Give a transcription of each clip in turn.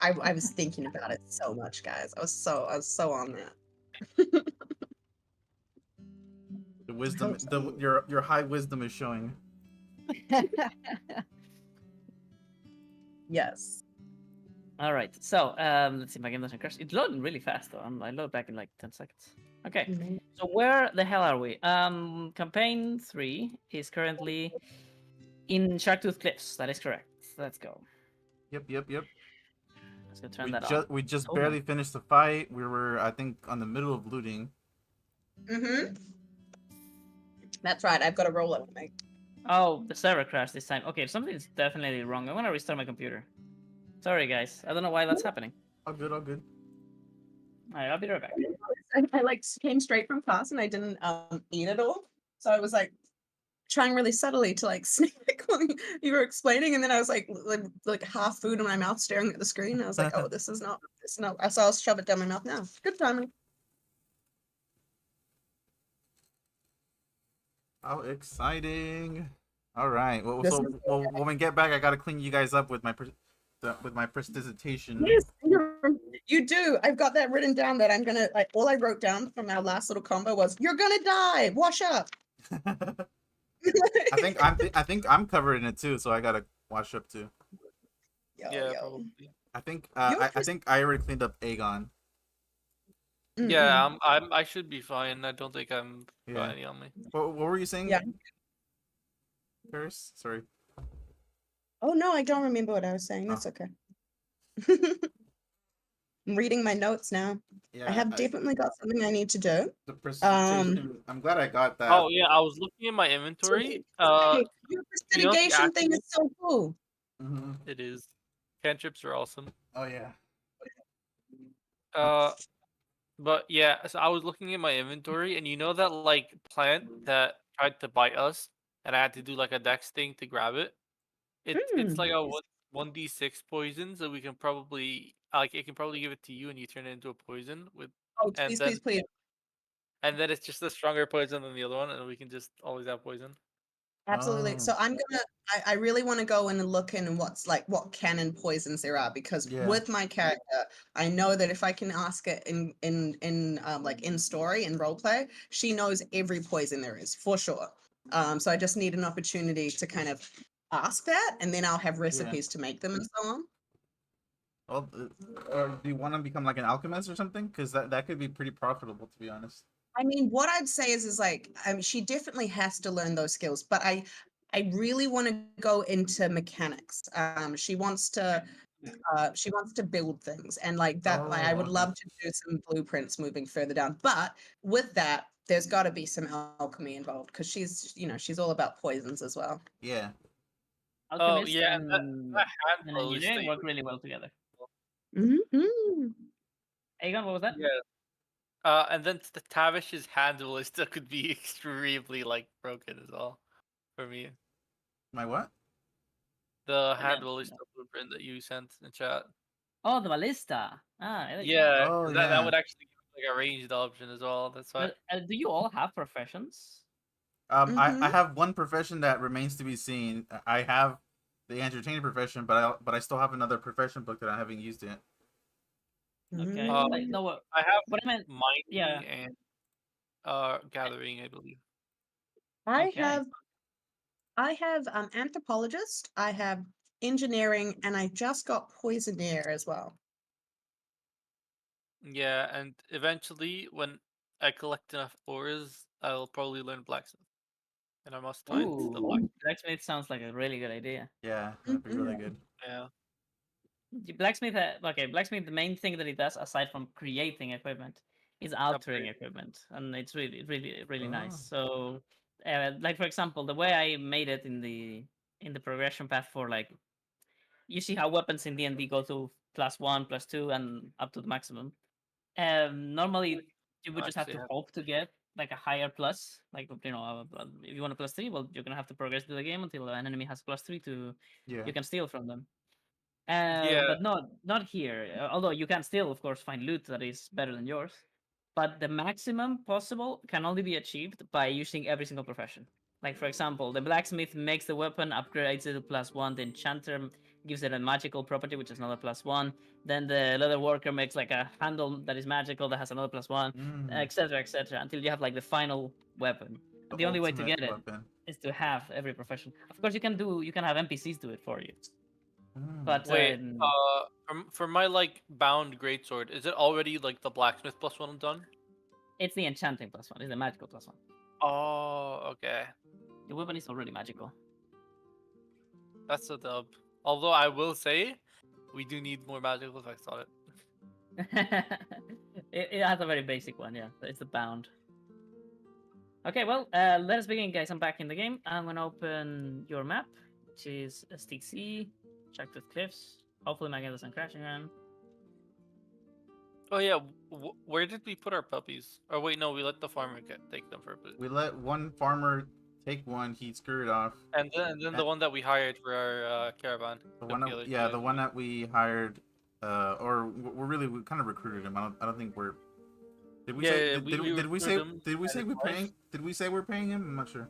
I was thinking about it so much, guys. I was so on that. The I wisdom, hope the so. your high wisdom is showing. Yes. All right. So let's see. My game doesn't crash. It loaded really fast though. I load back in like 10 seconds. Okay. Mhm. So where the hell are we? Campaign 3 is currently in Sharktooth Cliffs. That is correct. Let's go. Yep, yep, yep. Let's go turn that on. We just Oh my. barely finished the fight. We were, I think, on the middle of looting. Mhm. That's right. I've got a roll up to make. Oh, the server crashed this time. Okay, something's definitely wrong. I'm gonna restart my computer. Sorry, guys. I don't know why that's happening. All good, all good. All right, I'll be right back. I like came straight from class and I didn't eat at all. So I was like trying really subtly to like sneak when you were explaining, and then I was like half food in my mouth, staring at the screen. I was like, oh, this is not. So I'll shove it down my mouth now. Good timing. How exciting! All right. Well, This so is when we get back, I gotta clean you guys up with my prestidigitation. yes, you do. I've got that written down. That I'm gonna like. All I wrote down from our last little combo was, "You're gonna die. Wash up." I think I'm covered in it too, so I gotta wash up too. Yo Yeah, yo. probably. You're I think I already cleaned up Aegon. Yeah, mm-mm. I should be fine. I don't think I'm got Yeah. any on me. What were you saying, Yeah. Paris? Sorry. Oh no, I don't remember what I was saying. Oh, That's okay. I'm reading my notes now. I yeah. have definitely got something I need to do. The prestidigitation. I'm glad I got that. Oh yeah, I was looking at my inventory. Your You know the prestidigitation thing is active so cool. Hmm. it is. Cantrips are awesome. Oh yeah. Uh, but yeah, so I was looking at my inventory, and you know that like plant that tried to bite us, and I had to do like a dex thing to grab it. It's Hmm. like a one d6 poison, so we can probably like it can probably give it to you, and you turn it into a poison with, Oh, and please, then please, please. it's just a stronger poison than the other one, and we can just always have poison. Absolutely. Oh So I really want to go in and look in and what's like what canon poisons there are, because yeah. with my character, I know that if I can ask it in like in story and role play, she knows every poison there is for sure. So I just need an opportunity to kind of ask that, and then I'll have Yeah. recipes to make them and so on. Well, do you want to become like an alchemist or something? Because that could be pretty profitable, to be honest. I mean, what I'd say is like, she definitely has to learn those skills, but I really want to go into mechanics. She wants to build things, and like that, like I Oh, would okay. love to do some blueprints moving further down. But with that, there's got to be some alchemy involved, because she's all about poisons as well. Yeah. Oh Alchemist yeah, and that hand and polish engineering thing. work really well together. Mm-hmm. Aegon, what was that? Yeah. And then the Tavish's hand ballista could be extremely like broken as well for me. My what? The hand Again. ballista blueprint that you sent in chat. Oh, the ballista. Ah, there you go. Yeah, Oh 'cause that yeah. would actually give like a ranged option as well. That's why. But do you all have professions? I Mm-hmm. have one profession that remains to be seen. I have the entertainer profession, but I still have another profession book that I haven't used yet. Okay. Uh, Like no, I have what I meant. Yeah. mining and gathering, I believe. I Okay. have I have anthropologist, I have engineering, and I just got poisoneer as well. Yeah, and eventually when I collect enough ores, I'll probably learn blacksmith, and I must find the black. Ooh, blacksmith sounds like a really good idea. Yeah, that'd be really Mhm. good. Yeah. Blacksmith, okay, blacksmith. The main thing that it does, aside from creating equipment, is altering Upgrade. equipment, and it's really nice. Oh. So, like for example, the way I made it in the progression path for like, you see how weapons in D&D go to +1, +2, and up to the maximum. Normally you would just have Actually, to have. hope to get like a higher plus. Like if you want a +3, well, you're gonna have to progress through the game until an enemy has +3 to Yeah. you can steal from them. Yeah. But not here. Although you can still, of course, find loot that is better than yours. But the maximum possible can only be achieved by using every single profession. Like for example, the blacksmith makes the weapon, upgrades it to +1. The enchanter gives it a magical property, which is another +1. Then the leather worker makes like a handle that is magical that has another +1, etc., etc., until you have like the final weapon. The only way to ultimate get it weapon. is to have every profession. Of course, you can have NPCs do it for you, but Wait, for my like bound greatsword, is it already like the blacksmith +1 done? it's the enchanting +1. It's the magical +1. Oh, okay. The weapon is already magical. That's a dub. Although I will say, we do need more magical effects on it. It has a very basic one, yeah. It's the bound. Okay, well, let us begin, guys. I'm back in the game. I'm gonna open your map, which is STC, checked with cliffs. Hopefully my game doesn't crash again. Oh yeah, where did we put our puppies? Or wait, no, we let the farmer take them for a bit. We let one farmer take one. He screwed off. And then the one that we hired for our caravan. The took one, the other yeah, two the guys. one that we hired, we kind of recruited him. I don't think we're. Did we Yeah, say? yeah, Did we say? recruited him Did we and say his we're wife. paying? Did we say we're paying him? I'm not sure.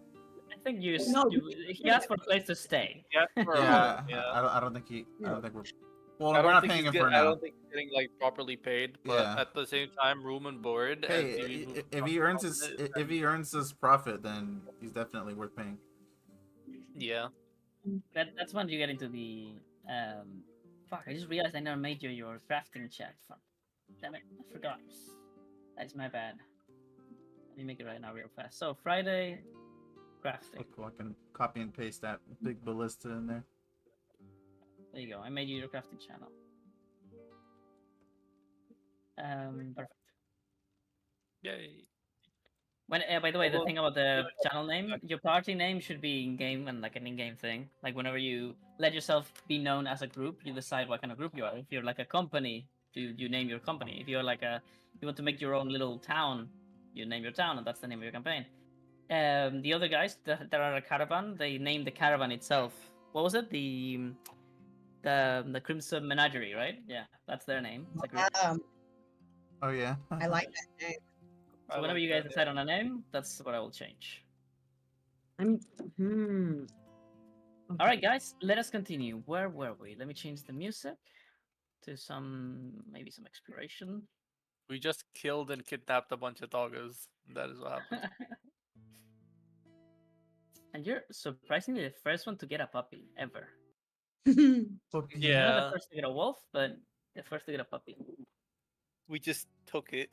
I think No, he asked for a place to stay. Yeah, for a Yeah, home, yeah. I don't think he. I No. don't think we're. Well, I we're don't not think paying he's him for I now. don't think he's getting like properly paid, but Yeah. at the same time, room and board. and Hey, TV movie if he earns his if he earns his profit, then he's definitely worth paying. yeah. That's when you get into the fuck, I just realized I never made your crafting chat. Fuck. Damn it, I forgot. That's my bad. Let me make it right now real fast. So Friday crafting. Oh, cool. I can copy and paste that big ballista in there. There you go. I made you your crafting channel. Perfect. Yay. When by the way, the Well, thing about the channel name, your party name should be in game and like an in-game thing. Like whenever you let yourself be known as a group, you decide what kind of group you are. If you're like a company, you name your company. If you're like you want to make your own little town, you name your town, and that's the name of your campaign. The other guys that are a caravan, they name the caravan itself. What was it? The Crimson Menagerie, right? Yeah, that's their name. It's a group. Oh yeah. I like that name. I So whenever like you guys that, decide on a name, that's what I will change. I'm. All right, guys, let us continue. Where were we? Let me change the music to maybe some exploration. We just killed and kidnapped a bunch of doggos. That is what happened. And you're surprisingly the first one to get a puppy ever. Puppy. Not the Yeah, first to get a wolf, but the first to get a puppy. we just took it.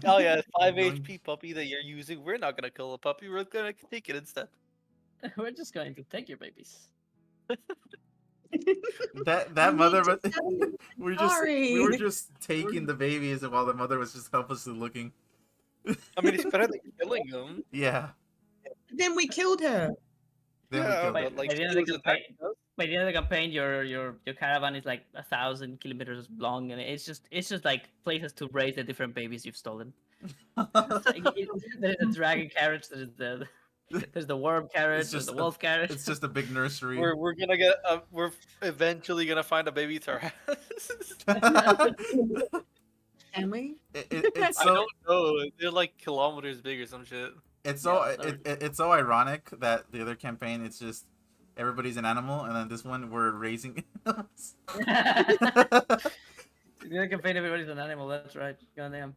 Oh yeah, 5 Yoink. HP puppy that you're using. We're not gonna kill a puppy. We're gonna take it instead. We're just going to take your babies. That mother, but we Sorry. were just taking the babies, and while the mother was just helplessly looking. I mean, it's better than killing them. Yeah. Then we killed her. Then we Yeah, killed By, it. but like, by the end she of the was campaign, attacking us. by the end of the campaign, your caravan is like 1,000 kilometers long, and it's just like places to raise the different babies you've stolen. There's a dragon carriage. There's the worm carriage. There's the wolf carriage. It's just a big nursery. We're gonna get. We're eventually gonna find a baby to our house. Can we? It's I so don't know. They're like kilometers big or some shit. it's so Yeah, sorry. it's so ironic that the other campaign it's just everybody's an animal, and then this one we're raising animals. The other campaign, everybody's an animal. That's right. Goddamn.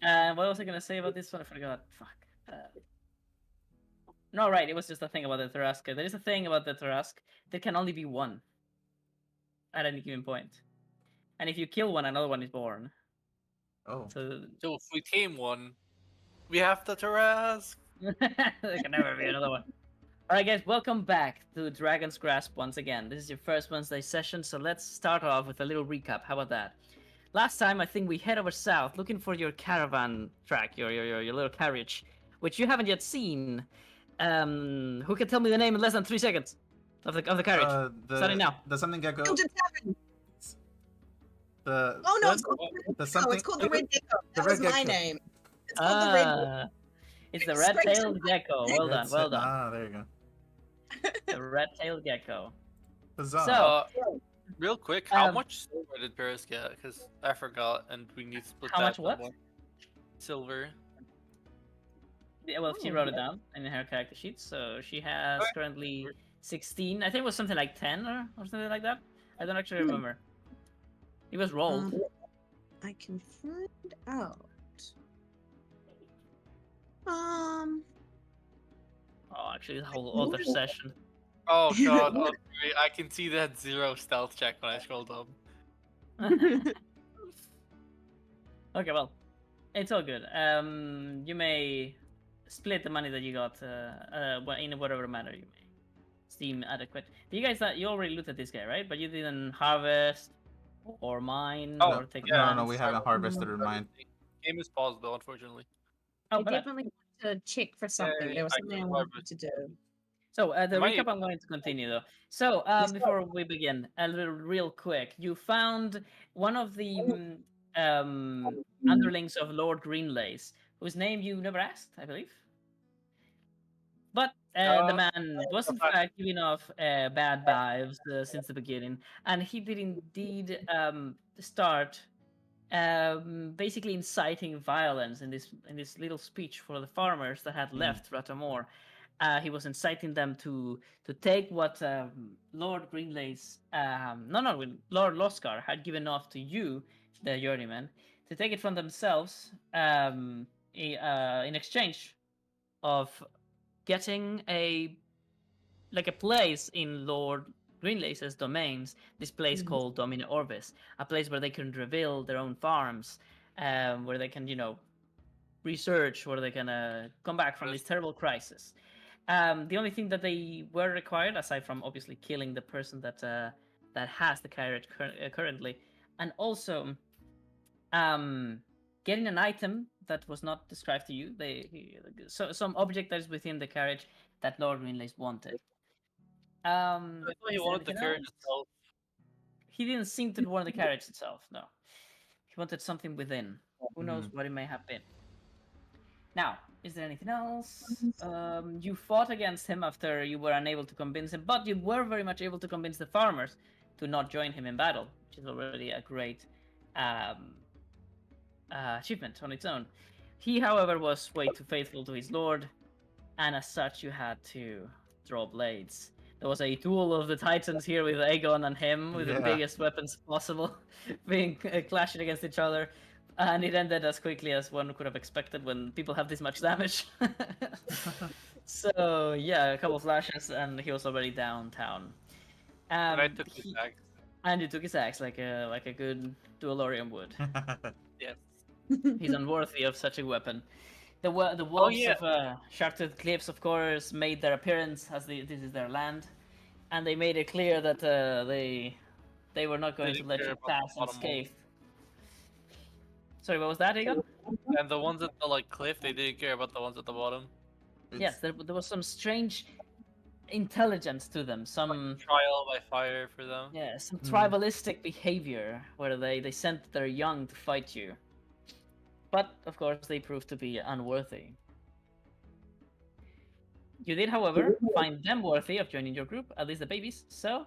What was I gonna say about this one? I forgot. Fuck. No, right. It was just a thing about the Tarrasque. There is a thing about the Tarrasque. There can only be one at any given point, and if you kill one, another one is born. Oh. So So if we tame one, we have to Tarrasque. there can never be another one. Alright guys, welcome back to Dragon's Grasp once again. This is your first Wednesday session, so let's start off with a little recap. How about that? Last time I think we head over south looking for your caravan track, your little carriage, which you haven't yet seen. Who can tell me the name in less than 3 seconds of the carriage? Starting now. The something gecko. Gilded Tavern. The Oh no, What? it's called the no, something. it's called the Red Gecko. The That Red was my Gecko. name. It's called the Red Gecko. It's the Straight to red-tailed gecko. Well done, well done. Ah, there you go. The red-tailed gecko. Huzzah. So- Real quick, how Um, much silver did Paris get? Because I forgot, and we need to split How that. much what? double. Silver. Yeah, well, she wrote it down in her character sheet, so she has Okay. currently 16. I think it was something like 10 or something like that. I don't actually Hmm. remember. It was rolled. I can find out. Um. Oh, actually, the whole other session. Oh god, oh, great. I can see that 0 stealth check when I scrolled up. Okay, well, it's all good. You may split the money that you got in whatever manner you may seem adequate. You guys, you already looked at this guy, right? But you didn't harvest or mine Oh, or take No, a no, chance. we haven't harvested or mined. Game is paused though, unfortunately. Oh, I my bad. definitely wanted to check for something. Yay, There was I something I can wanted to do. So the Am I- recap, I'm going to continue though. So Let's go. before we begin, a little real quick, you found one of the underlings of Lord Greenlace, whose name you never asked, I believe. But the man was in fact giving off bad vibes since the beginning, and he did indeed start basically inciting violence in this little speech for the farmers that had left Ratamore. He was inciting them to take what Lord Greenlace, Lord Loscar had given off to you, the journeyman, to take it from themselves in exchange of getting a place in Lord Greenlace's domains. This place Mhm. called Domina Orbis, a place where they can reveal their own farms, where they can research, where they can come back from this terrible crisis. The only thing that they were required, aside from obviously killing the person that has the carriage currently, and also getting an item that was not described to you. Some object that is within the carriage that Lord Greenlace wanted. I thought he Is there wanted the anything carriage else? itself. He didn't seem to want the carriage itself. No, he wanted something within. Who knows what it may have been. Now, is there anything else? You fought against him after you were unable to convince him, but you were very much able to convince the farmers to not join him in battle, which is already a great achievement on its own. He, however, was way too faithful to his lord, and as such, you had to draw blades. There was a duel of the titans here with Aegon and him, with the biggest weapons possible, being clashing against each other, and it ended as quickly as one could have expected when people have this much damage. So yeah, a couple flashes, and he was already downtown. And I took his axe. And he took his axe like a good Duelorian would. Yes. He's unworthy of such a weapon. The wolves of Sharked Cliffs, of course, made their appearance as this is their land, and they made it clear that they were not going to let you pass unscathed. Sorry, what was that, Egon? And the ones at the cliff, they didn't care about the ones at the bottom. Yes, there was some strange intelligence to them, some trial by fire for them. Yeah, some tribalistic behavior where they sent their young to fight you. But, of course, they proved to be unworthy. You did, however, find them worthy of joining your group, at least the babies, so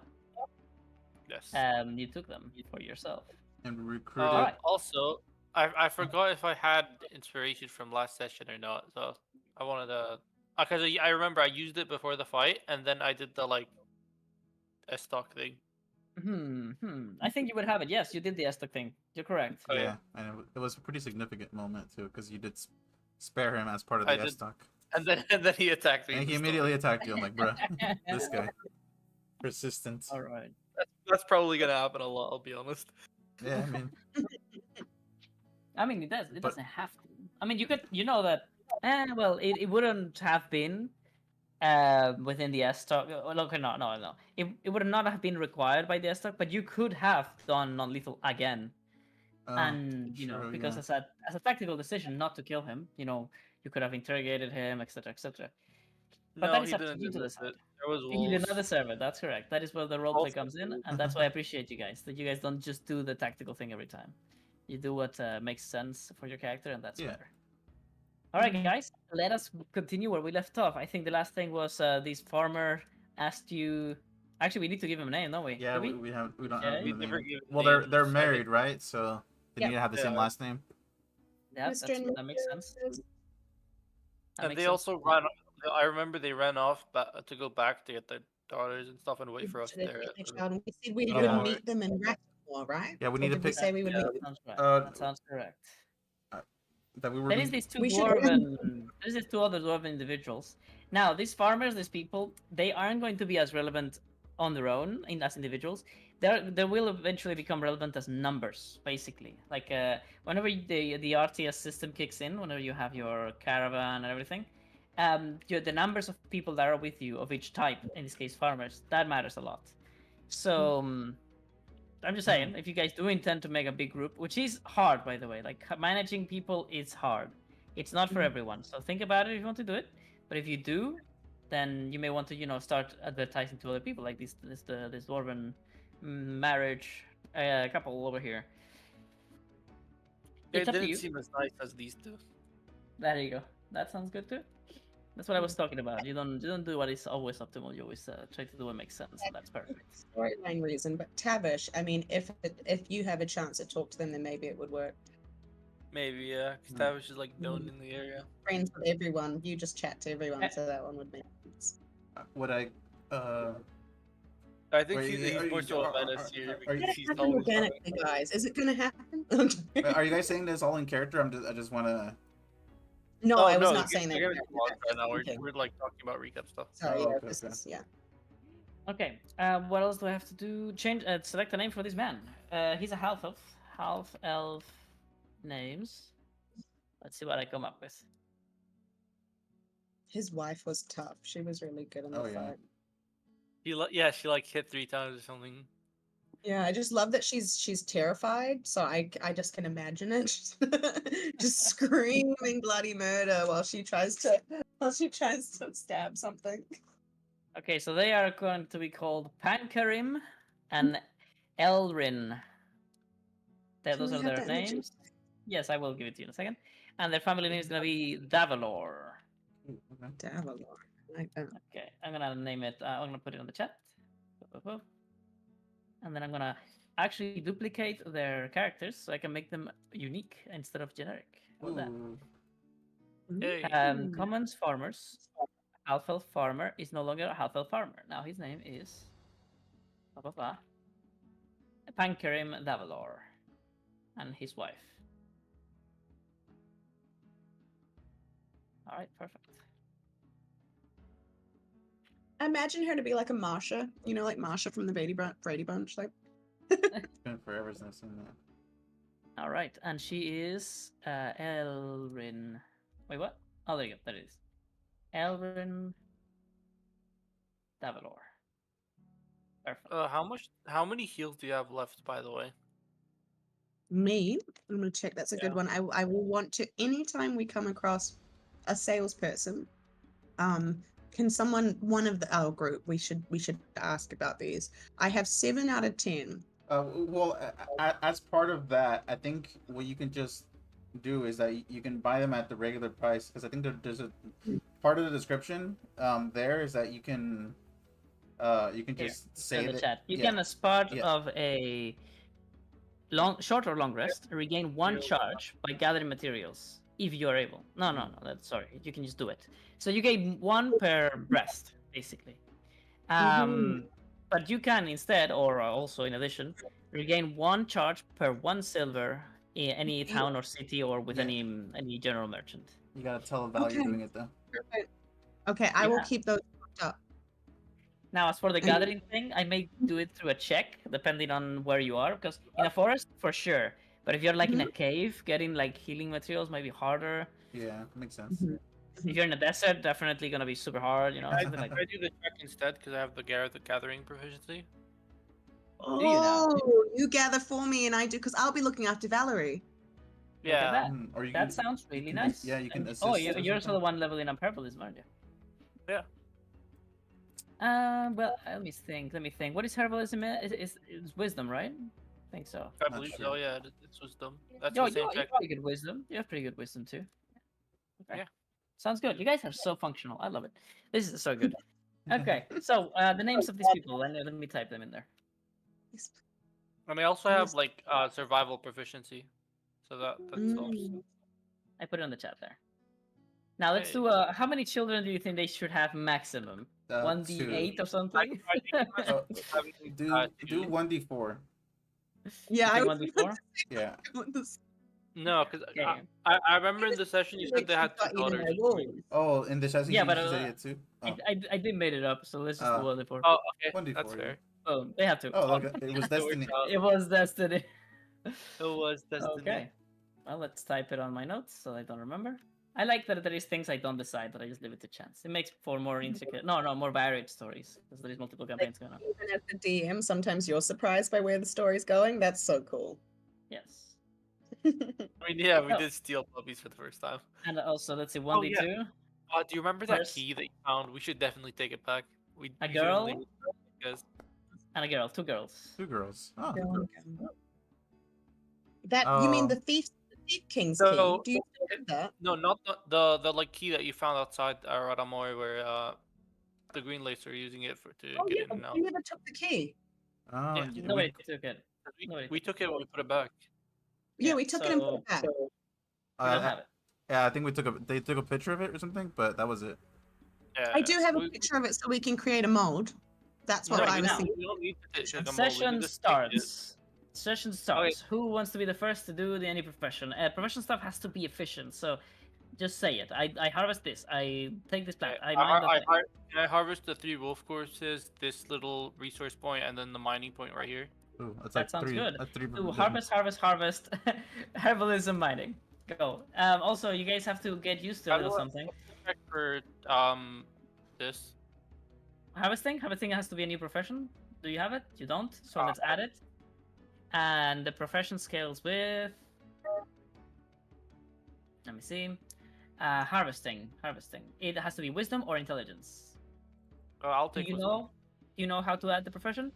Yes. you took them for yourself. And recruited. Also, I forgot if I had inspiration from last session or not, so I wanted to... Because I remember I used it before the fight, and then I did the, stock thing. I think you would have it. Yes, you did the Estok thing. You're correct. Oh, yeah, and it was a pretty significant moment too, because you did spare him as part of the Estok. And then he attacked me. And he immediately attacked you. I'm like, bruh, this guy, persistent. All right. That's probably gonna happen a lot. I'll be honest. Yeah, I mean, it does. It doesn't have to. I mean, you could. You know that. Well, it wouldn't have been within the S-Stock. Okay, no. It would not have been required by the S-Stock, but you could have done non-lethal again. And, because as a tactical decision not to kill him, you could have interrogated him, etc., etc. But No, that is he up to didn't you to deserve decide. it. There was He did wolves. not deserve it. That's correct. That is where the roleplay comes in, and that's why I appreciate you guys. That you guys don't just do the tactical thing every time. You do what makes sense for your character, and that's better. All right, guys, let us continue where we left off. I think the last thing was this farmer asked you. Actually, we need to give him a name, don't we? Yeah, we don't have a name. Well, they're married, right? So they need to have the same last name. Yeah, that makes sense. And they also ran. I remember they ran off to go back to get the daughters and stuff and wait for us To there. pick their child, and we said we Yeah. would meet them in Rackmore, right? Yeah, we Or need to did we pick. say we would Yeah, meet that them? sounds right. Uh, That sounds correct. that we were. There is these two We should- dwarven. There's these two other dwarven individuals. Now, these farmers, these people, they aren't going to be as relevant on their own as individuals. They will eventually become relevant as numbers, basically. Like whenever the RTS system kicks in, whenever you have your caravan and everything, the numbers of people that are with you of each type, in this case farmers, that matters a lot. So. I'm just saying, if you guys do intend to make a big group, which is hard, by the way, like managing people is hard. It's not for everyone. So think about it if you want to do it. But if you do, then you may want to, start advertising to other people, like this dwarven marriage couple over here. It It's up to didn't you. seem as nice as these two. There you go. That sounds good too. That's what I was talking about. You don't do what is always optimal. You always try to do what makes sense, and that's perfect. Storyline reason, but Tavish, I mean, if you have a chance to talk to them, then maybe it would work. Maybe, yeah. Because Tavish is like known in the area. Friends with everyone, you just chat to everyone, so that one would make sense. Would I? I think Wait, he's more so a menace here are you- because he's Happen always organically, guys. Is it gonna happen? Are you guys saying this all in character? I just want to. No, Oh, I was no, not saying that. Right now. Okay. We're like talking about recap stuff. Sorry, Oh, yeah, okay, this okay. is, yeah. Okay. What else do I have to do? Select a name for this man. He's a half elf. Half elf names. Let's see what I come up with. His wife was tough. She was really good in the Oh, yeah. fight. She like hit 3 times or something. Yeah, I just love that she's terrified. So I just can imagine it, just screaming bloody murder while she tries to stab something. Okay, so they are going to be called Pankarim and Elrin. Can Those we are have their that in the chat? names. Yes, I will give it to you in a second. And their family name is going to be Davalor. Davalor, I like that. Okay, I'm going to name it. I'm going to put it on the chat. And then I'm going to actually duplicate their characters so I can make them unique instead of generic. How about Hey. that? Commons farmers. Half elf farmer is no longer a half elf farmer. Now his name is Pankarim Davalor and his wife. All right, perfect. I imagine her to be like a Marsha, like Marsha from the Brady Bunch, like. It's been forever since I've seen that. All right, and she is Elrin. Wait, what? Oh, there you go. There it is. Elrin Davalor. Perfect. How many heals do you have left, by the way? Me, I'm gonna check. That's a good Yeah. one. I will want to anytime we come across a salesperson. Can one of our group? We should ask about these. I have 7 out of 10. Well, as part of that, I think what you can just do is that you can buy them at the regular price, because I think there's a part of the description there is that you can just say in the that chat. You yeah. can, as part Yeah. of a short or long rest, regain 1 charge by gathering materials if you are able. No. That's sorry. You can just do it. So you gain 1 per rest, basically. But you can instead, or also in addition, regain 1 charge per 1 silver in any town or city or with Yeah. any general merchant. You gotta tell the value you're Okay. doing it though. Perfect. Okay, I will Yeah. keep those locked up. Now, as for the And- gathering thing, I may do it through a check, depending on where you are. Because in a forest, for sure. But if you're like in a cave, getting like healing materials might be harder. Yeah, makes sense. If you're in a desert, definitely gonna be super hard. Something like I do the check instead because I have the gathering proficiency. Do you now? Oh, you gather for me, and I do because I'll be looking after Valerie. Look at Yeah. that. Or you That can, sounds really can- nice. yeah, you can And- assist Oh, or you're also something. the one leveling up herbalism, aren't you? Yeah. Well, let me think. What is herbalism? It's wisdom, right? I think so. I Not believe sure. so. Yeah, it's wisdom. That's Yo, the same you check. have pretty good wisdom. You have pretty good wisdom too. Okay. Yeah. Sounds good. You guys are so functional. I love it. This is so good. Okay, so the names of these people. Let me type them in there. And I also have like survival proficiency, so that helps. I put it on the chat there. Now let's Hey. do. How many children do you think they should have maximum? 1d8 or I something. think it must Oh, be having, do two. 1d4. Yeah, You I think was 1d4? Yeah. about this. No, because Okay. I remember in the session you said they had two Got eaten daughters. by wolves. Oh, in the chassis Yeah, you but said it too. Oh, I did made it up, so let's just do uh, 1d4. Oh, okay, that's 1d4. Yeah. fair. Oh, they have to. Oh, Oh, look, it was it worked destiny. out. It was destiny. It was destiny. Okay. Well, let's type it on my notes so I don't remember. I like that there is things I don't decide, but I just leave it to chance. It makes for more intricate, no, more varied stories because there is multiple campaigns going on. Even as the DM, sometimes you're surprised by where the story's going. That's so cool. Yes. I mean, yeah, we Oh. did steal puppies for the first time. And also, let's see, Oh, yeah. 1d2. Do you remember that First- key that you found? We should definitely take it back. We A shouldn't girl? leave it because And a girl, 2 girls. 2 girls. Oh. That you mean Oh. the thief king's So- key? Do you still have that? no, not the like key that you found outside Radamoy where the Green Lace are using it for to Oh get yeah, in and out. we never took the key. Oh, Yeah. yeah, Nobody took it. We took it when we put it back. Yeah, Yeah, we took it and put so- it back. We don't have it. yeah, I think they took a picture of it or something, but that was it. Yeah, I do have a we- picture of it so we can create a mold. That's what No, I you was don't. thinking. We don't need to take a mold, we can Session just take it. starts. Session starts. Who wants to be the first to do any profession? Profession stuff has to be efficient, so just say it. I harvest this. I take this plant. I mine that thing. Can I harvest the 3 wolf courses, this little resource point, and then the mining point right here? Ooh, that's That like sounds 3. good. That's 3. Do harvest, herbalism, mining. Go. Also, you guys have to get used to a How little do I- something. Check for this. Harvesting has to be a new profession. Do you have it? You don't. So Ah. let's add it. And the profession scales with. Let me see. Harvesting. It has to be wisdom or intelligence. I'll Do take. you wisdom. know? Do you know how to add the profession?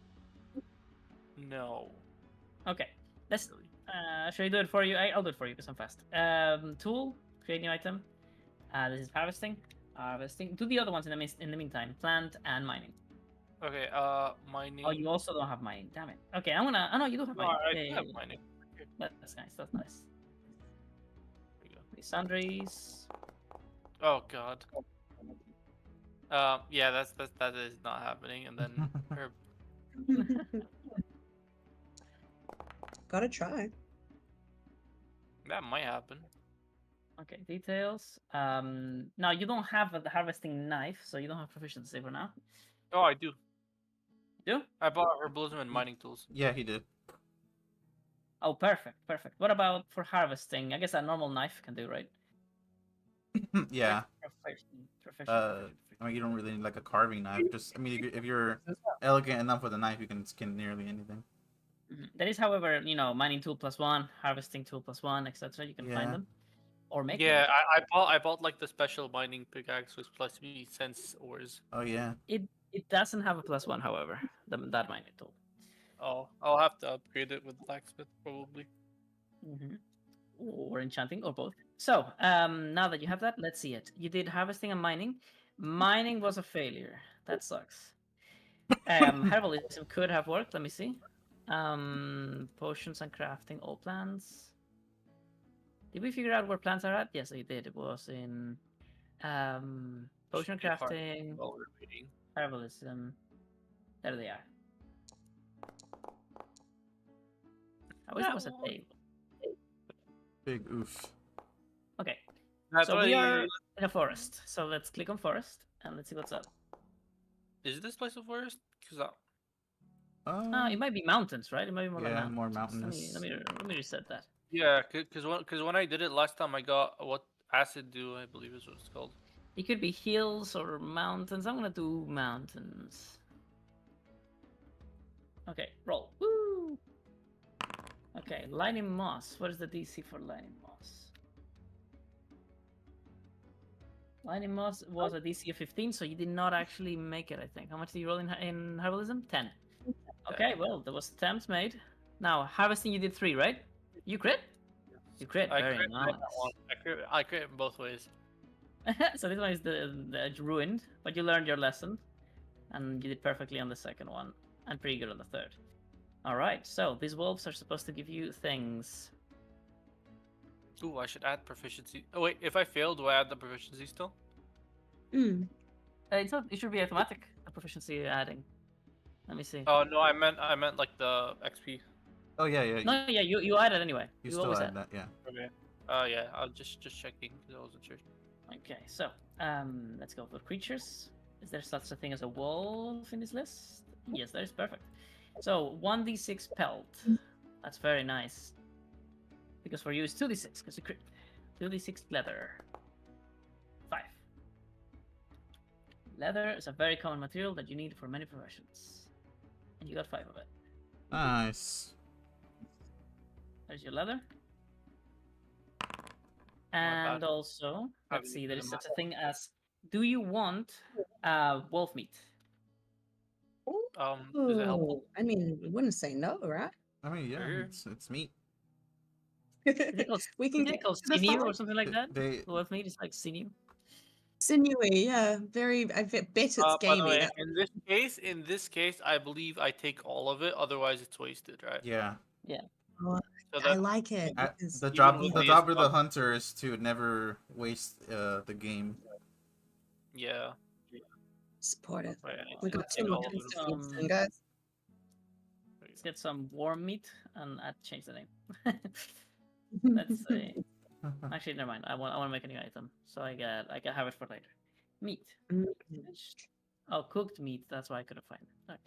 No. Okay. Let's. Really. Should I do it for you? I'll do it for you because I'm fast. Tool. Create new item. This is harvesting. Do the other ones in the meantime. Plant and mining. Okay. Mining. Oh, you also don't have mining. Damn it. Okay, I'm gonna. Oh no, you do have No, mining. I Yeah, do yeah, have yeah. mining. That's nice. That's nice. There you go. These sundries. Oh god. Yeah, that is not happening. And then Gotta try. that might happen. Okay, details. Now you don't have the harvesting knife, so you don't have proficiency for now. Oh, I do. You do? I bought herbalism and mining tools. Yeah, he did. Oh, perfect. What about for harvesting? I guess a normal knife can do, right? Yeah. Proficient. I mean, you don't really need like a carving knife. Just, I mean, if you're elegant enough with a knife, you can skin nearly anything. Mhm. There is, however, mining tool +1, harvesting tool +1, etc. You can Yeah. find them or make Yeah, them. I bought like the special mining pickaxe with plus me sense ores. Oh yeah. It doesn't have a +1, however. That mining tool. Oh, I'll have to upgrade it with blacksmith probably. Or enchanting, or both. So, now that you have that, let's see it. You did harvesting and mining. Mining was a failure. That sucks. Herbalism could have worked. Let me see. Potions and crafting, all plants. Did we figure out where plants are at? Yes, we did. It was in potion Should be hard crafting, while we're waiting. herbalism. There they are. I wish it was a table. Big oof. Okay. That's So why we are in a forest. So let's click on forest and let's see what's up. Is this place a forest? Cause It might be mountains, right? It might be more like Yeah, mountains. more Let me, mountainous. let me reset that. yeah, cause when I did it last time, I got what acid do I believe is what it's called. It could be hills or mountains. I'm gonna do mountains. Okay, roll. Woo! Okay, lightning moss. What is the DC for lightning moss? Lightning moss was a DC of 15, so you did not actually make it, I think. How much did you roll in herbalism? 10. Okay, well, there was attempts made. Now, harvesting you did 3, right? You crit? You crit, I very crit nice. that one. I crit in both ways. So this one is the ruined, but you learned your lesson, and you did perfectly on the second one, and pretty good on the third. All right, so these wolves are supposed to give you things. Ooh, I should add proficiency. Oh wait, if I fail, do I add the proficiency still? It's not, it should be automatic. The proficiency you're adding. Let me see. Oh no, I meant like the XP. Oh yeah, yeah. No, yeah, you add it anyway. You You still always add add. that, yeah. Okay. Oh yeah, I was just checking because I wasn't sure. Okay, so let's go for creatures. Is there such a thing as a wolf in this list? Yes, there is. Perfect. So 1d6 pelt. That's very nice. Because for you it's 2d6 because you crit. 2d6 leather. 5. Leather is a very common material that you need for many professions. And you got 5 of it. Nice. There's your leather. bad. And also, let's Having see, it there in is my- such a thing as, do you want wolf meat? Does it help? Ooh, I mean, we wouldn't say no, right? I mean, yeah, Sure. it's meat. Is it called, We can is get it called to the sinew or fight. something like that? They Wolf meat is like sinew. Sinewy, yeah. Very, I bet it's By the gamey. way, That's in this case, I believe I take all of it. Otherwise, it's wasted, right? yeah. what So I that like it. I, Because, the even job with the the job of the stock- hunter is to never waste the game. yeah. support it. Wait, I need We to got take 2 more all of pieces it. soon, guys. Let's get some warm meat and change the name. Let's say, actually, never mind. I want to make a new item, so I can have it for later. Meat. Mm. Oh, cooked meat. That's why I couldn't find it. Okay.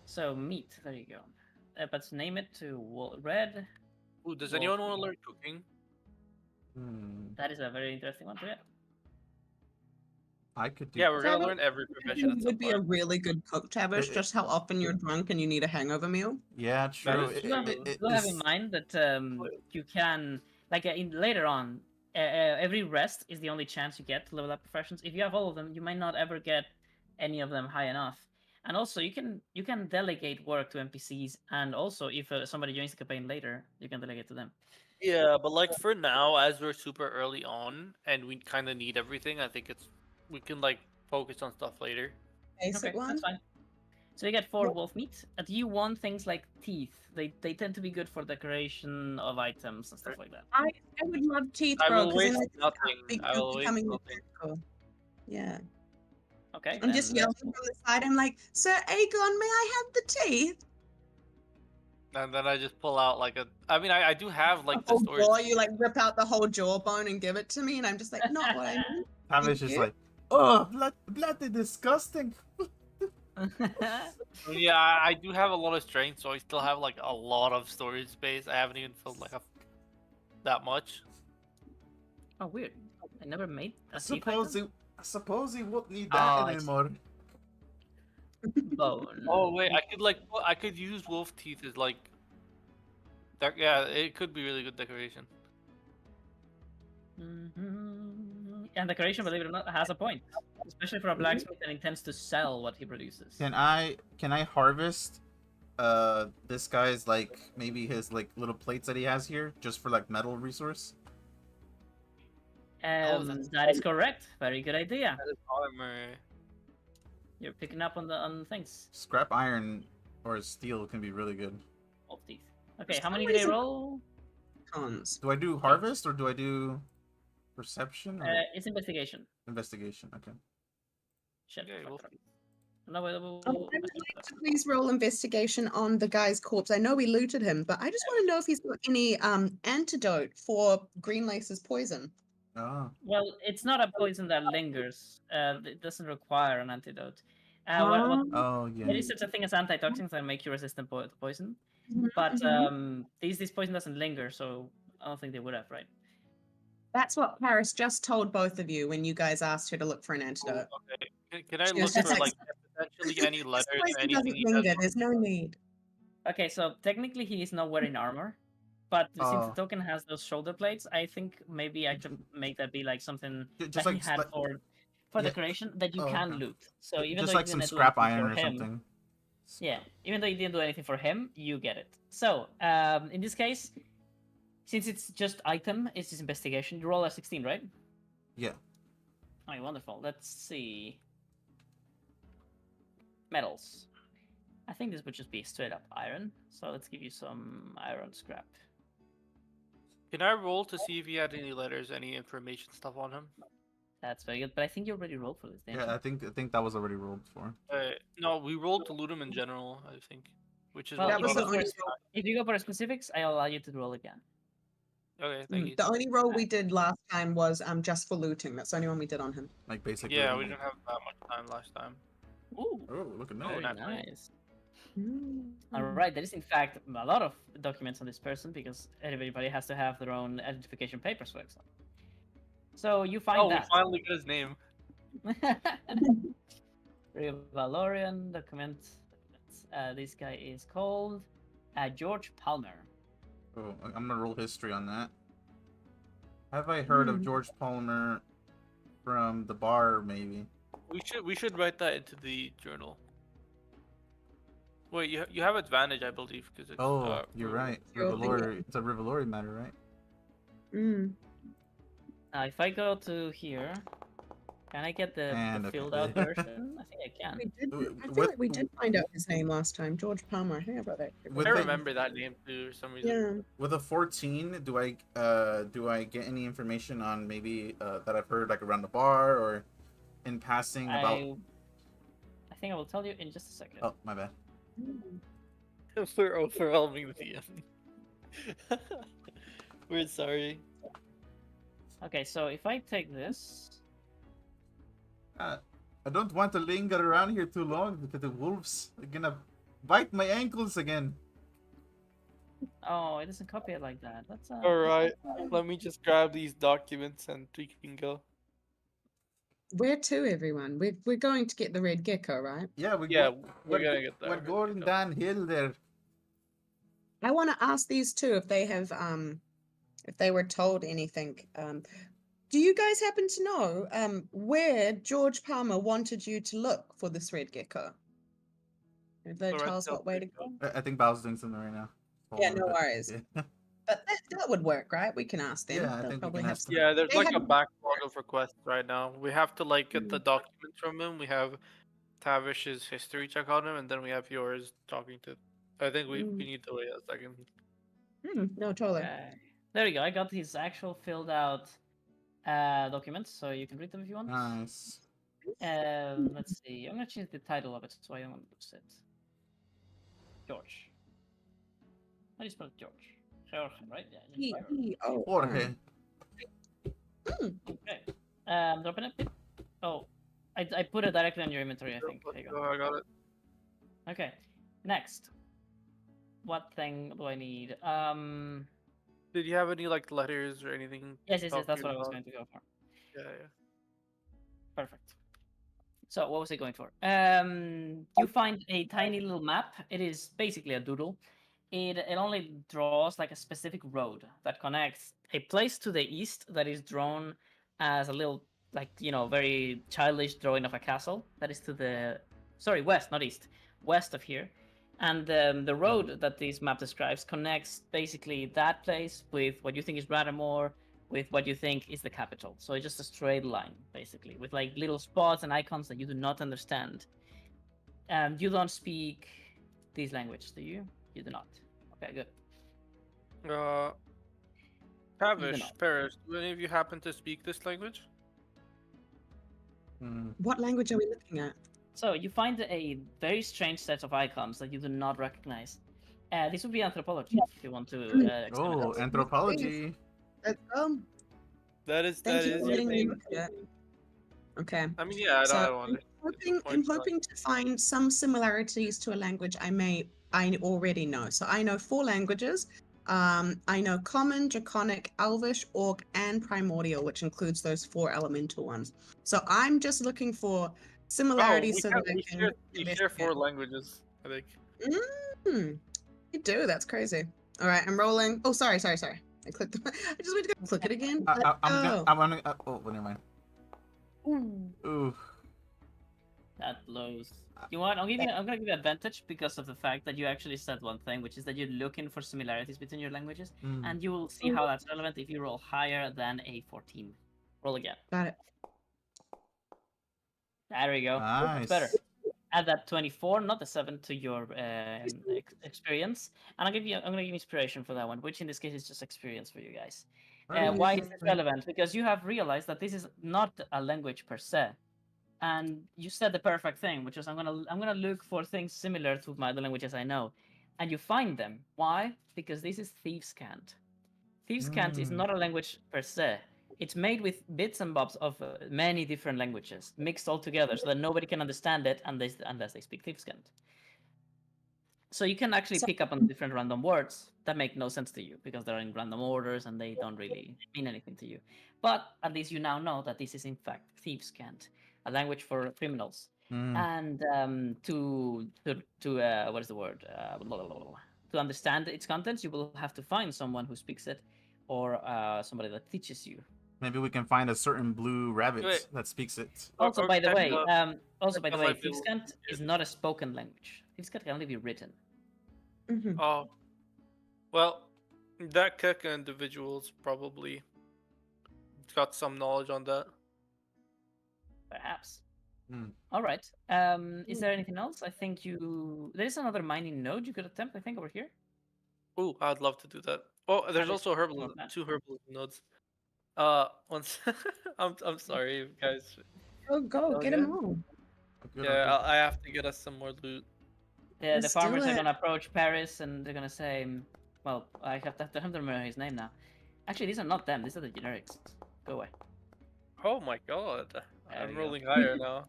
So meat. There you go. But name it to red. Ooh, does Wolf anyone want to meat. learn cooking? That is a very interesting one to get. I could do. Yeah, we're gonna Travis, learn every I profession think at you some would be a point. really good cook, Travis, It- just how often you're drunk and you need a hangover meal. Yeah, true. is You have, you have in mind that you can, like in later on, every rest is the only chance you get to level up professions. If you have all of them, you might not ever get any of them high enough. And also, you can delegate work to NPCs, and also if somebody joins the campaign later, you can delegate to them. Yeah, but like for now, as we're super early on and we kind of need everything, I think we can like focus on stuff later. Basic Okay, one. that's fine. So you get 4 Yep. wolf meat. Do you want things like teeth? They tend to be good for decoration of items and stuff like that. I would love teeth, I bro, will because then waste it's nothing. big I will waste becoming nothing. cool. Yeah. Okay. I'm just then yelling from the side. I'm like, Sir Aegon, may I have the teeth? And then I just pull out like a. I mean, I do have like the Oh, storage. jaw, you like rip out the whole jawbone and give it to me, and I'm just like, not what I mean. Tavish is like, oh, bloody disgusting. Yeah, I do have a lot of strength, so I still have like a lot of storage space. I haven't even filled like that much. Oh, weird. I never made a teeth item. I suppose he won't need Oh, that I see. anymore. Bone. Oh wait, I could use wolf teeth as like. Yeah, it could be really good decoration. And decoration, believe it or not, has a point, especially for a blacksmith that intends to sell what he produces. Can I harvest this guy's like maybe his like little plates that he has here just for like metal resource? That is correct. Very good idea. That is armor. You're picking up on things. Scrap iron or steel can be really good. Wolf teeth. Okay, For how some many did I reason- roll? Cons. Do I do harvest or do I do perception or It's investigation. investigation? Okay. Shit. Okay, fuck wolf it up. teeth. No, I would like to please roll investigation on the guy's corpse. I know we looted him, but I just want to know if he's got any antidote for Green Lace's poison. Ah. Well, it's not a poison that lingers. It doesn't require an antidote. What Oh yeah. there is such a thing as antitoxins that make you resistant to poison, Mhm, but mhm. this poison doesn't linger, so I don't think they would have, right? That's what Paris just told both of you when you guys asked her to look for an Oh, antidote. okay. Can I She look was just for like, like potentially any This letters or poison anything doesn't he has? linger. There's no need. Okay, so technically he is not wearing armor, but since Oh. the token has those shoulder plates, I think maybe I can make that be like something Just that like he had like- for yeah. decoration that you Oh, can okay. loot. So even just though like you some didn't do scrap anything iron for or him, something. yeah, even though you didn't do anything for him, you get it. So in this case, since it's just item, it's just investigation. You roll a 16, right? Yeah. Oh, wonderful. Let's see. Metals. I think this would just be straight up iron. So let's give you some iron scrap. Can I roll to see if he had any letters, any information stuff on him? That's very good. But I think you already rolled for this, didn't Yeah, you? I think that was already rolled for. No, we rolled to loot him in general, I think, which is Well, That what was if you, the go caused for, only roll. if you go for specifics, I'll allow you to roll again. Okay, thank you. The only roll we did last time was just for looting. That's the only one we did on him. Like basically. Yeah, we didn't have that much time last time. Ooh, Oh, look at that. very naturally. nice. All right, there is in fact a lot of documents on this person because everybody has to have their own identification papers, for example. So you find Oh, we that. finally got his name. Valorian document. This guy is called George Palmer. Oh, I'm gonna roll history on that. Have I heard of George Palmer from the bar? Maybe. We should write that into the journal. Wait, you have advantage, I believe, because it's. Oh, you're right. Rivalori. It's a Rivalori matter, right? Now, if I go to here, can I get the And filled okay. out version? I think I can. We did. I feel With- like we did find out his name last time. George Palmer. I think I wrote that. With I the- remember that name too for some reason. Yeah. With a 14, do I get any information on maybe that I've heard like around the bar or in passing about? I think I will tell you in just a second. Oh, my bad. We're overwhelming the DM. We're sorry. Okay, so if I take this, I don't want to linger around here too long because the wolves are gonna bite my ankles again. oh, it doesn't copy it like that. That's All right, let me just grab these documents and we can go. Where to, everyone? We're going to get the red gecko, right? Yeah, We're gonna get there. We're going downhill there. I want to ask these two if they have if they were told anything. Do you guys happen to know where George Palmer wanted you to look for this red gecko? Did they The red tell us what way to gecko. go? I think Bow's doing something right now. Yeah, Hold no on. worries. Yeah. But that would work, right? We can ask them. Yeah, I They'll think we probably can have ask some. them. Yeah, there's They like a have- backlog of requests right now. We have to like get the documents from him. We have Tavish's history check on him, and then we have yours talking to. I think we need to wait a second. No, totally. okay. There you go. I got his actual filled out documents, so you can read them if you want. Nice. Let's see. I'm gonna change the title of it so I don't lose it. George. How do you spell it? George? Jorge, right? Yeah. Jorge. Jorge. Okay. Dropping it. Oh, I put it directly on your inventory. I think. There you go. Oh, I got it. Okay. Next. What thing do I need? Did you have any like letters or anything? Yes. That's talking what I was about- going to go for. Yeah. Perfect. So what was I going for? You find a tiny little map. It is basically a doodle. It only draws like a specific road that connects a place to the east that is drawn as a little very childish drawing of a castle that is to the west, not east, west of here. And the road that this map describes connects basically that place with what you think is Bradamore, with what you think is the capital. So it's just a straight line, basically, with like little spots and icons that you do not understand. You don't speak this language, do you? You do not. Okay, good. Tavish, not. Paris, do any of you happen to speak this language? What language are we looking at? So you find a very strange set of icons that you do not recognize. This would be anthropology if you want to. examine Oh, that. anthropology. Let's go. That is Thank that you is for your letting me thing. look at it. Okay. I mean, yeah, I So don't want I'm hoping to find some similarities to a language I already know. So I know 4 languages. I know Common, Draconic, Elvish, Orc, and Primordial, which includes those 4 elemental ones. So I'm just looking for similarities so that I can. we share 4 languages, I think. You do. That's crazy. All right, I'm rolling. Oh, sorry. I clicked. I just went to go click it again. I'm Oh. gonna. Oh, never mind. Ooh. That blows. You know what? I'm gonna give you advantage because of the fact that you actually said one thing, which is that you're looking for similarities between your languages, and you will see how that's relevant if you roll higher than a 14. Roll again. Got it. There we go. Nice. Better. add that 24, not the 7, to your experience, and I'm gonna give you inspiration for that one, which in this case is just experience for you guys. Why is this relevant? Because you have realized that this is not a language per se, and you said the perfect thing, which is I'm gonna look for things similar to the languages I know, and you find them. Why? Because this is Thieves' Cant. Thieves' Cant is not a language per se. It's made with bits and bobs of many different languages mixed all together, so that nobody can understand it unless they speak Thieves' Cant. So you can actually So- pick up on different random words that make no sense to you because they're in random orders and they don't really mean anything to you. But at least you now know that this is in fact Thieves' Cant, a language for criminals. And to what is the word? Blah, blah, blah, blah. To understand its contents, you will have to find someone who speaks it, or somebody that teaches you. Maybe we can find a certain blue rabbit Wait. that speaks it. Also, Or by the check way, check on my Thieves' bill. Cant is not a spoken language. Thieves' Cant can only be written. Mhm. Oh, well, that Keka individual's probably got some knowledge on that. Perhaps. Hmm. All right. Is there anything else? I think there's another mining node you could attempt. I think over here. Ooh, I'd love to do that. Oh, there's is also more than that. 2 herbalism nodes. Once I'm sorry, guys. Go, get them good. all. Good, Yeah, good. I have to get us some more loot. Yeah, the Let's do farmers are it. gonna approach Paris and they're gonna say, "Well, I have to remember his name now." Actually, these are not them. These are the generics. Go away. Oh my god, There I'm we go. rolling higher now.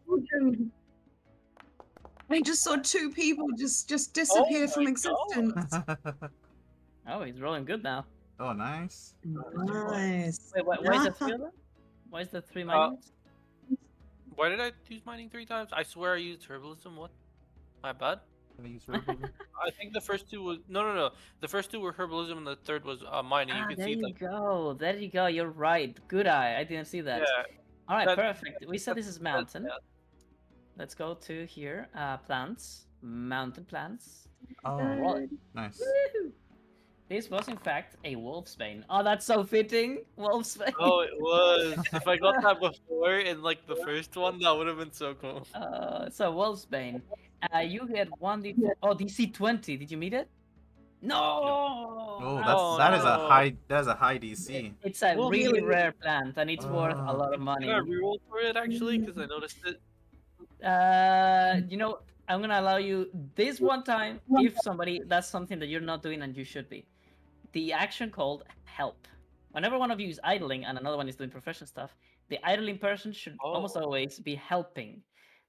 I just saw 2 people just Oh disappear from my existence. Oh, he's rolling good now. Oh, nice. Nice. Wait, why is the 3 of them? Why is the 3 mining? Why did I use mining 3 times? I swear I used herbalism. What? My bad. Can I use herbalism? I think the first 2 was no. The first 2 were herbalism, and the third was mining. You Ah, can there see you like go. There you go. You're right. Good eye. I didn't see that. yeah. All right, that- perfect. We said this is mountain. yeah. Let's go to here. Plants. Mountain plants. Oh, Roll. nice. Woohoo! This was in fact a wolfsbane. Oh, that's so fitting. Wolfsbane. Oh, it was. If I got that before in like the first one, that would have been so cool. So wolfsbane. You get 1d4. Oh, DC 20. Did you meet it? No. Oh, Oh, that is a no. high DC. It's a Well, really really? rare plant, and it's worth a lot of money. Can I reroll for it actually? Because I noticed it. You know, I'm gonna allow you this one time if somebody that's something that you're not doing and you should be. The action called help. Whenever one of you is idling and another one is doing profession stuff, the idling person should almost Oh. always be helping.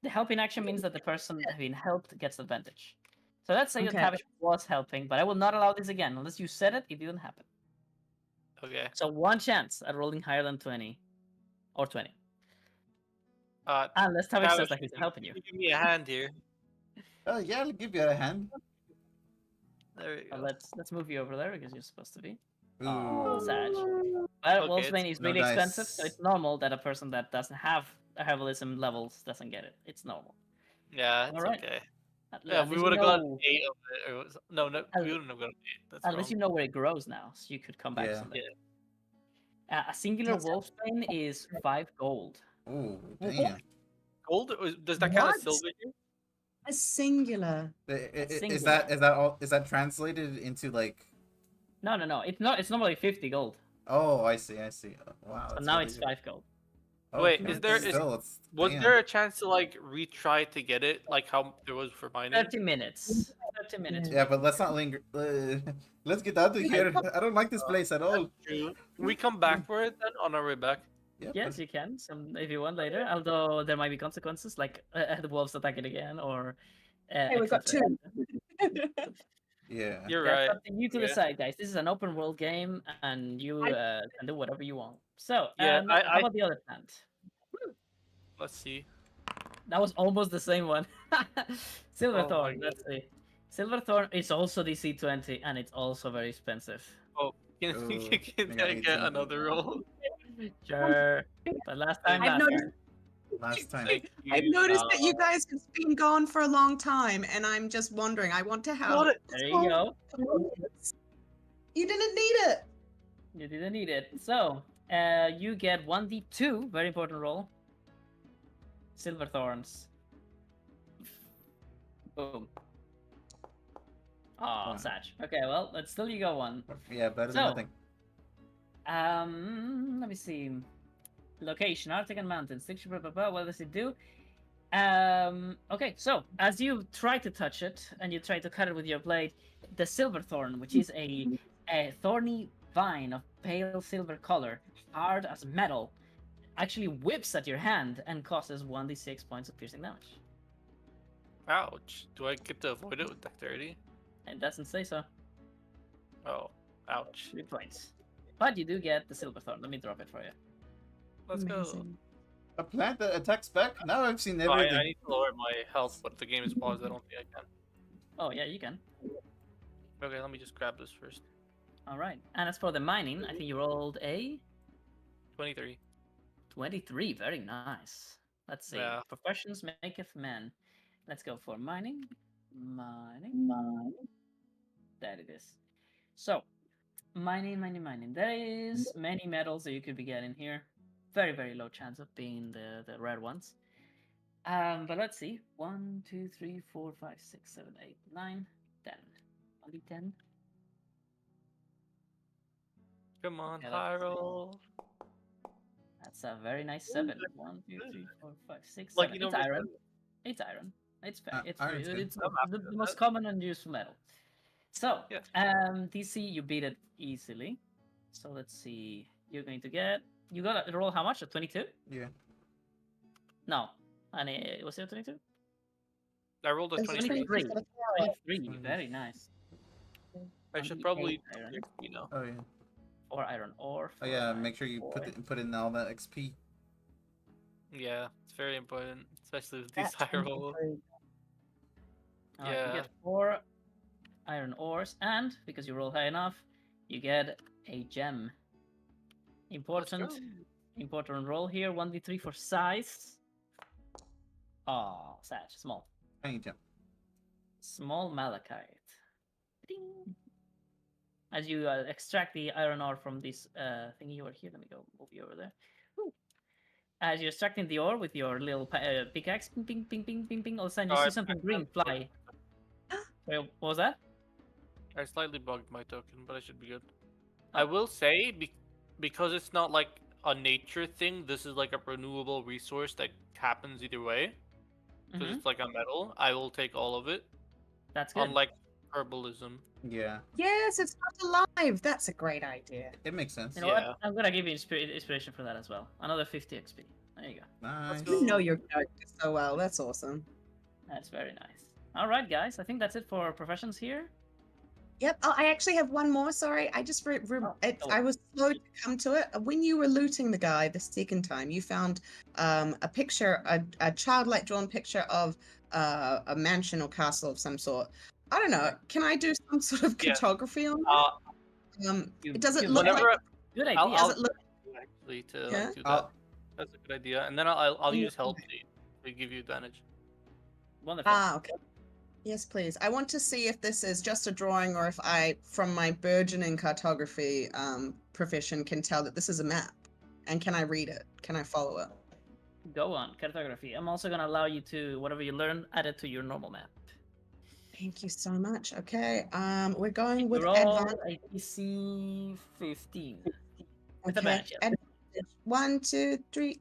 The helping action means that the person being helped gets advantage. So let's say that Okay. Tavish was helping, but I will not allow this again unless you said it. It didn't happen. Okay. So one chance at rolling higher than 20 or 20, unless Tavish says Travis, that he's helping you. give me a hand here. Oh, yeah, I'll give you a hand. There we So go. let's move you over there because you're supposed to be. Ooh. Oh, Sag. Well, Okay, Wolfsbane is no really dice. expensive, so it's normal that a person that doesn't have a herbalism levels doesn't get it. It's normal. Yeah, it's Alright. okay. At Yeah, least we you would have got know- 8 of it. Or no, At- we wouldn't have got 8. That's At wrong. least you know where it grows now, so you could come back Yeah. someday. A singular That's- Wolfsbane is 5 gold. Ooh, damn. Gold? Does that count as What? silver here? A singular. Is Singular. that translated into like? No. It's not. It's normally 50 gold. Oh, I see. Wow. So that's now really it's good. 5 gold. Oh, Wait, okay. is there- Was damn. there a chance to like retry to get it, like how there was for mining? 30 minutes. 30 minutes. Yeah, but let's not linger. Let's get out of here. I don't like this place at all. True. We come back for it then on our way back. Yeah, Yes, you can. If you want later. Although there might be consequences, like the wolves attacking again, or. Hey, we've got extra- 2. yeah. You're That's right. up to you to Yeah. decide, guys. This is an open world game, and you can do whatever you want. So, Yeah, how about the other plant? Let's see. That was almost the same one. Silverthorn. Oh my Let's see. Silverthorn is also DC 20, and it's also very expensive. Can, Ooh, can I got I 18. get another roll? Sure. But last time, I've last noticed- time. Last time. Thank you. I've noticed that you guys have been gone for a long time, and I'm just wondering. I want to have. What? There you go. You didn't need it. You didn't need it. So, you get 1d2, very important roll. Silverthorns. Boom. Oh, Wow. Satch. Okay, well, but still you got one. Yeah, better than So, nothing. Let me see. Location, Arctic and mountains. Texture, blah, blah, blah. What does it do? Okay, so as you try to touch it and you try to cut it with your blade, the silverthorn, which is a thorny vine of pale silver color, hard as metal, actually whips at your hand and causes 1d6 points of piercing damage. Ouch. Do I get to avoid it with dexterity? It doesn't say so. Oh, ouch. 3 points. But you do get the silverthorn. Let me drop it for you. Let's go. Amazing. A plant that attacks back? Now I've seen Oh, I everything. need to lower my health, but if the game is paused, I don't think I can. Oh, yeah, you can. Okay, let me just grab this first. All right. And as for the mining, I think you rolled a 23. 23. Very nice. Let's see. Yeah. Professions maketh man. Let's go for mining. Mining. There it is. So, mining. There is many metals that you could be getting here. Very, very low chance of being the rare ones. But let's see. 1, 2, 3, 4, 5, 6, 7, 8, 9, 10. Only 10. Come on, Okay, high let's see. roll. That's a very nice 7. 1, 2, 3, 4, 5, 6, Lucky 7. It's number iron. 7. It's iron. It's fair. It's iron's free. good. It's I'm happy the with most that. common and useful metal. So, Yeah. DC, you beat it easily. So let's see. You're going to get. You got to roll how much? A 22? Yeah. No. And was it a 22? I rolled a It's 23. 23. 23. 20. Very nice. I should 28 probably iron. you know. Oh yeah. Or iron ore. Oh yeah. for Make sure you four. put in all that XP. Yeah, it's very important, especially with these That's high rolls. Alright, you Yeah. get 4 iron ores, and because you roll high enough, you get a gem. Let's go. Important roll here. 1d3 for size. Oh, sad. Small. Tiny gem. Small malachite. Ding. As you extract the iron ore from this thingy over here, let me go move you over there. Woo. As you're extracting the ore with your little pickaxe, ping, ping, ping, ping, ping, ping, all of a sudden you Oh, see something green fly. Wait, what was that? I slightly bugged my token, but I should be good. Oh. I will say, because it's not like a nature thing, this is like a renewable resource that happens either way. Because Mhm. it's like a metal, I will take all of it. That's good. Unlike herbalism. Yeah. Yes, it's not alive. That's a great idea. It makes sense. You know Yeah. what? I'm gonna give you inspiration for that as well. Another 50 XP. There you go. Nice. go. You know your character so well. That's awesome. That's very nice. All right, guys. I think that's it for professions here. Yep. Oh, I actually have one more. Sorry, I just I was slow to come to it. When you were looting the guy the second time, you found a picture, a childlike drawn picture of a mansion or castle of some sort. I don't know. Can I do some sort of Yeah. cartography on that? It doesn't you- look Whenever like. Good idea. I'll Does it look? actually to Yeah? like do that. I'll- That's a good idea. And then I'll Yeah. use help to give you advantage. Wonderful. Okay. Yes, please. I want to see if this is just a drawing or if I, from my burgeoning cartography profession, can tell that this is a map. And can I read it? Can I follow it? Go on, cartography. I'm also gonna allow you to whatever you learn, add it to your normal map. Thank you so much. Okay. We're going with You roll advantage. a DC 15 with Okay. advantage. Yes. Advantage. 1, 2, 3.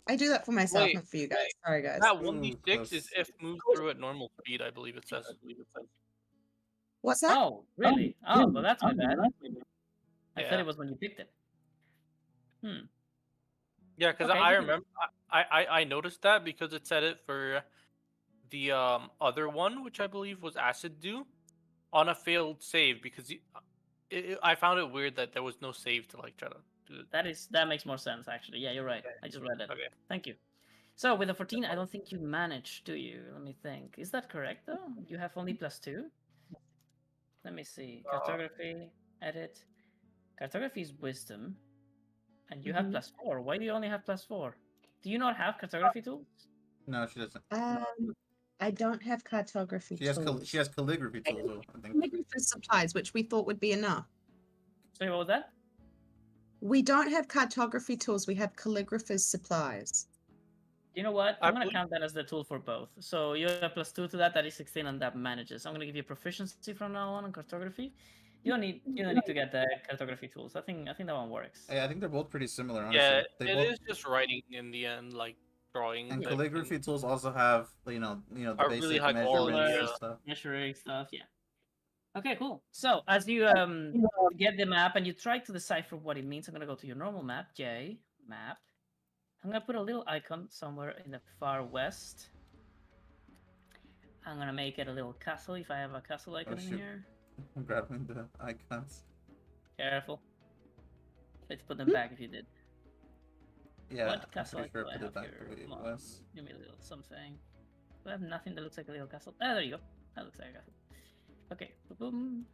I do that for myself, Wait, not for you guys. Sorry, guys. That 1d6 is close. if moved through at normal speed, I believe it says. What's that? Oh, really? Oh, well, that's my bad. I thought Yeah. it was when you picked it. Yeah, because Okay, I you can- remember I noticed that because it said it for the other one, which I believe was Acid Dew, on a failed save because I found it weird that there was no save to like try to do it. That makes more sense actually. Yeah, you're right. I just read it. Okay. Thank you. So with a 14, I don't think you managed, do you? Let me think. Is that correct though? You have only +2? Let me see. Cartography, edit. Cartography is wisdom. And you have Mhm. +4. Why do you only have +4? Do you not have cartography tools? No, she doesn't. I don't have cartography tools. She has calligraphy tools though, I think. Calligraphy supplies, which we thought would be enough. Sorry, what was that? We don't have cartography tools. We have calligrapher's supplies. You know what? I I'm gonna believe- count that as the tool for both. So you have +2 to that. That is 16, and that manages. I'm gonna give you proficiency from now on cartography. You don't need to get the cartography tools. I think that one works. Yeah, I think they're both pretty similar, honestly. Yeah, They it both is just writing in the end, like drawing. and type calligraphy thing. tools also have the Are basic really high measurements quality, and yeah. stuff. Measuring stuff, yeah. Okay, cool. So as you get the map and you try to decipher what it means, I'm gonna go to your normal map, J map. I'm gonna put a little icon somewhere in the far west. I'm gonna make it a little castle if I have a castle icon in shoot. here. I'm grabbing the icons. Careful. Let's put them back if you did. Yeah, What I'm castle pretty sure do I I put have it back here? the way it Come on, was. give me a little something. I have nothing that looks like a little castle. Ah, there you go. That looks like a castle. Okay, boom.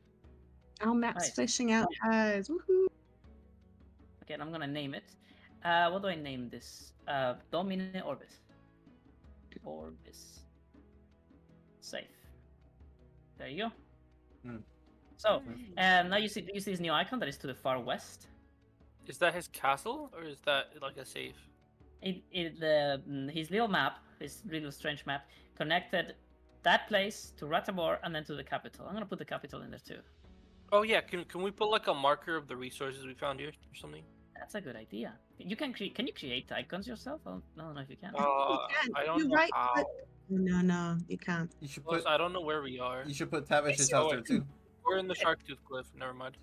Our map's Nice. fleshing out, guys. Woohoo! Okay, and I'm gonna name it. What do I name this? Domine Orbis. Orbis. Safe. There you go. Hmm. So, now you see this new icon that is to the far west. Is that his castle or is that like a safe? His little map, his little strange map, connected that place to Ratabor and then to the capital. I'm gonna put the capital in there too. Oh yeah, can we put like a marker of the resources we found here or something? That's a good idea. You can create. Can you create icons yourself? I don't know if you can. I don't You're know right, how. but- No, you can't. You should Plus, put I don't know where we are. you should put Tavish's Yes, house you there are. too. We're in the Sharktooth Cliff. Never mind.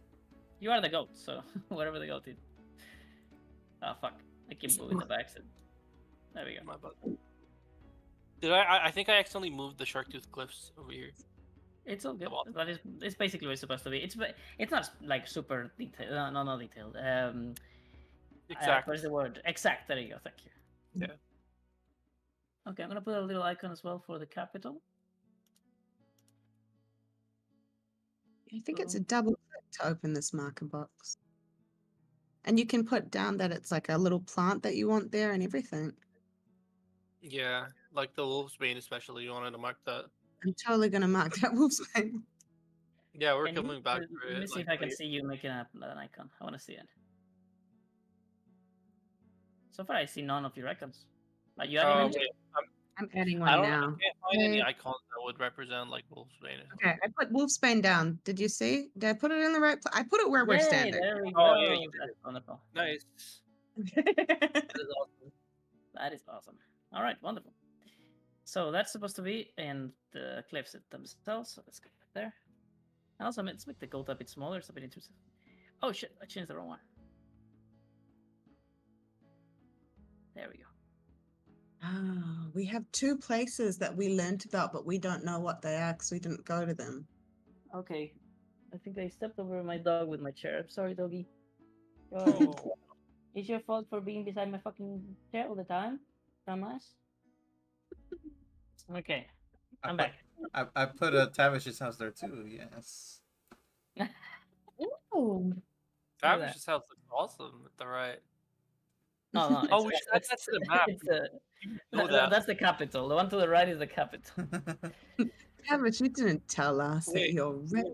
You are the goat, so whatever the goat is. Oh fuck! I keep moving the backseat. There we go. My bad. Did I think I accidentally moved the Sharktooth Cliffs over here. It's all good. Come on. That is. It's basically what it's supposed to be. It's not like super detailed. No, not detailed. Exactly. Where's the word? Exact. There you go. Thank you. Yeah. Okay, I'm gonna put a little icon as well for the capital. I think it's a double click to open this marker box. And you can put down that it's like a little plant that you want there and everything. Yeah, like the Wolfsbane especially. You wanted to mark that. I'm totally going to mark that wolfsbane. Yeah, we're Can you- coming back Let to it. me see like, if I can later. see you making an icon. I want to see it. So far, I see none of your icons. Like you adding any? Okay. I'm adding I one don't. I now. can't find any Okay. icons that would represent like Wolfsbane. Okay, I put wolfsbane down. Did you see? Did I put it in the right place? I put it where we're Yay, standing. there we Oh, go. yeah, you did That's wonderful. Nice. That is awesome. That is awesome. All right, wonderful. So that's supposed to be in the cliffs themselves. So let's go back there. And also, let's make the goat a bit smaller. It's a bit intrusive. Oh shit! I changed the wrong one. There we go. Ah, we have two places that we learnt about, but we don't know what they are because we didn't go to them. Okay, I think I stepped over my dog with my chair. I'm sorry, doggy. Oh. It's your fault for being beside my fucking chair all the time, dumbass. Okay, I'm back. I put a Tavish's house there too. Yes. Oh, That Look at was just sounds awesome. At the right. No, Oh, we should add that to the map. Know that. That's the capital. The one to the right is the capital. Tavish, you didn't tell us that Wait, you're rich.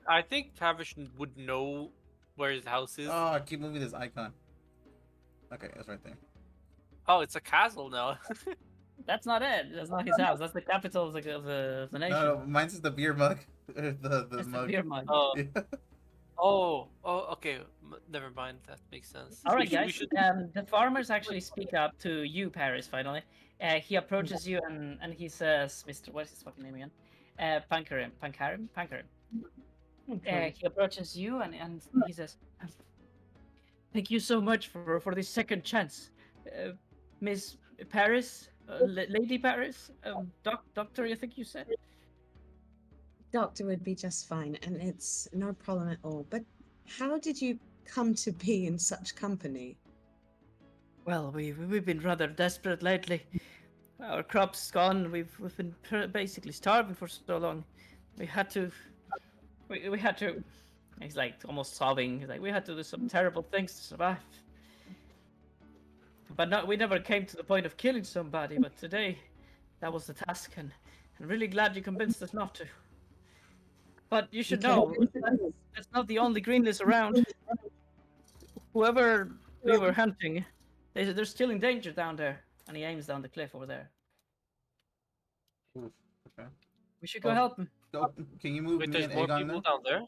I think Tavish would know where his house is. Oh, I keep moving this icon. Okay, that's right there. Oh, it's a castle now. That's not it. That's not his house. That's the capital of the nation. No, mine's just the beer mug. the That's the mug. beer mug. Oh, Yeah. oh, okay. Never mind. That makes sense. All right, We guys. should- The farmers actually speak up to you, Paris. Finally, he approaches you and he says, "Mr. What is his fucking name again? Pankarim. He approaches you and he says, "Thank you so much for this second chance, Miss Paris, Lady Paris, Doctor. I think you said." Doctor would be just fine, and it's no problem at all. But how did you come to be in such company? Well, we've been rather desperate lately. Our crops gone. We've been basically starving for so long. We had to. He's like almost sobbing. He's like, we had to do some terrible things to survive. But we never came to the point of killing somebody. But today, that was the task, and I'm really glad you convinced us not to. But you should know, that's not the only greenness around. Whoever we were hunting, they're still in danger down there. and he aims down the cliff over there. Oof, okay. We should go Oh. help him. Go. Can you move Wait, me there's and more Aegon people then? down there.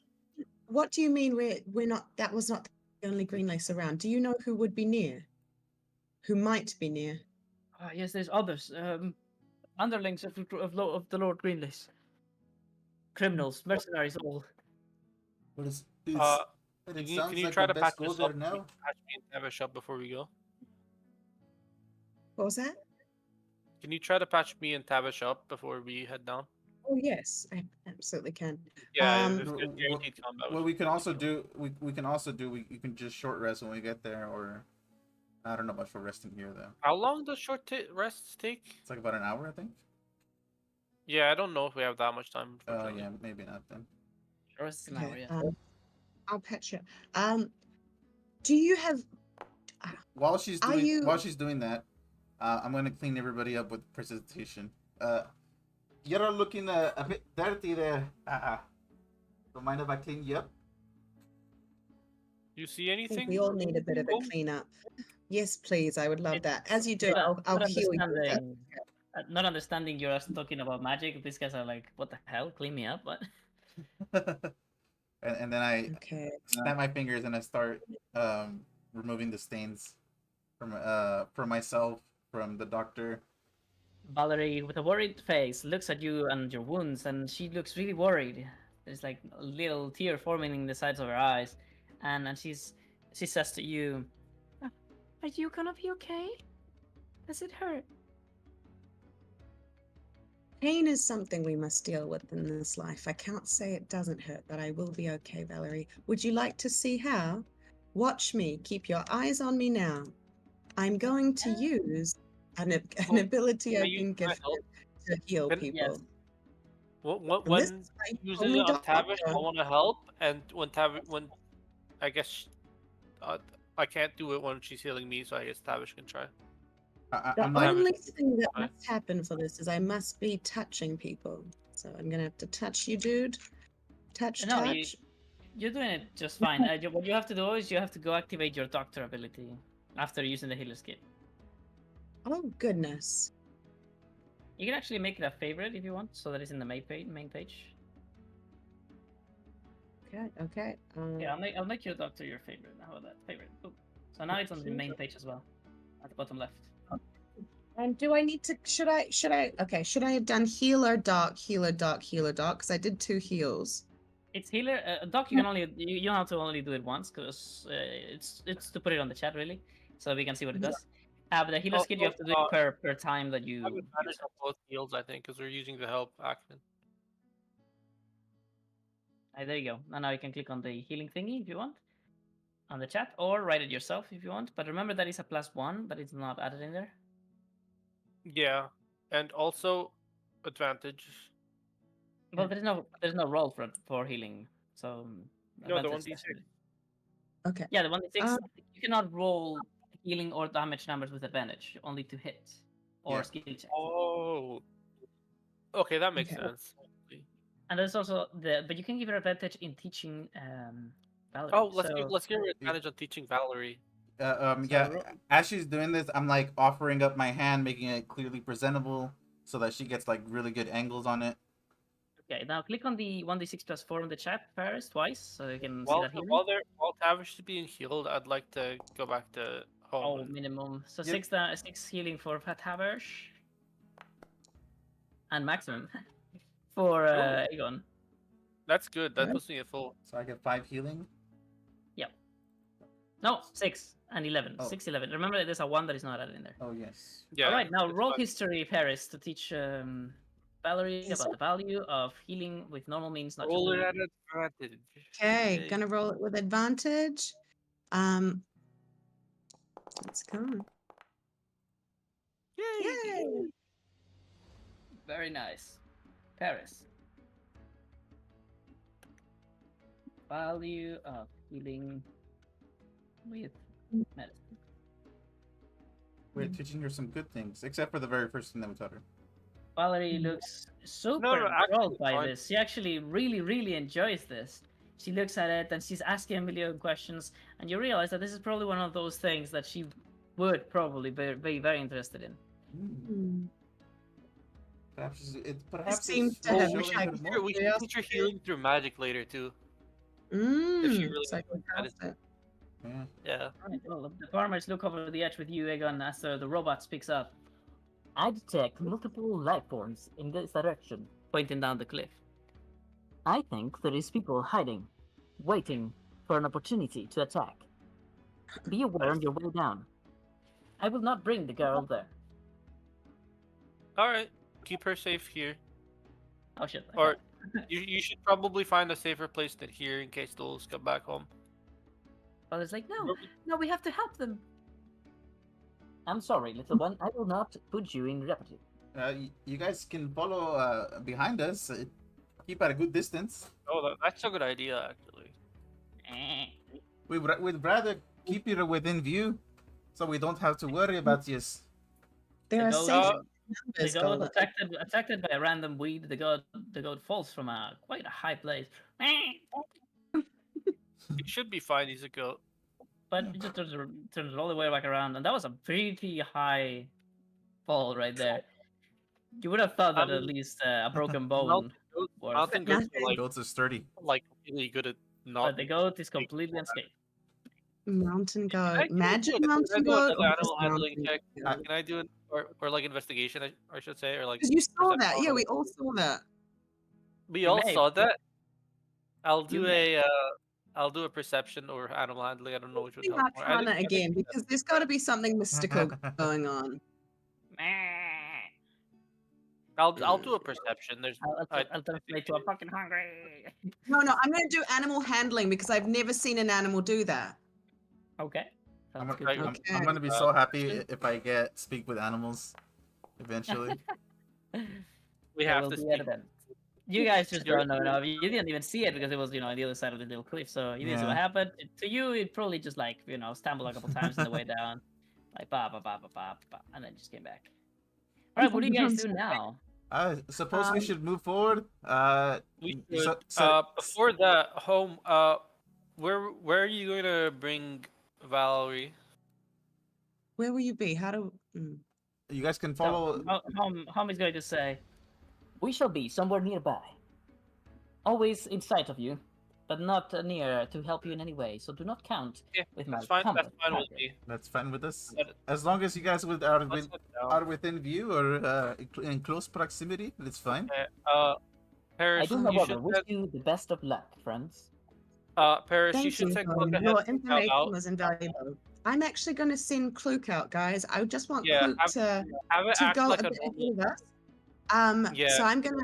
What do you mean we're not? That was not the only green lace around. Do you know who would be near? Who might be near? Ah, yes, there's others. Underlings of the Lord Greenlace. Criminals, mercenaries, all. What is? Uh, It Can sounds you like try the to patch best go us there up? now. Patch me and Tavish up before we go. What was that? Can you try to patch me and Tavish up before we head down? Oh yes, I absolutely can. Yeah, Um, if there's guaranteed combat. What we can also do, you can just short rest when we get there, or I don't know about short resting here though. How long does short rests take? It's like about an hour, I think. Yeah, I don't know if we have that much time. Oh Unfortunately. yeah, maybe not then. Sure, it's an hour, okay, yeah. I'll patch you. Do you have? While she's Are doing you- that, I'm gonna clean everybody up with presentation. You're looking a bit dirty there. Don't mind if I clean you up? You see I anything? think we all need a bit of a Oh, cleanup. Yes, please. I would love It's that. As you do, not I'll heal you. with that. Not understanding you're us talking about magic. These guys are like, what the hell? Clean me up? What? and then I Okay. snap my fingers and I start removing the stains from myself, from the doctor. Valerie, with a worried face, looks at you and your wounds, and she looks really worried. There's like a little tear forming in the sides of her eyes, and she says to you, "Are you gonna be okay? Does it hurt?" Pain is something we must deal with in this life. I can't say it doesn't hurt, but I will be okay, Valerie. Would you like to see how? Watch me. Keep your eyes on me now. I'm going to use an ability can I I've use been my gifted help? to heal Can- people. Yes. And this When is my using only it on Tavish, doctor. I want to help, and when I guess I can't do it when she's healing me, so I guess Tavish can try. The I'm like, only thing that Right. must happen for this is I must be touching people. So I'm gonna have to touch you, dude. Touch, No, touch. you're doing it just fine. What you have to do is you have to go activate your doctor ability after using the healer's kit. Oh goodness. You can actually make it a favorite if you want, so that it's in the main page. Okay, okay. Yeah, I'll make your doctor your favorite. How about that? Favorite. Boom. So now it's on the main page as well, at the bottom left. And do I need to? Should I? Okay. Should I have done healer, doc, healer, doc, healer, doc? Because I did 2 heals. It's healer. Doc, you can only you don't have to only do it once because it's to put it on the chat really, so we can see what it does. But the healer's kit you have to do it per time that you I would manage use on both fields, I think, because we're using the help action. there you go. And now you can click on the healing thingy if you want on the chat, or write it yourself if you want. But remember that is a +1, but it's not added in there. Yeah, and also advantage. Well, there's no roll for healing, so No, the advantage 1d6. Okay. Yeah, the 1d6. You cannot roll healing or damage numbers with advantage, only to hit or Yeah. skill check. Oh, okay, that makes Okay. sense. And there's also but you can give her advantage in teaching Valerie. Oh, so, let's give her advantage on teaching Valerie. yeah. ro- As she's doing this, I'm like offering up my hand, making it clearly presentable, so that she gets like really good angles on it. Okay, now click on the 1d6 +4 in the chat first, twice, so you can see While that healing. while Tavish is being healed, I'd like to go back to home. Oh, minimum. So Yep. 6 healing for Tavish. And maximum for Aegon. That's good. That Good. puts me at full. So I get 5 healing. No, 6 and 11. Oh. 6, 11. Remember, there's a 1 that is not added in there. Oh yes. Yeah. All right, now that's roll fine. history, Paris, to teach Valerie Yes, about the value of healing with normal means, not Roll it just at advantage. Okay. Yay. Gonna roll it with advantage. Let's go. Yay! Very nice. Paris. Value of healing with medicine. We're teaching her some good things, except for the very first thing that we taught her. Valerie looks super actually, enthralled by fine. this. She actually really enjoys this. She looks at it and she's asking a million questions, and you realize that this is probably one of those things that she would probably be very interested in. Hmm. Perhaps seems it's to have We showing should like her teach more. her. We should teach her curiosity. healing through magic later too. If she really So I can enjoys cast medicine. it. Yeah. Yeah. Alright, well, the farmers look over the edge with you, Aegon, as the robot speaks up. I detect multiple life forms in this direction, pointing down the cliff. I think there is people hiding, waiting for an opportunity to attack. Be aware on your way down. I will not bring the girl there. All right. Keep her safe here, Oh shit, I or fell. you should probably find a safer place than here in case those come back home. But it's like, no, Where would- no, we have to help them. I'm sorry, little one. I will not put you in jeopardy. You guys can follow behind us. Keep at a good distance. Oh, that's a good idea actually. We'd rather keep you within view, so we don't have to worry about you. There are goat- safe Uh, The numbers, goat Golden. attacked by a random weed. The goat falls from a quite a high place, He should be fine. He's a goat. but it just turns all the way back around, and that was a pretty high fall right there. You would have thought I that at mean, least a broken mountain bone goats, was, mountain goats are like Goats are sturdy. really good at not. but the goat is completely unscathed. Mountain goat. Can Magic I mountain do goat another or just animal handling mountain check? goat? Can I do an or like investigation? I should say, or like Because you saw perception. that. Yeah, we all saw that. We You all may. saw that. I'll You do may. I'll do a perception or animal handling. I don't know which would See help more. I Arcana think again, because there's got to be something mystical going on. I'll do a perception. There's I'll translate to a fucking hungry. No, I'm going to do animal handling because I've never seen an animal do that. Okay. I'm Sounds gonna, good. I'm, to Okay. I'm gonna be so happy if I get speak with animals eventually. me. we There have will to be speak. evidence. You guys just You're- don't know. No, you didn't even see it because it was, on the other side of the little cliff. So you didn't see what Yeah. happened. To you, it probably just like, stumbled a couple times on the way down, like ba ba ba ba ba ba, and then just came back. All right, what do you guys do now? I suppose we should move forward. We So- should. so- Before that, home. Where are you gonna bring Valerie? Where will you be? How do? You guys can So, follow. Home is going to say, we shall be somewhere nearby, always in sight of you, but not near to help you in any way. So do not count Yeah, with my that's fine. combat That's fine with target. me. That's fine with us. But As long as you guys let's head down. are within view or in close proximity, it's fine. Okay, I Paris, do, you however, should wish send, you the best of luck, friends. Paris, you Thank should you. take a look ahead Your and scout information out. was invaluable. I'm actually going to send Kluk out, guys. I just want Yeah, Kluk have it to act go like a a bit normal. ahead of us. Yeah. So I'm going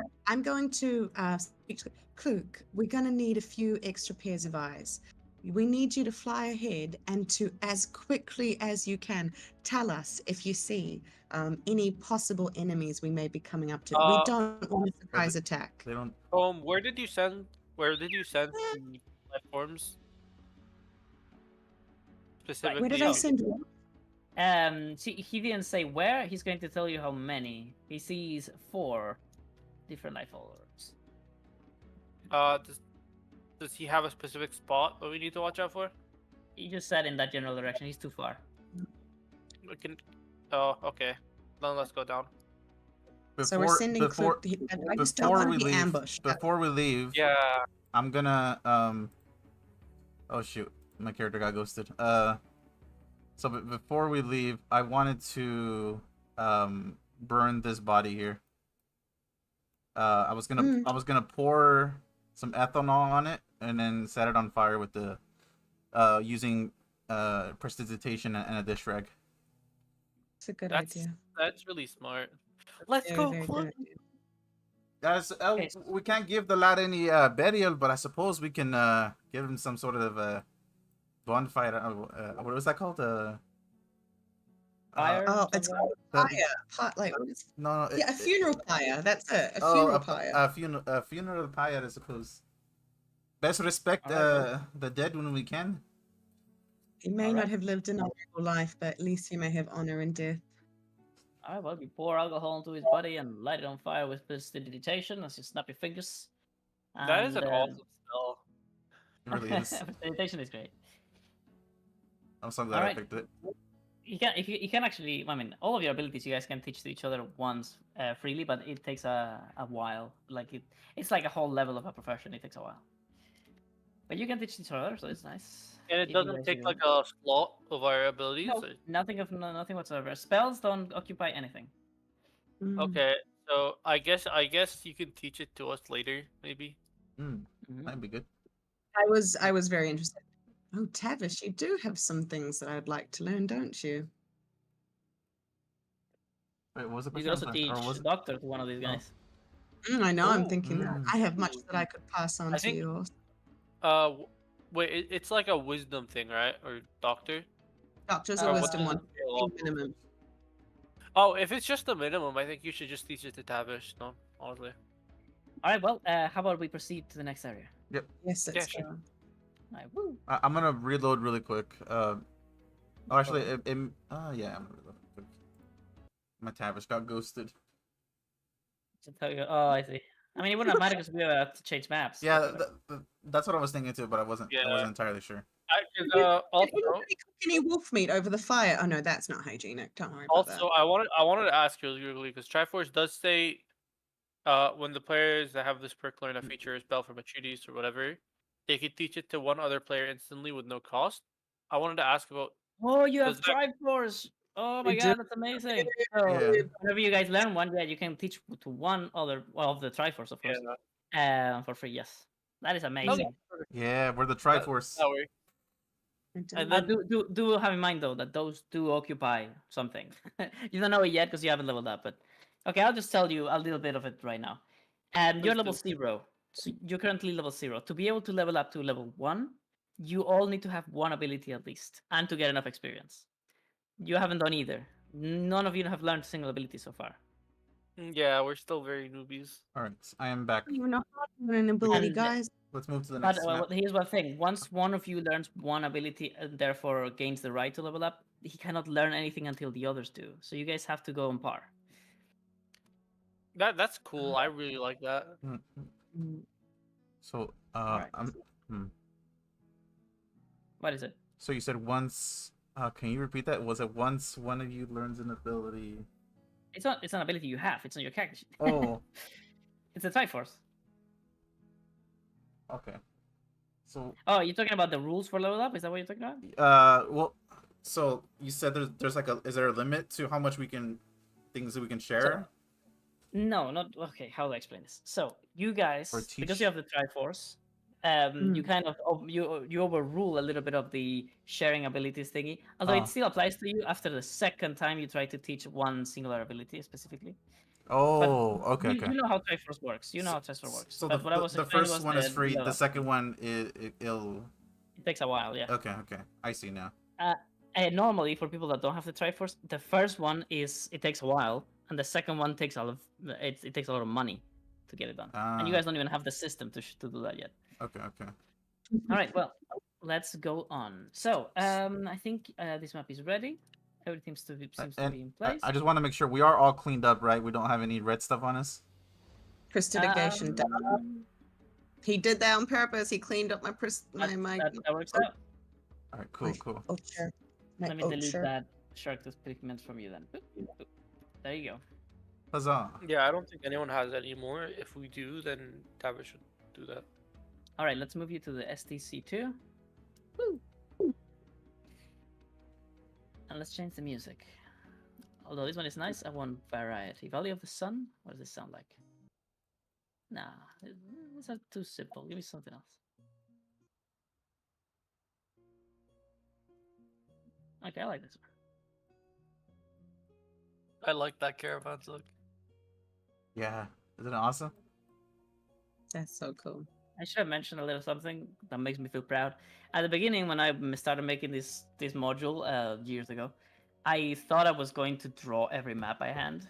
to speak to Kluk. We're going to need a few extra pairs of eyes. We need you to fly ahead and to, as quickly as you can, tell us if you see any possible enemies we may be coming up to. We don't want a surprise attack. They don't. Where did you send? Where did you send the platforms? Specifically. Where did I send you? He didn't say where. He's going to tell you how many. He sees 4 different life forms. Does he have a specific spot that we need to watch out for? He just said in that general direction. He's too far. We can. Oh, okay. Then let's go down. So we're sending before, Kluk. I just don't before want we to be leave. ambushed. Before we leave, Yeah. I'm gonna Oh shoot, my character got ghosted. So before we leave, I wanted to burn this body here. I was gonna pour some ethanol on it and then set it on fire with the using prestidigitation and a dish rag. It's a good That's idea. that's really smart. Let's Very, go. very Kluk. good idea. Guys, Okay. we can't give the lad any burial, but I suppose we can give him some sort of bonfire. What was that called? Fire? Oh, it's somewhere? called pyre. Like what is? No, Yeah, a funeral pyre. That's it. A oh, funeral pyre. a funeral pyre, I suppose. Best respect Alright. the dead when we can. He may Alright. not have lived an honorable life, but at least he may have honor in death. Alright, well, you pour alcohol into his body and light it on fire with prestidigitation as you snap your fingers. That is an And, awesome spell. It really is. prestidigitation is great. I'm so glad Alright. I picked it. you can actually. I mean, all of your abilities you guys can teach to each other once freely, but it takes a while. Like it's like a whole level of a profession. It takes a while, but you can teach each other, so it's nice. And it If you doesn't guys take really like want. a slot of our abilities. No, nothing whatsoever. Spells don't occupy anything. Mm. Okay, so I guess you can teach it to us later, maybe. That'd be good. I was very interested. Oh, Tavish, you do have some things that I'd like to learn, don't you? Wait, what was the You question? could also Or teach was it? doctor to one of these Oh. guys. I know. I'm Ooh. thinking that. I have much that I could pass on I to think- you. Also. Wait, it's like a wisdom thing, right? Or doctor? Doctor's Uh, a Or wisdom one. what- Minimum. Oh, if it's just the minimum, I think you should just teach it to Tavish. No, honestly. All right. Well, how about we proceed to the next area? Yes, Yeah, it's sure. All right. Woo. I'm gonna reload really quick. Actually, yeah, I'm gonna reload quick. My Tavish got ghosted. To tell you. Oh, I see. I mean, it wouldn't have mattered because we would have to change maps. Yeah, but- that's what I was thinking too, but I wasn't Yeah. entirely sure. Did Also, anybody cook any wolf meat over the fire? Oh no, that's not hygienic. Don't worry about that. also, I wanted to ask you really quickly because Triforce does say, when the players that have this perk learn a feature, spell from a treatise or whatever, they could teach it to one other player instantly with no cost. I wanted to ask about. Oh, you have Does that- Triforce. Oh my We do. god, that's amazing. So Yeah. whenever you guys learn one, yeah, you can teach to one other of the Triforce, of course, for free. Yes, that is amazing. Yeah, we're the That Triforce. works. I do. And then Do have in mind though that those do occupy something. You don't know it yet because you haven't leveled up, but okay, I'll just tell you a little bit of it right now. You're Please level do. 0. So you're currently level 0. To be able to level up to level 1, you all need to have one ability at least, and to get enough experience. You haven't done either. None of you have learned a single ability so far. yeah, we're still very newbies. All right, I am back. I don't even know how to learn an ability, And- guys. Let's move to the But next map. here's one thing: once one of you learns one ability and therefore gains the right to level up, he cannot learn anything until the others do. So you guys have to go on par. That's cool. I really like that. Mm, Mm. So, Alright. What is it? So you said once. Can you repeat that? Was it once one of you learns an ability? It's not. It's an ability you have. It's not your character sheet. Oh, It's a Triforce. okay. So, Oh, you're talking about the rules for level up? Is that what you're talking about? well, so you said there's like is there a limit to how much things that we can share? No, not okay. How do I explain this? So you guys, Or because teach? you have the Triforce, you Mm. kind of you overrule a little bit of the sharing abilities thingy. Although Ah. it still applies to you after the second time you try to teach one singular ability specifically. Oh, okay, You okay. know how Triforce works. You know how Triforce works. So But what I was the explaining first was one is the free. level The up. second one it'll. It takes a while, yeah. Okay, I see now. And normally, for people that don't have the Triforce, the first one it takes a while, and the second one takes it takes a lot of money to get it done. And you Ah, guys don't even have the system to do that yet. okay. All right, well, let's go on. So, I think this map is ready. Everything seems to be in place. I just want to make sure we are all cleaned up, right? We don't have any red stuff on us. Prestidigation done. Um, He did that on purpose. He cleaned up my that works oh. out. All right, cool. Ulcer. My Let me delete ulcer. that Shark's pigment from you then. Boop, boop. There you go. Huzzah! Yeah, I don't think anyone has any more. If we do, then Tavish should do that. All right, let's move you to the STC2. Woo. And let's change the music. Although this one is nice, I want variety. Valley of the Sun? What does this sound like? Nah, these are too simple. Give me something else. Okay, I like this one. I like that caravan's look. Yeah, isn't it awesome? That's so cool. I should have mentioned a little something that makes me feel proud. At the beginning, when I started making this module years ago, I thought I was going to draw every map by hand.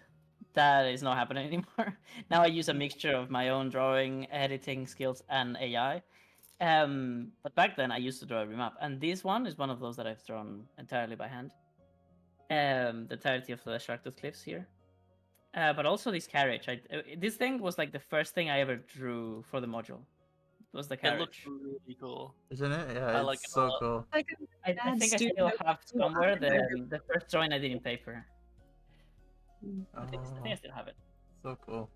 That is not happening anymore. Now I use a mixture of my own drawing, editing skills, and AI. But back then, I used to draw every map, and this one is one of those that I've drawn entirely by hand. The entirety of the Sharktooth Cliffs here. But also this carriage. This thing was like the first thing I ever drew for the module. was the It looks carriage. really cool. Isn't it? Yeah, I like it's it a so lot. cool. Like a I bad think I studio still have somewhere design. the first drawing I did in paper. I think Oh, I still have it. so cool.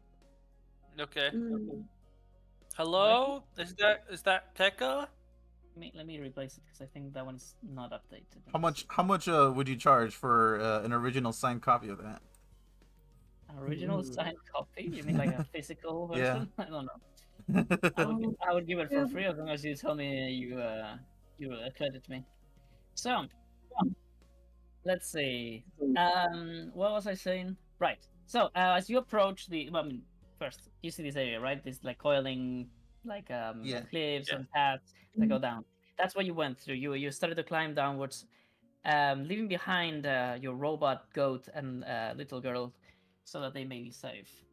Okay. Mm. Hello? Is that Tekka? Let me replace it because I think that one's not updated. How much would you charge for an original signed copy of that? An original signed copy? You mean like a physical Yeah. version? I don't know. I would give it for free as long as you tell me you credit me. So let's see. What was I saying? Right. So as you approach I mean, first you see this area, right? This like coiling, like Yeah. cliffs Yeah. and paths that go down. That's what you went through. You started to climb downwards, leaving behind your robot goat and little girl, so that they may be safe.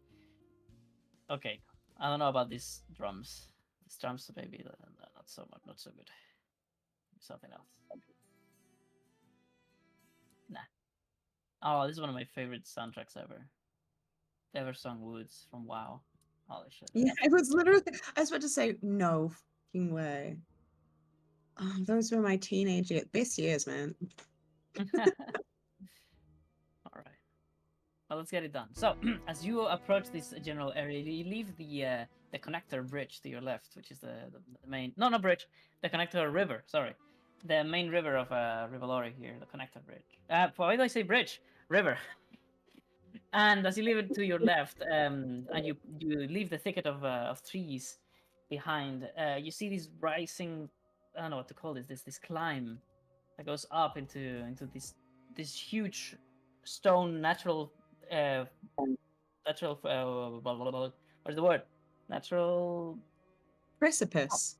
Okay. I don't know about these drums. These drums maybe not so much, not so good. Something else. Nah. Oh, this is one of my favorite soundtracks ever. The Eversong Woods from WoW. Holy shit. Yeah, I was about to say, no fucking way. Oh, those were my best years, man. All right. Well, let's get it done. So, as you approach this general area, you leave the connector bridge to your left, which is the main. No, not bridge. The connector river. Sorry, the main river of Rivalori here. The connector bridge. Why did I say bridge? River. And as you leave it to your left, and you leave the thicket of trees behind, you see this rising. I don't know what to call this climb that goes up into this huge stone uh natural what's the word, natural, Precipice.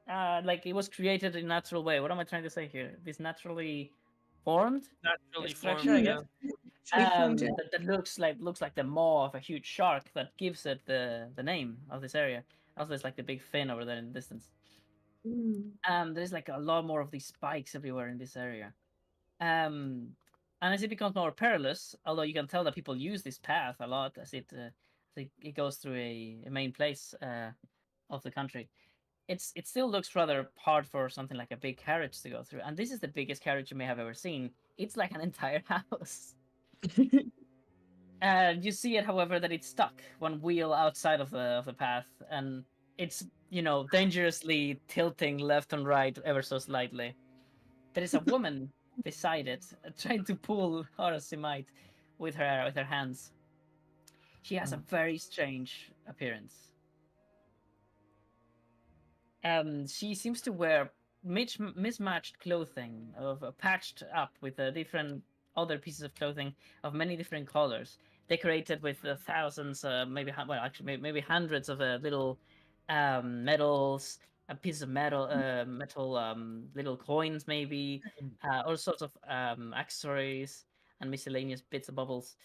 like it was created in a natural way. What am I trying to say here? This naturally formed Naturally formed, structure, I yeah. guess. Actually formed it. That looks like the maw of a huge shark that gives it the name of this area. Also, there's like the big fin over there in the distance. There's like a lot more of these spikes everywhere in this area. And as it becomes more perilous, although you can tell that people use this path a lot as it goes through a main place of the country, it still looks rather hard for something like a big carriage to go through. And this is the biggest carriage you may have ever seen. It's like an entire house. You see it, however, that it's stuck one wheel outside of the path, and it's dangerously tilting left and right ever so slightly. There is a woman beside it, trying to pull hard as she might with her hands. She has a very strange appearance. She seems to wear mismatched clothing, patched up with different other pieces of clothing of many different colors, decorated with thousands, maybe hundreds of little medals, pieces of metal, little coins, maybe all sorts of accessories and miscellaneous bits of bubbles.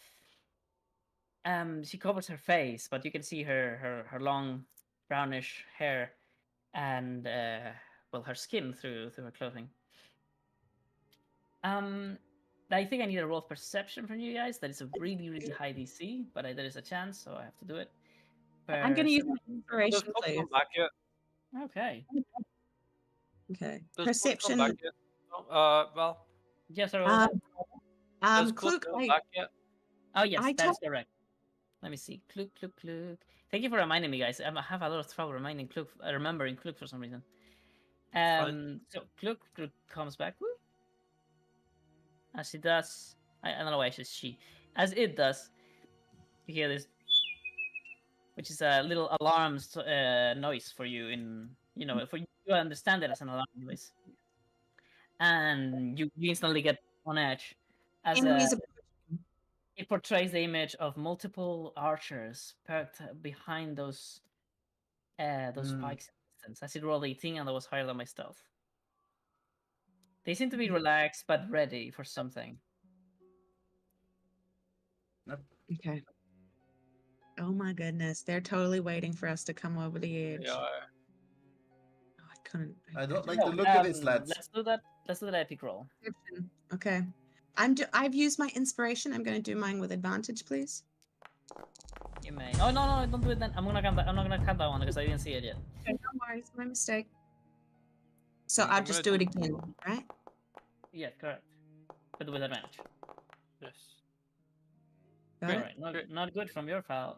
She covers her face, but you can see her long brownish hair and her skin through her clothing. I think I need a roll of perception from you guys. That is a really high DC, but there is a chance, so I have to do it. I'm going to use my Does inspiration, Cook please. come back yet? Okay. Okay. Does Cook Perception. come back yet? Well, Yes, sir. does Clue, Cook come back yet? Oh yes, I that is correct. Let me see. Kluk. Thank you for reminding me, guys. I have a lot of trouble remembering Kluk for some reason. Fine. So Kluk comes back. Woo. As it does, I don't know why it's she. As it does, you hear this, which is a little alarm noise for you. For you to understand it as an alarm noise, and you instantly get on edge, as enemies. it portrays the image of multiple archers perked behind those spikes in the distance. I see roll 18, and that was higher than my stealth. They seem to be relaxed but ready for something. Okay. Oh my goodness, they're totally waiting for us to come over the edge. They are. Oh, I couldn't. I don't like the look of this, lads. Let's do that. Let's do the epic roll. Okay. I've used my inspiration. I'm going to do mine with advantage, please. You may. Oh no, don't do it then. I'm not gonna count that one because I didn't see it yet. Okay, no worries, my mistake. So I'm I'll just do gonna it again, right? Yes, correct. But with advantage. Yes. Got All it? right, Great. not good from your pals.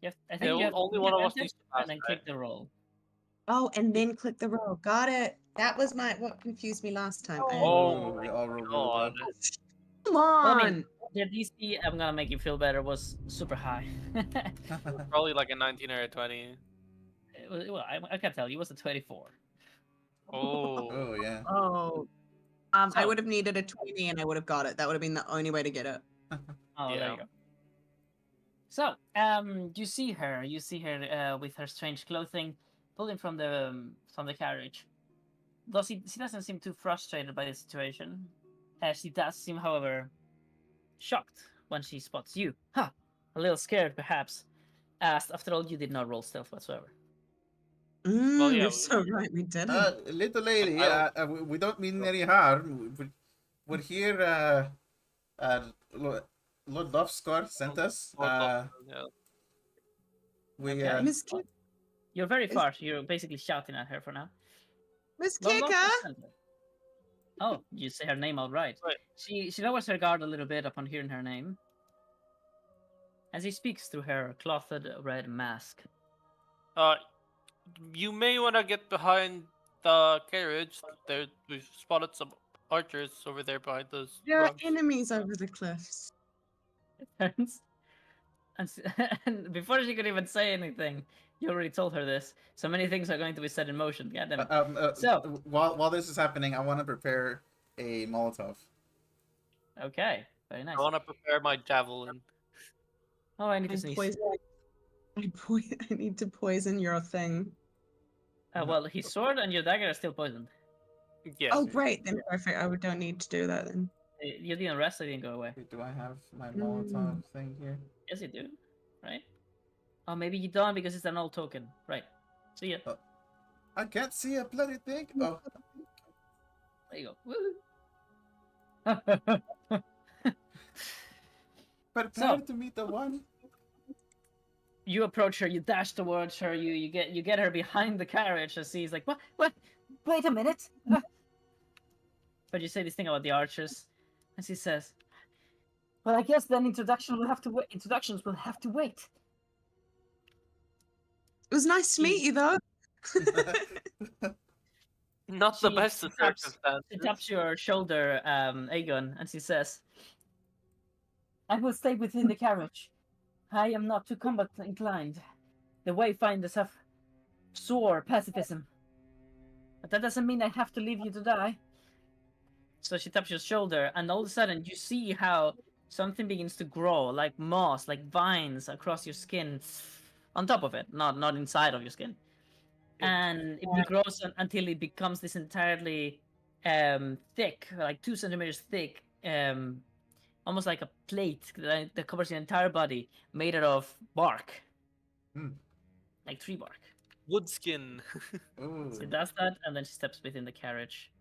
I Yeah, think you have to only click one of us advantage needs to pass, and then right? click the roll. Oh, and then click the roll. Got it. That was what confused me last time. Oh We my all rolled really god. low. Come Well, I on. mean, their DC, I'm gonna make you feel better, was super high. Probably like a 19 or a 20. Well, I can tell you, it was a 24. Oh. Oh yeah. Oh. I So- would have needed a 20 and I would have got it. That would have been the only way to get it. Oh, there Yeah. you go. So, you see her. You see her with her strange clothing, pulling from the carriage. Though she doesn't seem too frustrated by the situation. She does seem, however, shocked when she spots you. Huh. A little scared, perhaps. As after all, you did not roll stealth whatsoever. Well, yeah. You're so right. We didn't. Little lady, we don't mean any harm. We're here. Lord Lofskar sent us. Yeah. We Okay. Miss Well, Ki- you're very is- far. You're basically shouting at her for now. Miss Lord Kika. Loftus sent her. Oh, you say her name outright. Right. She lowers her guard a little bit upon hearing her name, as he speaks through her clothed red mask. You may want to get behind the carriage. We've spotted some archers over there behind those There are rugs. enemies over the cliffs. Turns, and before she could even say anything, you already told her this. So many things are going to be set in motion. God damn it. So- while this is happening, I want to prepare a Molotov. Okay, very nice. I want to prepare my javelin. Oh, I need to I'm sneeze. I need to poison your thing. Well, his sword and your dagger are still poisoned. Yes. Oh, great. Then perfect. I don't need to do that then. You didn't rest, so you didn't go away. Wait, do I have my Molotov thing here? Yes, you do, right? Oh, maybe you don't because it's an old token. Right. See ya. I can't see a bloody thing. Oh, There you go. prepare So- to meet the one. You approach her, you dash towards her, you get her behind the carriage, and she's like, what? Wait a minute. But you say this thing about the archers, and she says, well, I guess then introductions will have to wait. It was nice to meet you, though. Not the She best of taps- circumstances. She taps your shoulder, Aegon, and she says, I will stay within the carriage. I am not too combat inclined. The Wayfinders have swore pacifism. But that doesn't mean I have to leave you to die. So she taps your shoulder, and all of a sudden you see how something begins to grow, like moss, like vines across your skin, on top of it, not inside of your skin. And it grows until it becomes this entirely thick, like 2 centimeters thick, almost like a plate that covers your entire body, made out of bark, like tree bark. Wood skin. Ooh. She does that, and then she steps within the carriage.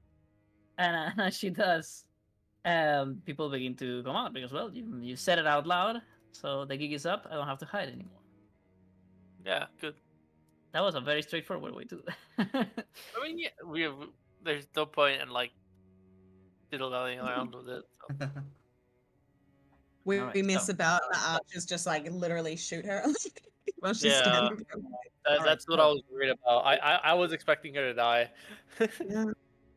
And as she does, people begin to come out because, well, you said it out loud, so the gig is up. I don't have to hide anymore. Yeah, good. That was a very straightforward way to do that. I mean, yeah, there's no point in like diddle-dallying around with it. So. We Alright, mess so- about, and the archers just like literally shoot her while she's Yeah. standing there. That's what I was worried about. I was expecting her to die. Yeah.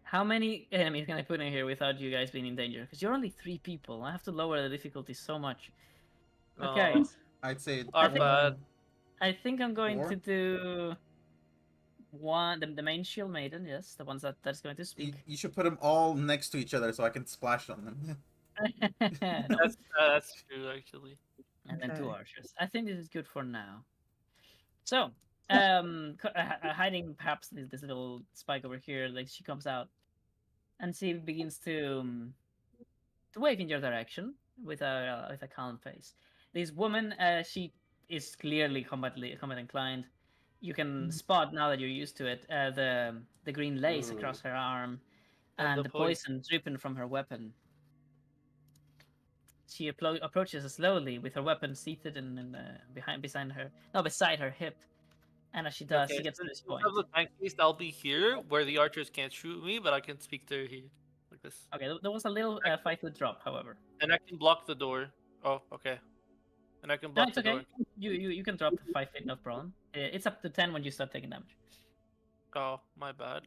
How many enemies can I put in here without you guys being in danger? Because you're only 3 people. I have to lower the difficulty so much. Okay, Oh, I'd say our think- bad. I think I'm going 4? to do the main shield maiden. Yes, the ones that's going to speak. You should put them all next to each other so I can splash on them. No, That's true, actually. and then 2 Okay. archers. I think this is good for now. So, hiding perhaps this little spike over here, like she comes out, and she begins to wave in your direction with a calm face. This woman, she is clearly combat inclined. You can spot now that you're used to it the green lace Ooh. across her arm, And and the the poison. poison dripping from her weapon. she approaches slowly with her weapon seated beside her hip. And as she does, Okay, she gets to since this you point. have the tank case, I'll be here where the archers can't shoot me, but I can speak to her here, like this. Okay, there was a little 5-foot drop, however. And I can block the door. Oh, okay. And I can No, block it's the door. okay. You can drop 5 feet, no problem. It's up to 10 when you start taking damage. Oh, my bad.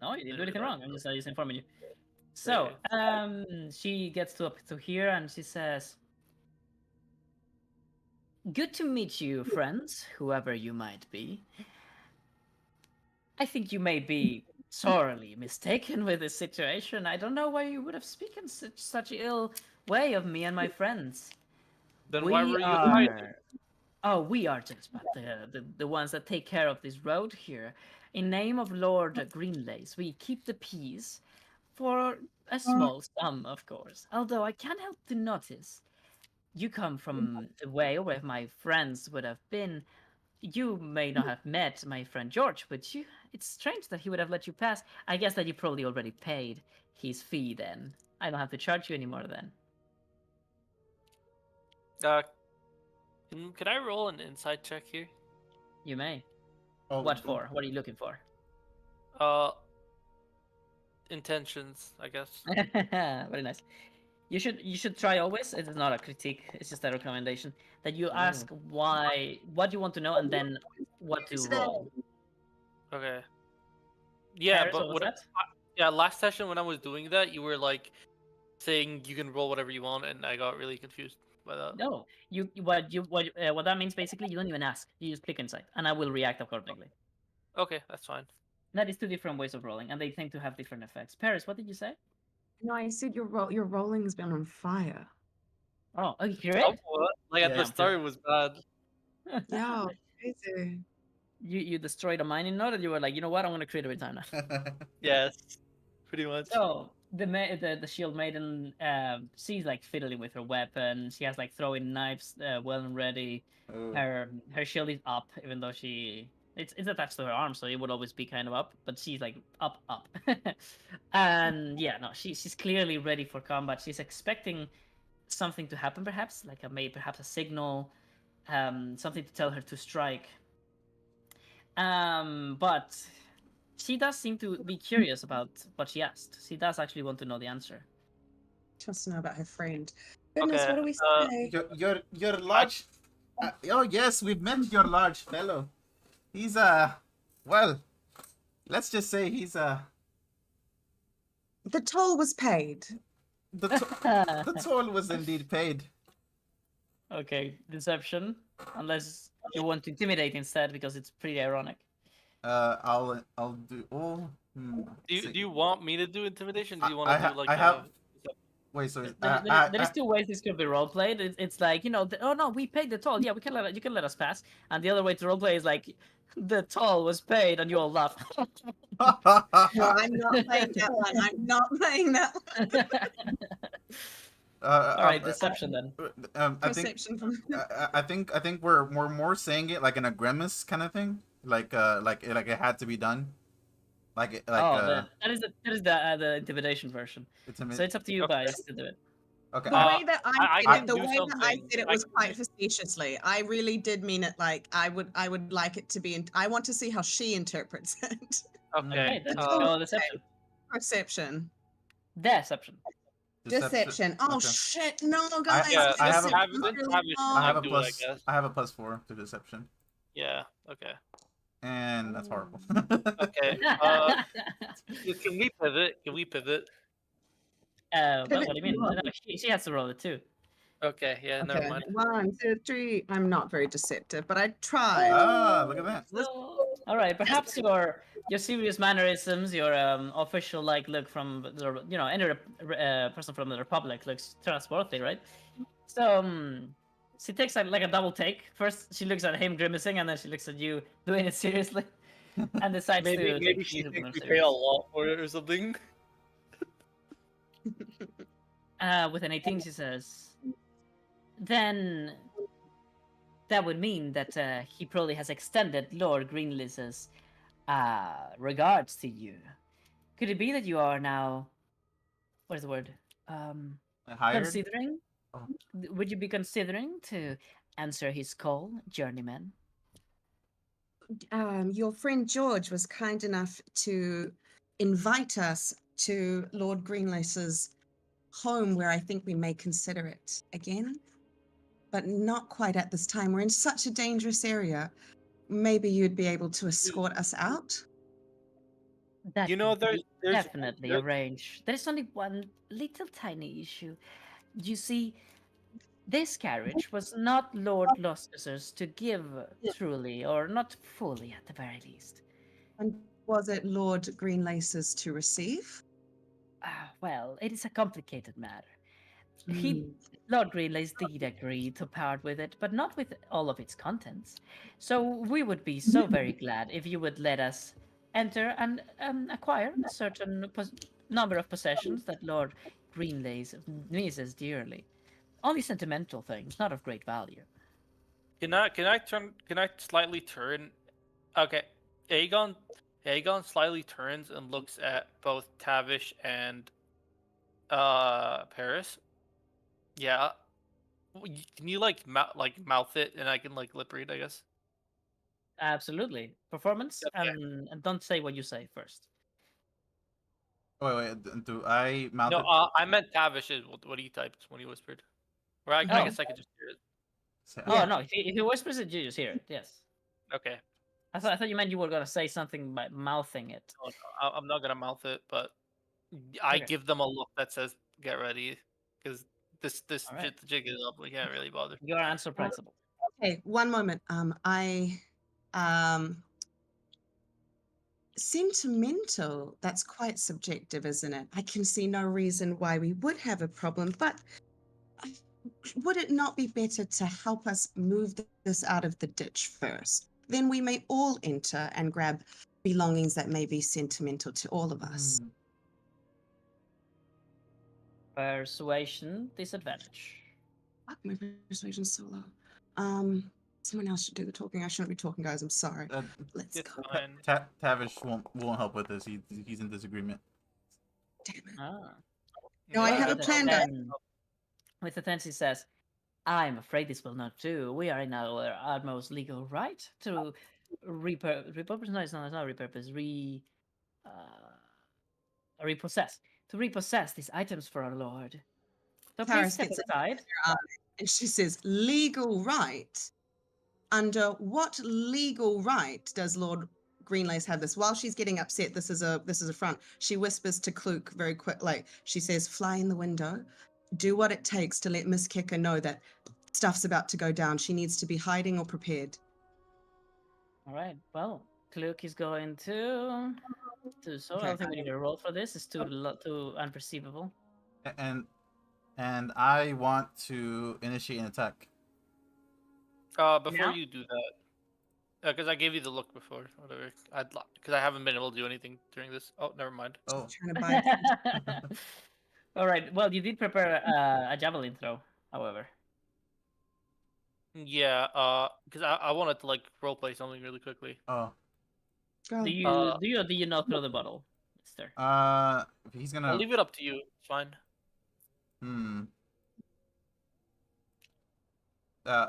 No, you didn't do didn't anything realize. wrong. I'm just informing you. So, she gets to up to here and she says, "Good to meet you, friends, whoever you might be. I think you may be sorely mistaken with this situation. I don't know why you would have spoken such ill way of me and my friends. Then why We were you hiding? are Oh, we are just but the ones that take care of this road here. In name of Lord Greenlace, we keep the peace for a small sum, of course. Although I can't help to notice you come from the way where my friends would have been. You may not have met my friend George, but it's strange that he would have let you pass. I guess that you probably already paid his fee then. I don't have to charge you anymore then. Uh, can I roll an insight check here? You may. Oh, What for? What are you looking for? Uh, intentions, I guess. Very nice. You should try always. It is not a critique. It's just a recommendation that you ask what you want to know, and then what to roll. Okay. Yeah, Harris, but what was that? yeah, last session when I was doing that, you were like saying you can roll whatever you want, and I got really confused by that. No, what that means basically you don't even ask. You just click inside, and I will react accordingly. Okay, that's fine. That is two different ways of rolling, and they tend to have different effects. Paris, what did you say? No, I said your rolling's been on fire. Oh, you hear Oh, it? what? Like at Yeah, the I'm start, it was bad. Yeah, crazy. You destroyed a mining node, and you were like, you know what? I'm gonna create every time now. Yes, pretty much. So the shield maiden, she's like fiddling with her weapon. She has like throwing knives, well and ready. Ooh. Her shield is up, even though it's attached to her arm, so it would always be kind of up. But she's like up, and yeah, no, she's clearly ready for combat. She's expecting something to happen, perhaps like perhaps a signal, something to tell her to strike. But she does seem to be curious about what she asked. She does actually want to know the answer. She wants to know about her friend. Goodness, Okay, what do we say? Your large. Oh yes, we've met your large fellow. He's well, let's just say he's The toll was paid. the toll was indeed paid. Okay, deception. Unless you want to intimidate instead, because it's pretty ironic. I'll do. Oh, Do you want me to do intimidation? Do you want I to ha- do like I have. Wait, so There is two ways this could be roleplayed. It's like, oh no, we paid the toll. Yeah, you can let us pass. And the other way to roleplay is like, the toll was paid, and you all laugh. No, I'm not playing that one. I'm not playing that one. All right, deception then. Perception from I think we're more saying it like in a grimace kind of thing, like it had to be done, That is the intimidation version. So it's up to you guys to do it. Okay. the way that I I did it. The can do way that I something. did it I was can quite facetiously. I really did mean it like I would like it to be. I want to see how she interprets it. Okay, then uh, go deception. Perception. Deception. Deception. Oh Okay. shit! No, guys. yeah, I have just a- have deception's it. really Have it. I have a do it, plus. I guess. I have a +4 to deception, Yeah. Okay. and that's horrible. Okay. Can we pivot? Can we pivot? What do you mean? No, she has to roll it too. Okay. Yeah. Never Okay. mind. 1, 2, 3. I'm not very deceptive, but I tried. Look at that. All right, perhaps your serious mannerisms, your official like look from the any person from the Republic looks trustworthy, right? So she takes like a double take. First, she looks at him grimacing, and then she looks at you doing it seriously, and decides to Maybe take she you thinks more we pay serious. a lot for it or something. With an 18, she says, then that would mean that he probably has extended Lord Greenliss's regards to you. Could it be that you are now, what is the word? Hired? Considering, Oh. would you be considering to answer his call, journeyman? Your friend George was kind enough to invite us to Lord Greenlace's home, where I think we may consider it again, but not quite at this time. We're in such a dangerous area. Maybe you'd be able to escort us out. That You know, could be there's definitely there- arranged. There's only one little tiny issue. You see, this carriage was not Lord Gloucester's to give truly, or not fully at the very least. And was it Lord Greenlace's to receive? Well, it is a complicated matter. Mm. Lord Greenlace did agree to part with it, but not with all of its contents. So we would be so very glad if you would let us enter and acquire a certain number of possessions that Lord Greenlace misses dearly. Only sentimental things, not of great value. Can I slightly turn? Okay, Aegon slightly turns and looks at both Tavish and Paris. Yeah. Can you like mouth it and I can like lip read, I guess. Absolutely. Performance, Okay. and don't say what you say first. Wait. Do I mount No, it? I meant Tavish is what he typed when he whispered. Or I Oh. guess I could just hear it. Oh, Yeah. no, if he whispers it, you just hear it, yes. Okay. I thought you meant you were going to say something by mouthing it. No, I'm not gonna mouth it, but I Okay. give them a look that says "Get ready," because this All right. the jig is up. We can't really bother. You are unsurprisable. Okay, one moment. Sentimental, that's quite subjective, isn't it? I can see no reason why we would have a problem, but would it not be better to help us move this out of the ditch first? Then we may all enter and grab belongings that may be sentimental to all of us. Persuasion disadvantage. Fuck, my persuasion's so low. Someone else should do the talking. I shouldn't be talking, guys. I'm sorry. Let's It's go. fine. Tavish won't help with this. He's in disagreement. Damn it. Ah. No, I Yeah, have a With plan, the guys. 10 With the 10, he says, I'm afraid this will not do. We are in our utmost legal right to repurpose. No, it's not repurpose. Repossess. To repossess these items for our lord. So please Paris step gets it aside. and she says, legal right? Under what legal right does Lord Greenlace have this? While she's getting upset, this is a front. She whispers to Cluke very quick, like she says, fly in the window. Do what it takes to let Miss Kicker know that stuff's about to go down. She needs to be hiding or prepared. All right. Well, Cluke is going to. So I Okay. don't think we need to roll for this. It's too unperceivable. And I want to initiate an attack. Before Now? you do that, because I gave you the look before, whatever. Because I haven't been able to do anything during this. Oh, never mind. Oh, Trying to buy All right. Well, you did prepare a javelin throw, however. Yeah. Because I wanted to like roleplay something really quickly. oh. Go. Do you or do you not throw the bottle, Mister? He's I'll gonna. leave it up to you. It's fine. Hmm. Uh.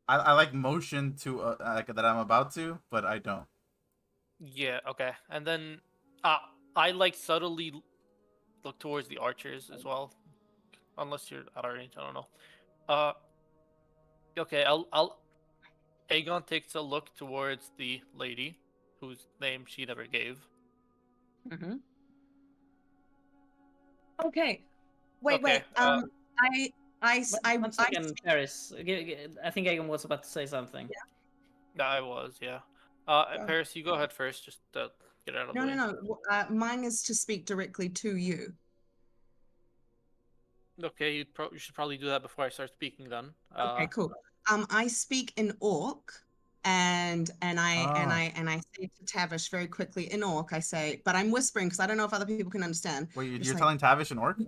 I like motion to like that I'm about to, but I don't. Yeah. Okay. And then, I like subtly look towards the archers as well, unless you're out of range. I don't know. Okay. I'll. Aegon takes a look towards the lady, whose name she never gave. Mm-hmm. Okay. Wait, Okay, One second, Paris. I think Egan was about to say something. I was, yeah. Go. Paris, you go ahead first, just to get out of the No, way. no. Mine is to speak directly to you. Okay, you should probably do that before I start speaking then. Okay, cool. I speak in Orc, and I say to Tavish very quickly in Orc. I say, but I'm whispering because I don't know if other people can understand. Wait, Just you're like, telling Tavish an orc? no,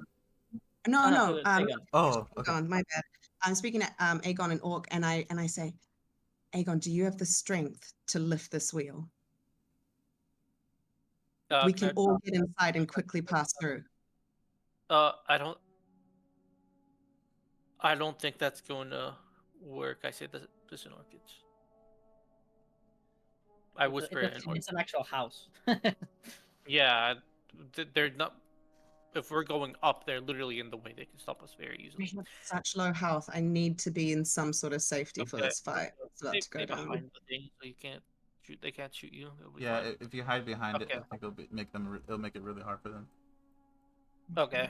No, no. to Egan. Oh, okay. Aegon, my bad. I'm speaking at Aegon and Orc, and I say, Aegon, do you have the strength to lift this wheel? We can all get inside and quickly pass through. I don't think that's going to work. I say this in orchids. I whisper it in orchids. It's an actual house. Yeah, they're not. If we're going up, they're literally in the way. They can stop us very We easily. have such low health. I need to be in some sort of safety for Okay. this fight. It's about to go Stay down. behind the thing so you can't shoot. They can't shoot you. It'll be Yeah, fine. if you hide behind it, Okay. I think it'll make it really hard for them. Okay.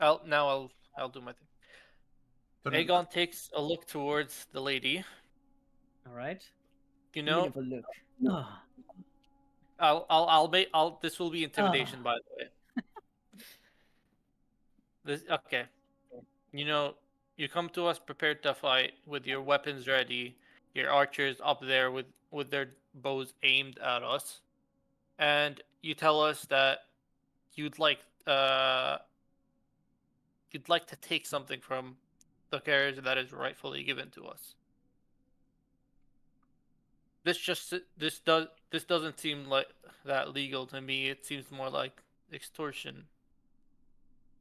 I'll do my thing. But Aegon takes a look towards the lady. All right. You know, Beautiful look. Ah. This will be intimidation, Ah. by the way. Okay. You know, you come to us prepared to fight with your weapons ready, your archers up there with their bows aimed at us, and you tell us that you'd like uh you'd like to take something from the carriage that is rightfully given to us. This doesn't seem like that legal to me. It seems more like extortion.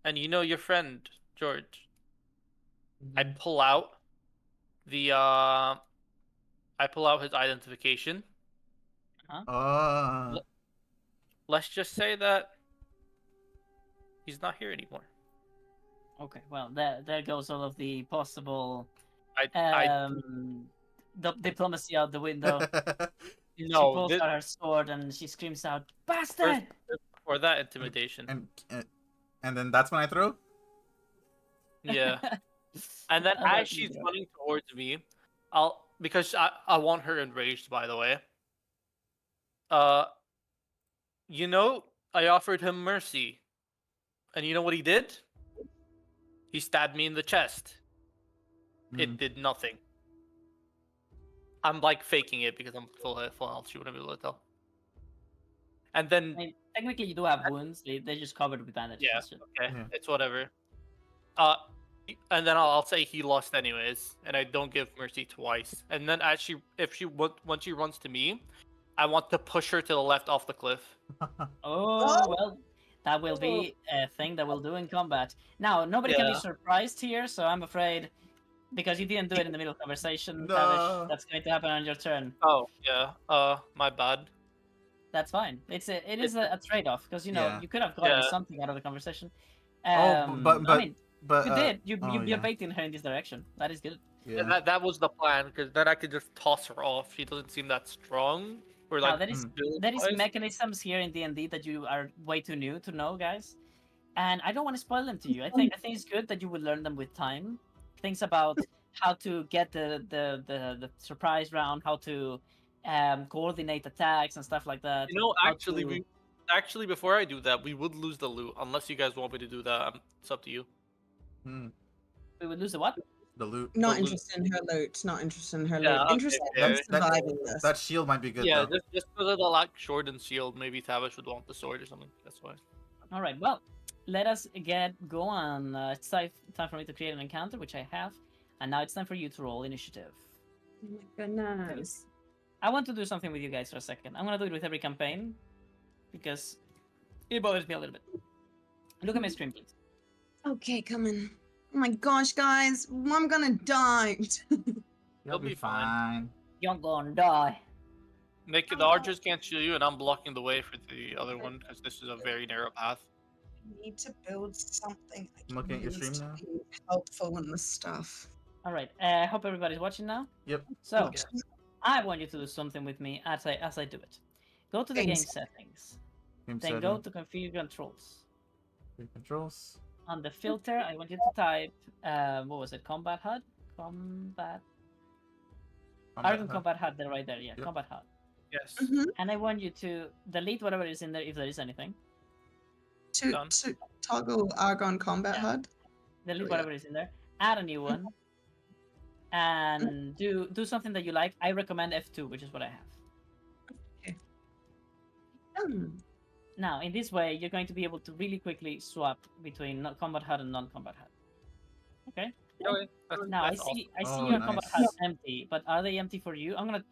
And you know your friend George. I pull out the I pull out his identification. Uh, Let's just say that he's not here anymore. Okay. Well, there goes all of the possible I diplomacy out the window. She no pulls this, out her sword and she screams out, "Bastard!" or that intimidation. and then that's when I throw. Yeah. And then Other as she's people. running towards me, because I want her enraged, by the way. Uh, you know, I offered him mercy, and you know what he did? He stabbed me in the chest. It did nothing. I'm like faking it because I'm full health. She wouldn't be able to tell. And I then mean, technically, you do have wounds. They're just covered with bandages. yeah, That's just- okay, Yeah. it's whatever. And then I'll say he lost anyways, and I don't give mercy twice. And then once she runs to me, I want to push her to the left off the cliff. Oh, well, that will be a thing that we'll do in combat. Now, nobody can be Yeah. surprised here, so I'm afraid because you didn't do it in the middle of conversation, No. Tavish, that's going to happen on your turn. Oh yeah, my bad. That's fine. It is a trade-off because Yeah. you could have gotten Yeah. something out of the conversation. Oh, but I mean, but you did. You're yeah. baiting her in this direction. That is good. Yeah. That was the plan, because then I could just toss her off. She doesn't seem that strong. Or Now, like there is build-wise. mechanisms here in D&D that you are way too new to know, guys. And I don't want to spoil them to you. I think it's good that you will learn them with time. Things about how to get the surprise round, how to coordinate attacks and stuff like that. You know, how actually, to- before I do that, we would lose the loot unless you guys want me to do that. It's up to you. we would lose the what? The loot. Not The loot. interested in her loot. Not interested in her Yeah, loot. okay, Interested fair. in surviving this. That shield might be good Yeah, though. just because of the like sword and shield, maybe Tavish would want the sword or something. That's why. All right. Well, let us go on. It's time for me to create an encounter, which I have, and now it's time for you to roll initiative. Oh my goodness. I want to do something with you guys for a second. I'm gonna do it with every campaign because it bothers me a little bit. Look at my screen, please. Okay, coming. Oh my gosh, guys. I'm gonna die. You'll be be fine. fine. You're gonna die. Nick, the archers can't shoot you, and I'm blocking the way for the other one because this is a very narrow path. I need to build something. I I'm looking at your can stream use now. to be helpful in this stuff. All right. I hope everybody's watching now. Yep. So Yes. I want you to do something with me as I do it. Go to the game Games. settings. Game Then setting. go to configure controls. Controls. On the filter, I want you to type what was it? Combat HUD? Combat Argon Combat HUD, they're right there, yeah, Yep. Combat HUD. Yes. And I want you to delete whatever is in there if there is anything. Done. To toggle Argon Combat Yeah. HUD. Delete Oh, yeah. whatever is in there. Add a new one. And do something that you like. I recommend F2, which is what I have. Now, in this way, you're going to be able to really quickly swap between combat HUD and non-combat HUD. Okay. Okay, that's- Now that's awesome. I see Oh, your combat nice. HUDs empty, but are they empty for you? I'm gonna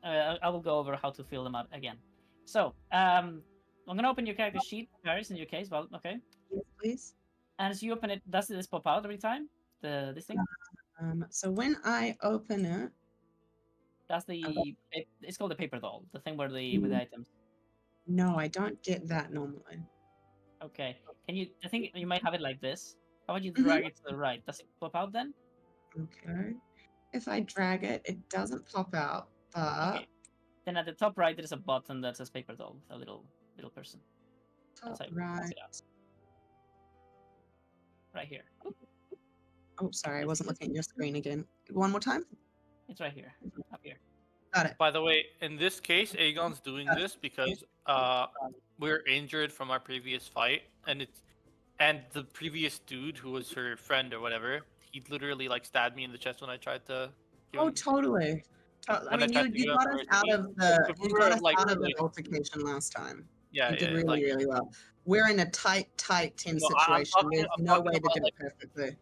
I will go over how to fill them out again. So I'm gonna open your character sheet, Paris, in your case. Well, okay. Yes, please. And as you open it, does this pop out every time? This thing? So when I open it, That's it's called the paper doll, the thing where with the items. no, I don't get that normally. Okay. Can you? I think you might have it like this. How about you Mhm. drag it to the right? Does it pop out then? Okay. If I drag it, it doesn't pop out, but Okay. Then at the top right, there's a button that says paper doll with a little person. top That's how you right. pass it out. Right here. Oh, sorry, I Is wasn't it? looking at your screen again. One more time. It's right here. Up here. Got it. By the way, in this case, Aegon's doing Got it. this because we're injured from our previous fight, and the previous dude who was her friend or whatever, he literally like stabbed me in the chest when I tried to. Give Oh, him, totally. I when I mean, tried you to give you him got us out mercy. of the If we you got were us like out of the really, altercation last time. yeah, You did yeah, really, like really well. We're in a tight tense no, I'm situation. talking, There's I'm no talking way to about do like it perfectly.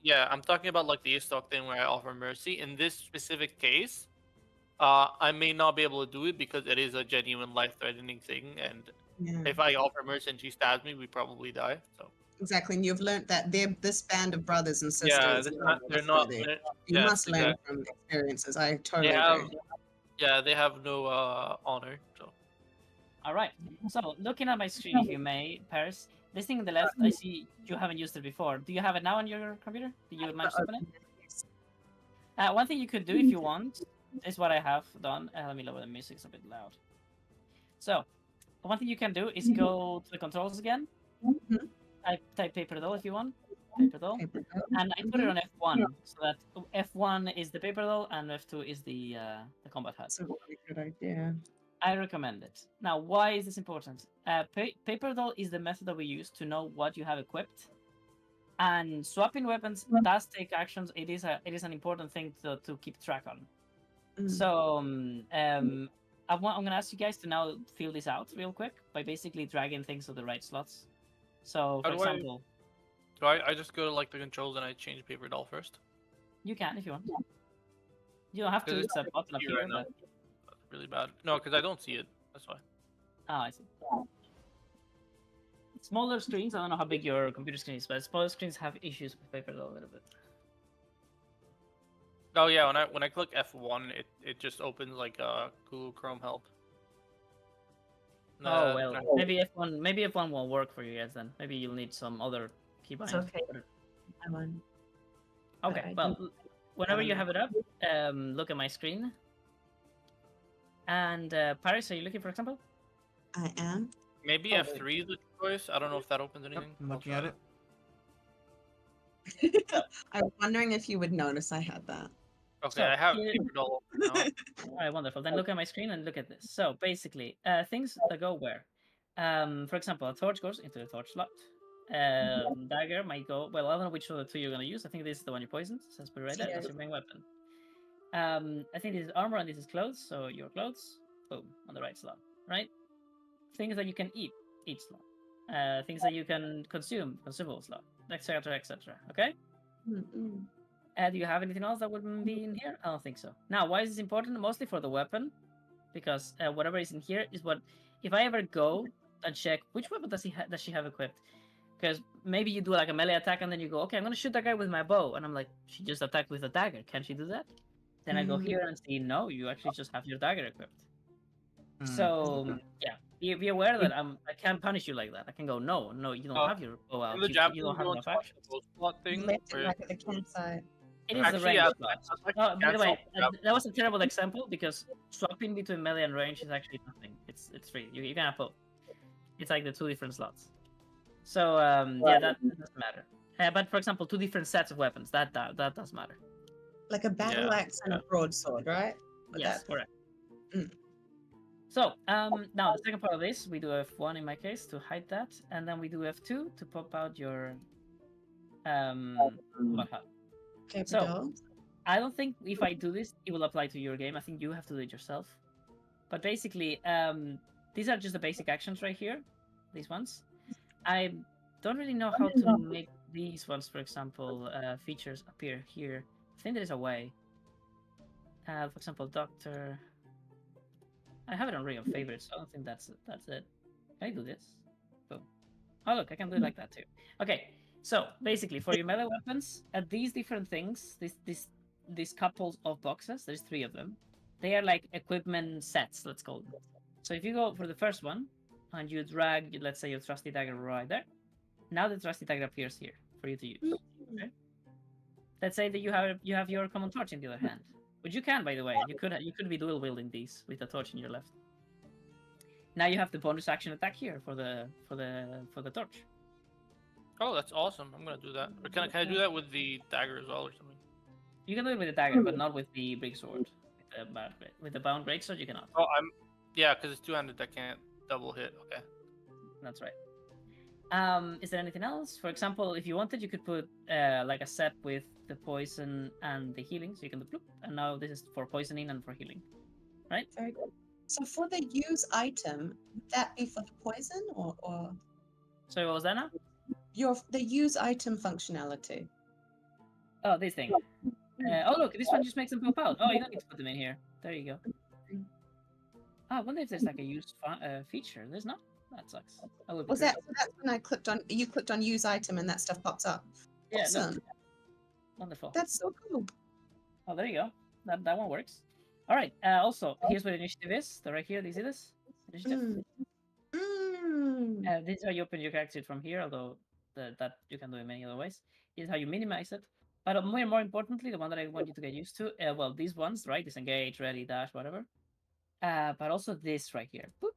yeah, I'm talking about like the stock thing where I offer mercy. In this specific case, I may not be able to do it because it is a genuine life-threatening thing, and Yeah, if I offer mercy and she stabs me, we probably die. So exactly. And you've learned that they're this band of brothers and yeah, sisters. they're not. You Yes, must learn exactly. from experiences. I They totally have, agree. yeah, they have no honor. So All right. So looking at my screen, if you may, Paris, this thing on the left, I see you haven't used it before. Do you have it now on your computer? Did you manage to open it? One thing you could do if you want is what I have done. Let me lower the music; it's a bit loud. So, one thing you can do is go to the controls again. Mhm. Type paper doll if you want. Paper doll. Okay, but- And I put it on F1 so that F1 is the paper doll and F2 is the combat HUD. That's a really good idea. I recommend it. Now, why is this important? Paper doll is the method that we use to know what you have equipped, and swapping weapons does take actions. It is an important thing to keep track on. Mm. So I'm gonna ask you guys to now fill this out real quick by basically dragging things to the right slots. So, for How do I- example, do I just go to like the controls and I change paper doll first? you can if you want. You don't have to. Because It's a button up see here, right now. but That's really bad. No, because I don't see it. That's why. I see. Smaller screens. I don't know how big your computer screen is, but smaller screens have issues with paper doll a little bit. Oh yeah, when I click F1, it just opens like Google Chrome help. Oh well, maybe F1 won't work for you guys then. Maybe you'll need some other keybind. It's okay. I'm on. Okay, I well, whenever you um, have it up, look at my screen. And Paris, are you looking for example? I am. Maybe Oh, F3 is the choice. I don't know if that opens Yep, anything. I'm looking at it. I was wondering if you would notice I had that. Okay, So, I have here- paper doll open now. All right, wonderful. Then look at my screen and look at this. So basically, things that go where. For example, a torch goes into the torch slot. Dagger might go. Well, I don't know which of the two you're gonna use. I think this is the one you poisoned. So let's put it right there. That's your main weapon. I think this is armor and this is clothes. So your clothes, boom, on the right slot. Right. Things that you can eat slot. Things that you can consume, consumable slot, etc., etc. Okay. Mm-mm. Do you have anything else that would be in here? I don't think so. Now, why is this important? Mostly for the weapon, because whatever is in here is what. If I ever go and check which weapon does she have equipped, because maybe you do like a melee attack and then you go, okay, I'm gonna shoot that guy with my bow, and I'm like, she just attacked with a dagger. Can she do that? Then I go here and see, no, you actually just have your dagger equipped. So yeah, be aware that I can't punish you like that. I can go, no, you don't have your bow out. In the You Japanese, don't have enough actions. the slot You thing. left it Where, like at the campsite. It is the actually, range yeah, slot. like By the way, cancel. that was a terrible example because swapping between melee and range is actually nothing. It's free. You can have both. It's like the two different slots. So yeah, that doesn't matter. But for example, two different sets of weapons that does matter. Like a battle Yeah, axe and a broadsword, right? Would Yes, that- correct. Mm. So now the second part of this, we do F1 in my case to hide that, and then we do F2 to pop out your what HUD. Okay, So- Badal. I don't think if I do this, it will apply to your game. I think you have to do it yourself. But basically, these are just the basic actions right here. These ones. I don't really know how to make these ones, for example, features appear here. I think there is a way. For example, Doctor. I have it on Ring of Favorites, so I don't think that's it. Can I do this? Boom. Oh look, I can do it like that too. Okay, So basically, for your melee weapons, these different things, these couples of boxes, there's 3 of them. They are like equipment sets, let's call them. So if you go for the first one and you drag, let's say, your trusty dagger right there, now the trusty dagger appears here for you to use. Okay? Let's say that you have your common torch in the other hand, which you can, by the way. You could be dual wielding these with a torch in your left. Now you have the bonus action attack here for the torch. Oh, that's awesome. I'm gonna do that. Or can I do that with the dagger as well or something? You can do it with the dagger, but not with the big sword. With the bound greatsword, you cannot. Oh, yeah, because it's two-handed. I can't double hit. Okay. That's right. Is there anything else? For example, if you wanted, you could put like a set with the poison and the healing, so you can do bloop. And now this is for poisoning and for healing, right? Very good. So for the use item, would that be for the poison or So what was that now? the use item functionality? Oh, this thing. Oh look, this one just makes them pop out. Oh, you don't need to put them in here. There you go. Oh, I wonder if there's like a use feature. There's not. That sucks. I would be Was curious. that's when I clicked on use item and that stuff pops up? Yeah, Awesome. look. Wonderful. That's so cool. Oh, there you go. That one works. All right. Also, here's what initiative is. So right here, do you see this? Initiative. This is how you open your character sheet from here, although that you can do it many other ways. Here's how you minimize it. But more importantly, the one that I want you to get used to, well, these ones, right? Disengage, ready, dash, whatever. But also this right here. Boop.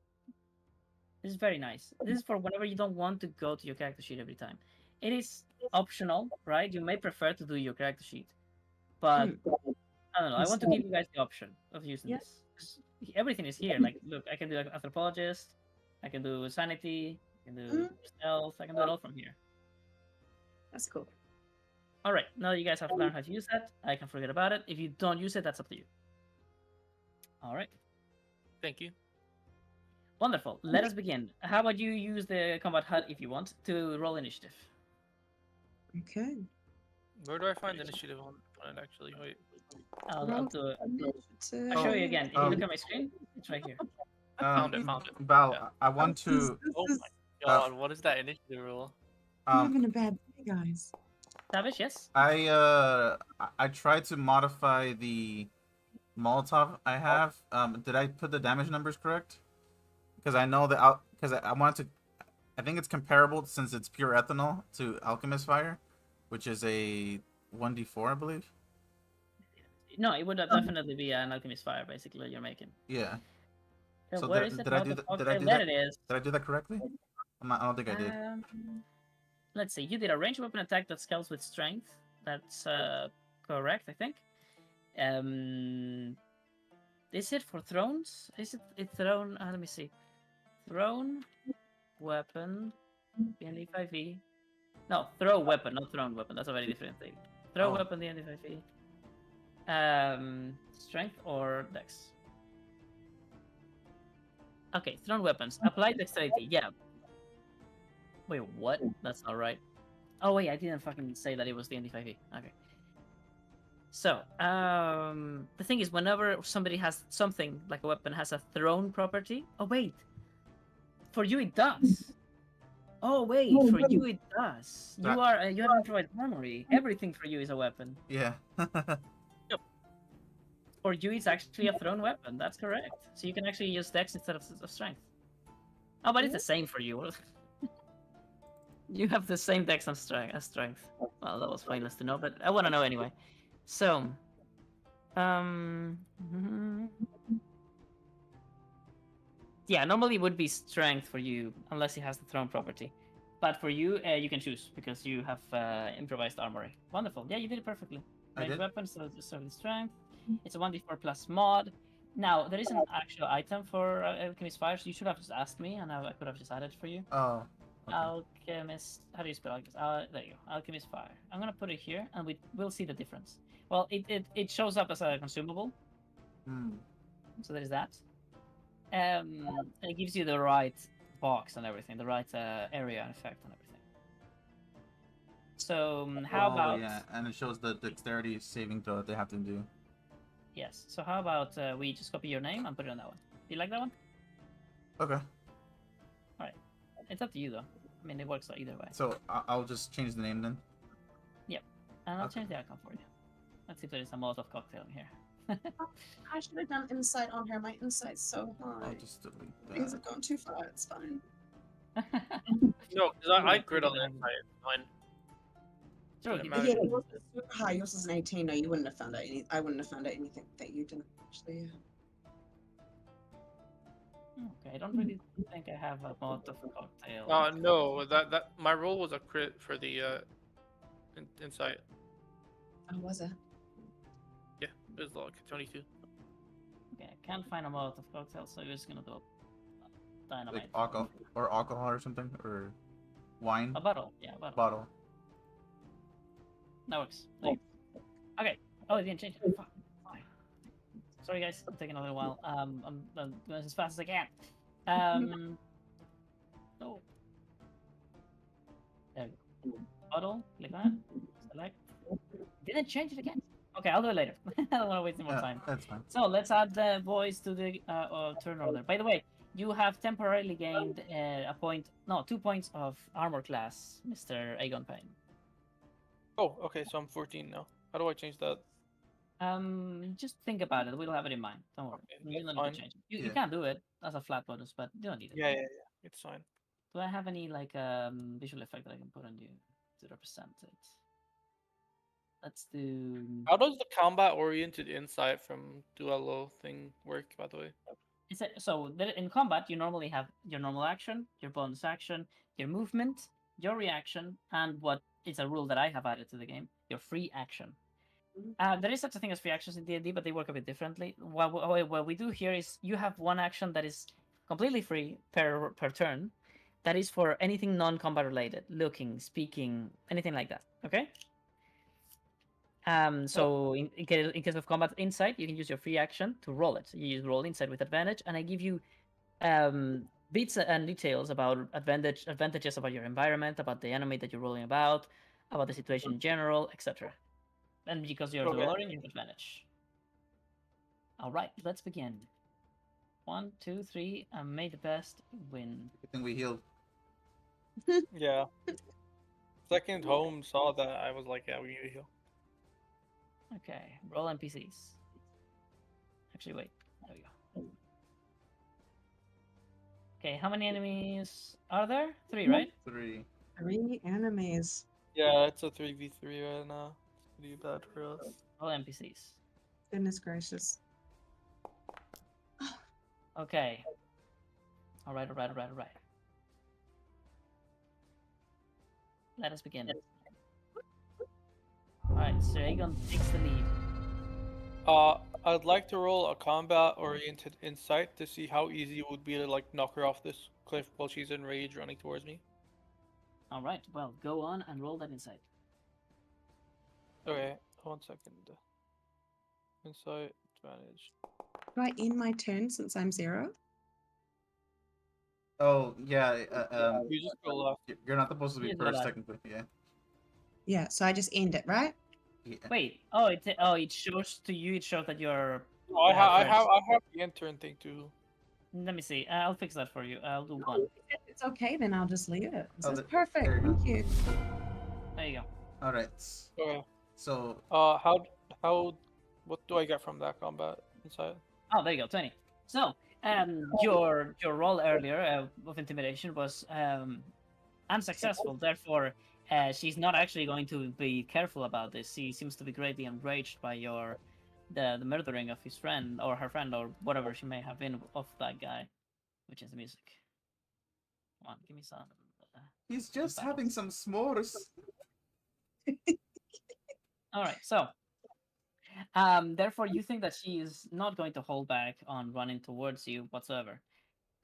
This is very nice. This is for whenever you don't want to go to your character sheet every time. It is optional, right? You may prefer to do your character sheet, but I don't know. I want to give you guys the option of using this. 'Cause everything is here. Like, look, I can do like anthropologist, I can do sanity, I can do stealth, I can do it all from here. That's cool. All right, now that you guys have learned how to use that, I can forget about it. If you don't use it, that's up to you. All right. Thank you. Wonderful. Let us begin. How about you use the combat HUD if you want to roll initiative? Okay. Where do I find initiative on it actually? Wait. I'll do it. Initiative. I'll show you again. If you look at my screen, it's right here. Found it. Val, Yeah. I want to. Oh my god, what is that initiative rule? I'm having a bad day, guys. Savage, yes? I tried to modify the Molotov I have. Did I put the damage numbers correct? Because I know that because I wanted to. I think it's comparable since it's pure ethanol to Alchemist Fire, which is a 1d4, I believe. No, it would definitely be an alchemist fire, basically, what you're making. Yeah. So So where did- is it? did I do that- did I do There that? it is. Did I do that correctly? I don't think I did. Let's see. You did a ranged weapon attack that scales with strength. That's correct, I think. Is it for thrones? Is it thrown? Let me see. Thrown weapon. DND 5e. No, throw weapon, not thrown weapon. That's a very different thing. Throw Oh. weapon DND 5e. Strength or dex? Okay, thrown weapons. Apply dexterity. Yeah. Wait, what? That's not right. Oh wait, I didn't fucking say that it was the ND5e. Okay. So, the thing is, whenever somebody has something like a weapon has a thrown property. Oh wait, for you it does. Oh wait, for you it does. You have improvised armory. Everything for you is a weapon. Yeah. For you, it's actually a thrown weapon. That's correct. So you can actually use dex instead of strength. Oh, but it's the same for you. You have the same dex and strength. Well, that was pointless to know, but I want to know anyway. So, yeah, normally it would be strength for you unless it has the thrown property. But for you, you can choose because you have improvised armory. Wonderful. Yeah, you did it perfectly. I Ranged did? weapons, so it's with strength. It's a 1d4 plus mod. Now, there is an actual item for Alchemist Fire, so you should have just asked me, and I could have just added it for you. Oh. Okay. Alchemist. How do you spell Alchemist? There you go. Alchemist Fire. I'm gonna put it here, and we'll see the difference. Well, it shows up as a consumable, so there's that. It gives you the right box and everything, the right area and effect and everything. So how about? Yeah, and it shows the dexterity saving throw that they have to do. Yes. So how about we just copy your name and put it on that one? Do you like that one? Okay. It's up to you though. mean, it works either way. So I'll just change the name then. Yep. And I'll Okay. change the icon for you. Let's see if there is a Molotov cocktail in here. I should have done insight on her. My insight's so I'll high. just delete Things that. have gone too far. It's fine. No, because I grid on the inside. It's fine. Sure, Didn't you matter. can- Yeah, yours is super high. Yours is an 18. No, you wouldn't have found out any. I wouldn't have found out anything that you didn't actually. Okay, I don't really think I have a Molotov cocktail. No, that my roll was a crit for the insight. Oh, was it? Yeah, it was like 22. Okay, I can't find a Molotov cocktail, so we're just gonna do a dynamite. Like alcohol or something, or wine A bottle, yeah, a bottle. bottle. That works. There you go. Okay. Oh, it didn't change it. Fuck. Fine. Sorry, guys. I'm taking a little while. I'm doing this as fast as I can. Oh. There we go. Bottle. Click on it. Select. Didn't change it again. Okay, I'll do it later. I don't want to waste any more Yeah, time. that's fine. So let's add the voice to the turn order. By the way, you have temporarily gained a point, no, 2 points of armor class, Mr. Aegon Payne. Oh, okay, so I'm 14 now. How do I change that? Just think about it. We'll have it in mind. Don't worry. Okay, You that's don't need to fine. change it. You Yeah. can do it as a flat bonus, but you don't need it. Yeah, it's fine. Do I have any like visual effect that I can put on you to represent it? Let's do. How does the combat-oriented insight from Duello thing work, by the way? So in combat, you normally have your normal action, your bonus action, your movement, your reaction, and what is a rule that I have added to the game, your free action. There is such a thing as free actions in D&D, but they work a bit differently. What we do here is you have one action that is completely free per turn. That is for anything non-combat related, looking, speaking, anything like that. Okay. So in case of combat insight, you can use your free action to roll it. You use roll insight with advantage, and I give you bits and details about advantages about your environment, about the enemy that you're rolling about the situation in general, etc. And because you're Okay. Duelorin, you have advantage. All right, let's begin. 1, 2, 3, and may the best win. Good thing we healed. Yeah. Second home saw that. I was like, yeah, we need to heal. Okay, roll NPCs. Actually, wait. There we go. Okay, how many enemies are there? 3, right? 3. 3 enemies. Yeah, it's a 3v3 right now. It's pretty bad for us. Roll NPCs. Goodness gracious. Okay. All right. Let us begin. All right, so Aegon takes the lead. I'd like to roll a combat-oriented insight to see how easy it would be to like knock her off this cliff while she's in rage running towards me. All right, well, go on and roll that insight. Okay, 1 second. Insight advantage. Do I end my turn since I'm 0? Oh yeah. You just go left. You're not supposed to be You do first that. technically. Yeah. Yeah, so I just end it, right? Yeah. Wait, it shows to you. It shows that you're. No, I first. have the intern thing too. Let me see. I'll fix that for you. I'll do 1. It's okay, then I'll just leave it. This Oh, is there perfect. you go. Thank you. There you go. All right. Okay. So What do I get from that combat insight? Oh, there you go, 20. So, your roll earlier of intimidation was unsuccessful. Therefore, she's not actually going to be careful about this. She seems to be greatly enraged by the murdering of his friend or her friend or whatever she may have been of that guy, which is the music. Come on, give me some. he's just battles. having some s'mores. All right, so therefore you think that she is not going to hold back on running towards you whatsoever.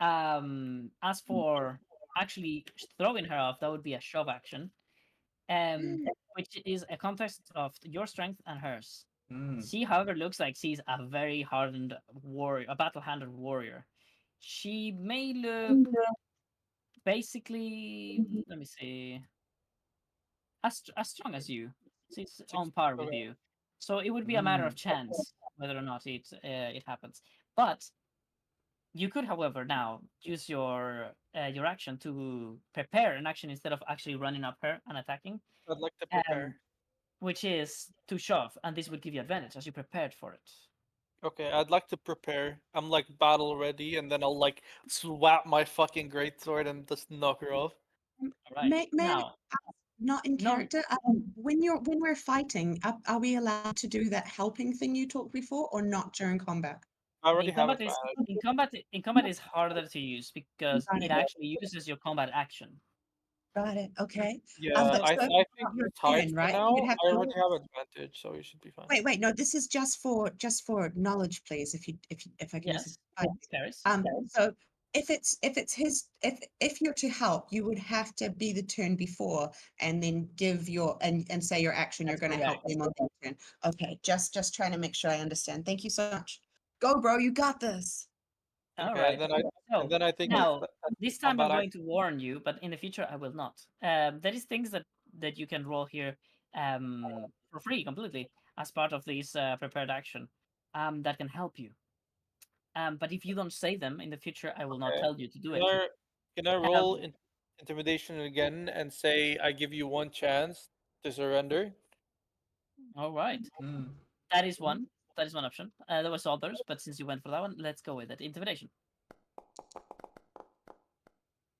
As for actually throwing her off, that would be a shove action, which is a contest of your strength and hers. She, however, looks like she's a very hardened warrior, a battle-handed warrior. She may look basically, let me see, as strong as you. She's on par with Okay. you. So it would be a matter of chance whether or not it happens. But You could, however, now use your action to prepare an action instead of actually running up her and attacking, I'd like to um, prepare. which is to shove, and this would give you advantage as you prepared for it. Okay, I'd like to prepare. I'm like battle ready, and then I'll like swap my fucking greatsword and just knock her off. All right. May I Now, ask, not in no, character, when we're fighting, are we allowed to do that helping thing you talked before, or not during combat? I already in have combat is advantage. in combat is harder to use because Got it it. actually uses your combat action. Got it. Okay. Yeah, But I so think throughout you're your tied turn, for right? You'd now. have I to. already have advantage, so you should be fine. Wait. No, this is just for knowledge, please. If I can use Yes, this. Right. Paris. So if you're to help, you would have to be the turn before and then give your and say your action. You're That's going to help correct. them on their turn. Okay. Just trying to make sure I understand. Thank you so much. Go, bro. You got this. All Okay, right. and So then I think now, that's this time I'm combat going to warn you, but in the future I will not. There is things that you can roll here for free completely as part of this prepared action that can help you. But if you don't say them in the future, I will not Okay. tell you to do Can it. I can I roll Um, intimidation again and say I give you one chance to surrender? all right. Hmm. That is one. That is one option. There was others, but since you went for that one, let's go with it. Intimidation.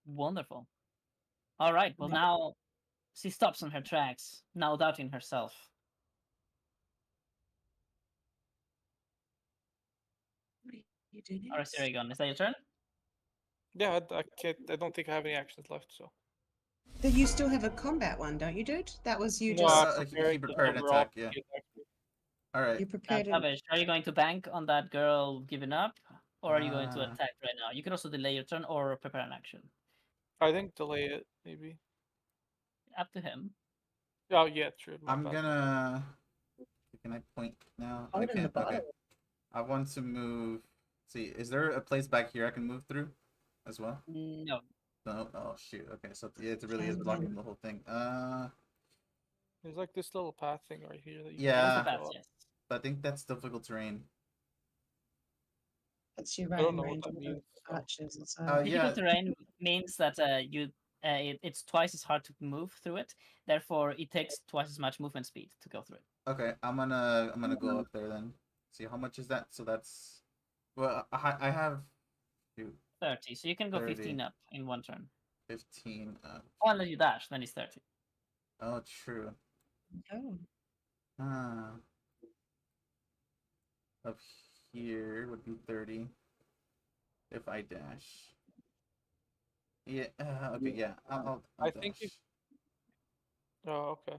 Wonderful. All right. Well, now she stops in her tracks, now doubting herself. You do All right, this. Sirigon, is that your turn? Yeah, I can't. I don't think I have any actions left. So Then you still have a combat one, don't you, dude? That was you no, I'm just He preparing the prepared an overall. attack. Yeah. All right. you prepared an. Tavish, are you going to bank on that girl giving up? Or are you going to Uh, attack right now? You can also delay your turn or prepare an action. I think delay it maybe. Up to him. Oh yeah, true. My I'm bad. gonna. Can I point now? I Out in the can't. Okay. bottom. I want to move. See, is there a place back here I can move through, as well? No. No. Oh shoot. Okay. So yeah, it really is Can blocking the whole thing. There's like this little path thing right here that you can There is a Yeah. just path, go up. yes. But I think that's difficult terrain. That's your I don't riding know what range that of the means. So. archers and so. Yeah. Difficult terrain means that it's twice as hard to move through it. Therefore, it takes twice as much movement speed to go through it. Okay. I'm gonna go up there then. See how much is that? So that's. Well, I have. Shoot, 30. So you can go 30, 15 up in one turn. 15. Oh, unless you dash, then it's 30. Oh, true. Oh. Ah. Up here would be 30 if I dash. Yeah. Okay. Yeah. I'll I think dash. if. Oh okay.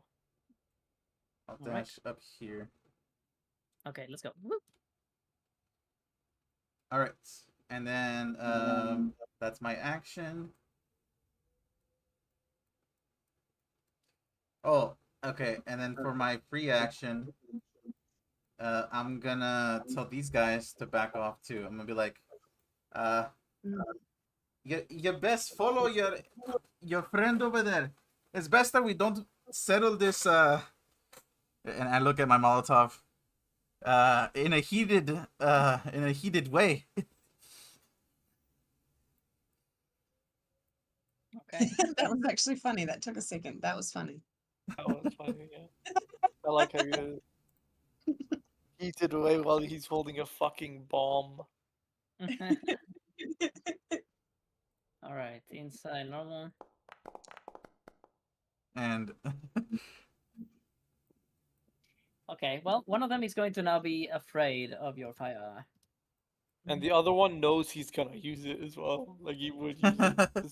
I'll All right. dash up here. Okay, let's go. Woo. All right. And then that's my action. Oh, okay. And then for my free action, I'm gonna tell these guys to back off too. I'm gonna be like, uh, Mm. you best follow your friend over there. It's best that we don't settle this. And I look at my Molotov. In a heated way. Okay. That was actually funny. That took a second. That was funny. That was funny. Yeah. I like how you heated away while he's holding a fucking bomb. All right, inside normal. And Okay, well, one of them is going to now be afraid of your fire. And the other one knows he's gonna use it as well. Like he would use it.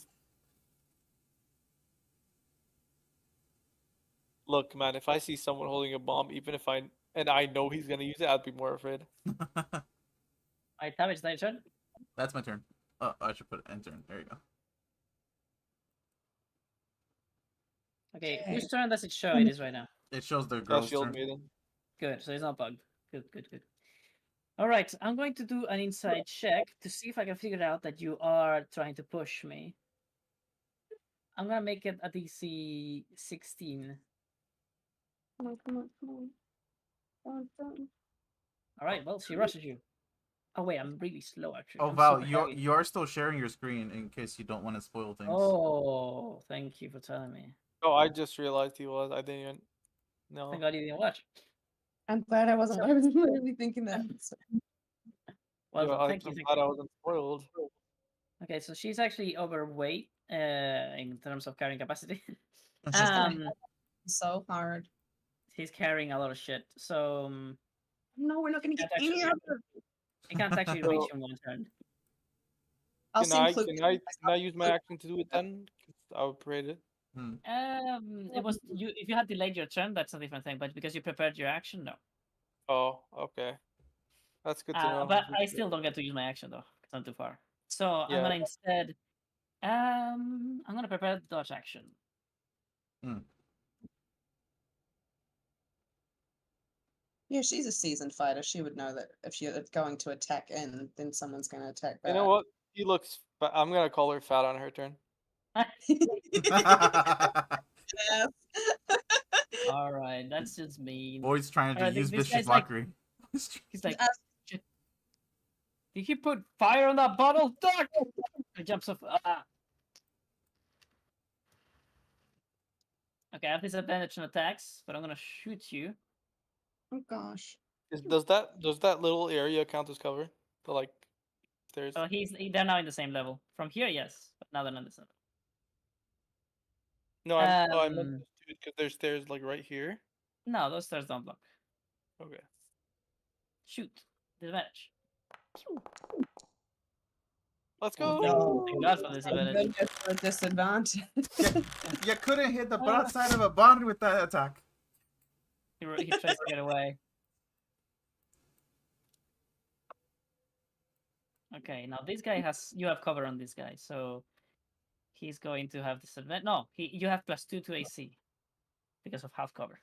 Look, man, if I see someone holding a bomb, even if I know he's gonna use it, I'd be more afraid. Alright, Tavish, is that your turn? that's my turn. Oh, I should put enter. There you go. Okay, Okay. whose turn does it show it is right now? It shows the That's girl's Shield turn. Maiden. Good, so it's not bugged. Good, good, good. Alright, I'm going to do an inside check to see if I can figure out that you are trying to push me. I'm gonna make it a DC 16. Come on. Alright, well, she rushes you. Oh wait, I'm really slow actually. Oh I'm Val, super you're heavy. you're still sharing your screen in case you don't want to spoil things. Oh, thank you for telling me. Oh, I just realized he was. I didn't even know. Thank God you didn't watch. I'm glad I wasn't. I was literally thinking that. Well Yeah, done. I'm Thank you. Thank glad you. I wasn't spoiled. Okay, so she's actually overweight in terms of carrying capacity. She's gonna um, so hard. he's carrying a lot of shit, so No, we're not gonna get can't actually, any of it. I can't actually So- reach him one turn. I'll Can send I Clue. can I use my action to do it then? 'Cause I would create it. It was you. If you had delayed your turn, that's a different thing. But because you prepared your action, no. Oh, okay. That's good to know. But I still don't get to use my action though, because I'm too far. So I'm Yeah. gonna instead, I'm gonna prepare the dodge action. Yeah, she's a seasoned fighter. She would know that if you're going to attack in, then someone's gonna attack back. You know what? He looks. I'm gonna call her fat on her turn. Yes. All right, that's just mean. Boyd's trying to Alright, use this vicious guy's like- mockery. He's like, Uh, did he put fire on that bottle? Duck! He jumps off. Okay, I have disadvantage on attacks, but I'm gonna shoot you. Oh gosh. Does that little area count as cover? The like stairs. So they're now in the same level. From here, yes, but now they're not the same. No, I meant um, because there's stairs like right here. No, those stairs don't block. Okay. Shoot. Disadvantage. Let's Oh, go. thank God for Thank disadvantage. goodness for disadvantage. You couldn't hit the broadside of a bond with that attack. He tries to get away. Okay, now this guy you have cover on this guy, so he's going to have disadvantage. No, you have +2 to AC because of half cover.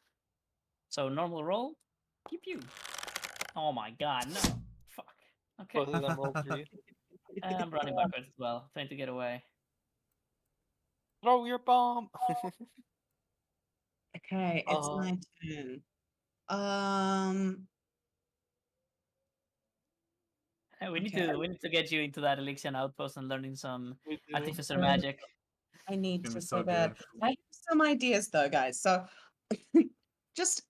So normal roll, keep you. Oh my God, no! Fuck. Okay, Both of them roll 3. I'm running backwards as well, trying to get away. Throw your bomb. Okay, it's my turn. We need Okay. to get you into that Elixir outpost and learning some We do. artificer magic. I need Gonna to be so so bad. good. I have some ideas though, guys. So just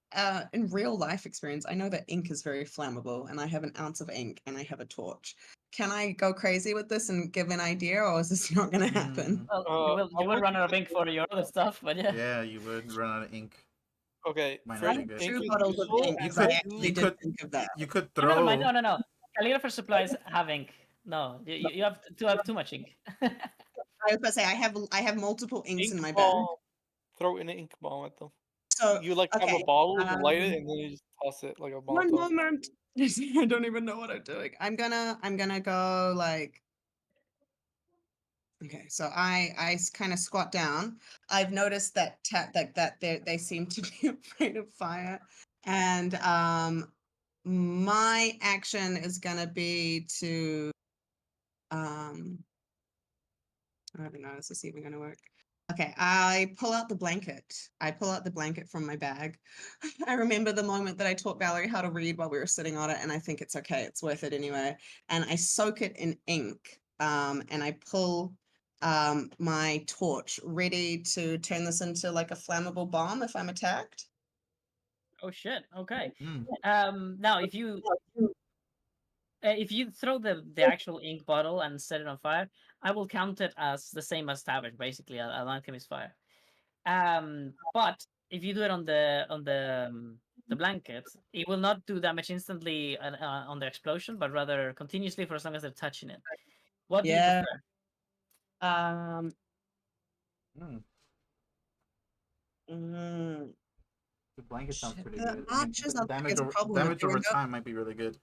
in real life experience, I know that ink is very flammable and I have an ounce of ink and I have a torch. Can I go crazy with this and give an idea, or is this not gonna happen? Well, I you will would- run out of ink for your other stuff, but yeah. Yeah, you would run out of ink. Okay. Might First, not be good. ink 2 is bottles of useful. ink, You 'cause could- I actually you did could- think of that. You could Oh, never throw. mind. No. Calligrapher supplies have ink. No, you have to have too much ink. I was about to say I have multiple inks Ink in my bag. bomb. Throw in an ink bomb at them. So You like have okay, a bottle, you light it, um, and then you just toss it like a one Molotov. moment. I don't even know what I'm doing. I'm gonna go like. Okay, so I kind of squat down. I've noticed that they seem to be afraid of fire, and my action is gonna be to I don't know, is this even gonna work? Okay, I pull out the blanket. I pull out the blanket from my bag. I remember the moment that I taught Valerie how to read while we were sitting on it, and I think it's okay. It's worth it anyway. And I soak it in ink, and I pull my torch, ready to turn this into like a flammable bomb if I'm attacked. Oh shit. Okay. Mm. Now if you throw the actual ink bottle and set it on fire, I will count it as the same as Savage, basically, an alchemist fire. But if you do it on the blanket, it will not do damage instantly on the explosion, but rather continuously for as long as they're touching it. What do you Yeah. prefer? Um, Mm. mm, The blanket sounds Shit, pretty the good. I mean, archers the are the damage biggest over, problem if damage they over were no- time might be really good.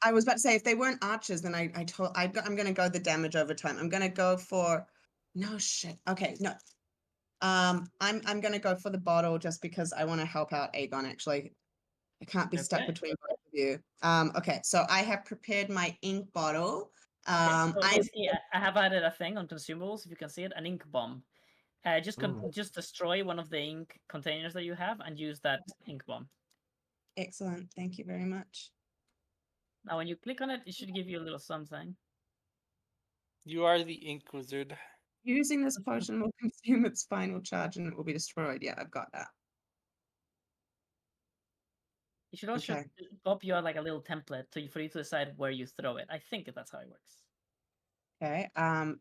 I was about to say if they weren't archers, then I'm gonna go the damage over time. I'm gonna go for no shit. Okay, no. I'm gonna go for the bottle just because I want to help out Aegon. Actually, I can't be stuck Okay. between both of you. Okay, so I have prepared my ink bottle. Okay, so I basically, I have added a thing on consumables. If you can see it, an ink bomb. Ooh. Just destroy one of the ink containers that you have and use that ink bomb. excellent. Thank you very much. Now, when you click on it, it should give you a little something. You are the ink wizard. Using this potion will consume its final charge and it will be destroyed. Yeah, I've got that. It should also Okay. pop you out like a little template for you to decide where you throw it. I think that's how it works. Okay.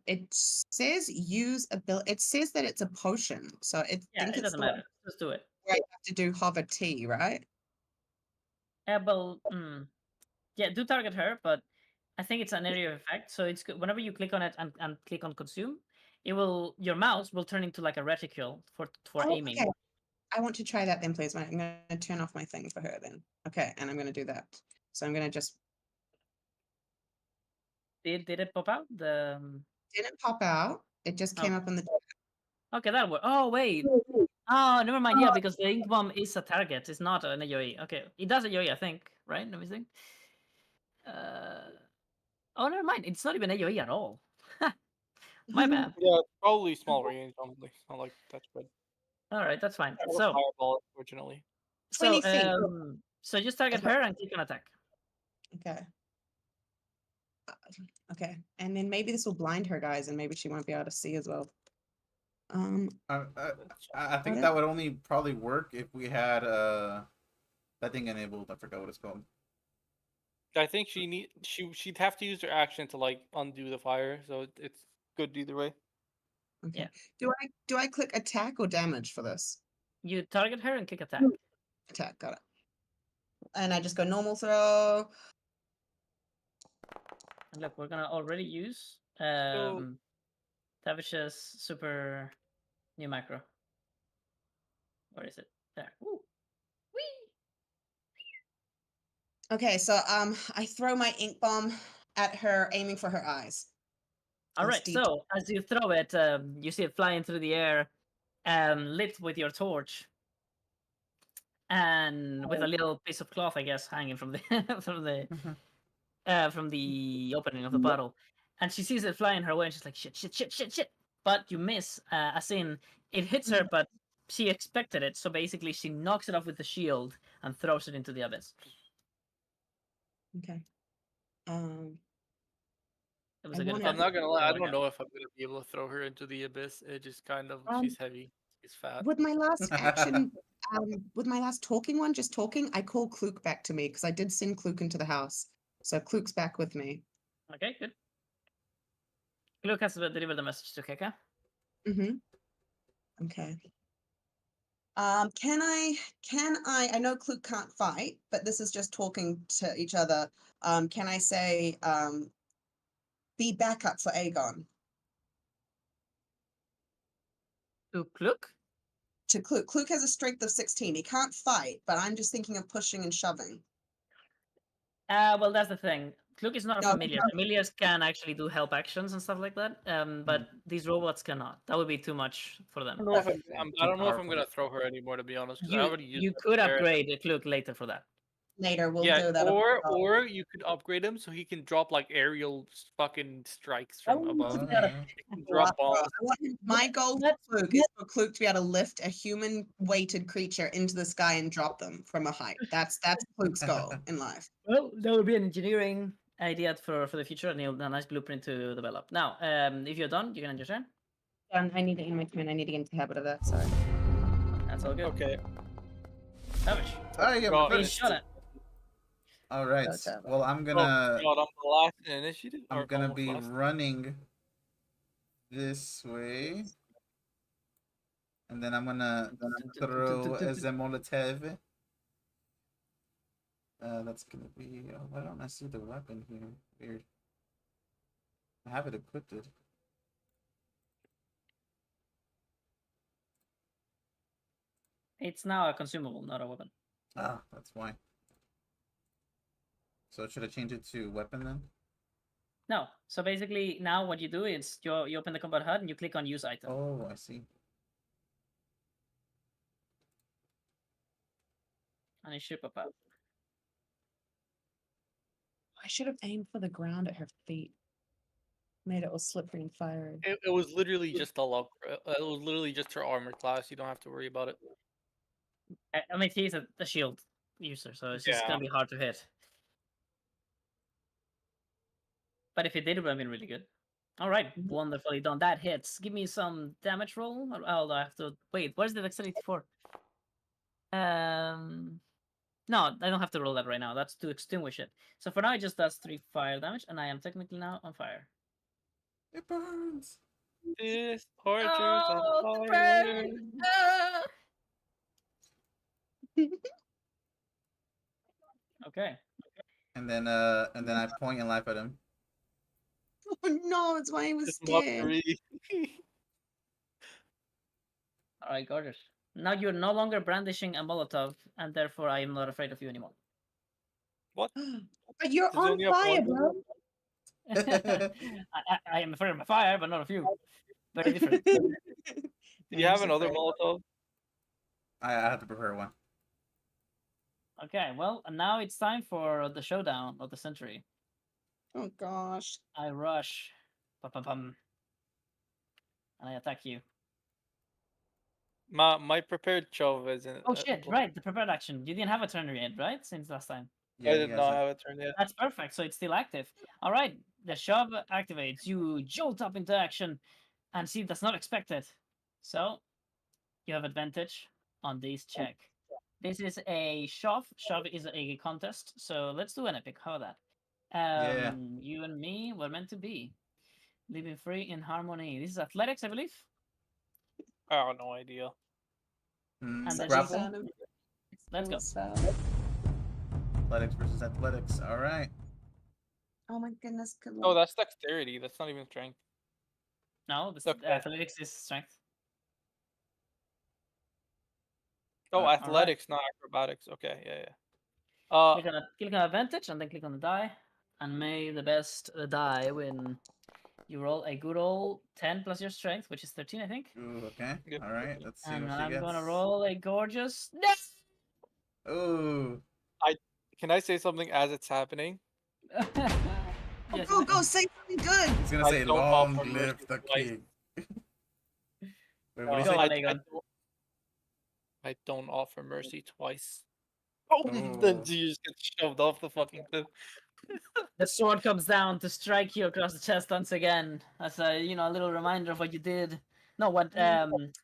It says use ability. It says that it's a potion, so I Yeah, think it it's doesn't the one matter. Just do it. where you have to do hover T, right? Well, yeah, do target her, but I think it's an area of effect. So it's good whenever you click on it and click on consume, your mouse will turn into like a reticule for Oh, aiming. okay. I want to try that then, please. I'm going to turn off my thing for her then. Okay, and I'm going to do that. So I'm going to just Did it pop out? didn't pop out. It just came Okay. up in the. Okay, that worked. Oh wait. Oh, never mind. Yeah, because the ink bomb is a target. It's not an AoE. Okay, it does AoE, I think. Right? Let me think. Oh, never mind. It's not even AoE at all. My bad. Yeah, it's probably small range. Only. It's not like that spread. All right, that's fine. Not a So, fireball, unfortunately. 20 feet. so just target her and click on attack. Okay. Okay, and then maybe this will blind her, guys, and maybe she won't be able to see as well. I think that would only probably work if we had that thing enabled. I forgot what it's called. I think she'd have to use her action to like undo the fire, so it's good either way. Okay. Yeah. Do I click attack or damage for this? You target her and click attack. Attack, got it. And I just go normal throw. And look, we're gonna already use So- Tavish's super new macro. Where is it? There. Woo. Whee! Okay, so I throw my ink bomb at her, aiming for her eyes. All That's right. deep. So as you throw it, you see it flying through the air, lit with your torch, and with a little piece of cloth, I guess, hanging from the from the opening of the bottle. And she sees it flying her way, and she's like, "Shit, shit, shit, shit, shit!" But you miss, as in it hits her, but she expected it. So basically, she knocks it off with the shield and throws it into the abyss. Okay. It was I a good wanna- I'm attempt. not gonna lie, I Oh my don't God. know if I'm gonna be able to throw her into the abyss. It just kind of she's heavy, she's fat. With my last action, with my last talking one, just talking, I call Kluk back to me because I did send Kluk into the house. So Kluk's back with me. Okay, good. Luke has delivered the message to Keka. Mm-hmm. Okay. Can I know Kluk can't fight, but this is just talking to each other. Can I say, be backup for Aegon To Kluk? to Kluk? Kluk has a strength of 16. He can't fight, but I'm just thinking of pushing and shoving. Well, that's the thing. Kluk is not a No, familiar. Familiars can actually do help actions and stuff like that, but these robots cannot. That would be too much for I them. don't know if I don't know if I'm powerful. gonna throw her anymore, to be honest, because I You already used you her could there. upgrade the Kluk later for that. Later, we'll Yeah, do that. or you could upgrade him so he can drop like aerial fucking strikes from above. Oh, yeah. He can drop bombs. I want my goal That's- for Kluk is for Kluk to be able to lift a human-weighted creature into the sky and drop them from a height. That's Kluk's goal in life. Well, that would be an engineering idea for the future and a nice blueprint to develop. Now, if you're done, you can end your turn. I need to end my turn. I need to get into the habit of that. Sorry. That's all good. Okay. Savage. I get God, my Being first. shot at. All right. That's it. Well, I'm Oh, gonna God, I'm the last initiative. I'm or gonna almost be last. running this way, and then I'm gonna throw a Zemolatev. That's gonna be. Oh, why don't I see the weapon here? Weird. I have it equipped. It's now a consumable, not a weapon. Ah, that's why. So should I change it to weapon then? No. So basically, now what you do is you open the combat HUD and you click on use item. Oh, I see. And it should pop up. I should have aimed for the ground at her feet. Made it all slippery and fiery. It was literally just a lock. It was literally just her armor class. You don't have to worry about it. I mean, he's a shield user, so it's just Yeah. gonna be hard to hit. But if it did, it would have been really good. All right, wonderfully done. That hits. Give me some damage roll. Oh, I have to wait. Where's the dexterity for? No, I don't have to roll that right now. That's to extinguish it. So for now, it just does 3 fire damage, and I am technically now on fire. It burns. This tortures and Oh, the fire. burn! Ah! Okay. And then I point and laugh at him. Oh no, it's why he was It's scared. mockery. All right, gorgeous. Now you're no longer brandishing a Molotov, and therefore I am not afraid of you anymore. What? But you're Does he on only have fire, one? bro. I am afraid of my fire, but not of you. Very different. Do you I'm have so another afraid. Molotov? I have to prepare one. Okay, well, and now it's time for the showdown of the century. Oh gosh. I rush. Pum. And I attack you. My prepared shove isn't. Oh shit, right, the prepared action. You didn't have a turn yet, right? Since last time. Yeah, I you did guys not are- have a turn yet. That's perfect, so it's still active. Alright, the shove activates. You jolt up into action and see that's not expected. So you have advantage on this check. This is a shove. Shove is a contest, so let's do an epic. How about that? Yeah. You and me were meant to be. Living free in harmony. This is athletics, I believe. Oh, no idea. And then grapple. Sound Let's go. sound. Athletics versus athletics. All right. Oh my goodness, good Oh, luck. that's dexterity. That's not even strength. No, this Okay. athletics is strength. Oh, Alright. athletics, not acrobatics. Okay, yeah. Click on advantage and then click on the die. And may the best die win. You roll a good old 10 plus your strength, which is 13, I think. Ooh, okay. Yep. All right. Let's see And what she I'm gets. gonna roll a gorgeous. Ooh. Can I say something as it's happening? Yes, Go, say something good. It's gonna I say don't long offer live mercy the twice. king. Wait, what do Go you on, say? Aegon. I don't offer mercy twice. Oh, Oh. then you just get shoved off the fucking cliff. The sword comes down to strike you across the chest once again. As a a little reminder of what you did. No, what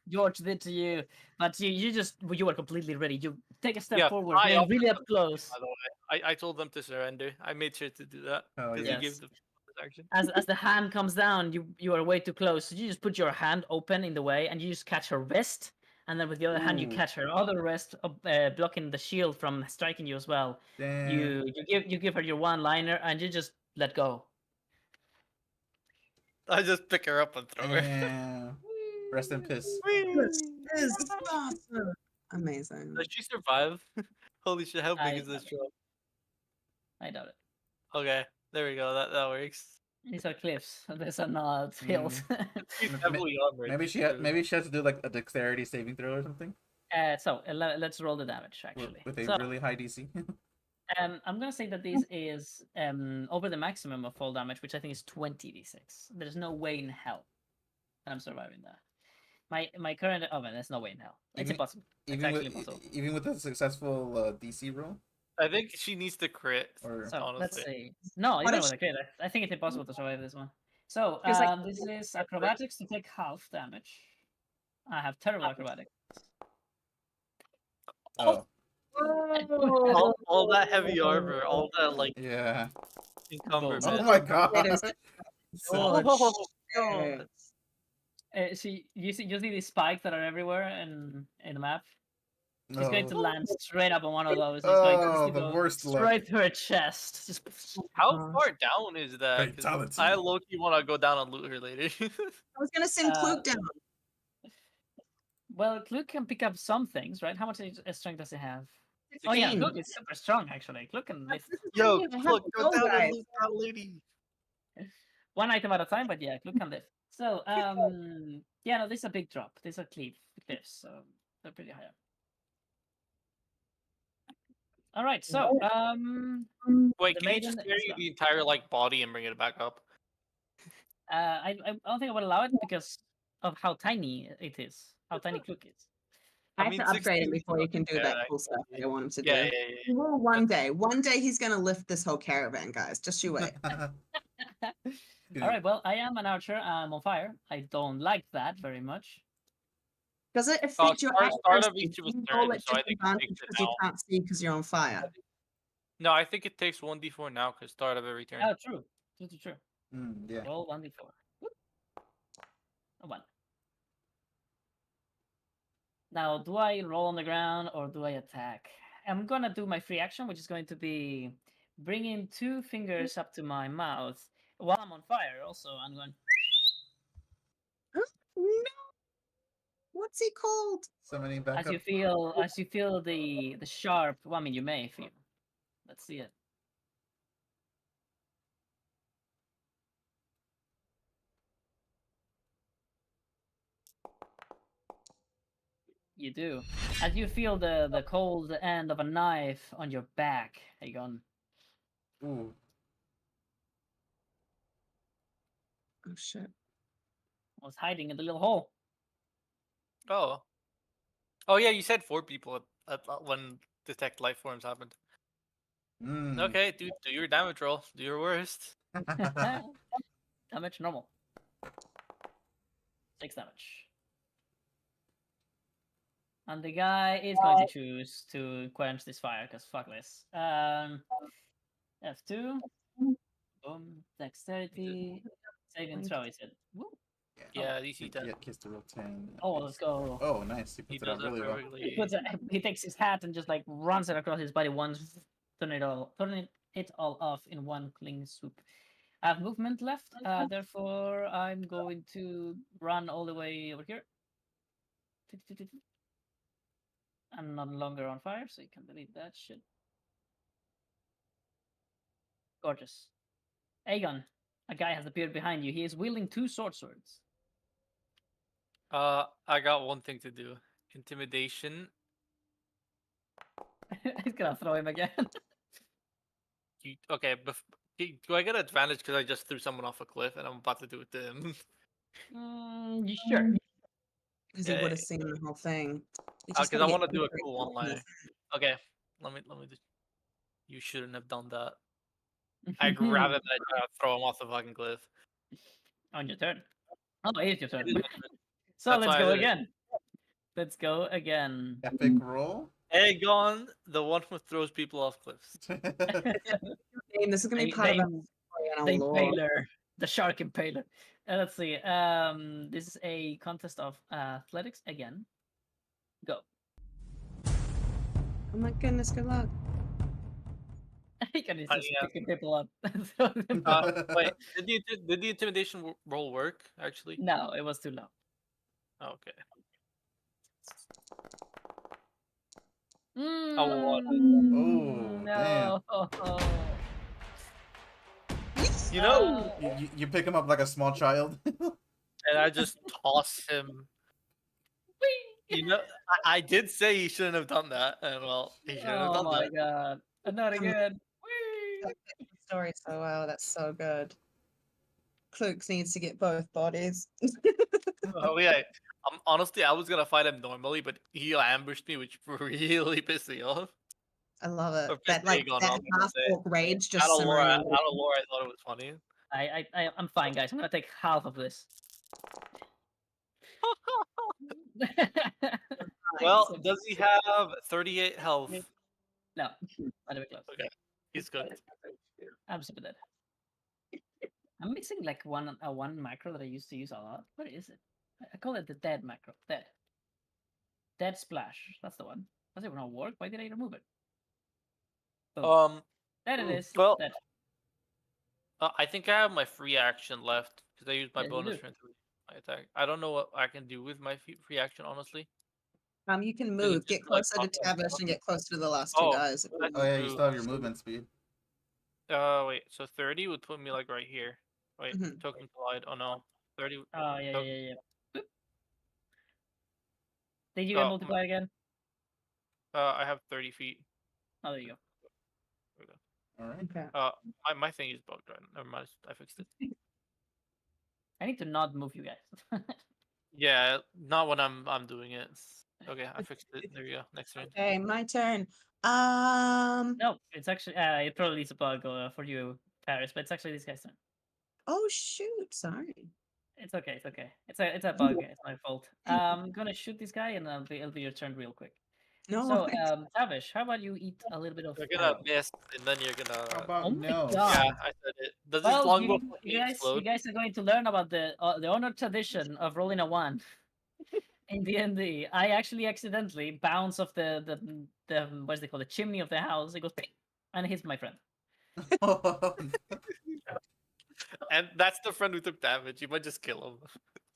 George did to you. But you were completely ready. You take a step Yeah, forward, I getting offered really up them, close. By the way, I told them to surrender. I made sure to do that Oh, because yes. he gave the action. As the hand comes down, you are way too close. So you just put your hand open in the way, and you just catch her wrist, and then with the other hand you Ooh. catch her other wrist, blocking the shield from striking you as well. Damn. You give her your one liner, and you just let go. I just pick her up and throw her. Damn. Rest in piss. This is awesome. Amazing. Does she survive? Holy shit! How I big is this drop? I doubt it. Okay, there we go. That works. These are cliffs. These are not hills. She's Ma- heavily armored. Maybe she has to do like a dexterity saving throw or something So let's roll the damage actually. with a So, really high DC. I'm gonna say that this is over the maximum of fall damage, which I think is 20d6. There's no way in hell that I'm surviving that. My current man, there's no way in hell. It's Even- impossible. It's even actually with impossible. even with a successful DC roll. I think she needs to crit. Or- So let's honestly. see. No, What even if with a crit, I think it's impossible to survive this one. So Feels like- this is acrobatics to take half damage. I have terrible acrobatics. Oh, All that heavy armor, all that like yeah. encumberment. Oh my god. It is- So- Oh, God. See you see these spikes that are everywhere in the map. He's going to no. land straight up on one of those. He's going Oh, to the go worst luck. straight through her chest. Just How gosh. far down is that? 'Cause Fatality. I low-key want to go down and loot her later. I was gonna send Uh, Cluke down. well, Cluke can pick up some things, right? How much strength does he have? Oh yeah, 16. Cluke is super strong actually. Cluke can lift Yo, I have look, to go go, down guys. and loot that lady. one item at a time, but yeah, Cluke can lift. So yeah, no, this is a big drop. These are cliffs, so they're pretty high up. All right, so Wait, The can you just maiden carry is gone. the entire like body and bring it back up? I don't think I would allow it because of how tiny it is, how tiny Cluke is. I I have mean, to upgrade 16 him before you can do yeah, that cool stuff that I want him to Yeah, do. yeah, yeah. He will one day. One day he's gonna lift this whole caravan, guys. Just you wait. All right. Well, I am an archer. I'm on fire. I don't like that very much. Does it affect your Start of accuracy? each of a Do you turn, roll at so I think it disadvantage takes it because you now. can't see because you're on fire? No, I think it takes 1d4 now because start of every turn. Oh, true. True. Yeah. Roll 1d4. A 1. Now, do I roll on the ground or do I attack? I'm gonna do my free action, which is going to be bringing 2 fingers up to my mouth while I'm on fire. Also, I'm going. No. What's he called? Summoning back As up. you feel the sharp. Well, I mean, you may feel. Let's see it. You do. As you feel the cold end of a knife on your back, you going. Ooh. Oh shit. Was hiding in the little hole. Oh. Oh yeah, you said 4 people when detect life forms happened. Okay, dude, do your damage roll. Do your worst. Damage normal. 6 damage. And the guy is going to choose to quench this fire because fuck this. F2. Boom. Dexterity. Saving throw, is it? Woo. Yeah, DC 10. Kiss to roll 10. Oh, let's go. Oh, nice. He He puts it does out that really well. perfectly. He takes his hat and just like runs it across his body once, turning it all off in one clean swoop. I have movement left, therefore I'm going to run all the way over here. I'm no longer on fire, so you can delete that shit. Gorgeous. Aegon, a guy has appeared behind you. He is wielding 2 sword swords. I got one thing to do. Intimidation. He's gonna throw him again. Okay, do I get advantage because I just threw someone off a cliff and I'm about to do it to him? You sure? Because he would have seen the whole thing. Because I want to do a cool one-liner. Okay, let me just. You shouldn't have done that. I grab him and I try to throw him off the fucking cliff. On your turn. Oh, it is your turn. It is So That's let's why I go did it. again. Let's go again. Epic roll. Aegon, the one who throws people off cliffs. This is gonna be They- part of they- a story and a The lore. impaler. The shark impaler. Let's see. This is a contest of athletics again. Go. Oh my goodness, good luck. You can just yeah. picking people up. Throw them Wait, did the intimidation roll work actually? No, it was too low. Okay. Oh, No. You know, You pick him up like a small child. and I just toss him. You know, I did say he shouldn't have done that, and well, he shouldn't have Oh done my that. god. Not again. Story so well. That's so good. Klux needs to get both bodies. Oh yeah. Honestly, I was gonna fight him normally, but he ambushed me, which really pissed me off. I love it. Or That pissed Aegon that off, I half should say. orc rage just Out of lore, simmering. I thought it was funny. I'm fine, guys. I'm gonna take half of this. Well, does he have 38 health? No, not even close. Okay, he's good. I'm super dead. I'm missing like one macro that I used to use a lot. What is it? I call it the dead macro. Dead. Dead splash. That's the one. Does it not work? Why did I remove it? Boom. There it is. Well, Dead. I think I have my free action left because I used my Yes, you bonus do. turn to my attack. I don't know what I can do with my free action, honestly. You can Is it move. Get just, like, closer to pop up Tavish stuff? and get closer to the last two Oh, guys. that's Oh yeah, you true. still have your movement speed. Wait. So 30 would put me like right here. Wait, Mhm. token collide. Oh no, 30. Oh yeah, Oh. yeah, yeah. Boop. Did you get Oh, multiply again? I have 30 feet. Oh, there you go. There we go. All right. Okay. My thing is bugged right. Never mind. I fixed it. I need to not move you guys. Yeah, not when I'm doing it. Okay, I fixed it. There you go. Next turn. Okay, my turn. No, it's actually it probably is a bug for you, Paris, but it's actually this guy's turn. Oh shoot! Sorry. It's okay. It's okay. It's a bug. It's my fault. I'm gonna shoot this guy, and it'll be your turn real quick. No. So, Tavish, how about you eat a little bit of You're gonna arrow? miss, and then you're How gonna. about Oh my no? god! Yeah, I said it. Does this Well, longbow you fucking guys explode? are going to learn about the honor tradition of rolling a 1 in D&D. I actually accidentally bounce off the what's they call the chimney of the house. It goes ping, and it hits my friend. And that's the friend who took damage. You might just kill him.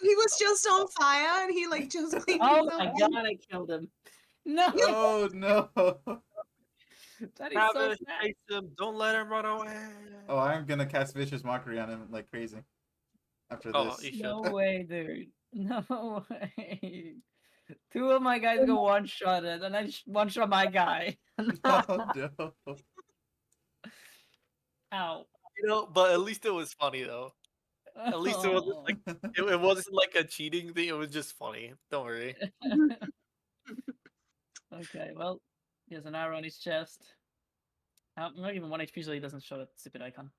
He was just on fire, and he like just cleaned Oh himself my up. god! I killed him. No, Oh no! that is so Travis, sad. chase him. Don't let him run away. Oh, I'm gonna cast vicious mockery on him like crazy. After Oh, this. you should. No way, dude. No way. Two of my guys go one-shotted, and I one-shot my guy. Oh no! Ow. You know, but at least it was funny though. At least it wasn't like it wasn't like a cheating thing. It was just funny. Don't worry. Okay, well, he has an arrow on his chest. Not even 1 HP, so he doesn't show that stupid icon.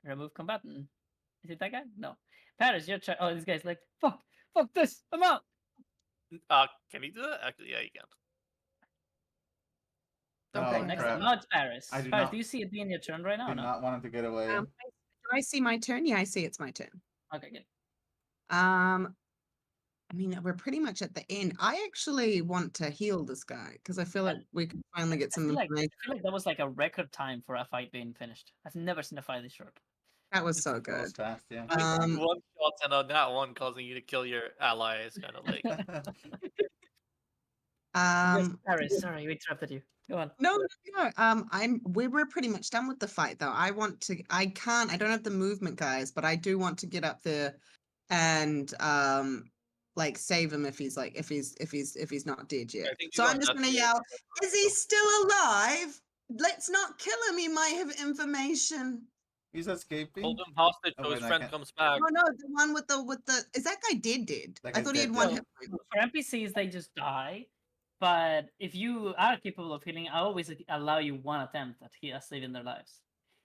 Remove combatant. Is it that guy? No. Paris, your turn. Oh, this guy's like, fuck this, I'm out. Can he do that? Actually, yeah, he can. Okay, Oh, next crap. up. Now it's Paris. I do Paris, not- do you see it being your turn right now? Did Or no? not want him to get away. Do I see my turn? Yeah, I see it's my turn. Okay, good. I mean, we're pretty much at the end. I actually want to heal this guy because I feel like we can finally get some I information. feel like that was like a record time for a fight being finished. I've never seen a fight this short. That was so That was good. fast, yeah. Um, One shot and on that one causing you to kill your ally is kind of like. Yes, um, Paris, sorry, we interrupted you. Go on. no, no, no. We were pretty much done with the fight though. I don't have the movement, guys, but I do want to get up there and like save him if he's not dead yet. think So he's I'm on just death gonna row. yell, is he still alive? Let's not kill him. He might have information. He's escaping. Hold him hostage Oh, so wait, his I friend can't- comes back. Oh no, the one with the is that guy dead? That I guy's thought he had dead, one dead. hit point. For NPCs, they just die. But if you are capable of healing, I always allow you one attempt at saving their lives.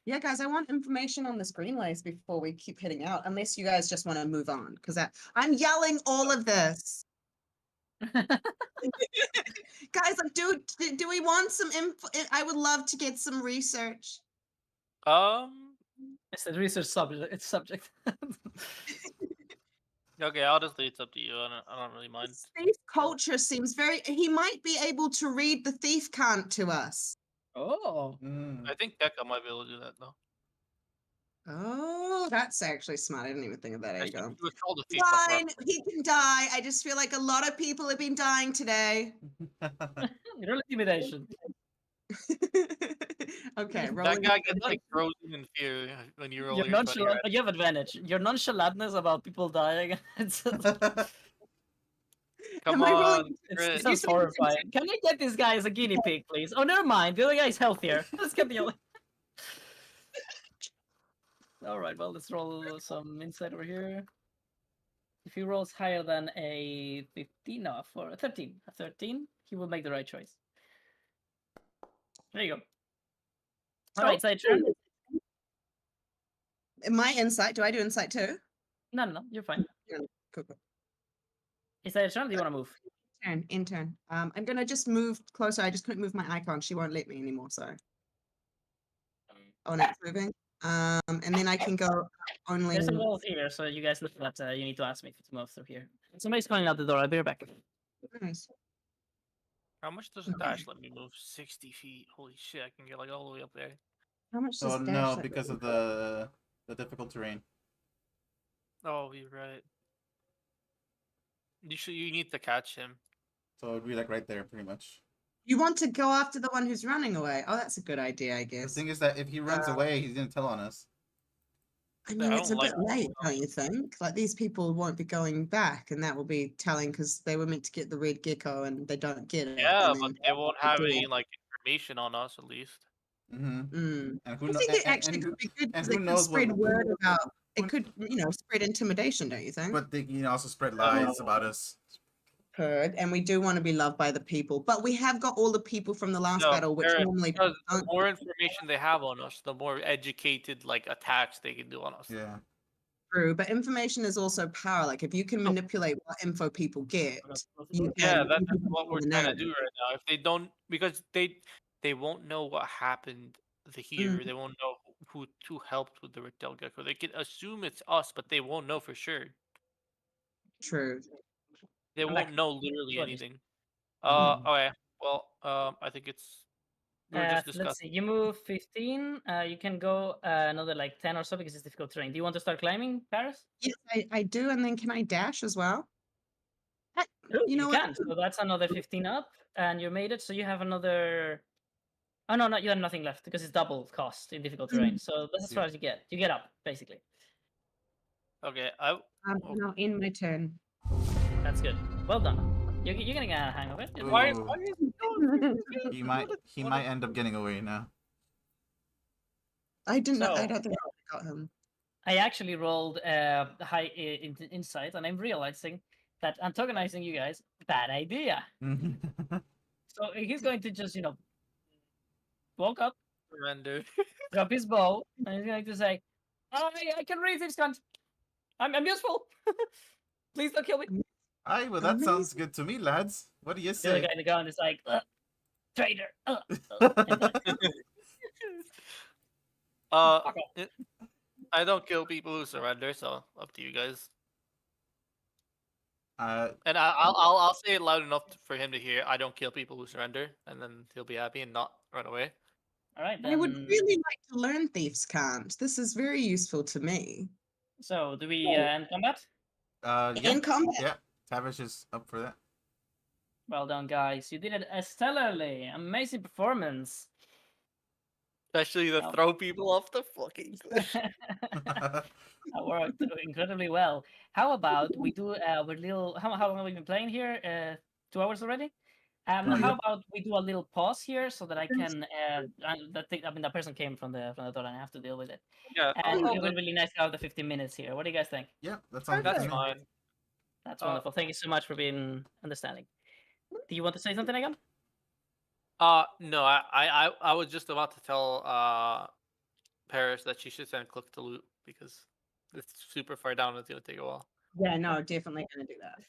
Yeah, guys, I want information on the screenlays before we keep heading out, unless you guys just want to move on, because I'm yelling all of this. Guys, like, do we want some info? I would love to get some research. It's a research subject. It's subject. Okay, honestly, it's up to you. I don't really mind. Thief culture seems very. He might be able to read the thief cant to us. Oh. Mm. I think Tekka might be able to do that though. Oh, that's actually smart. I didn't even think of that. There you go. She was called a thief before. Fine, he can die. I just feel like a lot of people have been dying today. Roll intimidation. Okay, That rolling. guy gets like frozen in fear when you roll Your your 20, nonchalant, right? you have advantage. Your nonchalantness about people dying. Come Am I rolling on, It Chris. sounds said horrifying. Can I get this guy as a guinea pig, please? Oh, never mind. The other guy's healthier. Let's get the other. All right. Well, let's roll some insight over here. If he rolls higher than a 15, no, for a 13, he will make the right choice. There you go. All right, so turn. My insight. Do I do insight too? No, you're fine. Cool. Is that your turn? Or do you want to move? Intern. I'm gonna just move closer. I just couldn't move my icon. She won't let me anymore. So. Oh, no, it's moving. And then I can go only. There's a wall here, so you guys know that you need to ask me to move through here. Somebody's calling out the door. I'll be right back. Nice. How much does a dash let me move? 60 feet. Holy shit, I can get like all the way up there. How much does Oh dash no, let because me- of the difficult terrain. Oh, you're right. You need to catch him. So it'd be like right there, pretty much. You want to go after the one who's running away? Oh, that's a good idea, I The guess. thing is that if he runs away, he's gonna tell on us. I Yeah, mean, I it's a don't like bit that. late, don't you think? Like these people won't be going back, and that will be telling because they were meant to get the red gecko and they don't get it. Yeah, and but then they won't have do any it. like information on us at least. Mm-hmm. Mm. And who I knows? think it actually could be good because who it could knows what- spread word about. It when- could, spread intimidation, don't you think? But they can also spread lies about us. heard, and we do want to be loved by the people. But we have got all the people from the last No, battle, which Paris, normally because the don't. more information they have on us, the more educated like attacks they can do on us. Yeah. True, but information is also power. Like if you can No. manipulate what info people get, you Yeah, can that's what we're control the trying to do narrative. right now. If they don't, because they won't know what happened here. They won't know who helped with the reptile gecko. They can assume it's us, but they won't know for sure. True. They I'm back. won't know literally Apologies. anything. Mm. Okay. Well, I think it's we were just Let's discussing. see. You move 15. You can go another like 10 or so because it's difficult terrain. Do you want to start climbing, Paris? Yes, I do. And then can I dash as well? You You know what? can. So that's another 15 up, and you made it. So you have another. Oh no, no, you have nothing left because it's double cost in difficult terrain. So that's as far Yeah. as you get. You get up basically. Okay. No, in my turn. That's good. Well done. You're getting a hang of it. You're doing Why? great. Ooh. Why is it He might end up getting away now. I didn't know. I So- don't think I got him. I actually rolled high insight, and I'm realizing that antagonizing you guys, bad idea. So he's going to just, walk up, surrender? drop his bow, and he's going to say, I can read this cunt. I'm useful. Please don't kill me. Aye, well, that sounds good to me, lads. What do you The other say? guy in the ground is like, traitor. And Uh, fuck off. I don't kill people who surrender, so up to you guys. And I'll say it loud enough for him to hear. I don't kill people who surrender, and then he'll be happy and not run away. All right, I would then. really like to learn Thieves' Cant. This is very useful to me. So do we end combat? Yeah, In combat. yeah. Tavish is up for that. Well done, guys. You did it stellarly. Amazing performance. Especially to Oh. throw people off the fucking cliff. That worked incredibly well. How about we do a little? How long have we been playing here? 2 hours already. Oh, How yeah. about we do a little pause here so that I can? That person came from the door, and I have to deal with it. Yeah, And I'll it go would be really nice to have the 15 minutes here. What do you guys think? Yeah, that sounds good That's to me. fine. That's wonderful. Thank you so much for being understanding. Do you want to say something again? No, I was just about to tell Paris that she should send Click to loot because it's super far down. It's gonna take a while. Yeah, no, definitely gonna do that.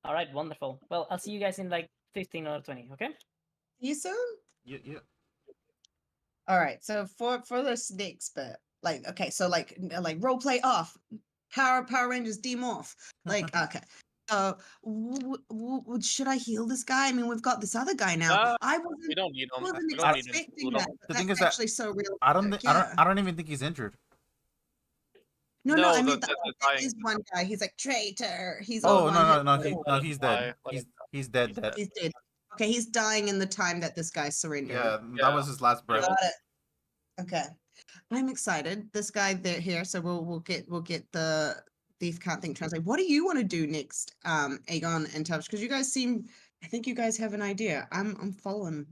All right, wonderful. Well, I'll see you guys in like 15 or 20. Okay. See you soon. Yeah. All right. So for this next bit, like, okay, so like role play off, Power Rangers demorph. Like, okay. Should I heal this guy? I mean, we've got this other guy now. I We wasn't don't need them. wasn't We don't need them. expecting that. The But thing that's is that actually so real. I don't even think he's injured. No, No, I the- mean the there dying- is one guy. He's like traitor. He's Oh on no one no hit no point. he's Why? dead. Let He's dead. He's Dead. He's dead. Okay, he's dying in the time that this guy surrendered. Yeah, Yeah. that was his last breath. Got it. Okay, I'm excited. This guy there here, so we'll get the thief can't think translate. What do you want to do next, Aegon and Tubbs? Because you guys seem, I think you guys have an idea. I'm following.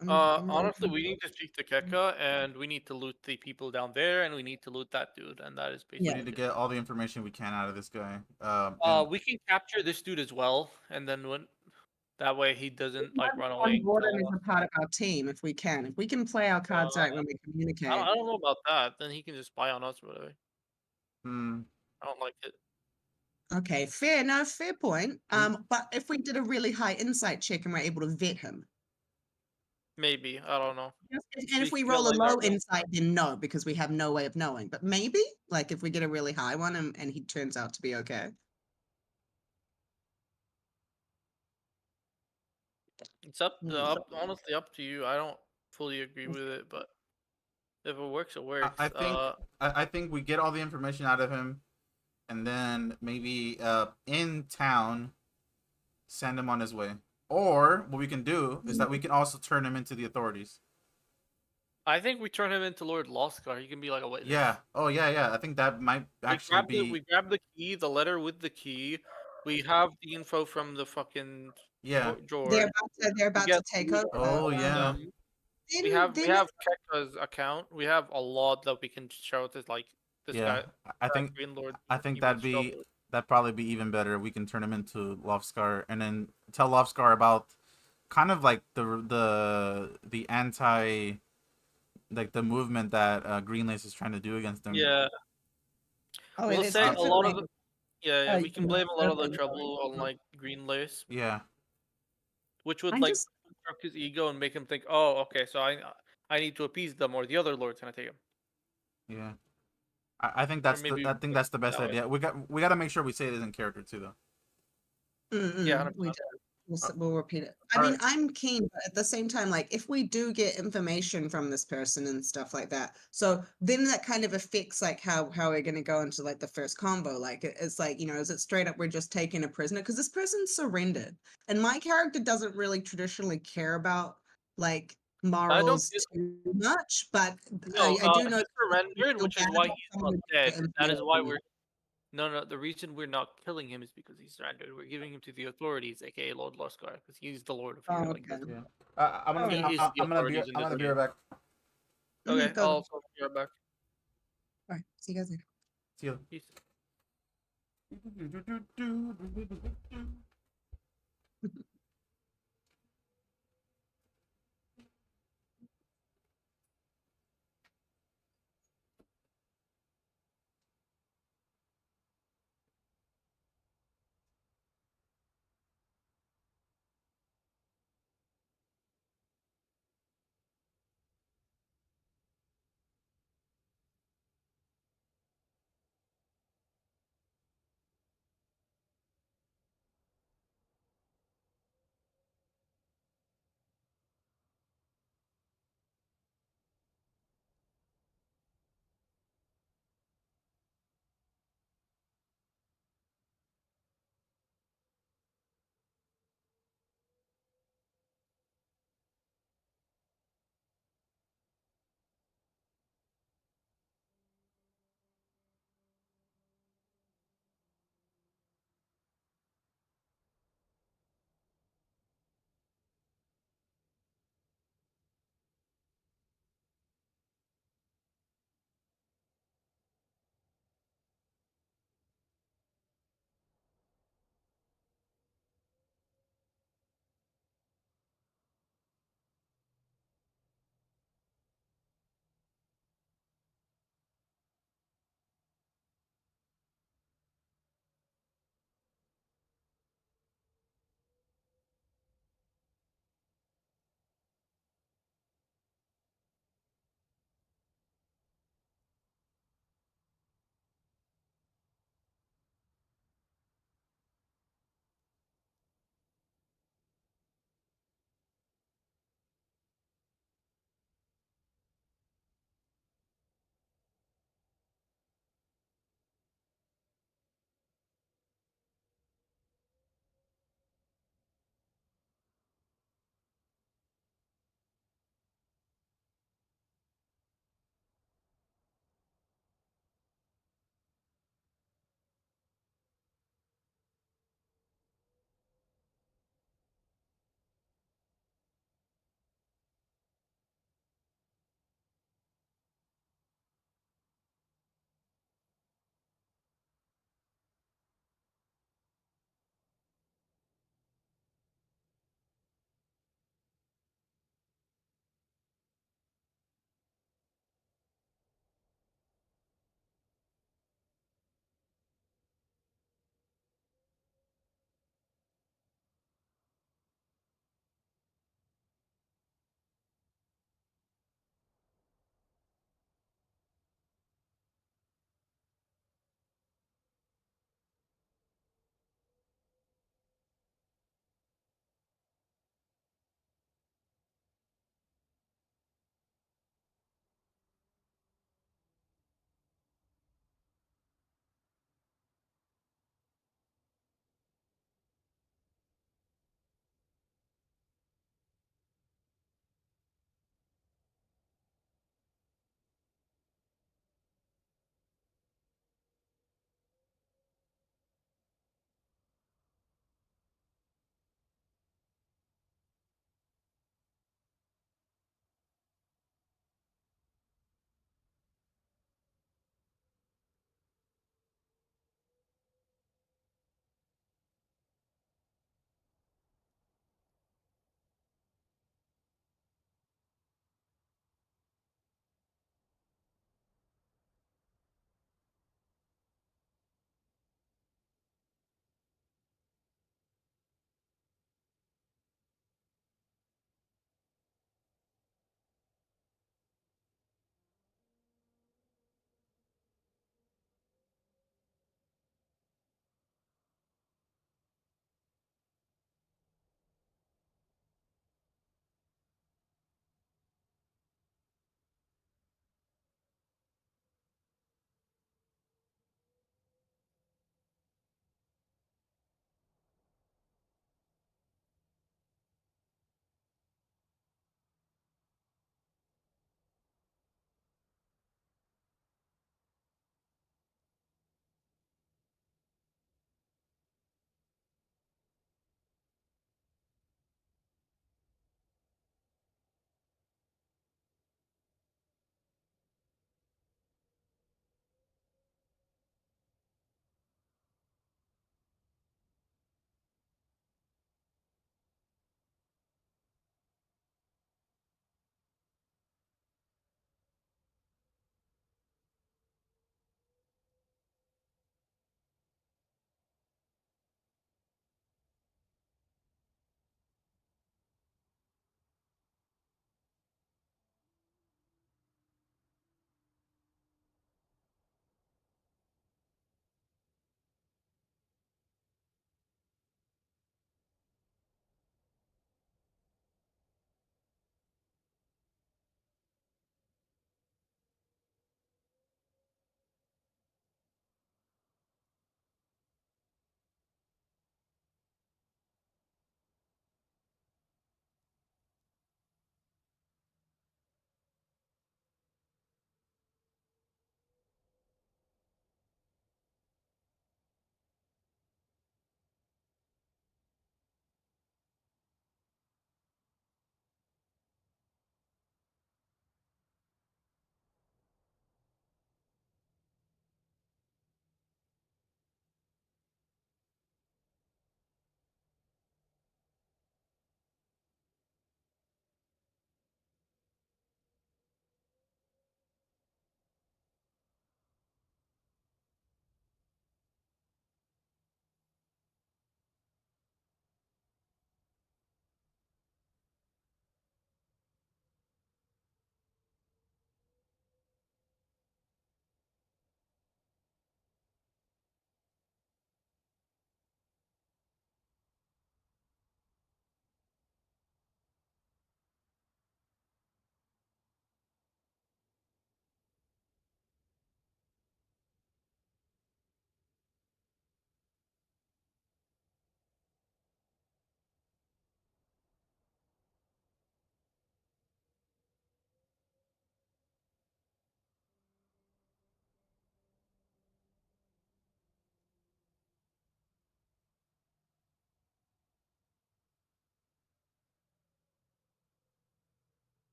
I'm really- Honestly, we need to speak to Keka, and we need to loot the people down there, and we need to loot that dude, and that is We basically. need to it. get all the information we can out of this guy. And We can capture this dude as well, and then when that way he doesn't like run On away. and board kill him as us. a part of our team if we can. If we can play our cards right when we communicate. I don't know about that. Then he can just spy on us or whatever. hmm, I don't like it. Okay, fair point. But if we did a really high insight check and we're able to vet him, Maybe I don't know. and if we can roll a get low LiDAR. insight, then no, because we have no way of knowing. But maybe, like, if we get a really high one and he turns out to be okay. It's honestly up to you. I don't fully agree with it, but if it works, it works. I think we get all the information out of him, and then maybe in town, send him on his way. Or what we can do is that we can also turn him into the authorities. I think we turn him into Lord Loscar. He can be like a witness. Yeah. Oh yeah. I think that might actually be. We grab the key, the letter with the key. We have the info from the fucking Yeah. drawer. They're about to get- take over. Oh yeah. We have Keka's account. We have a lot that we can show to like this Yeah. guy. I think Green Lord. I think he that'd was be trouble. that'd probably be even better. We can turn him into Lofscar, and then tell Lofscar about kind of like the anti, like the movement that Greenlace is trying to do against them. Yeah, Oh, it we'll is say a lot definitely. of the, yeah, we can You know, blame a lot of the trouble on like Green Lace, Yeah, which would I like just stroke his ego and make him think, oh, okay, so I need to appease them, or the other lord's gonna take him, yeah. I think or that's maybe the best that way. idea. We got to make sure we say it in character too, though. Yeah, we 100%. do. Uh, We'll repeat it. I all mean, right. I'm keen, but at the same time, like if we do get information from this person and stuff like that, so then that kind of affects like how we're gonna go into like the first convo. Like it's like, is it straight up we're just taking a prisoner because this person surrendered, and my character doesn't really traditionally care about like I don't morals get too much, but no. I do know He that I surrendered, feel which is bad why about he's someone not who dead. doesn't That get is why information. we're no. The reason we're not killing him is because he surrendered. We're giving him to the authorities, aka Lord Loskar, because he's the Lord of Oh, here. Like okay. Yeah. I'm All gonna he right. is the authorities in I'm this gonna be game. right back. Okay, Go. I'll also be right back. All right. See you guys later. See you. Peace.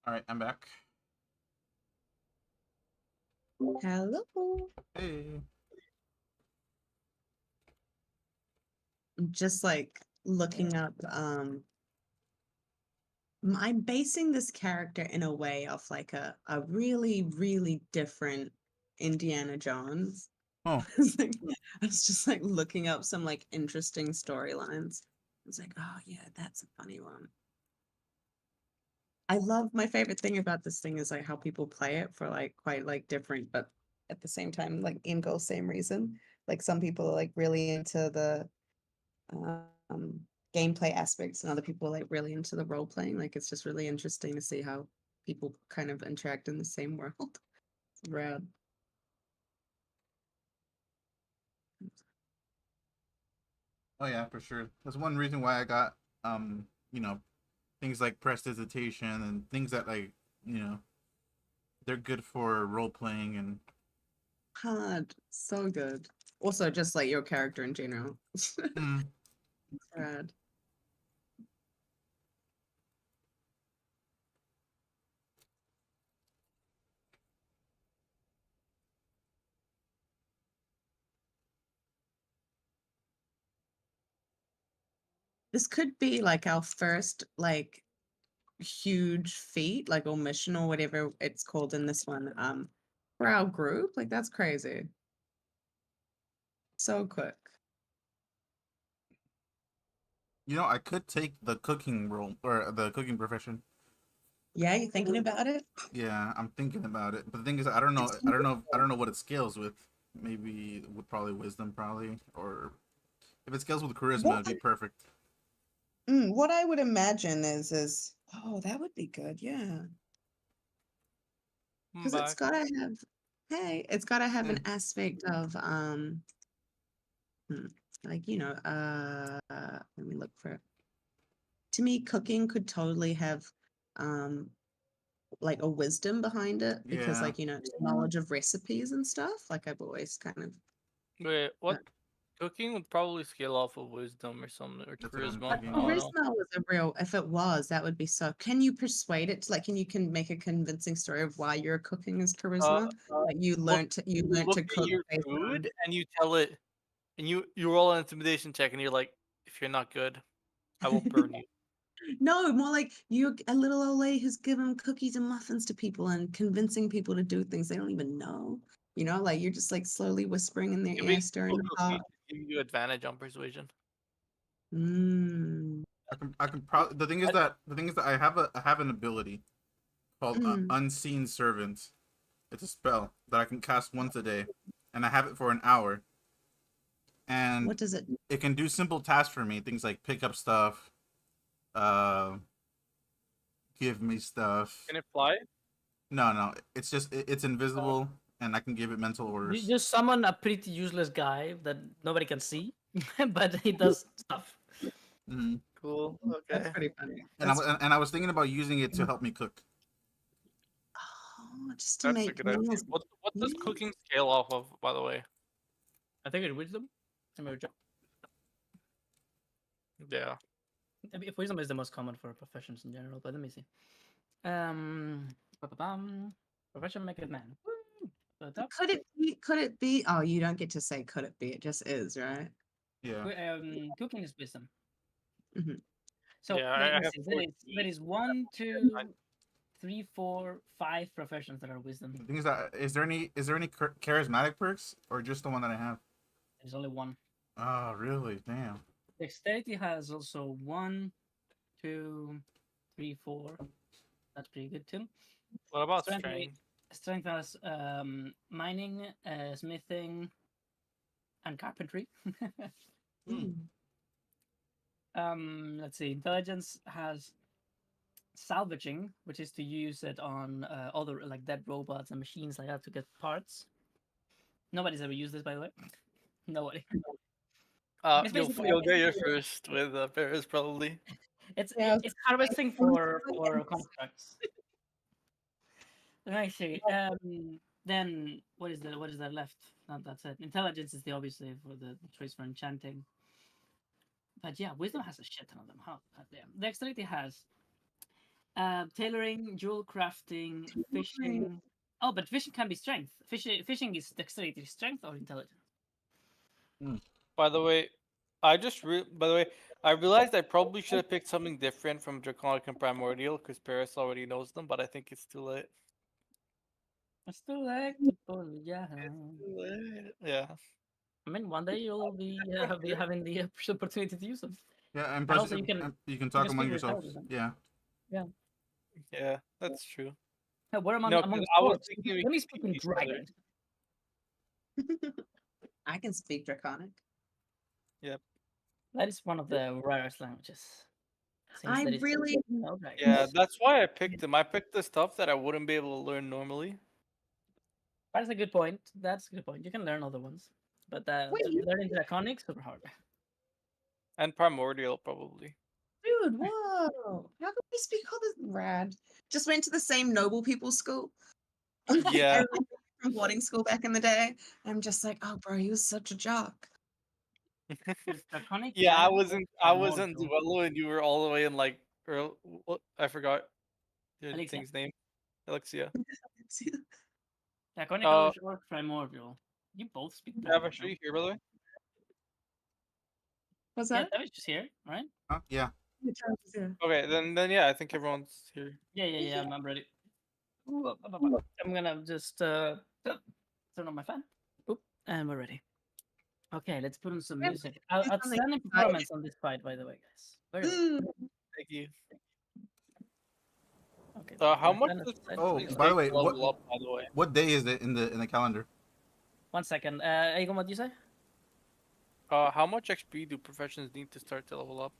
All right, I'm back. Hello. Hey. I'm just like looking up I'm basing this character in a way of like a really, really different Indiana Jones. Oh, I was just like looking up some like interesting storylines. I was like, oh yeah, that's a funny one. I love my favorite thing about this thing is like how people play it for like quite like different, but at the same time, like end goal, same reason. Like some people are like really into the um gameplay aspects and other people are like really into the role playing. Like it's just really interesting to see how people kind of interact in the same world. It's rad. oh yeah, for sure. That's one reason why I got you know, things like prestidigitation and things that like, you know, they're good for role playing and Hard. So good. Also just like your character in general. mm, Rad. This could be like our first like huge feat, like or mission or whatever it's called in this one, for our group. Like that's crazy. So quick. you know, I could take the cooking role or the cooking profession. Yeah, you thinking about it? Yeah, I'm thinking about it. But the thing is, It's I don't know what it scales with. Maybe with probably wisdom, probably, or if it scales with charisma, what it'd be perfect. what I would imagine is oh, that would be good, yeah. I'm Because it's back. gotta have hey, it's gotta have Yeah. an aspect of hmm, like let me look for it. To me, cooking could totally have um like a wisdom behind it because Yeah, like knowledge of recipes and stuff like I've always kind of Wait, uh, what? Cooking would probably scale off of wisdom or something, or that's what I'm charisma. but I thinking. don't Yeah. know. charisma was a real if it was that would be so can you persuade it to, like can make a convincing story of why your cooking is Uh, charisma like you look, learned look to at cook your based on food and you tell it, and you roll an intimidation check, and you're like, if you're not good, I will burn you. no more like you a little old lady who's giving cookies and muffins to people and convincing people to do things they don't even know like you're just like slowly whispering in their Giving ear stirring people the pot. cookies is giving you advantage on persuasion. Mm. I can probably the thing is that I have an ability called Mm. Unseen Servant. It's a spell that I can cast once a day, and I have it for an hour. And What does it it can do simple tasks for me, things like pick up stuff, uh, give me stuff. Can it fly? No, no, it's just it's invisible, and I can give it mental You orders. just summon a pretty useless guy that nobody can see, but he does stuff. Hmm. Cool. That's Okay. pretty funny. And I was thinking about using it to help me cook. Oh, just to That's a make good idea. meals. What does Yeah. cooking scale off of, by the way? I think it's wisdom. Let me check. Yeah. If wisdom is the most common for professions in general, but let me see. Ba-ba-bam. Profession make it man. Woo! So top. Could it be? Oh, you don't get to say could it be. It just is, right? Yeah. Cooking is wisdom. Hmm. So Yeah, let I me have see. There 14. is one, I- two, three, four, five professions that are wisdom. The thing is that is there any charismatic perks or just the one that I have? There's only one. Oh, really? Damn. Dexterity has also one, two, three, four. That's pretty good too. What about Strength, strength? strength has mining, smithing, and carpentry. Hmm. Let's see. Intelligence has salvaging, which is to use it on other like dead robots and machines like that to get parts. Nobody's ever used this, by the way. Nobody. It's basically You'll get your first with Paris probably. Yeah. it's harvesting for contracts. Let me see. Then what is that left? No, that's it. Intelligence is the obviously for the choice for enchanting. But yeah, wisdom has a shit ton of them. How damn. Dexterity has Tailoring, jewel crafting, fishing. Oh, but fishing can be strength. Fishing is dexterity, strength, or intelligence. By the way, I realized I probably should have picked something different from Draconic and Primordial because Paris already knows them, but I think it's too late. It's too late to apologize. Too late. Yeah. I mean, one day you'll be having the opportunity to use them. Yeah, and And also, you can talk speak among your yourselves. intelligence. Yeah. Yeah, that's true. Yeah, we're among, No, among 'cause the I was sports. thinking we Let me could speak beat in each other. dragon. I can speak Draconic. That is one of the rarest languages. Since I there is really- no dragons. Yeah, that's why I picked them. I picked the stuff that I wouldn't be able to learn normally. That's a good point. That's a good point. You can learn other ones, but Wait, you- learning draconic super hard. And Primordial, probably. Dude, whoa. How can we speak all this rad? Just went to the same noble people school. Yeah. I remember from boarding school back in the day. I'm just like, oh bro, he was such a jock. Draconic. Yeah, I and wasn't Primordial. Duello, and you were all the way in like what I forgot the Elixia. thing's name. Elixia. Draconic, Uh, or Primordial. You both speak Travis, are Primordial. you here by the way? What's Yeah, that? that was just here, right? Huh? Yeah. Okay, then yeah, I think everyone's here. Yeah. I'm ready. I'm gonna just turn on my fan. Oop, and we're ready. Okay, let's put on some Yeah, music. something Outstanding performance on this fight, by the way, guys. Very well. Thank you. Okay. How my much fan is does decided Oh, to be by the on. way, level up? By the way, what day is it in the calendar? 1 second. Egon, what do you say? how much XP do professions need to start to level up?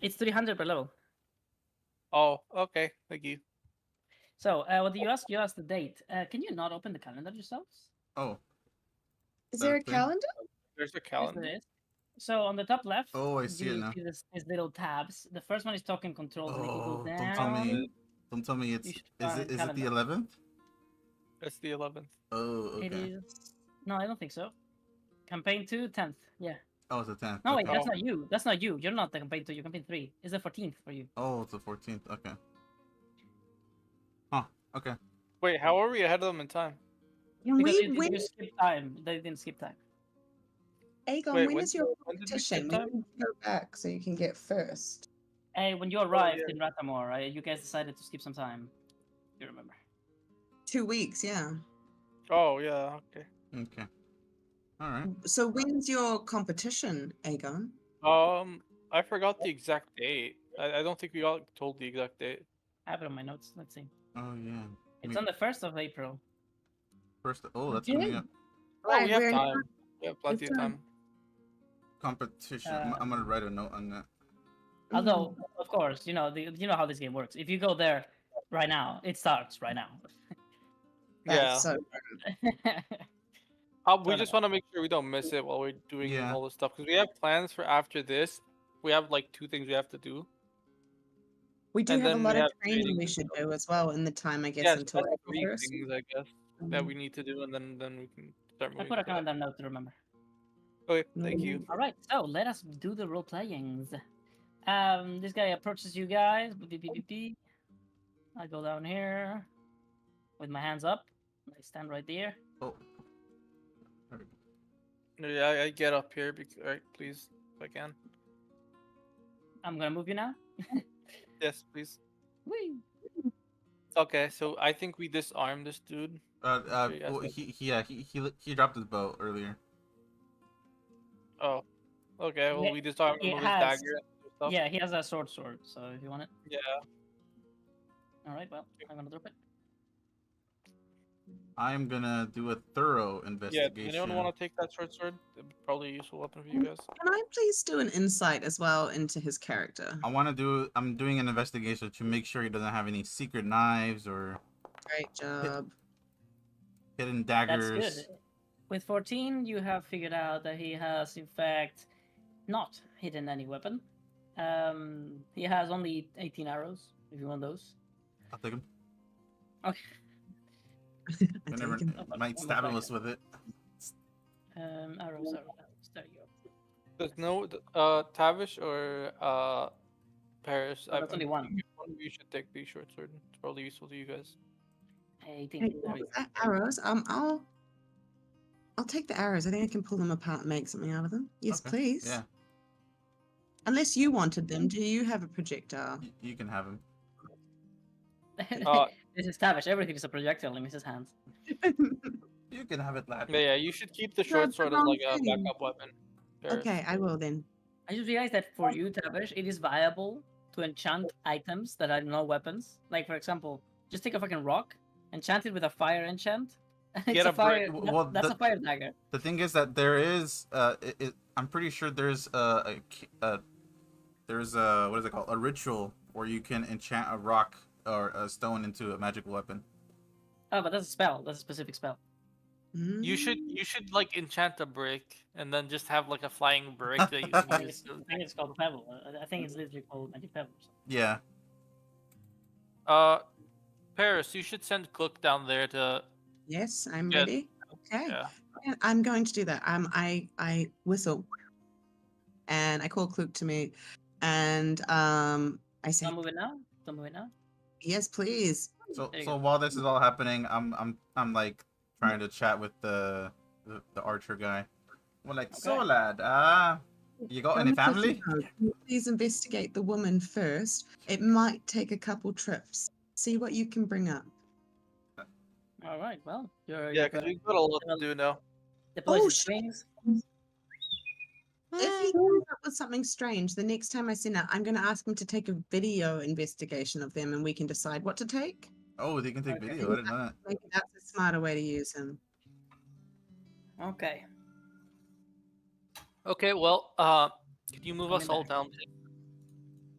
It's 300 per level. Oh, okay. Thank you. So, what do you ask? You asked the date. Can you not open the calendar yourselves? Oh. Is there a thing? calendar? There's a Yes, calendar. there is. So on the top left, Oh, I see it you now. see these little tabs. The first one is token controls, and if you go Oh, down, don't tell me it's you should is find it the calendar. 11th? It's the 11th. Oh, It okay. is. No, I don't think so. Campaign 2, 10th. Yeah. Oh, it's the 10th. No, wait, okay. that's not you. That's not you. You're not the campaign 2. You're campaign 3. It's the 14th for you. Oh, it's the 14th. Okay. Huh. Okay. Wait, how are we ahead of them in time? Can Because we you win? skip time. They didn't skip time. Aegon, Wait, when when is your when did we competition? skip We time? need to go back so you can get first. Hey, when you arrived yeah. in Ratamore, right, you guys decided to skip some time. You remember? 2 weeks, yeah. Oh yeah, okay. Okay. All right. So when's your competition, Aegon? I forgot the exact date. I don't think we got told the exact date. I have it on my notes. Let's see. Oh yeah. It's on the 1st of April. First. Oh, that's Yeah. coming up. Oh, Right, we have we're in- time. We have plenty of It's time. Competition. I'm gonna write a note on that. Although, of course, you know how this game works. If you go there right now, it starts right now. Yeah. So We just want to make sure we don't miss it while we're doing Yeah. all this stuff because we have plans for after this. We have like 2 things we have to do. we do And have a then lot we of have training training we and should stuff. do as well in the time, I guess, Yes, until that's April 3 1st. things I guess that we need to do, and then we can start I moving. put a to that. calendar note to remember. Okay, thank you. All right, so let us do the role playings. This guy approaches you guys. Beep, beep, beep, beep, beep. I go down here with my hands up. I stand right there. Oh. Yeah, I get up here, right, please, if I can. I'm gonna move you now. Yes, please. Whee! Okay, so I think we disarm this dude. Sure, yes, Well, yes. he dropped his bow earlier. Oh, okay. Well, Yeah, we disarm him it with his has- dagger and stuff. Yeah, he has a sword, so if you want it. Yeah. All right, well, I'm gonna drop it. I'm gonna do a thorough Yeah. investigation. Anyone want to take that short sword? It'd be probably a useful weapon for you guys. Can I please do an insight as well into his character? I'm doing an investigation to make sure he doesn't have any secret knives or Great job. hidden That's daggers. good. With 14, you have figured out that he has, in fact, not hidden any weapon. He has only 18 arrows, if you want those. I'll take him. Okay. I Whenever take him. might stab us with it. Arrows. There you go. There's no Tavish or Paris. Oh, that's only one. you should take the short sword. It's probably useful to you guys. I Hey, think what was that? Arrows. I'll take the arrows. I think I can pull them apart and make something out of them. Yes, Okay, please. Yeah, Unless you wanted them, do you have a projectile? you can have him. This is Tavish. Everything is a projectile in his hands. You can have it, lad. Yeah, you should keep the No, short it's the sword as wrong like a thing. backup weapon. Paris. Okay, I will then. I just realized that for you, Tavish, it is viable to enchant items that are no weapons. Like, for example, just take a fucking rock, enchant it with a fire enchant. It's Get a a brick. fire. Well, That's a fire dagger. The thing is that there is I'm pretty sure there's there's what is it called, a ritual where you can enchant a rock or a stone into a magical weapon. Oh, but that's a spell. That's a specific spell. You should like enchant a brick and then just have like a flying brick that you I can think use. it's called pebble. I think it's literally called magic pebble. Yeah. Paris, you should send Cook down there to. Yes, I'm Yeah. ready. Okay. Yeah. And I'm going to do that. I whistle, and I call Kluk to me, and I say, Don't move it now. Don't move it now. yes, please. So There you so go. while this is all happening, I'm like trying to chat with the archer guy. Well, like, so Okay. lad, you got any family? Can you please investigate the woman first. It might take a couple trips. See what you can bring up. All right. Well, Yeah, because we've got a lot to do now. deploys Oh, his shit. wings. If he comes up with something strange, the next time I send out, I'm going to ask him to take a video investigation of them, and we can decide what to take. Oh, they can take Okay. video. I didn't know that. Maybe that's a smarter way to use him. Okay. Okay, well, could you move Coming us all back. down?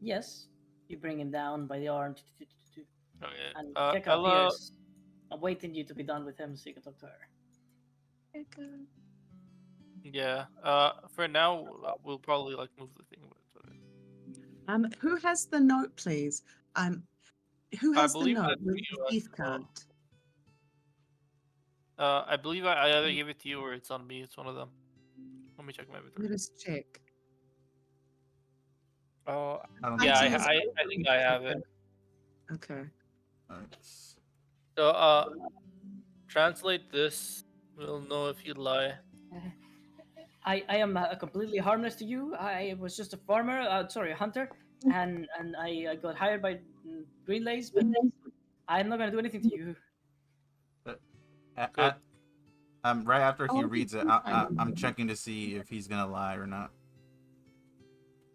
Yes. You bring him down by the arm. Okay. And Keka Ella, appears. I'm waiting you to be done with him so you can talk to her. yeah. For now, we'll probably like move the thing. Who has the note, please? Who has the believe note that's with you the as thief well. can't? I believe I either gave it to you or it's on me. It's one of them. Let me check my inventory. Let us check. Oh, I don't yeah, think I think I have it. Okay. Alright. So, translate this. We'll know if you lie. I am completely harmless to you. I was just a farmer, sorry, a hunter, and I got hired by Greenlays, but I'm not gonna do anything to you. Good. Right after he Oh, reads it, I'm checking to see if he's gonna lie or not.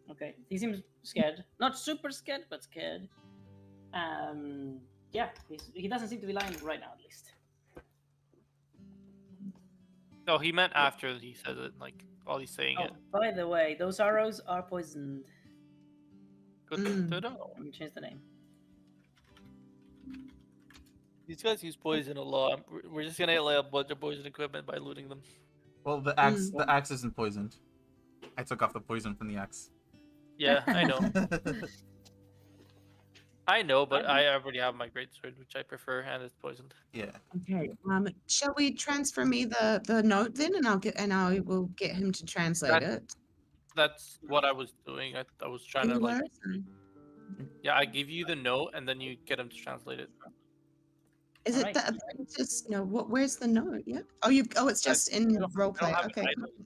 Okay, he seems scared. Not super scared, but scared. Yeah, he doesn't seem to be lying right now, at least. No, he meant after he says it, like while he's saying Oh, it. by the way, those arrows are poisoned. Good Mm. to know. Let me change the name. These guys use poison a lot. We're just gonna get like a bunch of poison equipment by looting them. Well, the axe isn't poisoned. I took off the poison from the axe. Yeah, I know. I know, but I already have my great sword, which I prefer, and it's poisoned. Yeah. Okay. Shall we transfer me the note then, and I will get him to translate it. That's what I was doing. I was trying to You like. were? Sorry. Yeah, I give you the note, and then you get him to translate it. Is it Alright. the apprentice? No. Where's the note? Yeah. Oh, it's just in role I don't play. have Okay. an Cool. item.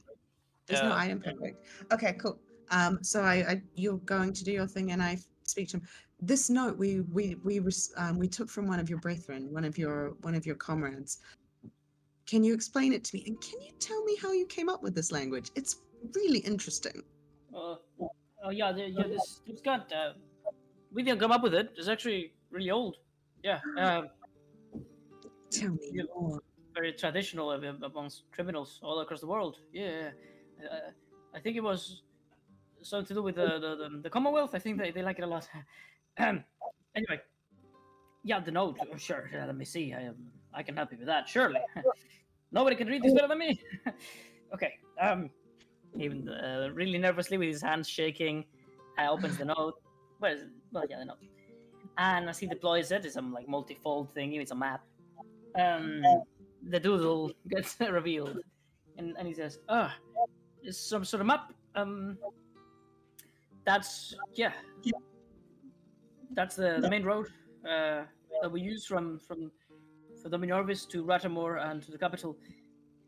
There's no Yeah. item. Perfect. Okay. Cool. So you're going to do your thing, and I speak to him. This note we took from one of your brethren, one of your comrades. Can you explain it to me? And can you tell me how you came up with this language? It's really interesting. Oh yeah, this got. We didn't come up with it. It's actually really old. Yeah. Tell me Yeah. more. Very traditional amongst criminals all across the world. Yeah. I think it was something to do with the Commonwealth. I think they like it a lot. Anyway, yeah, the note. Sure. Let me see. I can help you with that. Surely. Nobody can read this better than me. Okay. Even really nervously with his hands shaking, opens the note. Where is it? Well, yeah, the note. And as he deploys it, it's some like multi-fold thingy. It's a map. The doodle gets revealed, and he says, it's some sort of map. That's yeah. That's the main road that we use from Dominorvis to Ratamore and to the capital.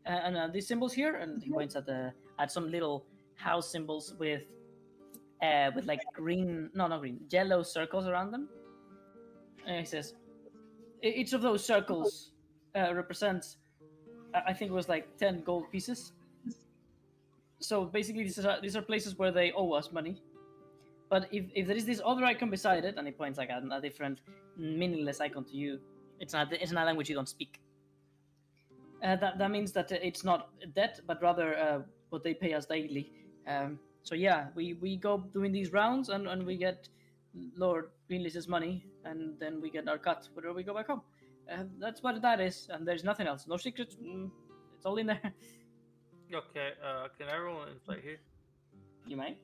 And these symbols here, and he points at some little house symbols with like green, no, not green, yellow circles around them. And he says, each of those circles represents, I think it was like 10 gold pieces. So basically, these are places where they owe us money. But if there is this other icon beside it, and he points like a different meaningless icon to you, it's not a language you don't speak. That means that it's not debt, but rather what they pay us daily. So yeah, we go doing these rounds, and we get Lord Greenleaf's money, and then we get our cut whenever we go back home. That's what that is, and there's nothing else. No secrets. It's all in there. Okay, can I roll an insight here? You might.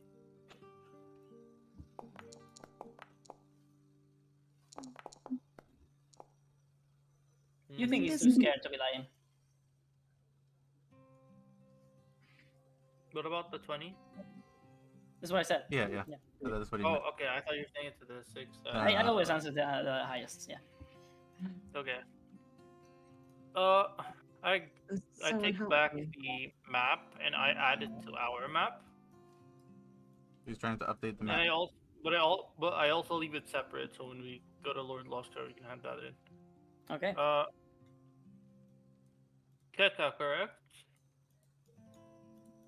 You think he's too scared to be lying? What about the 20? That's what I said. Yeah. That's what he Oh, meant. okay. I thought you were saying it to the 6. I always answer the highest. Yeah. Okay. I take back the map and I add it to our map. He's trying to update the And map. but I also leave it separate, so when we go to Lord Loster, we can hand that in. Okay. Keta, correct?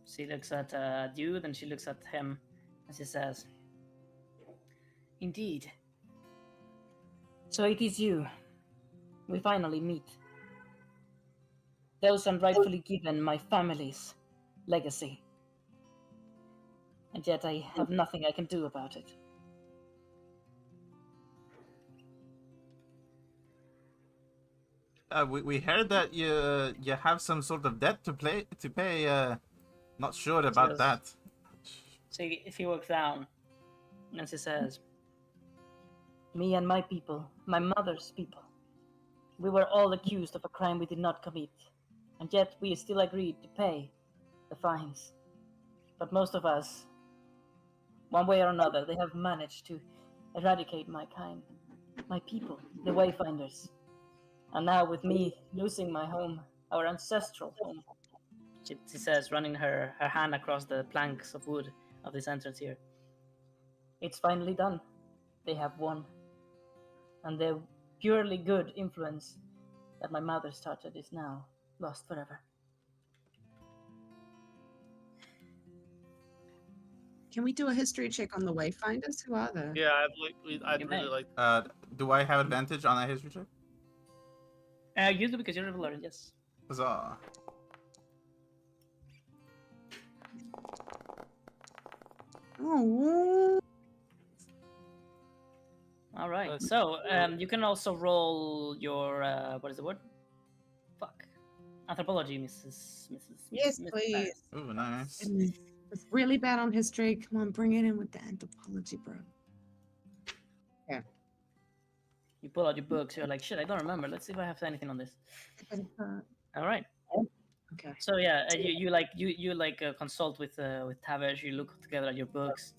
She looks at you, then she looks at him, and she says, "Indeed. So it is you. We finally meet. Those unrightfully given my family's legacy. And yet I have nothing I can do about it. We heard that you have some sort of debt to pay. Not sure about Yes. that. So he walks down, and she says, Me and my people, my mother's people, we were all accused of a crime we did not commit, and yet we still agreed to pay the fines. But most of us, one way or another, they have managed to eradicate my kind, my people, the Wayfinders. And now with me losing my home, our ancestral home, she says, running her hand across the planks of wood of this entrance here. It's finally done. They have won. And the purely good influence that my mother started is now lost forever. Can we do a history check on the Wayfinders? Who are they? Yeah, I'd You really may. like. Do I have advantage on that history check? You do because you're a Valorian, yes. Huzzah. Oh, All right. Let's So go. you can also roll your what is the word? Fuck. Anthropology, Mrs. yes, Mrs. please. Ooh, nice. Goodness. It's really bad on history. Come on, bring it in with the anthropology, bro. You pull out your books. You're like, shit, I don't remember. Let's see if I have anything on this. All right. Okay. So yeah, you consult with Tavish. You look together at your books,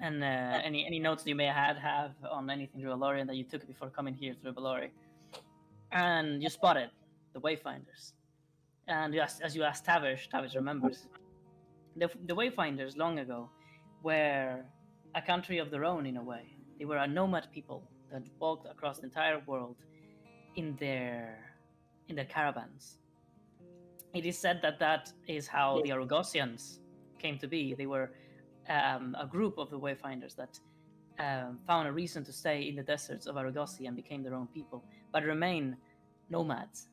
and any notes you may have on anything through Valorian that you took before coming here through Valori, and you spotted the Wayfinders. And as you ask Tavish remembers. The Wayfinders long ago were a country of their own in a way. They were a nomad people that walked across the entire world in their caravans. It is said that is how the Argosians came to be. They were a group of the Wayfinders that found a reason to stay in the deserts of Argosy and became their own people, but remain nomads.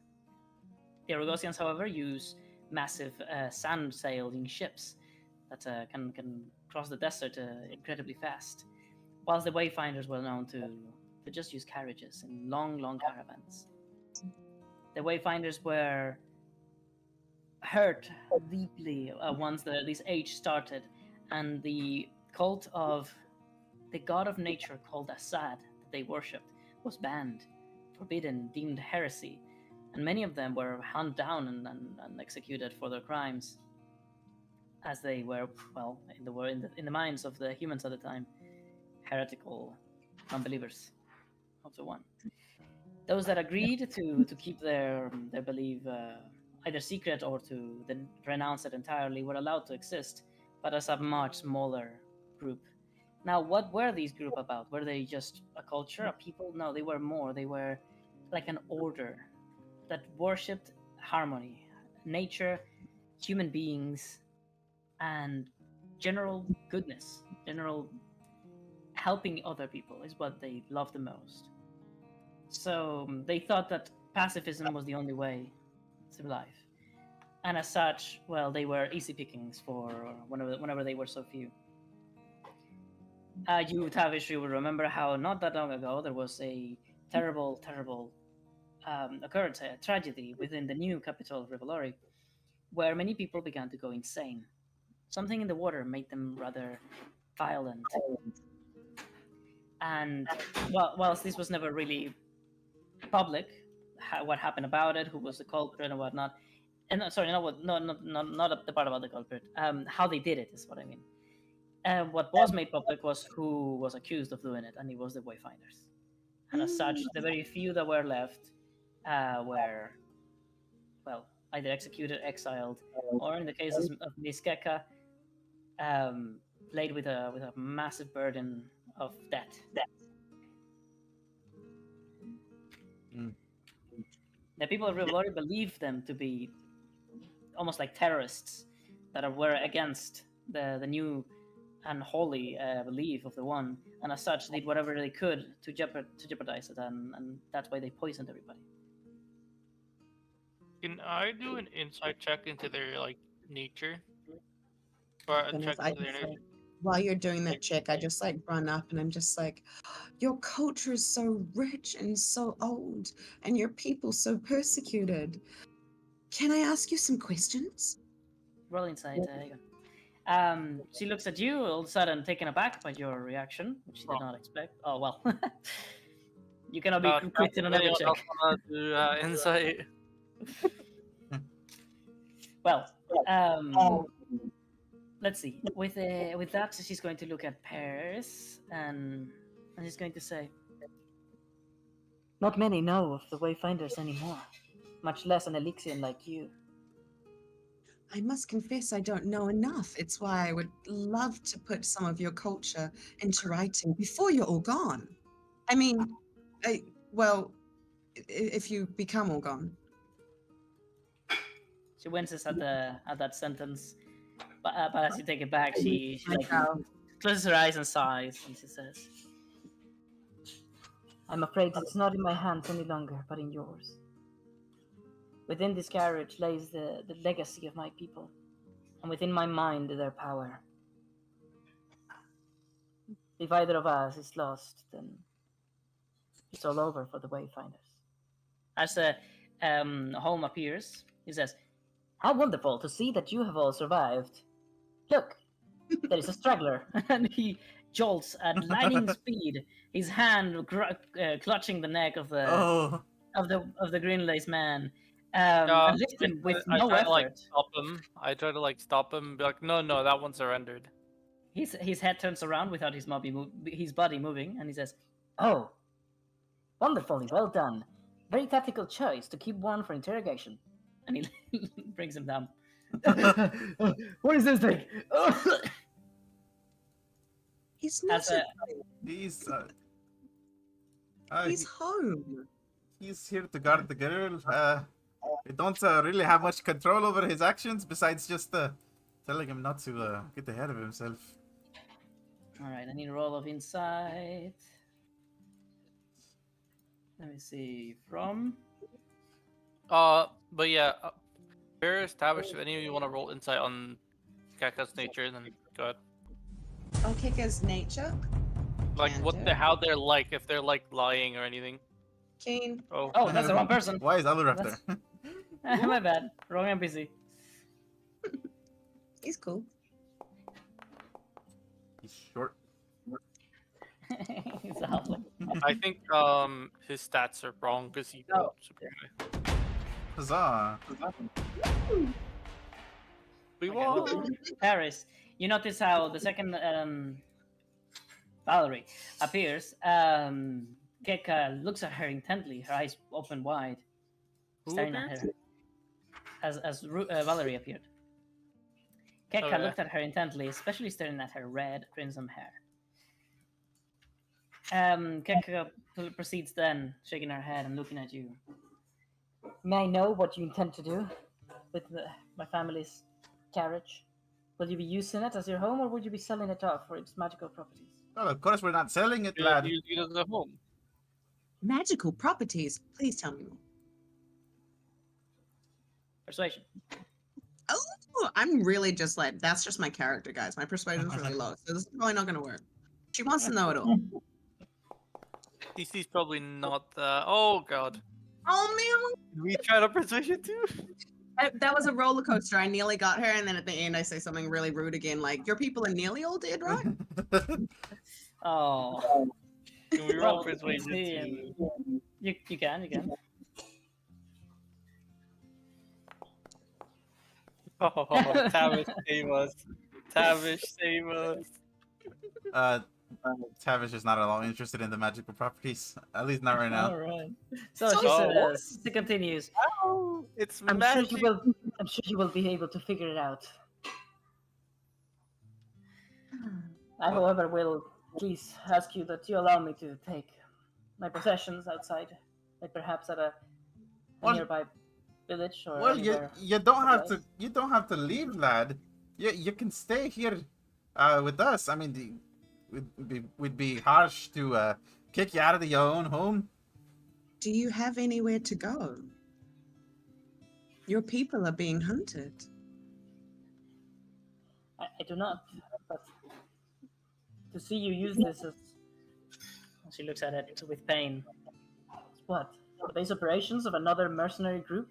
The Argosians, however, use massive sand sailing ships that can cross the desert incredibly fast, whilst the Wayfinders were known to just use carriages in long caravans. The Wayfinders were hurt deeply once this age started, and the cult of the god of nature called Assad that they worshipped was banned, forbidden, deemed heresy, and many of them were hunted down and executed for their crimes, as they were in the minds of the humans at the time. heretical non-believers of the one. Those that agreed to keep their belief either secret or to then renounce it entirely were allowed to exist, but as a much smaller group. Now, what were these group about? Were they just a culture, a people? No, they were more. They were like an order that worshipped harmony, nature, human beings, and general goodness, general helping other people is what they loved the most. So they thought that pacifism was the only way to life. And as such, well, they were easy pickings for whenever they were so few. You, Tavish, you will remember how not that long ago there was a terrible, terrible occurrence, a tragedy within the new capital of Rivalori, where many people began to go insane. Something in the water made them rather violent. And whilst this was never really public, what happened about it, who was the culprit and whatnot, and sorry, not the part about the culprit. How they did it is what I mean. What was made public was who was accused of doing it, and it was the Wayfinders. And as such, the very few that were left were, well, either executed, exiled, or in the case of Miss Keka, laid with a massive burden of debt. The people of Rivalori believed them to be almost like terrorists that were against the new and holy belief of the one, and as such did whatever they could to jeopardize it, and that's why they poisoned everybody. Can I do an insight check into their like nature? Or a Goodness, check I into their just, nature? like, while you're doing that check, I just like run up and I'm just like, your culture is so rich and so old, and your people so persecuted. Can I ask you some questions? Roll insight, Egon. She looks at you, all of a sudden taken aback by your reaction, which she did not expect. Oh well, you cannot be quitting on every anyone check. else wanna do insight? Well, let's see. With that, she's going to look at Paris and she's going to say, "Not many know of the Wayfinders anymore, much less an Elixian like you." I must confess I don't know enough. It's why I would love to put some of your culture into writing before you're all gone. I mean, well, if you become all gone. She winces at that sentence, but as you take it back, she like closes her eyes and sighs, and she says, "I'm afraid it's not in my hands any longer, but in yours. Within this carriage lays the legacy of my people, and within my mind their power. If either of us is lost, then it's all over for the Wayfinders." As Home appears, he says, "How wonderful to see that you have all survived. Look, there is a straggler," and he jolts at lightning speed, his hand clutching the neck of the green lace man. And lift him with I no try to like effort. stop him. I try to like stop him and be like, no, that one surrendered. His head turns around without his body moving, and he says, "Oh, wonderfully well done. Very tactical choice to keep one for interrogation." And he brings him down. What is this thing? He's not. He's home. He's here to guard the girl. We don't really have much control over his actions besides just telling him not to get ahead of himself. All right, I need a roll of insight. Let me see. From. But yeah, Paris, Tavish, if any of you want to roll insight on Keka's nature, then go ahead. Keka's nature. Like how they're like, if they're like lying or anything. Keen. Oh, that's the wrong person. Why is Aluraf there? My bad. Wrong NPC. He's cool. He's short. He's a halfling. I think his stats are wrong because he Oh. super high. Huzzah! We Okay, won. well, Paris, you notice how the second Valerie appears. Keka looks at her intently, her eyes open wide, Who staring at appeared? her. As Valerie appeared. Keka Okay. looked at her intently, especially staring at her red crimson hair. Keka proceeds then, shaking her head and looking at you. May I know what you intend to do with my family's carriage? Will you be using it as your home, or would you be selling it off for its magical properties? Well, of course we're not selling it, lad. You use it at home. Magical properties. Please tell me more. Persuasion. Oh, I'm really just like, that's just my character, guys. My persuasion's really low, so this is probably not going to work. She wants to know it all. DC's probably not the. Oh god. Oh, Did we try to persuasion too? man. That was a roller coaster. I nearly got her, and then at the end, I say something really rude again, like, your people are nearly all dead, right? Oh. Can we roll Well, persuasion see, too? You can. Oh, Tavish, save us. Tavish, save us. Tavish is not at all interested in the magical properties. At least not right now. All right. So So- she Oh. says, she continues. Oh, it's I'm magic. sure you will be able to figure it out. I, however, will please ask you that you allow me to take my possessions outside, like perhaps at a Well- nearby village or Well, anywhere. you don't have to otherwise. leave, lad. You can stay here with us. I mean, we'd be harsh to kick you out of your own home. Do you have anywhere to go? Your people are being hunted. I do not, but to see you use this as... She looks at it with pain. What? The base operations of another mercenary group?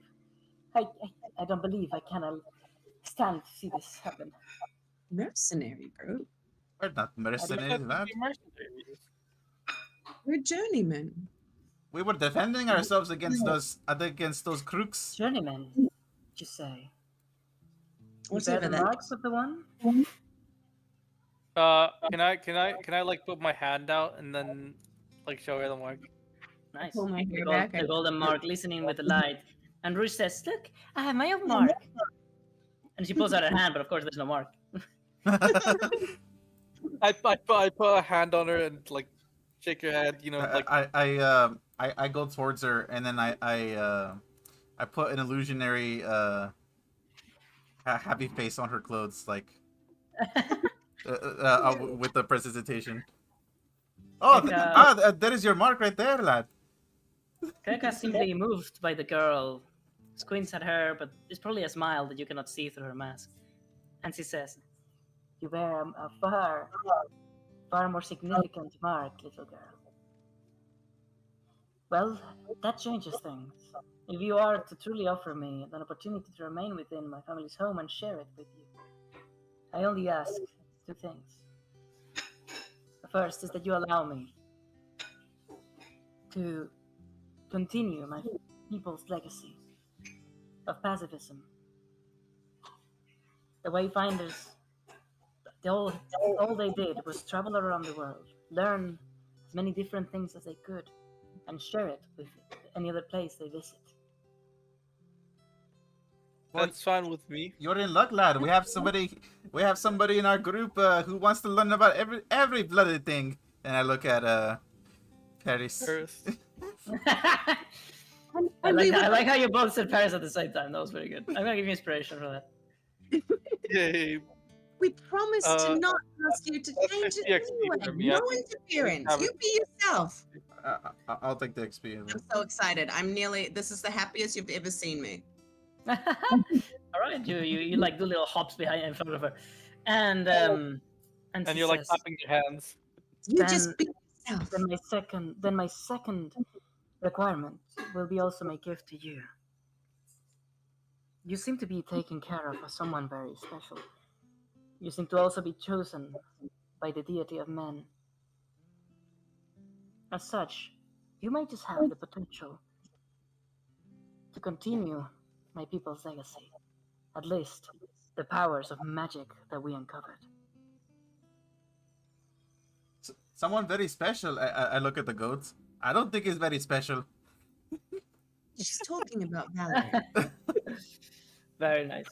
I don't believe I can stand to see this happen. Mercenary group. We're not mercenaries, lad. Mercenaries. We're journeymen. We were defending ourselves against those crooks. Journeyman, you say? You bear Whatever the that. marks of the one? Can I like put my hand out and then like show her the mark? Nice. Pull my The, hair gold, back, the I- golden mark glistening with the light. And Rouge says, look, I have my own mark. And she pulls out her hand, but of course there's no mark. I put a hand on her and like shake her head, you know, like I go towards her and then I put an illusionary happy face on her clothes, like with the presentation. Oh, Like, that is your mark right there, lad. Keka simply moved by the girl, squints at her, but it's probably a smile that you cannot see through her mask. And she says, you wear a far more significant mark, little girl. Well, that changes things. If you are to truly offer me an opportunity to remain within my family's home and share it with you, I only ask two things. The first is that you allow me to continue my people's legacy of pacifism. The Wayfinders, all they did was travel around the world, learn as many different things as they could, and share it with any other place they visit. that's fine with me. You're in luck, lad. We have somebody in our group who wants to learn about every bloody thing. And I look at Paris. Paris. I like how you both said Paris at the same time. That was very good. I'm gonna give you inspiration for that. Yay. We promised to not ask you to change 50 it XP anyway. for me, No I think. interference. Have You it. be yourself. I'll take the experience. I'm so excited. This is the happiest you've ever seen me. All right, you like do little hops behind in front of her, and And she you're like says, clapping your hands. You Then- just be yourself. then my second requirement will be also my gift to you. You seem to be taken care of as someone very special. You seem to also be chosen by the deity of men. As such, you might just have the potential to continue my people's legacy. At least the powers of magic that we uncovered. Someone very special. I look at the goats. I don't think he's very special. She's talking about Valerie. Very nice.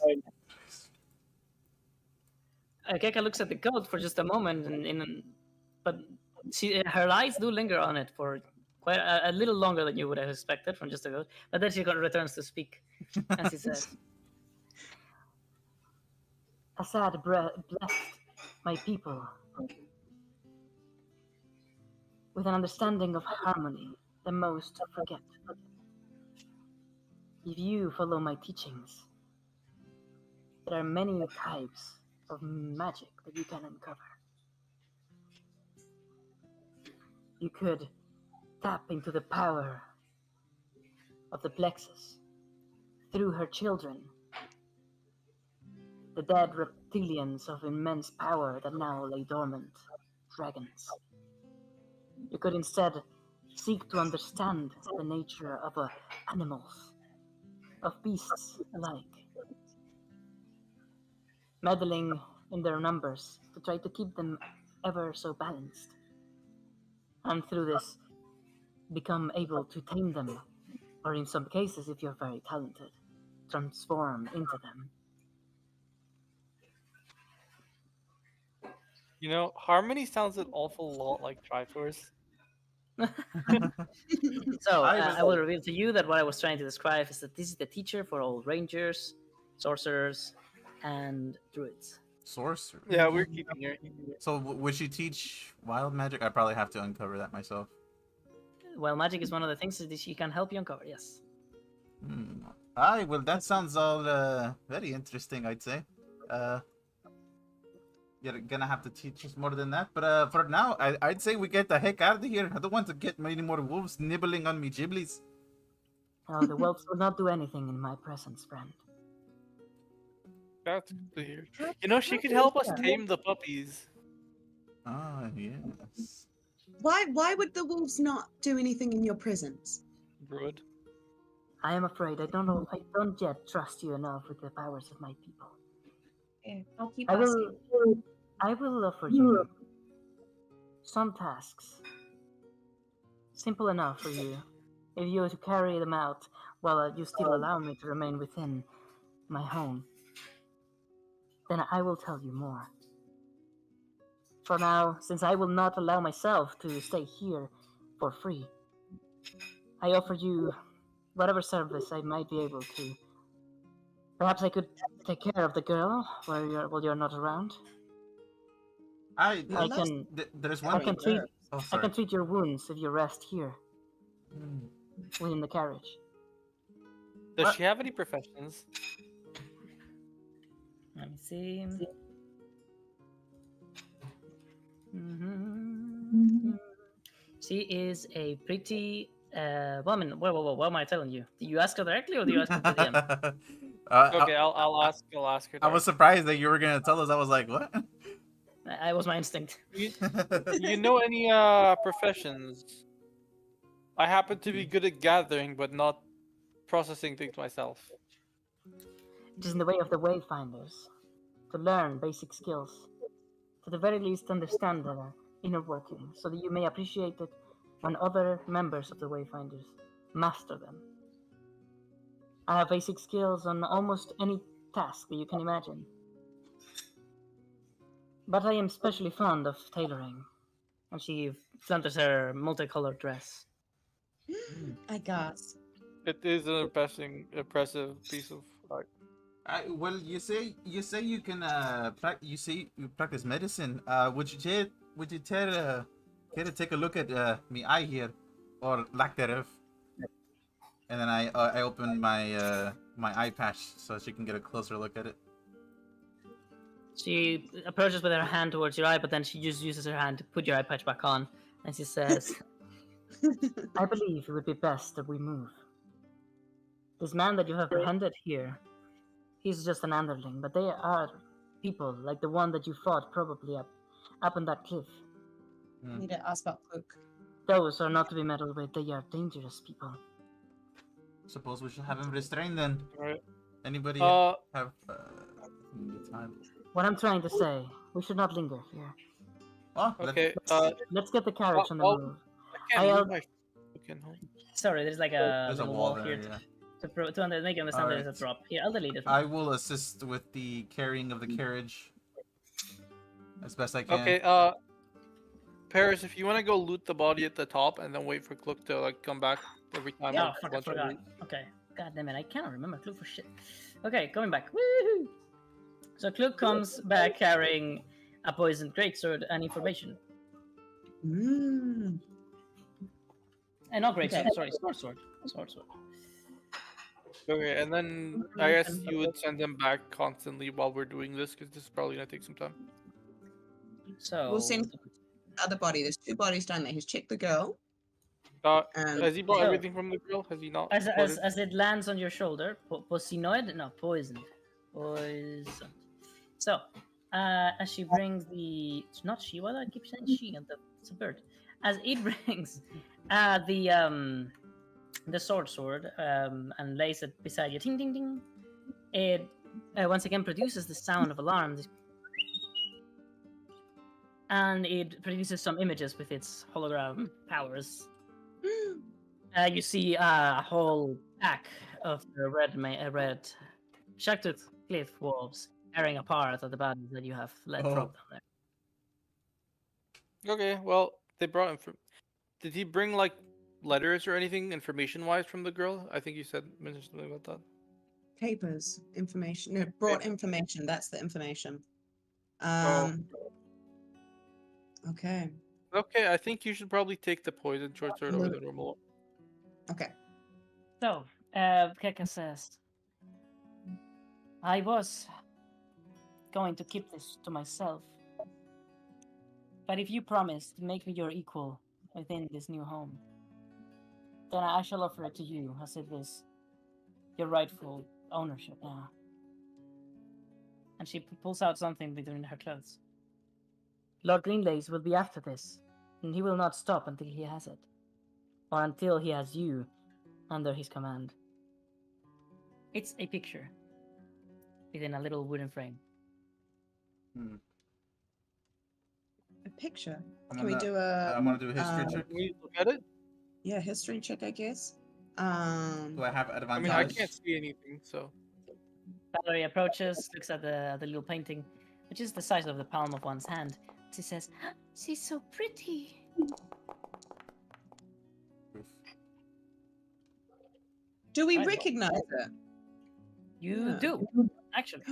Keka looks at the goat for just a moment, but her eyes do linger on it for quite a little longer than you would have expected from just a goat. But then she returns to speak, and she says, "Assad blessed my people with an understanding of harmony the most forget. If you follow my teachings, there are many types of magic that you can uncover. You could tap into the power of the plexus through her children, the dead reptilians of immense power that now lay dormant, dragons. You could instead seek to understand the nature of animals, of beasts alike, meddling in their numbers to try to keep them ever so balanced, and through this become able to tame them, or in some cases, if you're very talented, transform into them." You know, harmony sounds an awful lot like Triforce. So I I will reveal to you that what I was trying to describe is that this is the teacher for all rangers, sorcerers, and druids. Sorcerer. Yeah, we're keeping her. So would she teach wild magic? I probably have to uncover that myself. Well, magic is one of the things that she can help you uncover. Yes. Aye, well, that sounds all very interesting, I'd say. You're gonna have to teach us more than that, but for now, I'd say we get the heck out of here. I don't want to get many more wolves nibbling on me giblies. Oh, the wolves will not do anything in my presence, friend. That's clear. You know, she could help us tame the puppies. Ah, yes. Why would the wolves not do anything in your presence? Druid. I am afraid I don't yet trust you enough with the powers of my people. Okay, I'll keep I asking. will offer you some tasks. Simple enough for you. If you were to carry them out while you still allow me to remain within my home, then I will tell you more. For now, since I will not allow myself to stay here for free, I offer you whatever service I might be able to. Perhaps I could take care of the girl while you're not around. I there's one. I can treat Oh, I sorry. can treat your wounds if you rest here within the carriage. Does What? she have any professions? Let me see. Mhm. She is a pretty woman. Whoa! What am I telling you? Do you ask her directly, or do you ask her to DM? Okay, I'll ask her. I was surprised that you were gonna tell us. I was like, what? I was my instinct. You know any professions? I happen to be good at gathering, but not processing things myself. It is in the way of the wayfinders to learn basic skills, to the very least understand their inner working, so that you may appreciate it when other members of the wayfinders master them. I have basic skills on almost any task that you can imagine. But I am especially fond of tailoring. And she flaunters her multicolored dress. I gasp. It is an impressive piece of art. Well, you say you can you say you practice medicine. Would you care to take a look at me eye here, or lack thereof? And then I open my my eye patch so she can get a closer look at it. She approaches with her hand towards your eye, but then she just uses her hand to put your eye patch back on. And she says, I believe it would be best that we move. This man that you have apprehended here, he's just an underling, but they are people like the one that you fought probably up on that cliff. I need to ask about Luke. Those are not to be meddled with. They are dangerous people. Suppose we should have him restrained then. Right. Anybody Uh, have time? What I'm trying to say, we should not linger here. Oh, Okay. Let's get the carriage on the I'll- move. I can't I'll- move my fucking home. Sorry, there's like a there's a little wall wall there. here Yeah. to make you understand there's a Alright. drop. Here, I'll delete it. I will assist with the carrying of the carriage as best I can. Okay. Paris, if you want to go loot the body at the top and then wait for Klook to like come back every time. Oh, like, fuck, I once a forgot. week. Okay. God damn it, I cannot remember Clue for shit. Okay, coming back. Woohoo! So Clue comes back carrying a poisoned greatsword and information. Mm. Not greatsword, Okay. sorry, sword. Sword. Okay, and then I guess you would send them back constantly while we're doing this because this is probably gonna take some time. So We'll send the other body. There's 2 bodies down there. He's checked the girl. And Has he brought So- everything from the girl? Has he not? as it lands on your shoulder, poisoned? No, poisoned. Poisoned. So, as she brings the, it's not she. Why do I keep saying she? And it's a bird. As it brings the sword, and lays it beside you, ting ting ting. It once again produces the sound of alarm, and it produces some images with its hologram powers. You see a whole pack of the red Sharktooth cliff wolves tearing apart at the bodies that you have let Oh. drop down there. Okay, well they brought him from. Did he bring like letters or anything information-wise from the girl? I think you mentioned something about that. papers, information. No, brought information. That's the information. Oh. Okay. Okay, I think you should probably take the poison short sword over Look. the normal one. Okay. So, Keka says, I was going to keep this to myself. But if you promise to make me your equal within this new home, then I shall offer it to you as it is your rightful ownership now. And she pulls out something between her clothes. Lord Greenlace will be after this, and he will not stop until he has it. Or until he has you under his command. It's a picture within a little wooden frame. Hmm. A picture. I'm Can we gonna- do a? I'm gonna do a history check. Can we look at it? Yeah, history check, I guess. Do I have I advantage? mean, I can't see anything, so. Valerie approaches, looks at the little painting, which is the size of the palm of one's hand. She says, "She's so pretty." Do we Right. recognize it? You Yeah. do, actually.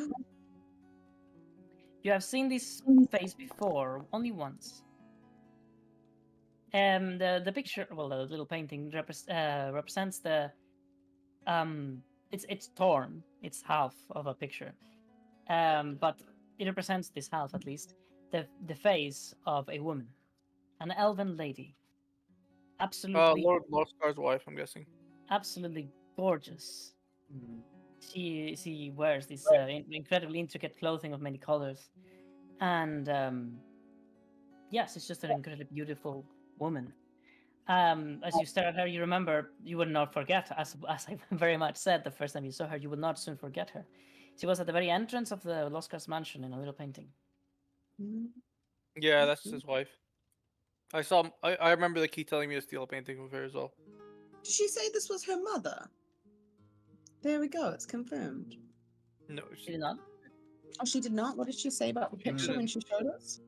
You have seen this face before, only once. The picture, well, the little painting represents the it's torn. It's half of a picture, but it represents this half at least. The face of a woman, an elven lady, absolutely, Lord Loskar's wife, I'm guessing. absolutely gorgeous. Hmm. She wears this incredibly intricate clothing of many colors, and yes, it's just an incredibly beautiful woman. As you stare at her, you remember you would not forget, as I very much said the first time you saw her, you would not soon forget her. She was at the very entrance of the Loskar's mansion in a little painting. Mm. Yeah, that's his wife. I remember the key telling me to steal a painting of her as well. Did she say this was her mother? There we go. It's confirmed. No, She did not. Oh, she did not. What did she say about the picture when she showed us?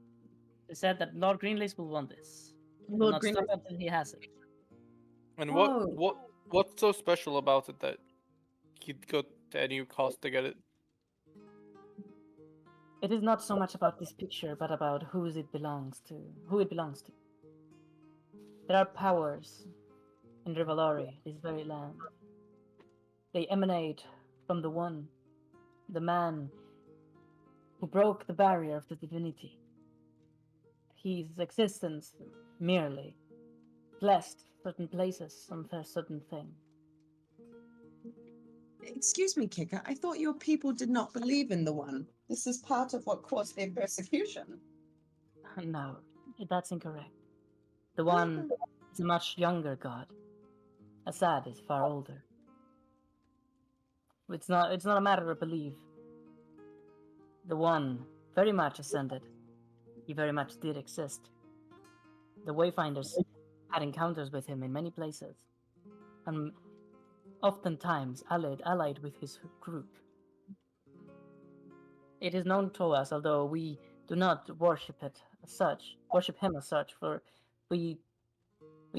She said that Lord Greenlace will want this. He will Lord not Greenlace. stop until he has it. And Whoa. what's so special about it that he'd go to any cost to get it? It is not so much about this picture, but about who it belongs to. There are powers in Rivalori, this very land. They emanate from the one, the man who broke the barrier of the divinity. His existence merely blessed certain places and a certain thing. Excuse me, Kicker. I thought your people did not believe in the one. This is part of what caused their persecution. No, that's incorrect. The one is a much younger god. Assad is far older. It's not a matter of belief. The one very much ascended he very much did exist. The Wayfinders had encounters with him in many places, and oftentimes allied with his group. It is known to us, although we do not worship him as such, for we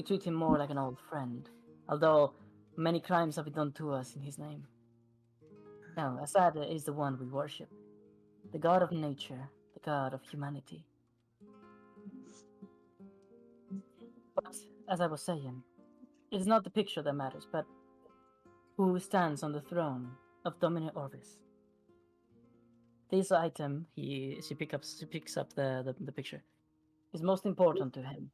treat him more like an old friend, although many crimes have been done to us in his name. Now, Assad is the one we worship, the god of nature, the god of humanity. But, as I was saying, it is not the picture that matters, but who stands on the throne of Domine Orvis. This item, she picks up the picture, is most important to him.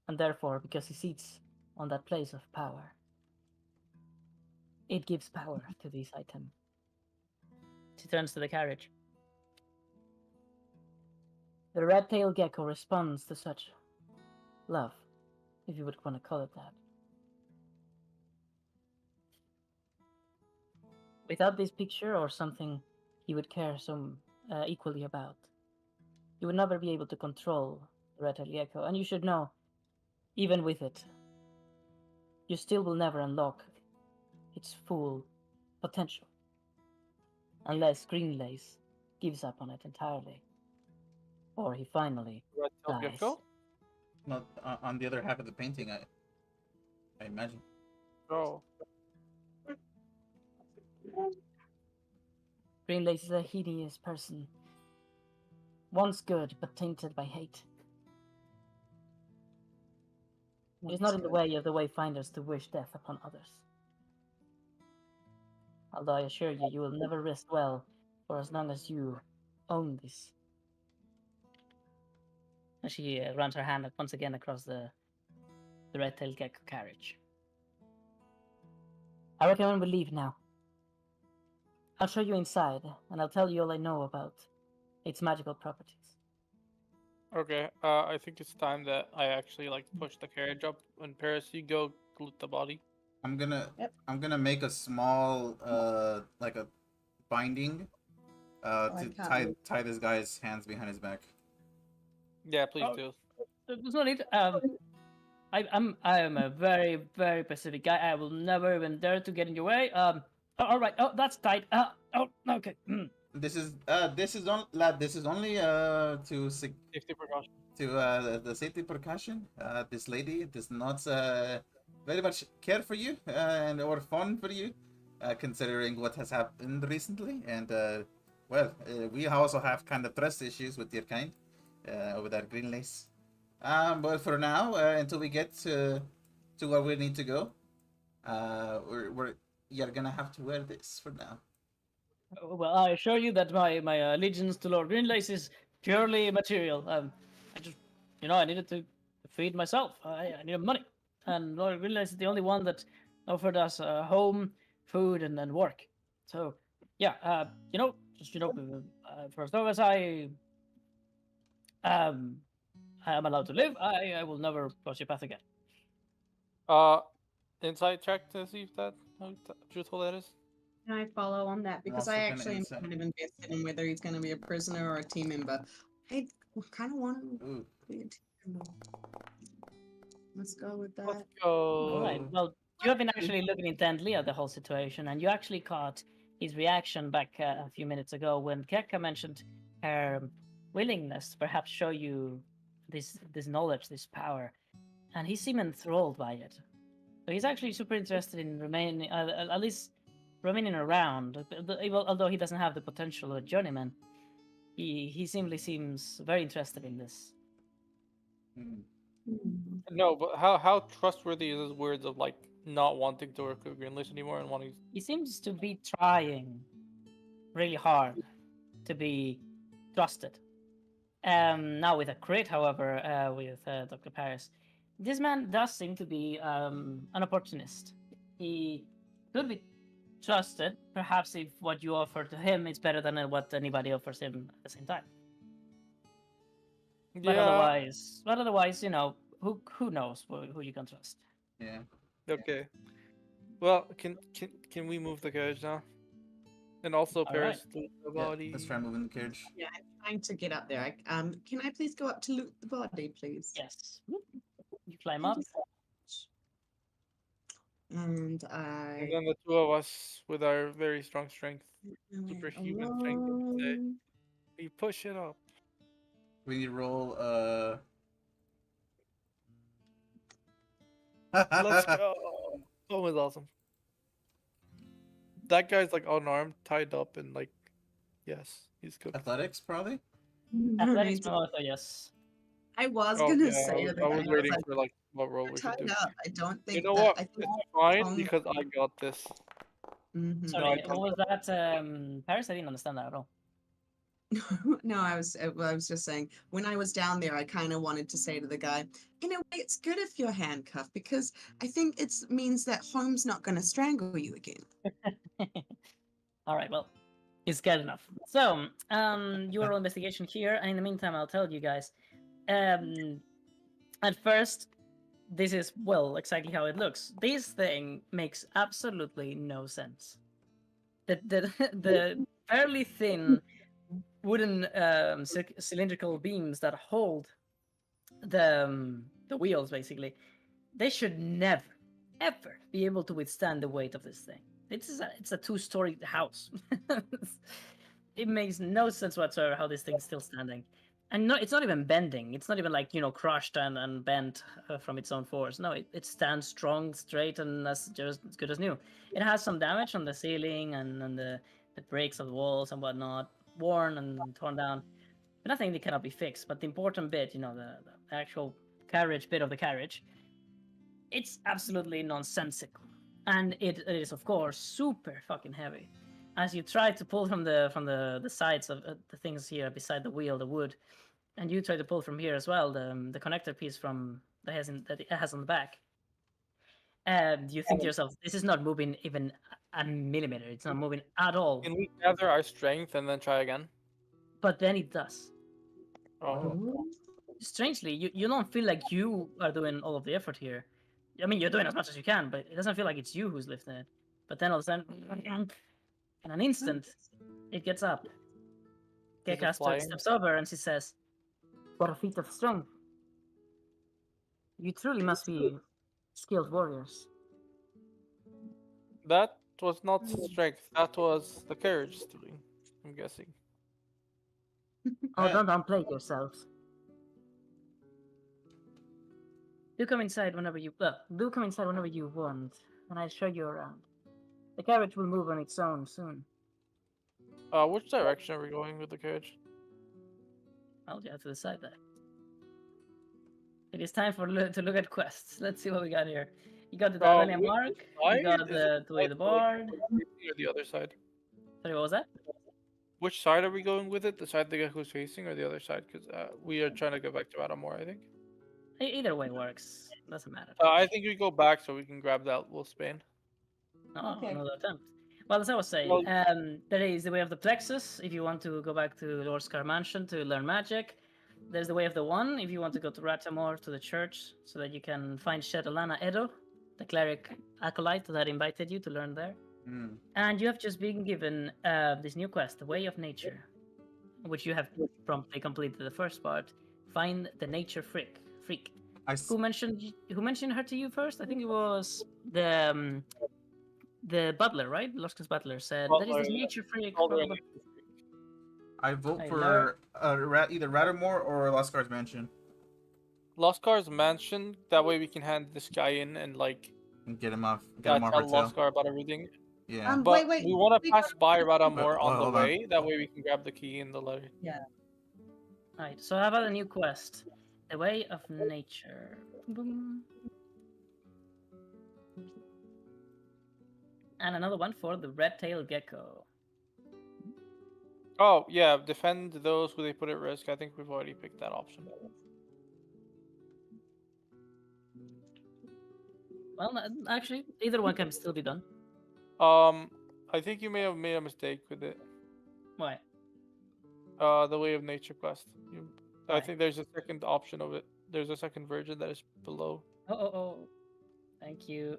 And therefore, because he sits on that place of power, it gives power to this item. She turns to the carriage. The red-tailed gecko responds to such love, if you would want to call it that. Without this picture or something he would care so equally about, you would never be able to control the red-tailed gecko. And you should know, even with it, you still will never unlock its full potential unless Greenlace gives up on it entirely, or he finally Red-tailed dies. gecko? Not on the other half of the painting, I imagine. Oh. Greenlace is a hideous person, once good but tainted by hate. It is not in the way of the Wayfinders to wish death upon others. Although I assure you, you will never rest well for as long as you own this. And she runs her hand once again across the red-tailed gecko carriage. I recommend we leave now. I'll show you inside, and I'll tell you all I know about its magical properties. Okay, I think it's time that I actually like push the carriage up. And Paris, you go loot the body. I'm gonna Yep. I'm gonna make a small like a binding Oh, I to can't tie this guy's hands behind his back. Yeah, please Oh. do. There's no need. I am a very, very Pacific guy. I will never even dare to get in your way. All right. Oh, that's tight. Oh, okay. This is only to Safety precaution. the safety precaution. This lady does not very much care for you and or fun for you, considering what has happened recently. And we also have kind of trust issues with your kind with that green lace. But for now, until we get to where we need to go, you're gonna have to wear this for now. Well, I assure you that my allegiance to Lord Greenlace is purely material. I just, I needed to feed myself. I needed money, and Lord Greenlace is the only one that offered us home, food, and then work. So, yeah, for as long as I am allowed to live, I will never cross your path again. Insight check to see if how truthful that is. Can I follow on that? Because also I gonna actually am insight. kind of invested in whether he's going to be a prisoner or a team member. I kind of want him Ooh. to be a team member. Let's go with Let's that. go. All right. Well, you have been actually looking intently at the whole situation, and you actually caught his reaction back a few minutes ago when Keka mentioned her willingness to perhaps show you this knowledge, this power, and he seemed enthralled by it. So he's actually super interested in remaining, at least remaining around. Although he doesn't have the potential of a journeyman, he simply seems very interested in this. Mm. No, but how trustworthy is his words of like not wanting to work with Greenlace anymore and wanting? He seems to be trying really hard to be trusted. Now with a crit, however, with Dr. Paris, this man does seem to be an opportunist. He could be trusted, perhaps if what you offer to him is better than what anybody offers him at the same time. But otherwise, who knows who you can trust? Yeah. Okay. Well, can we move the carriage now? And also All Paris loot the Yeah. body. Let's try moving the carriage. Yeah, trying to get up there. Can I please go up to loot the body, please? Yes. Whoop. You climb Thank up. you so much. And And I then the two of us with our very strong strength, went superhuman strength, say, along. we push it up. We need to roll. Let's go. That was awesome. That guy's like unarmed, tied up, and like, yes, he's cooked. Athletics, probably. Athletics, also yes. I was Oh gonna yeah, say I to the was guy, waiting like, for like what role "You're we should tied do. up. I don't You think know that. what? I think It's fine Tom- because I got this. Mhm. Sorry, I what was that, Paris? I didn't understand that at all. No, I was just saying when I was down there, I kind of wanted to say to the guy, in a way, it's good if you're handcuffed because I think it means that Holmes not going to strangle you again. All right, well, it's good enough. So, your investigation here, and in the meantime, I'll tell you guys. At first, this is well exactly how it looks. This thing makes absolutely no sense. The fairly thin wooden cylindrical beams that hold the wheels, basically, they should never ever be able to withstand the weight of this thing. It's a two-story house. It makes no sense whatsoever how this thing's still standing. And no, it's not even bending. It's not even like, crushed and bent from its own force. No, it stands strong, straight, and just as good as new. It has some damage on the ceiling and the breaks of the walls and whatnot, worn and torn down. But nothing that cannot be fixed. But the important bit, the actual carriage bit of the carriage, it's absolutely nonsensical. And it is, of course, super fucking heavy. As you try to pull from the sides of the things here beside the wheel, the wood, and you try to pull from here as well, the connector piece from that it has on the back. You think to yourself, this is not moving even a millimeter. It's not moving at all. Can we gather our strength and then try again? But then it does. Oh, Strangely, you don't feel like you are doing all of the effort here. I mean, you're doing as much as you can, but it doesn't feel like it's you who's lifting it. But then all of a sudden, in an instant, it gets up. Is it Gekka flying? steps over and she says, "What a feat of strength! You truly must be skilled warriors." that was not strength. That was the carriage doing. I'm guessing. Oh, don't downplay yourselves. Do come inside whenever you want, and I'll show you around. The carriage will move on its own soon. Which direction are we going with the carriage? I'll just have to decide that. It is time to look at quests. Let's see what we got here. You got the Darwinian which Mark. side? You got Is the it to way the side board. Or the other side? Sorry, what was that? Which side are we going with it? The side the Gecko's facing or the other side? Because we are trying to go back to Adamore, I think. Either way works. Doesn't matter. I think we go back so we can grab that Wolfsbane. Oh, Okay. another attempt. Well, as I was saying, Well- there is the way of the Plexus if you want to go back to Lord Scar Mansion to learn magic. There's the way of the One if you want to go to Ratamore to the church so that you can find Shedalana Edo, the cleric acolyte that invited you to learn there. Mm. And you have just been given this new quest, the Way of Nature, which you have promptly completed the first part. Find the nature freak. Who mentioned her to you first? I think it was the butler, right? Loskan's butler said that is Butler, this yeah. nature freak. Called her blah, a blah, nature freak. I vote I for either Ratamore or Lost Cars Mansion Lost Car's mansion. That way we can hand this guy in and like and get him off our tell tail. Lost Car about everything. Yeah. But wait. we want to we pass got- by Radamore on the hold on. way. That way we can grab the key in the letter. Right, so how about a new quest? The Way of Nature. Boom. And another one for the red-tailed gecko. Oh yeah, defend those who they put at risk. I think we've already picked that option. Well, actually, either one can still be done. I think you may have made a mistake with it. Why? The Way of Nature quest. I Why? think there's a second option of it. There's a second version that is below. Oh. Thank you.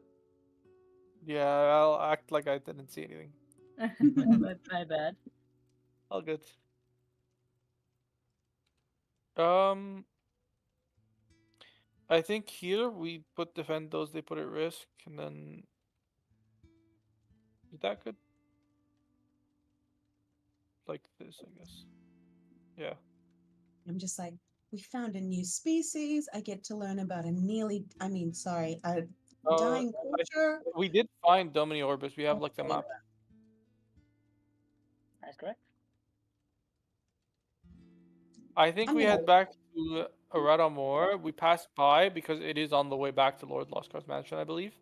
Yeah, I'll act like I didn't see anything. My bad. All good. Um, I think here we put defend those they put at risk, and then is that good? Like this, I guess. Yeah. I'm just like, we found a new species. I get to learn about a a dying culture. We did find Domini Orbis. We have like the Okay. map. That's correct. I think I'm we gonna- head back to Aradomor. We pass by because it is on the way back to Lord Loskar's mansion, I believe.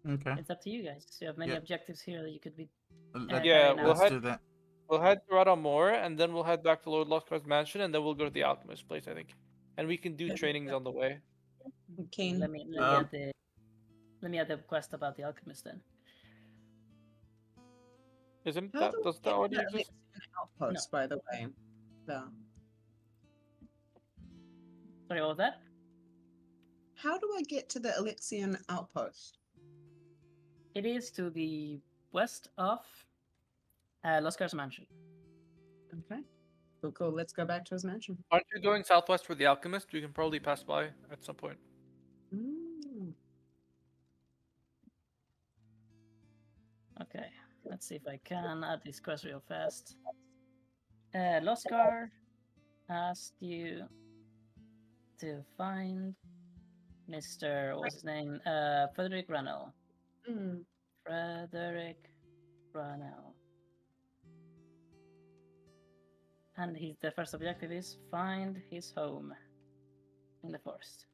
Okay. It's up to you guys. You have many Yeah. objectives here that you could be. Let, Yeah, carrying out. we'll let's head do that. we'll head to Aradomor, and then we'll head back to Lord Loskar's mansion, and then we'll go to the Alchemist place, I think. And we can do Yeah. trainings on the way. Keen. Let me Um, add the quest about the alchemist then. Isn't How that do we does get that to already the exist? Alexian outpost, by the way? So, Sorry, what was that? how do I get to the Alexian outpost? It is to the west of Loskar's mansion. Okay. Cool. Let's go back to his mansion. Aren't you going southwest for the Alchemist? We can probably pass by at some point. Mm. Okay, let's see if I can add this quest real fast. Loskar asked you to find Mr. What's his name? Frederick Runnell. Mm. Frederick Runnell. And the first objective is find his home in the forest.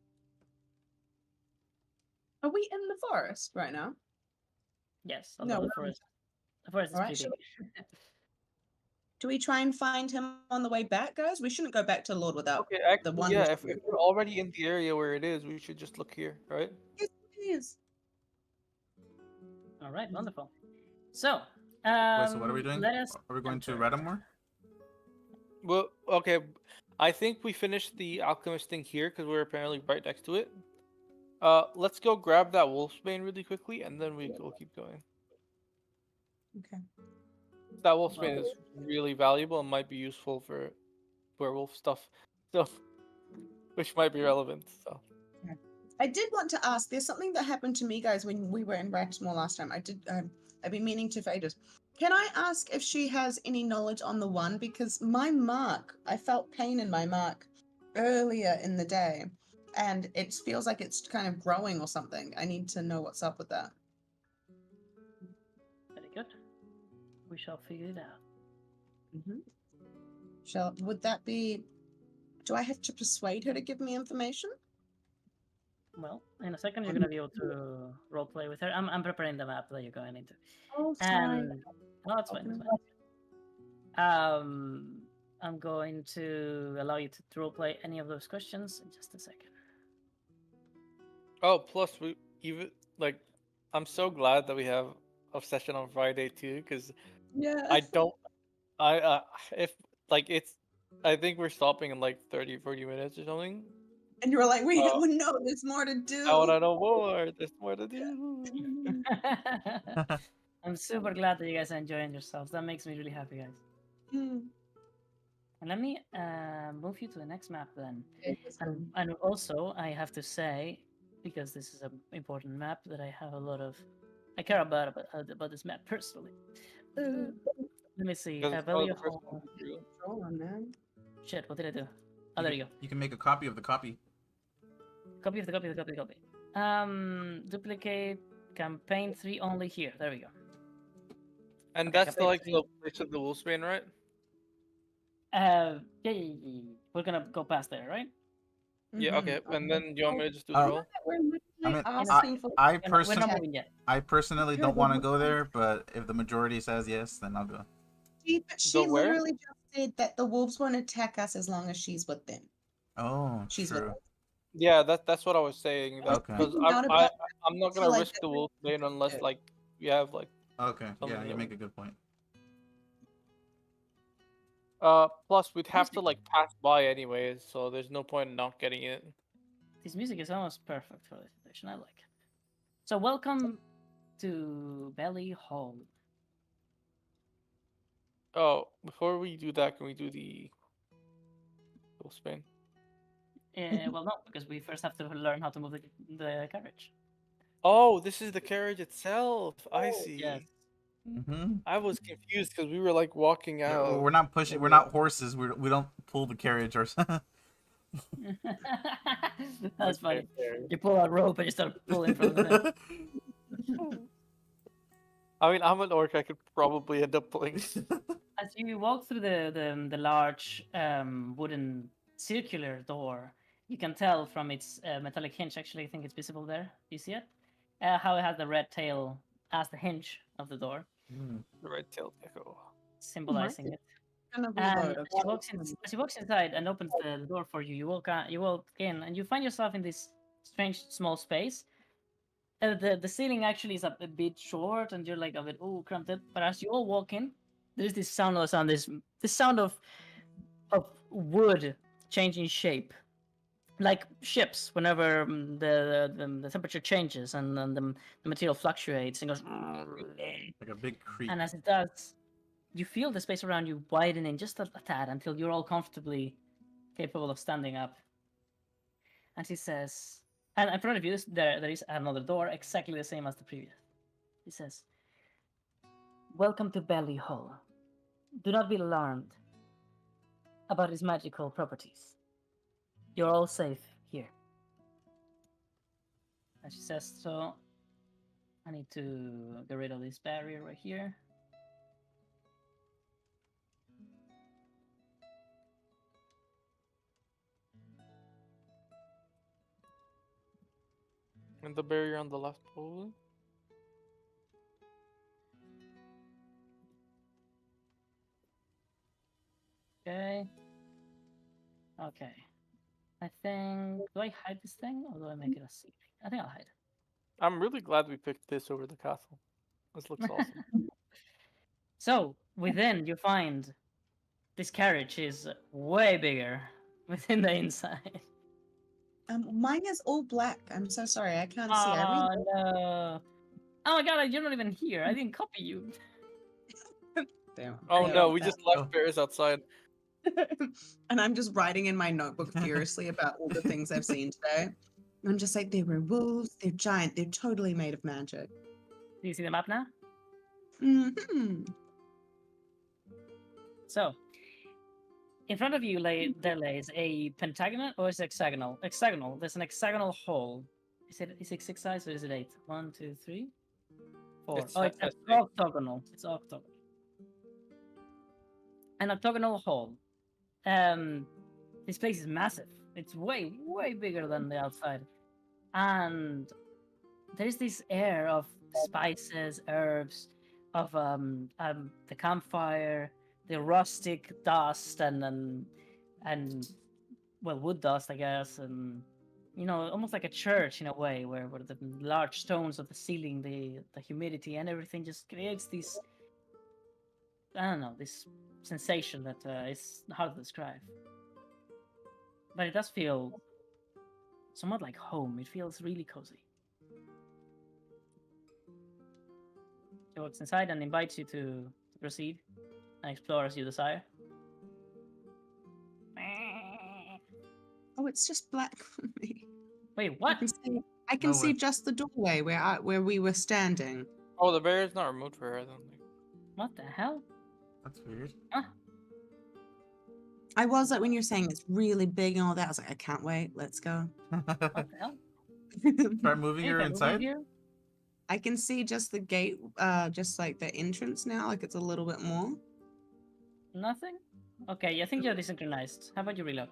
Are we in the forest right now? Yes, No, although we're the forest is Alright, pretty shall big. Do we try and find him on the way back, guys? We shouldn't go back to Lord without Okay, the actually, one. yeah, if we're already in the area where it is, we should just look here, right? Yes, please. All right, wonderful. So, Wait, so what are we doing? let us Are we going to enter. Radamore? Well, okay, I think we finished the Alchemist thing here because we're apparently right next to it. Let's go grab that Wolfsbane really quickly, and then we'll keep going. Okay. That Wolfsbane Well- is really valuable and might be useful for werewolf stuff, so which might be relevant. So I did want to ask. There's something that happened to me, guys, when we were in Ratmore last time. I've been meaning to for ages. Can I ask if she has any knowledge on the one? Because my mark, I felt pain in my mark earlier in the day, and it feels like it's kind of growing or something. I need to know what's up with that. Very good. We shall figure it out. Would that be? Do I have to persuade her to give me information? Well, in a second you're gonna be able to roleplay with her. I'm preparing the map that you're going into. Oh, And no, it's fine. It's fine. I'm going to allow you to roleplay any of those questions in just a second. oh, plus we even like I'm so glad that we have a session on Friday too, because Yeah. if like it's I think we're stopping in like 30-40 minutes or something. And you were like, wait, Uh, no, there's more to do. I wanna know more. There's more to do. I'm super glad that you guys are enjoying yourselves. That makes me really happy, guys. Hmm. And let me move you to the next map then. Okay, let's go. And also, I have to say, because this is an important map, that I have a lot of. I care about this map personally. Let me see. 'Cause it's probably Value the first home. one we drew. Go on, man. Shit, what did I do? Oh, there you go. You can make a copy of the copy. Copy of the copy of the copy of the copy. Duplicate campaign 3 only here. There we go. And Okay, that's the, like campaign the place of the Wolfsbane, right? Yeah. We're gonna go past there, right? Yeah, Mhm. okay. And then you want me to just do the Oh. roll? We're literally I mean, asking for. I We're not personally, moving yet. I personally don't want to go there, but if the majority says yes, then I'll go. But she Go where? literally just said that the wolves won't attack us as long as she's with them. Oh, She's with true. us. Yeah, that's what I was saying. That Okay. because Not about I'm not so, gonna like, risk the Wolfsbane unless Yeah. like we have like Okay, yeah, Something you that make we- a good point. plus we'd have to like pass by anyways, so there's no point in not getting it. This music is almost perfect for this situation. I like it. So welcome to Belly Hall. Oh, before we do that, can we do the Wolfsbane? Well, no, because we first have to learn how to move the carriage. Oh, this is the carriage itself. I Yes. see. Mm-hmm. I was confused because we were like walking out. We're not pushing. and We're not horses. We don't pull the carriage ourselves. That's Okay, funny. fair. You pull a rope and you start pulling from the thing. I mean, I'm an orc. I could probably end up pulling. As you walk through the large wooden circular door, you can tell from its metallic hinge. Actually, I think it's visible there. Do you see it? How it has the red tail as the hinge of the door, The red-tailed echo. symbolizing it. Gonna And reload. as he walks inside and opens the door for you, you walk in, and you find yourself in this strange small space. The ceiling actually is a bit short, and you're like a bit cramped. But as you all walk in, there's this sound, this sound of wood changing shape, like ships. Whenever the temperature changes and the material fluctuates and goes, Like a big creek. and as it does, you feel the space around you widening just a tad until you're all comfortably capable of standing up. And he says, and in front of you, there is another door exactly the same as the previous. He says, "Welcome to Belly Hall. Do not be alarmed about its magical properties. You're all safe here." And she says, so I need to get rid of this barrier right here. And the barrier on the left pole. Okay. Okay. I think, do I hide this thing or do I make it a secret? I think I'll hide. I'm really glad we picked this over the castle. This looks awesome. So within, you find this carriage is way bigger within the inside. Mine is all black. I'm so sorry. I can't see. I Oh really no! Oh my god, you're not even here. I didn't copy you. Damn. Oh I no, hate we that. just left Paris outside. And I'm just writing in my notebook furiously about all the things I've seen today. I'm just like, they were wolves, they're giant, they're totally made of magic. Do you see the map now? Hmm. So, in front of you there lays a pentagonal or is it hexagonal? Hexagonal. There's an hexagonal hole. Is it 6 sides or is it 8? 1, 2, 3, 4. It's Oh, it's a six. octagonal. It's octagonal. An octagonal hole. This place is massive. It's way, way bigger than the outside. And there's this air of spices, herbs, of the campfire, the rustic dust, and well, wood dust, I guess, and almost like a church in a way, where the large stones of the ceiling, the humidity, and everything just creates this, I don't know, this sensation that is hard to describe. But it does feel somewhat like home. It feels really cozy. He walks inside and invites you to proceed and explore as you desire. Oh, it's just black for me. Wait, I what? can see, I can No see way. just the doorway where we were standing. Oh, the barrier's not removed for her, I don't think. What the hell? That's weird. I was like, when you're saying it's really big and all that, I was like, I can't wait. Let's go. What the hell? Try moving Hey, her if I move you inside. here? I can see just the gate, just like the entrance now, like it's a little bit more. Nothing? Okay, I think you're desynchronized. How about you reload?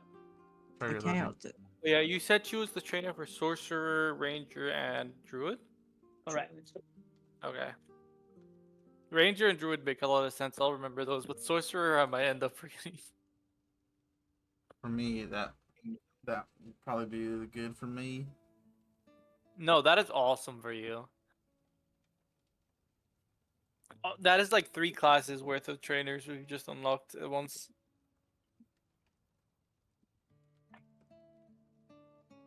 Try Okay, reloading. I'll do. Yeah, you said she was the trainer for sorcerer, ranger, and druid. Correct. Okay. Ranger and druid make a lot of sense. I'll remember those, but sorcerer I might end up forgetting. For me, that would probably be good for me. No, that is awesome for you. Oh, that is like 3 classes worth of trainers we've just unlocked at once.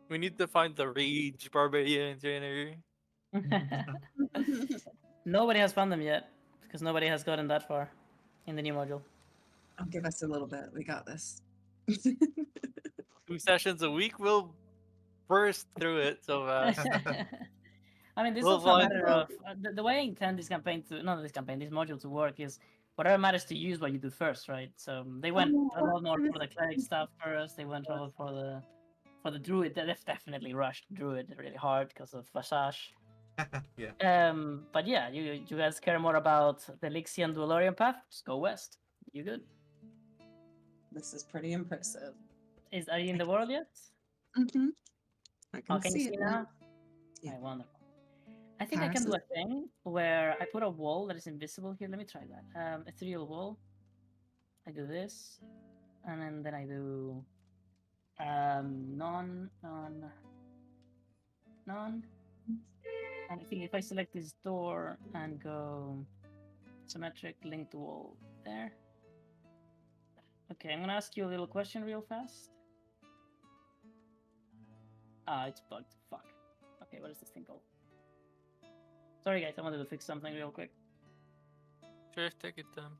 We need to find the rage barbarian trainer. Nobody has found them yet, because nobody has gotten that far in the new module. I'll give us a little bit. We got this. 2 sessions a week, we'll burst through it so fast. I mean, this is We'll also a find matter of the way I intend this campaign to not this campaign, this module to work is whatever matters to you is what you do first, right? So they went a lot more for the cleric stuff first. They went a lot for the druid. They've definitely rushed druid really hard because of Vasage. Yeah. But yeah, you guys care more about the Lixian Duelorian path? Just go west. You good? This is pretty impressive. Are you in the world yet? Mm-hmm. I Oh, can can you see it now? Yeah. Right, wonderful. I think I can do a thing where I put a wall that is invisible here. Let me try that. Ethereal wall. I do this, and then I do none. And I think if I select this door and go symmetric linked wall there. Okay, I'm gonna ask you a little question real fast. Ah, it's bugged. Fuck. Okay, what is this thing called? Sorry guys, I wanted to fix something real quick. Sure, take it down.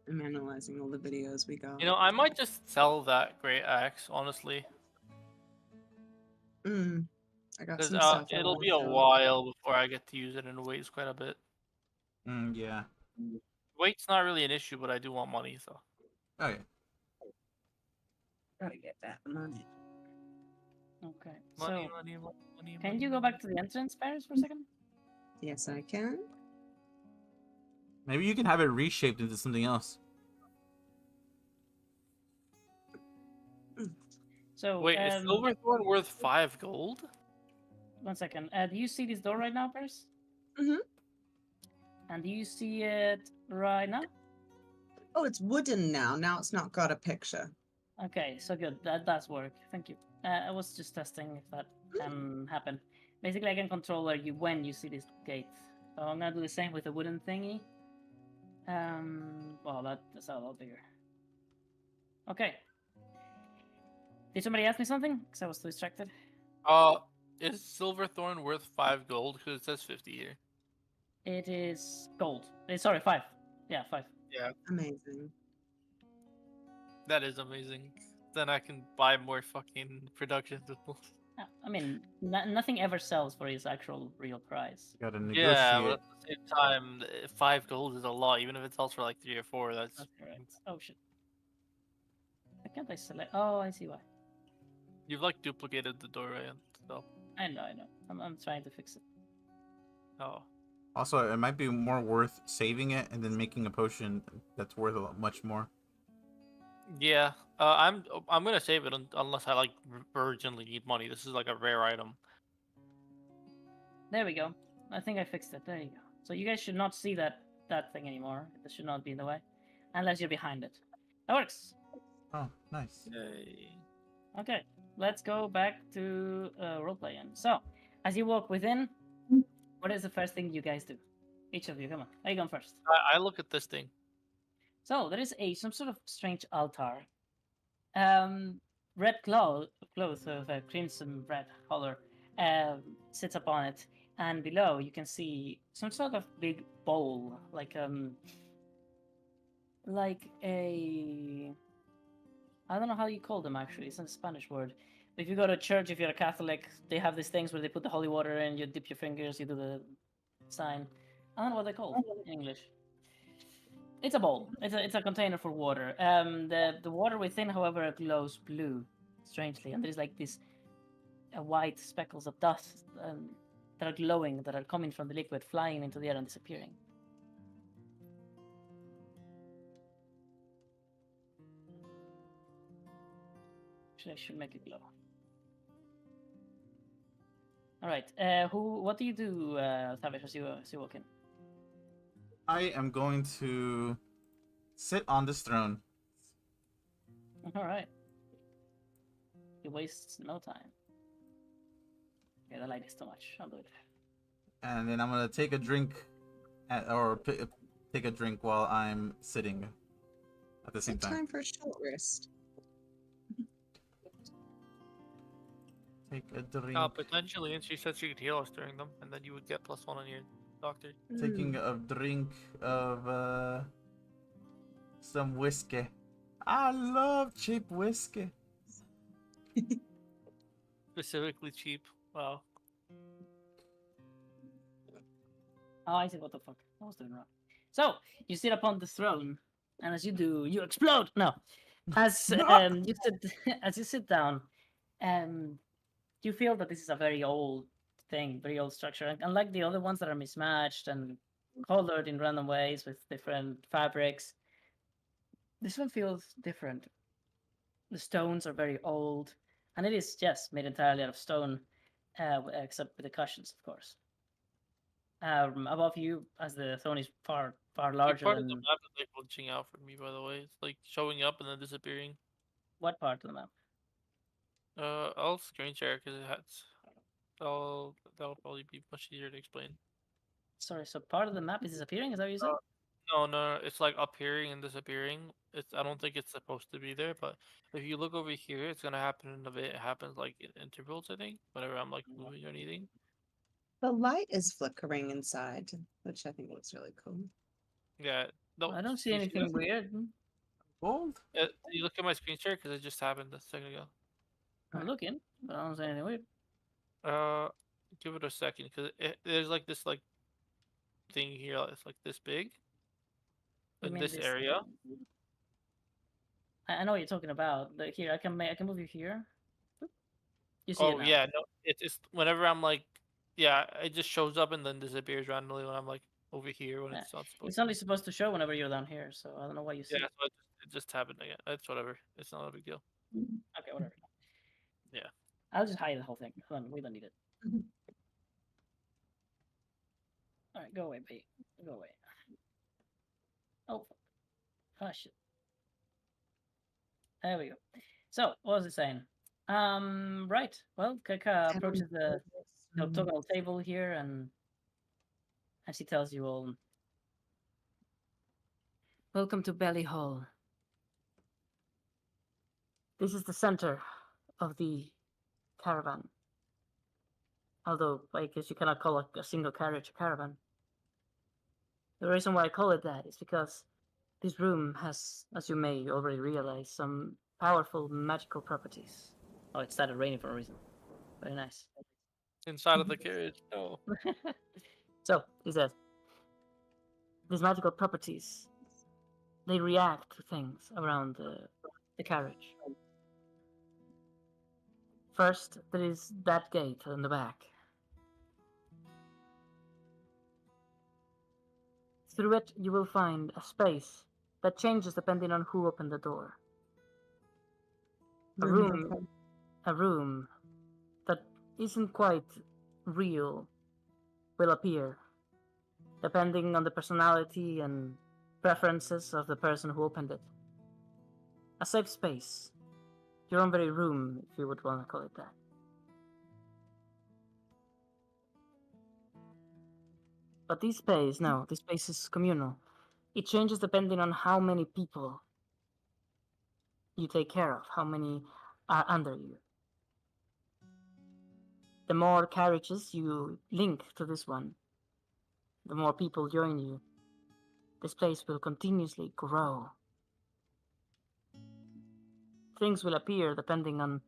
I'm analyzing all the videos we got. You know, I might just sell that great axe, honestly, I got because some stuff. I it'll wanna be a sell. while before I get to use it, and it weighs quite a bit. Yeah. Weight's not really an issue, but I do want money, so. Oh yeah. Gotta get that money. Okay, Money, so money, money, money. can you go back to the entrance, Paris, for a second? Yes, I can. Maybe you can have it reshaped into something else. So Wait, is Silverthorn worth 5 gold? 1 second. Do you see this door right now, Paris? Mhm. And do you see it right now? Oh, it's wooden now. Now it's not got a picture. Okay, so good. That does work. Thank you. I was just testing if that can happen. Basically, I can control when you see this gate. So I'm gonna do the same with the wooden thingy. Well, that's a lot bigger. Okay. Did somebody ask me something? Because I was too distracted. Is Silverthorn worth 5 gold? Because it says 50 here. It is gold. Sorry, 5. Yeah, 5. Yeah, Amazing. that is amazing. Then I can buy more fucking production tools. I mean, nothing ever sells for its actual real price. Gotta Yeah, but negotiate. at the same time, 5 gold is a lot. Even if it sells for like 3 or 4, that's. That's correct. Oh shit. Why can't I select? Oh, I see why. You've like duplicated the doorway and stuff. I know. I'm trying to fix it. Oh. Also, it might be more worth saving it and then making a potion that's worth a lot much more. Yeah, I'm gonna save it unless I like urgently need money. This is like a rare item. There we go. I think I fixed it. There you go. So you guys should not see that thing anymore. It should not be in the way, unless you're behind it. That works. Oh, nice. Yay. Okay, let's go back to roleplay. So, as you walk within, what is the first thing you guys do? Each of you, come on. Are you going first? I look at this thing. So there is some sort of strange altar. Red cloth of a crimson red color sits upon it, and below you can see some sort of big bowl, like a I don't know how you call them actually. It's a Spanish word. If you go to church, if you're a Catholic, they have these things where they put the holy water in. You dip your fingers, you do the sign. I don't know what they're called in English. It's a bowl. It's a container for water. The water within, however, glows blue, strangely, and there's like these white speckles of dust that are glowing, that are coming from the liquid, flying into the air and disappearing. Actually, I should make it glow. All right. What do you do, Tavish, as you walk in? I am going to sit on this throne. All right. It wastes no time. Yeah, the light is too much. I'll do it. And then I'm gonna take a drink, take a drink while I'm sitting at the same time. Time for a short rest. Take a drink. Potentially, and she said she could heal us during them, and then you would get +1 on your doctor. Taking a drink of some whiskey. I love cheap whiskey. Specifically cheap. Wow. Oh, I see. What the fuck? I was doing wrong. So you sit upon the throne, and as you do, you explode. No, as you sit, as you sit down, you feel that this is a very old thing, very old structure, and unlike the other ones that are mismatched and colored in random ways with different fabrics, this one feels different. The stones are very old, and it is yes made entirely out of stone, except with the cushions, of course. Above you, as the throne is far Like larger part of the than map is like glitching out for me, by the way. It's like showing up and then disappearing. what part of the map? I'll screen share because it has. That'll probably be much easier to explain. Sorry, so part of the map is disappearing. Is that what you said? No, it's like appearing and disappearing. I don't think it's supposed to be there, but if you look over here, it's gonna happen in a bit. It happens like in intervals, I think, whenever I'm like moving or anything. The light is flickering inside, which I think looks really cool. Yeah, no, I don't see you anything that? weird. Gold? You look at my screen share because it just happened a second ago. I'm looking, but I don't see anything weird. Uh, give it a second because there's like this like thing here. It's like this big You in mean this this? area. I know what you're talking about. Like here, I can move you here. You see it Oh now. yeah, no, it's whenever I'm like, yeah, it just shows up and then disappears randomly when I'm like over here when Yeah. it's not supposed It's to. only supposed to show whenever you're down here, so I don't know why you see Yeah, it. so it just happened again. It's whatever. It's not a big deal. Okay, whatever. Yeah. I'll just hide the whole thing. We don't need it. All right, go away, bait. Go away. Oh, ah, shit. There we go. So, what was it saying? Right. Well, Kaka approaches the octagonal table here, and she tells you all, "Welcome to Belly Hall. This is the center of the caravan. Although, I guess you cannot call a single carriage a caravan. The reason why I call it that is because this room has, as you may already realize, some powerful magical properties. Oh, it started raining for a reason. Very nice. Inside of the carriage. No. So, he says, these magical properties, they react to things around the carriage. First, there is that gate on the back. Through it, you will find a space that changes depending on who opened the door. A room that isn't quite real will appear, depending on the personality and preferences of the person who opened it. A safe space. Your own very room, if you would want to call it that. But this space is communal. It changes depending on how many people you take care of, how many are under you. The more carriages you link to this one, the more people join you. This place will continuously grow. Things will appear depending on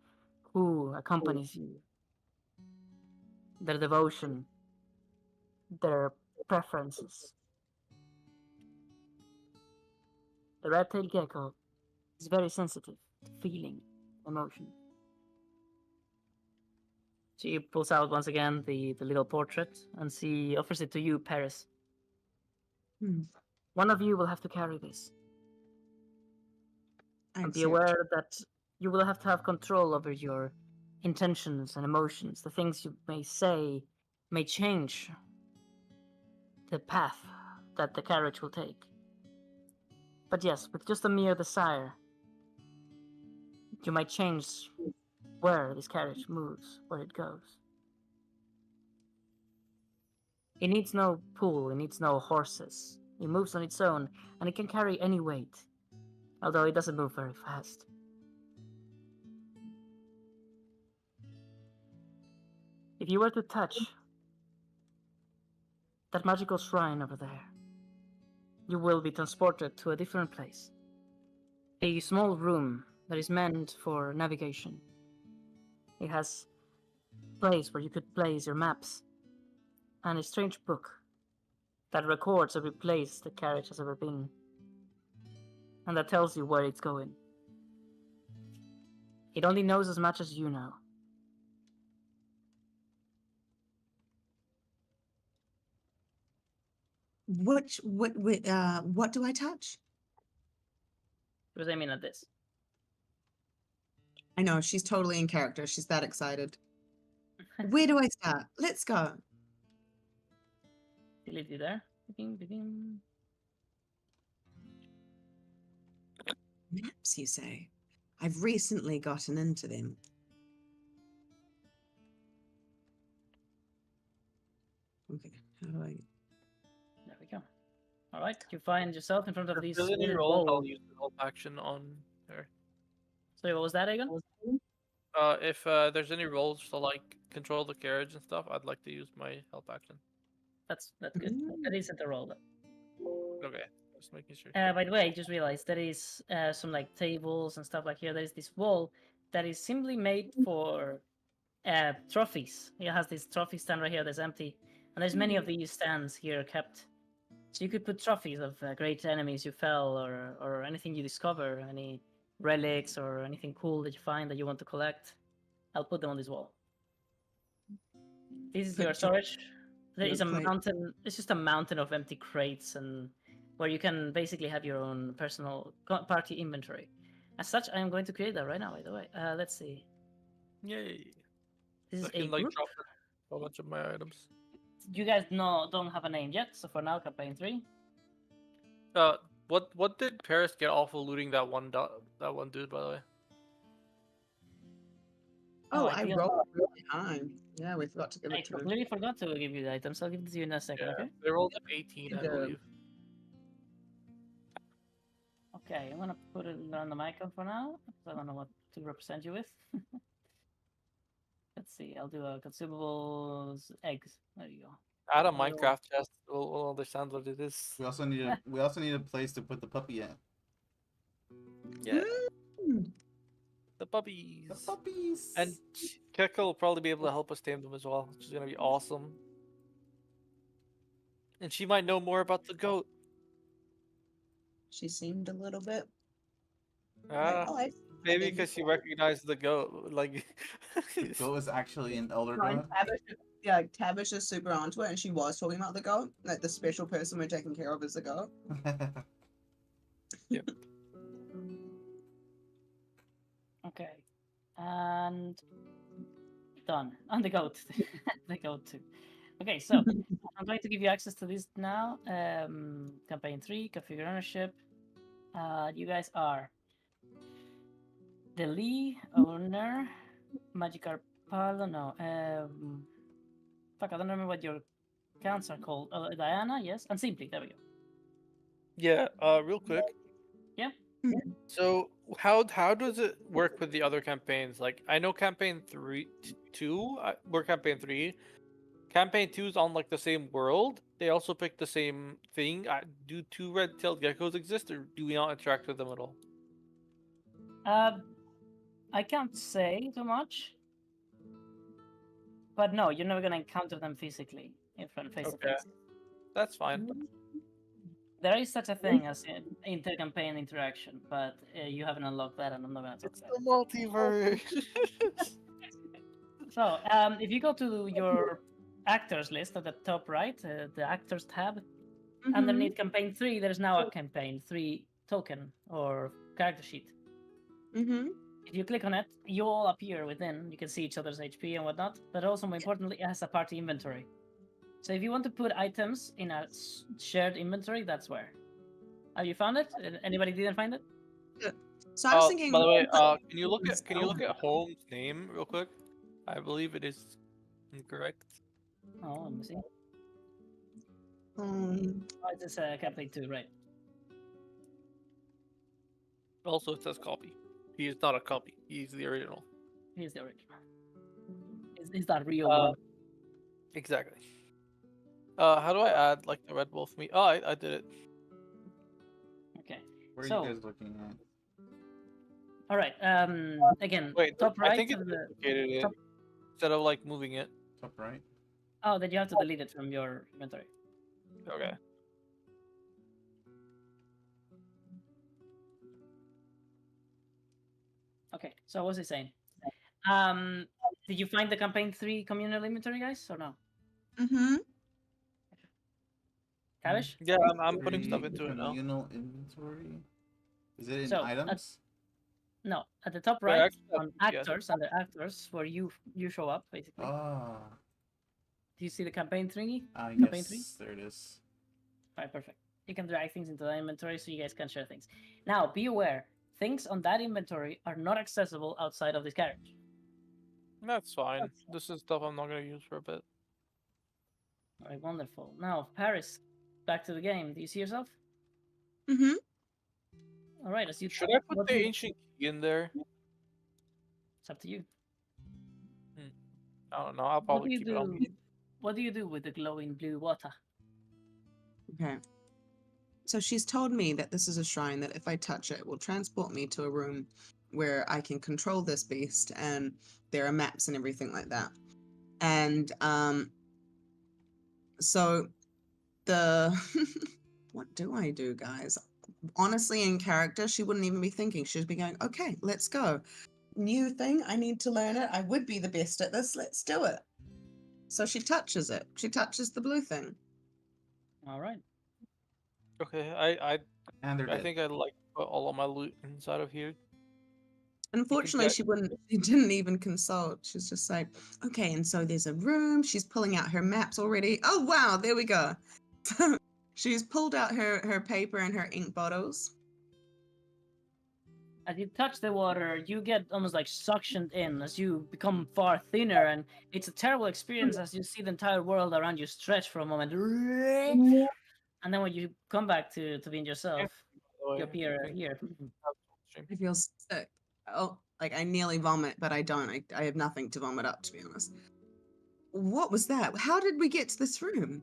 who accompanies you, their devotion, their preferences. The red-tailed gecko is very sensitive to feeling emotion. She pulls out once again the little portrait and she offers it to you, Paris. One of you will have to carry this. And be aware that you will have to have control over your intentions and emotions. The things you may say may change the path that the carriage will take. But yes, with just a mere desire, you might change where this carriage moves, where it goes. It needs no pull, it needs no horses. It moves on its own, and it can carry any weight, although it doesn't move very fast. If you were to touch that magical shrine over there, you will be transported to a different place. a small room that is meant for navigation. It has a place where you could place your maps, and a strange book that records every place the carriage has ever been, and that tells you where it's going. It only knows as much as you know. What do I touch? She was aiming at this. I know, she's totally in character. She's that excited. Where do I start? Let's go. She leaves you there. Ding, ding, ding. Maps, you say? I've recently gotten into them. Okay, how do I... There we go. All right, you find yourself in front of If these there's any weird rolls, I'll walls. use the help action on her. Sorry, what was that again? If there's any rolls to like control the carriage and stuff, I'd like to use my help action. That's good. That isn't a roll though. Okay, just making sure. By the way, I just realized there is some like tables and stuff like here. There is this wall that is simply made for trophies. It has this trophy stand right here that's empty, and there's many of these stands here kept. So you could put trophies of great enemies you fell, or anything you discover, any relics or anything cool that you find that you want to collect. I'll put them on this wall. This is Put your your- storage. There your is a plate. mountain. It's just a mountain of empty crates, and where you can basically have your own personal party inventory. As such, I am going to create that right now. By the way, let's see. Yay! This is I can a like group. drop a bunch of my items. You guys don't have a name yet, so for now, campaign 3. What did Paris get off of looting that one dude, by the way? Oh, I I feel- rolled really high. Yeah, we forgot to give I it to him. completely forgot to give you the items. I'll give it to you in a second. Okay. They rolled up 18, I Yeah. believe. Okay, I'm gonna put it on the microphone for now. Because I don't know what to represent you with. Let's see. I'll do a consumables eggs. There you go. Add a Yeah. Minecraft chest. We'll understand what it is. We also need a place to put the puppy in. Yeah, Mm. the puppies. The puppies. And Keka will probably be able to help us tame them as well, which is gonna be awesome. And she might know more about the goat. She seemed a little bit Ah, like, oh, I've maybe been because she before. recognized the goat. Like, The goat is actually an elder No, and god. Tavish is super onto it, and she was talking about the goat. Like the special person we're taking care of is the goat. Okay. And done. On the goat. The goat too. Okay, so I'm going to give you access to this now. Campaign 3, configure ownership. You guys are the Lee owner, Magikarp Palo, no. Fuck, I don't remember what your accounts are called. Diana, yes, and Simply. There we go. yeah. Real quick. Yeah. So how does it work with the other campaigns? Like, I know campaign 2. We're campaign 3. Campaign 2 is on like the same world. They also pick the same thing. Do 2 red-tailed geckos exist, or do we not interact with them at all? I can't say too much, but no, you're never gonna encounter them physically in front, face to Okay. face. That's fine. There is such a thing as inter-campaign interaction, but you haven't unlocked that, and I'm not gonna talk It's about it. the multiverse. So, if you go to your actors list at the top right, the actors tab, underneath campaign 3, there's now a campaign 3 token or character sheet. Mm-hmm. If you click on it, you all appear within. You can see each other's HP and whatnot, but also more importantly, it has a party inventory. So if you want to put items in a shared inventory, that's where. Have you found it? Anybody didn't find it? So I was thinking. By the way, like, can you look at Home's name real quick? I believe it is incorrect. Oh, let me see. um, Oh, it's campaign 2, right? Also, it says copy. He is not a copy. He's the original. Here's the original. Is that real Uh, one? Exactly. How do I add like the Red Wolf meat? Oh, I did it. Okay. Where are So- you guys looking at? All right. Again, Wait, top I right think it of the duplicated it top. instead of like moving it. Top right. Oh, then you have to delete it from your inventory. Okay. Okay. So what was I saying? Did you find the campaign 3 communal inventory, guys, or no? Mm-hmm. Kavish? Yeah, I'm putting stuff Three into it now. communal inventory. Is it in So items? no, at the top Wait, right actually, on yes. actors, under actors, where you show up basically. Ah, Do you see the campaign thingy? ah, Campaign 3? yes, there it is. Alright, perfect. You can drag things into the inventory so you guys can share things. Now, be aware, things on that inventory are not accessible outside of this carriage. That's fine. This is stuff I'm not gonna use for a bit. Alright, wonderful. Now, Paris, back to the game. Do you see yourself? Mm-hmm. Alright, as you Should I put what the do you- ancient key in there? it's up to you. I don't know. I'll What probably do you keep it on do? me. What do you do with the glowing blue water? Okay. So she's told me that this is a shrine that if I touch it, will transport me to a room where I can control this beast, and there are maps and everything like that. And so the what do I do, guys? Honestly, in character, she wouldn't even be thinking. She'd be going, "Okay, let's go. New thing. I need to learn it. I would be the best at this. Let's do it." So she touches it. She touches the blue thing. Alright. Okay, I It. think I'd like to put all of my loot inside of here. Unfortunately, get- she wouldn't. She didn't even consult. She's just like, okay. And so there's a room. She's pulling out her maps already. Oh wow, there we go. She's pulled out her paper and her ink bottles. As you touch the water, you get almost like suctioned in as you become far thinner, and it's a terrible experience as you see the entire world around you stretch for a moment. And then when you come back to being yourself, by the you way. appear Thank here. you. I feel sick. Oh, like I nearly vomit, but I don't. I have nothing to vomit up, to be honest. What was that? How did we get to this room?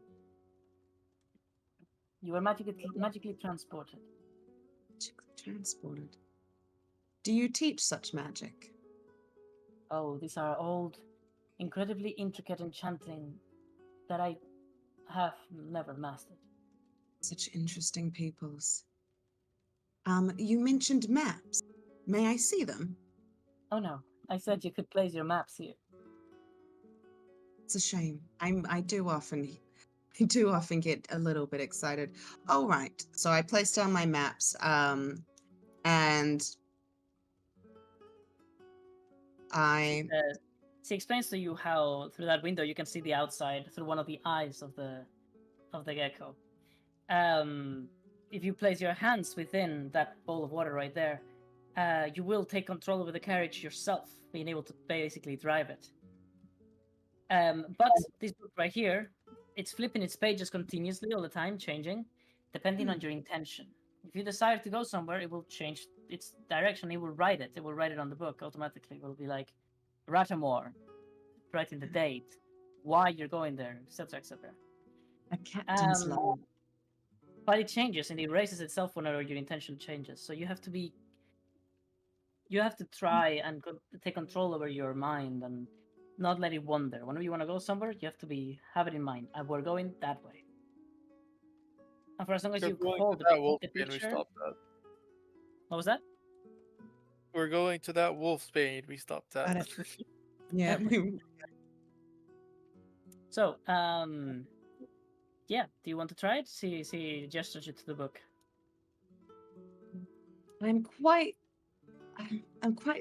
You were magically transported. Magically transported. Do you teach such magic? Oh, these are old, incredibly intricate enchanting that I have never mastered. Such interesting peoples. You mentioned maps. May I see them? Oh no, I said you could place your maps here. It's a shame. I do often get a little bit excited. Oh right. So I placed down my maps, and She explains to you how through that window you can see the outside through one of the eyes of the gecko. If you place your hands within that bowl of water right there, you will take control over the carriage yourself, being able to basically drive it. But this book right here, it's flipping its pages continuously all the time, changing, depending on your intention. If you decide to go somewhere, it will change its direction. It will write it. It will write it on the book automatically. It will be like Ratamore, writing the date, why you're going there, etc., etc. a captain's log. But it changes and it erases itself whenever your intention changes. So you have to try and take control over your mind and not let it wander. Whenever you want to go somewhere, you have to have it in mind. And we're going that way. And for as long as We're you going hold to the that wolf bane, we picture, stopped that. what was that? We're going to that wolf's bane, we stopped that. Yeah. So, yeah. Do you want to try it? See, gestures you to the book. I'm quite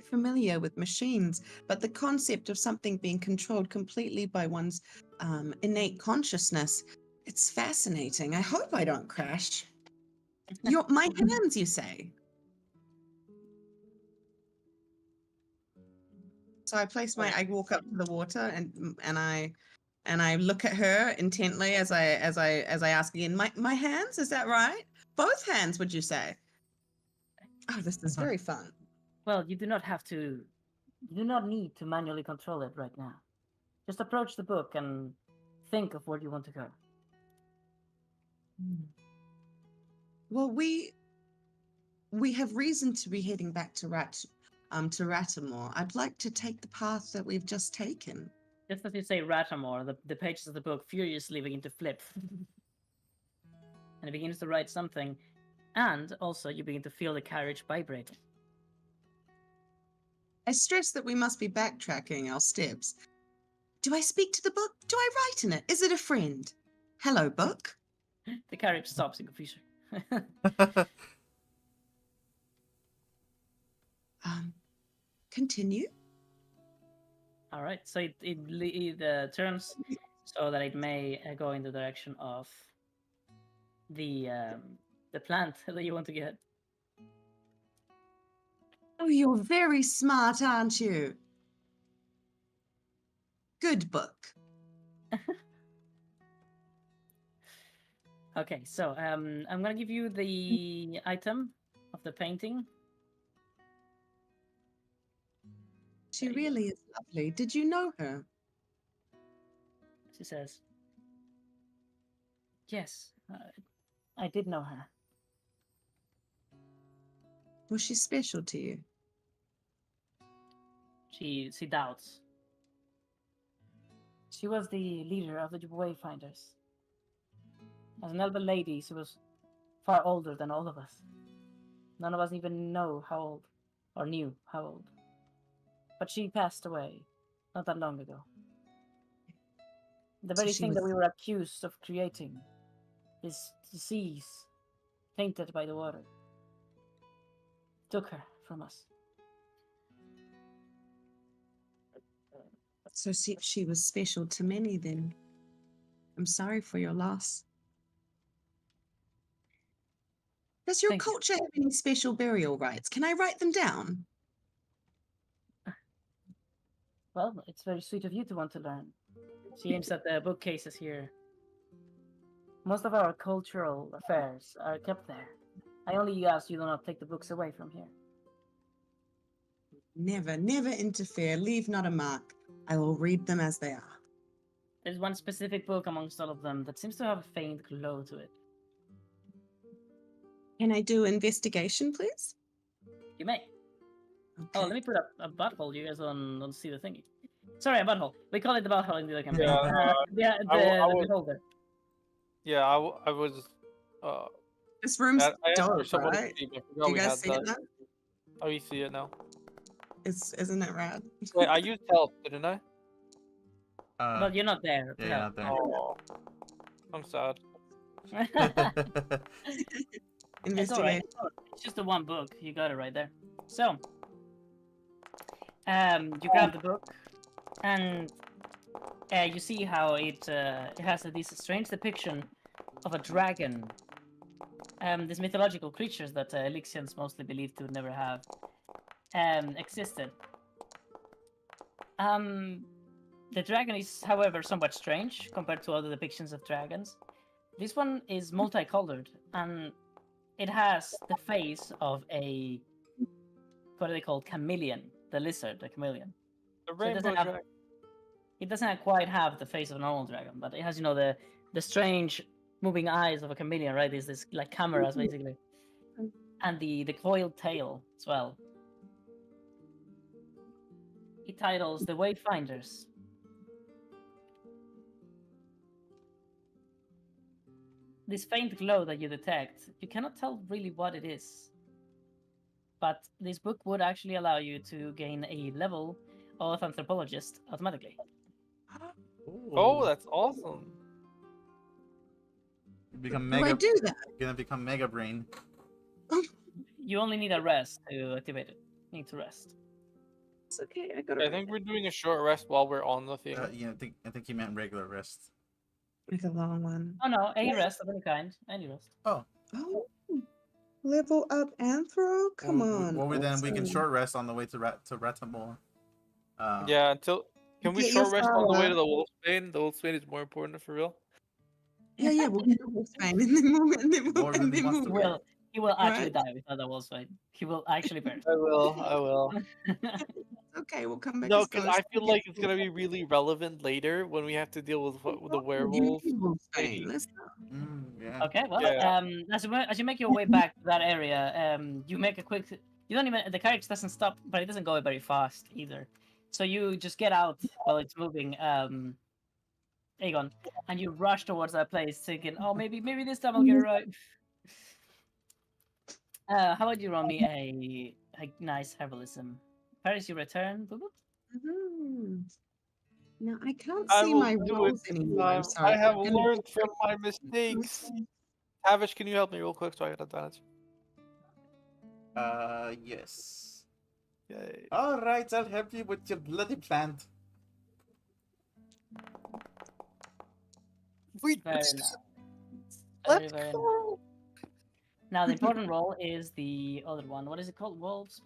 familiar with machines, but the concept of something being controlled completely by one's innate consciousness, it's fascinating. I hope I don't crash. My hands, you say? So I walk up to the water and I look at her intently as I ask again, my hands, is that right? Both hands, would you say? Oh, this is very fun. Well, you do not have to. You do not need to manually control it right now. Just approach the book and think of where you want to go. Well, we have reason to be heading back to to Rattamore. I'd like to take the path that we've just taken. Just as you say Ratamore, the pages of the book furiously begin to flip. And it begins to write something. And also you begin to feel the carriage vibrate. I stress that we must be backtracking our steps. Do I speak to the book? Do I write in it? Is it a friend? Hello, book. The carriage stops in confusion. Continue. All right, so it turns so that it may go in the direction of the plant that you want to get. Oh, you're very smart, aren't you? Good book. Okay, so I'm gonna give you the item of the painting. She really is lovely. Did you know her? She says, "Yes, I did know her. Was she special to you? She doubts. She was the leader of the Wayfinders. As an elder lady, she was far older than all of us. None of us even know how old, or knew how old. But she passed away not that long ago. The So very she thing that was- we were accused of creating, this disease tainted by the water, took her from us. So she was special to many then. I'm sorry for your loss. Does your Thank you. culture have any special burial rites? Can I write them down? Well, it's very sweet of you to want to learn. She aims at the bookcases here. Most of our cultural affairs are kept there. I only ask you do not take the books away from here. Never, never interfere. Leave not a mark. I will read them as they are. There's one specific book amongst all of them that seems to have a faint glow to it. Can I do investigation, please? You may. Okay. Oh, let me put up a butthole. You guys don't see the thingy. Sorry, a butthole. We call it the butthole in the campaign. Yeah, The I was- beholder. Yeah, I was. This room's I asked for dope, someone to right? see, but I forgot Do you we guys had see that. it now? Oh, you see it now. Isn't it rad? Wait, I used help, didn't I? But you're not there. Yeah, you're not there. Oh, I'm sad. It's all right. Investigate. It's just the one book. You got it right there. So, you grab the book, and you see how it has this strange depiction of a dragon. These mythological creatures that Elixians mostly believed to never have existed. The dragon is, however, somewhat strange compared to other depictions of dragons. This one is multicolored, and it has the face of a, what are they called? Chameleon. The lizard, the chameleon. The So it doesn't rainbow have- dragon. It doesn't quite have the face of a normal dragon, but it has, the strange moving eyes of a chameleon, right? There's this like cameras basically, and the coiled tail as well. It titles "The Wayfinders." This faint glow that you detect, you cannot tell really what it is. But this book would actually allow you to gain a level of anthropologist automatically. Oh, that's awesome. You become Do I mega. do that? You're gonna become mega brain. You only need a rest to activate it. You need to rest. It's okay. I got I it. think we're doing a short rest while we're on the thing. Yeah, I think he meant regular rest. Like a long one. Oh no, any rest of any kind. Any rest. Oh, level up Anthro? Come on. Well, we can awesome. short rest on the way to Ratamore. Yeah, until can we Get your short rest on the way flower. to the Wolfsbane? The Wolfsbane is more important for real. Yeah, we'll get the Wolfsbane and then we'll, Lord really wants to He will actually Right. die without that wall's fight. He will actually perish. I will. Okay, we'll come back. No, as because ghosts. I feel like it's gonna be really relevant later when we have to deal with the werewolf. Wolfsbane. lady. Let's go. Yeah. Okay, well, Yeah. as you make your way back to that area, you make a quick You don't even the carriage doesn't stop, but it doesn't go very fast either. So you just get out while it's moving, Aegon, and you rush towards that place, thinking, "Oh, maybe this time I'll get it right." How about you roll me a nice herbalism? Paris, you return. Boop, boop. Mhm. Now I can't I see will my do it rolls this anymore. I'm time. sorry. I have I'm gonna learned be from my very mistakes. careful. Tavish, can you help me real quick so I get advantage? Yes. Yay. All right, I'll help you with your bloody plant. We Very nice. Very let's very nice. go. Now the important roll is the other one. What is it called? Wolves.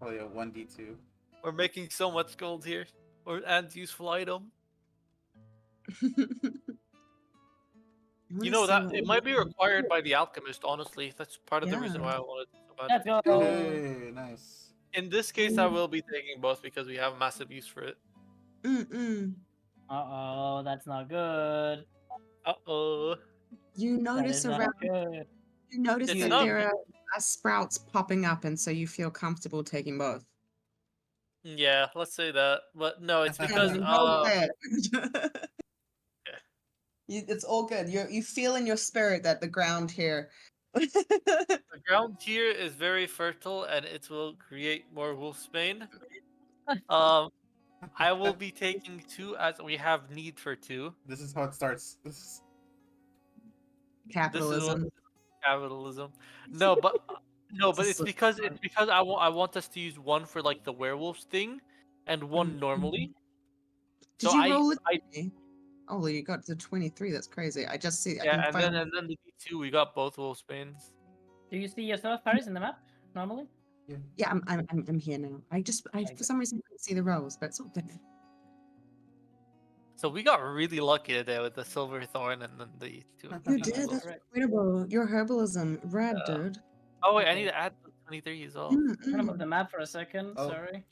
Oh yeah, 1d2. We're making so much gold here. Or and useful item. I wanna You know see that what it we might be can required do. by the alchemist. Honestly, that's part of the reason Yeah. why I wanted so bad. Let's go. Hey, nice. In this case, I will be taking both because we have massive use for it. Mm-mm. Uh-oh, that's not good. Uh-oh. You That notice is not around. good. You notice It's that not. there are sprouts popping up, and so you feel comfortable taking both. Yeah, let's say that. But no, it's because And roll it. It's all good. You feel in your spirit that the ground here. the ground here is very fertile and it will create more wolfsbane. Um, I will be taking 2 as we have need for 2. This is how it starts. This is... This is what Capitalism. capitalism. No, but no, but It's it's a because I want us to use one for like the werewolves thing, and one normally. Did So you roll it? I Oh, you got to 23. That's crazy. I just see. I yeah, can and find. then the D2 we got both wolfsbanes. Do you see yourself, Paris, in the map normally? Yeah, I'm here now. I for some reason couldn't see the rolls, but it's all good. So we got really lucky today with the silver thorn and then the 2. You That's did. That's correct. incredible. Your herbalism, rad, dude. Oh wait, I need Okay. to add the 23 as well. I'm gonna move Mm-mm. the map for a second. Oh. Sorry.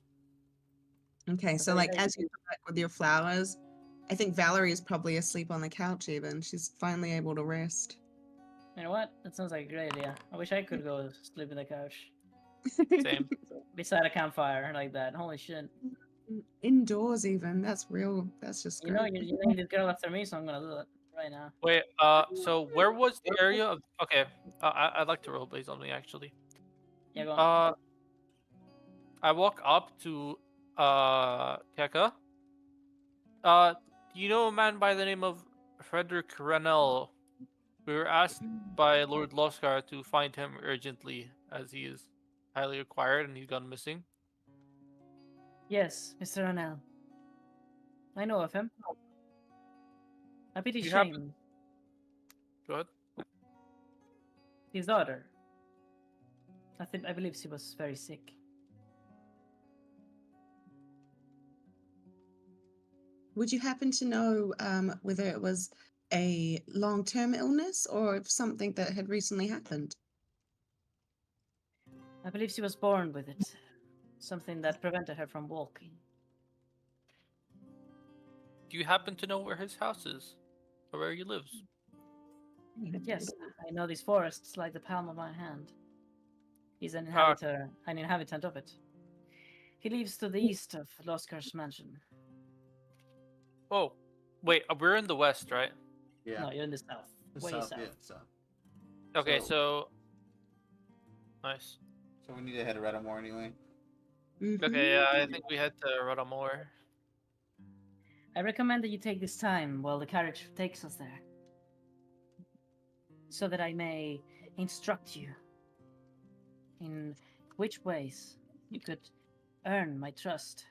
Okay, so Hey, like hey. as you come back with your flowers, I think Valerie is probably asleep on the couch. Even she's finally able to rest. You know what? That sounds like a great idea. I wish I could go sleep in the couch Same. beside a campfire like that. Holy shit! Indoors, even that's real. That's just You know, great. you named this girl after me, so I'm gonna do it right now. Wait, so where was the area of? Okay, I'd like to roleplay something actually. Yeah, go on. I walk up to Keka. Do you know a man by the name of Frederick Renell? We were asked by Lord Loskar to find him urgently, as he is highly required and he's gone missing. Yes, Mr. Ranel. I know of him. A pity You shame. happen- Go ahead. His daughter. I believe she was very sick. Would you happen to know whether it was a long-term illness or if something that had recently happened? I believe she was born with it. Something that prevented her from walking. Do you happen to know where his house is, or where he lives? Yes, I know these forests like the palm of my hand. He's an inhabitant of it. He lives to the east of Loskar's mansion. Oh, wait, we're in the west, right? Yeah. No, you're in the south. The Way south, south. yeah, so. Okay, so nice. So we need to head to Redamore anyway. Okay, yeah, I think we head to Rodamore. I recommend that you take this time while the carriage takes us there, so that I may instruct you in which ways you could earn my trust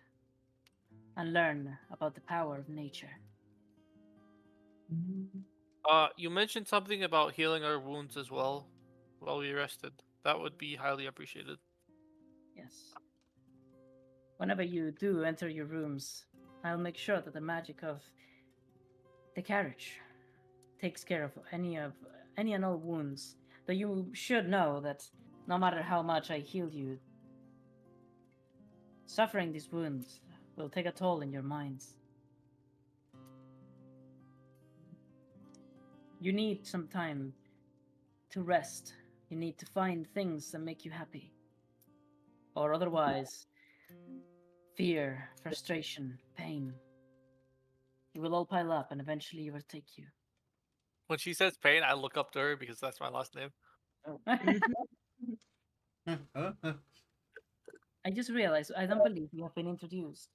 and learn about the power of nature. You mentioned something about healing our wounds as well while we rested. That would be highly appreciated. Yes. Whenever you do enter your rooms, I'll make sure that the magic of the carriage takes care of any and all wounds. Though you should know that no matter how much I heal you, suffering these wounds will take a toll in your minds. You need some time to rest. You need to find things that make you happy. or otherwise, fear, frustration, pain. It will all pile up and eventually overtake you. When she says pain, I look up to her because that's my last name. I just realized I don't believe we have been introduced.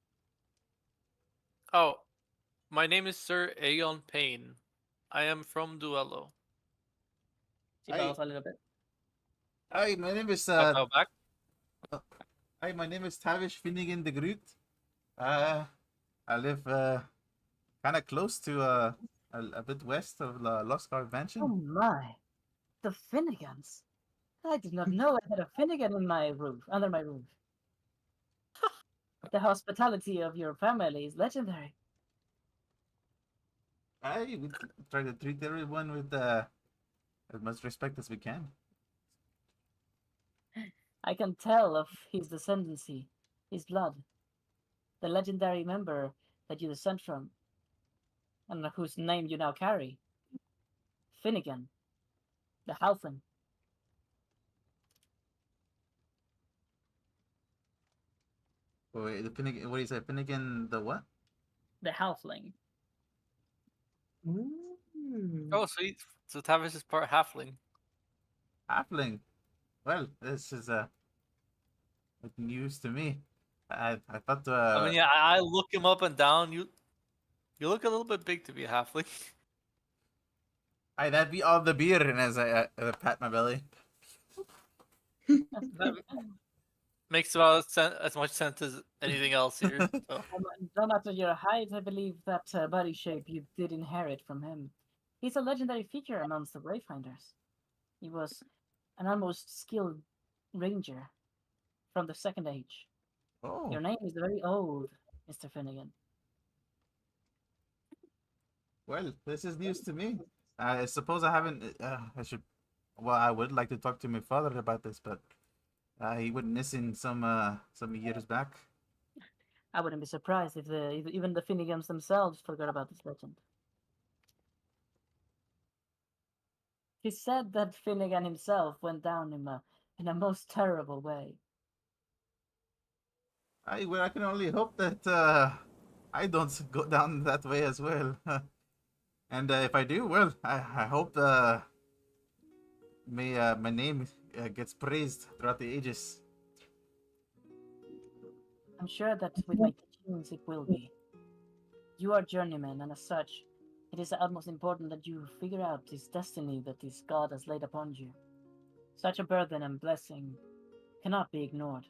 Oh, my name is Sir Aeon Payne. I am from Duello. She Hi, bows a little bit. hi, my name is I bow back. hi, my name is Tavish Finnegan the Groot. I live kind of close to a bit west of Loskar Oh Mansion. my, the Finnegans. I did not know I had a Finnegan in my roof, under my roof. The hospitality of your family is legendary. I would try to treat everyone with as much respect as we can. I can tell of his descendancy, his blood, the legendary member that you descend from, and whose name you now carry. Finnegan, the Halfling. Wait, the Finnegan, what do you say? Finnegan the what? The Halfling. Oh, sweet. So Tavis is part halfling. Halfling. Well, this is news to me. I thought I mean, yeah, I look him up and down. You look a little bit big to be a halfling. that'd be all the beer, and as I pat my belly. That makes about as much sense as anything else here. So. No matter your height, I believe that body shape you did inherit from him. He's a legendary figure amongst the Wayfinders. He was an almost skilled ranger from the Second Age. Oh, Your name is very old, Mr. Finnegan. well, this is news to me. I suppose I haven't. I should. Well, I would like to talk to my father about this, but he went missing some years back. I wouldn't be surprised if even the Finnegans themselves forgot about this legend. He said that Finnegan himself went down in a most terrible way. I can only hope that I don't go down that way as well. And if I do, well, I hope my name gets praised throughout the ages. I'm sure that with my teachings it will be. You are journeyman, and as such, it is utmost important that you figure out this destiny that this god has laid upon you. Such a burden and blessing cannot be ignored,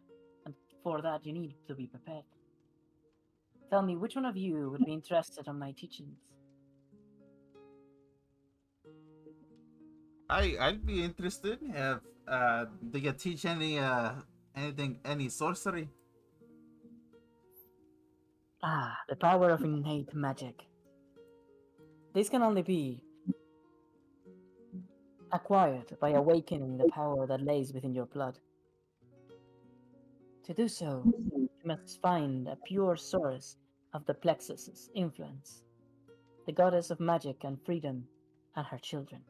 and for that you need to be prepared. Tell me, which one of you would be interested in my teachings? I'd be interested. Do you teach any sorcery? Ah, the power of innate magic. This can only be acquired by awakening the power that lays within your blood. To do so, you must find a pure source of the plexus's influence, the goddess of magic and freedom, and her children.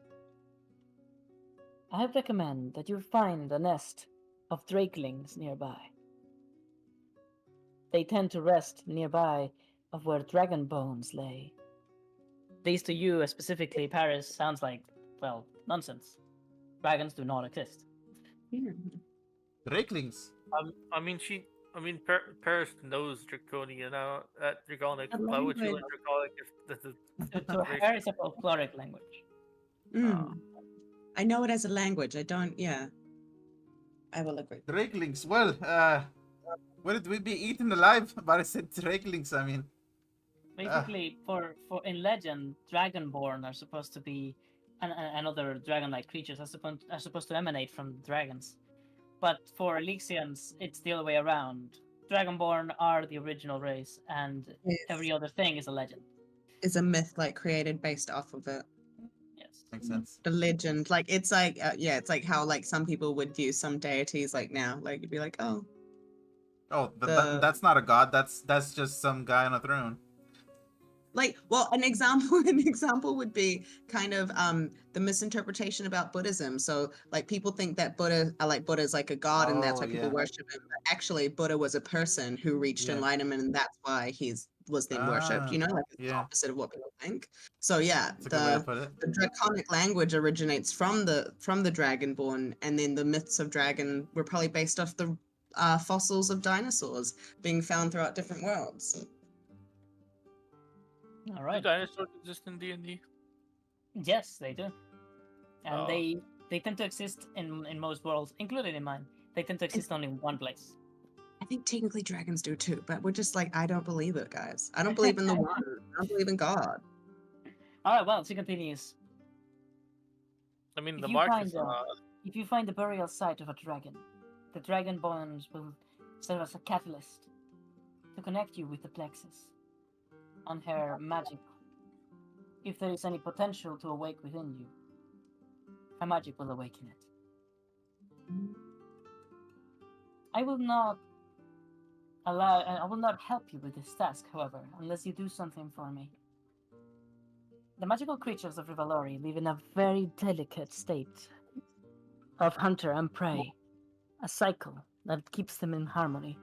I would recommend that you find a nest of drakelings nearby. They tend to rest nearby of where dragon bones lay. These to you, specifically Paris, sounds like, well, nonsense. Dragons do not exist. Drakelings. I mean, Paris knows Draconian now. Draconic. A Why would you language. learn Draconic if this is To her, it's a folkloric language. I know it as a language. I don't. Yeah, I will agree. Drakelings. Well, would we be eaten alive? But I said drakelings. I mean, Basically, for in legend, dragonborn are supposed to be and other dragon-like creatures are supposed to emanate from dragons. But for Elysians, it's the other way around. Dragonborn are the original race, and every other thing is a legend. Is a myth like created based off of it. Yes. makes sense. The legend, like it's like yeah, it's like how like some people would view some deities like now, like you'd be like, oh, Oh, that's not a god. That's just some guy on a throne. Like, well, an example an example would be kind of the misinterpretation about Buddhism. So like people think that Buddha's like a god and that's Oh why people yeah. worship him. But actually Buddha was a person who reached Yeah. enlightenment and that's why he's was then worshipped, Ah. like it's the Yeah. opposite of what people think. So yeah, That's a good way to put it. the draconic language originates from the Dragonborn, and then the myths of dragon were probably based off the fossils of dinosaurs being found throughout different worlds. All Do right. dinosaurs exist in D&D? Yes, they do, and Oh. they tend to exist in most worlds, including in mine. They tend to exist only in one place. I think technically dragons do too, but we're just like, I don't believe it, guys. I don't believe in the one. I don't believe in God. All right. Well, she continues. I mean, If the you mark find is If you find the burial site of a dragon, the dragon bones will serve as a catalyst to connect you with the plexus on her magic. If there is any potential to awake within you, her magic will awaken it. I will not help you with this task, however, unless you do something for me. The magical creatures of Rivalori live in a very delicate state of hunter and prey, a cycle that keeps them in harmony.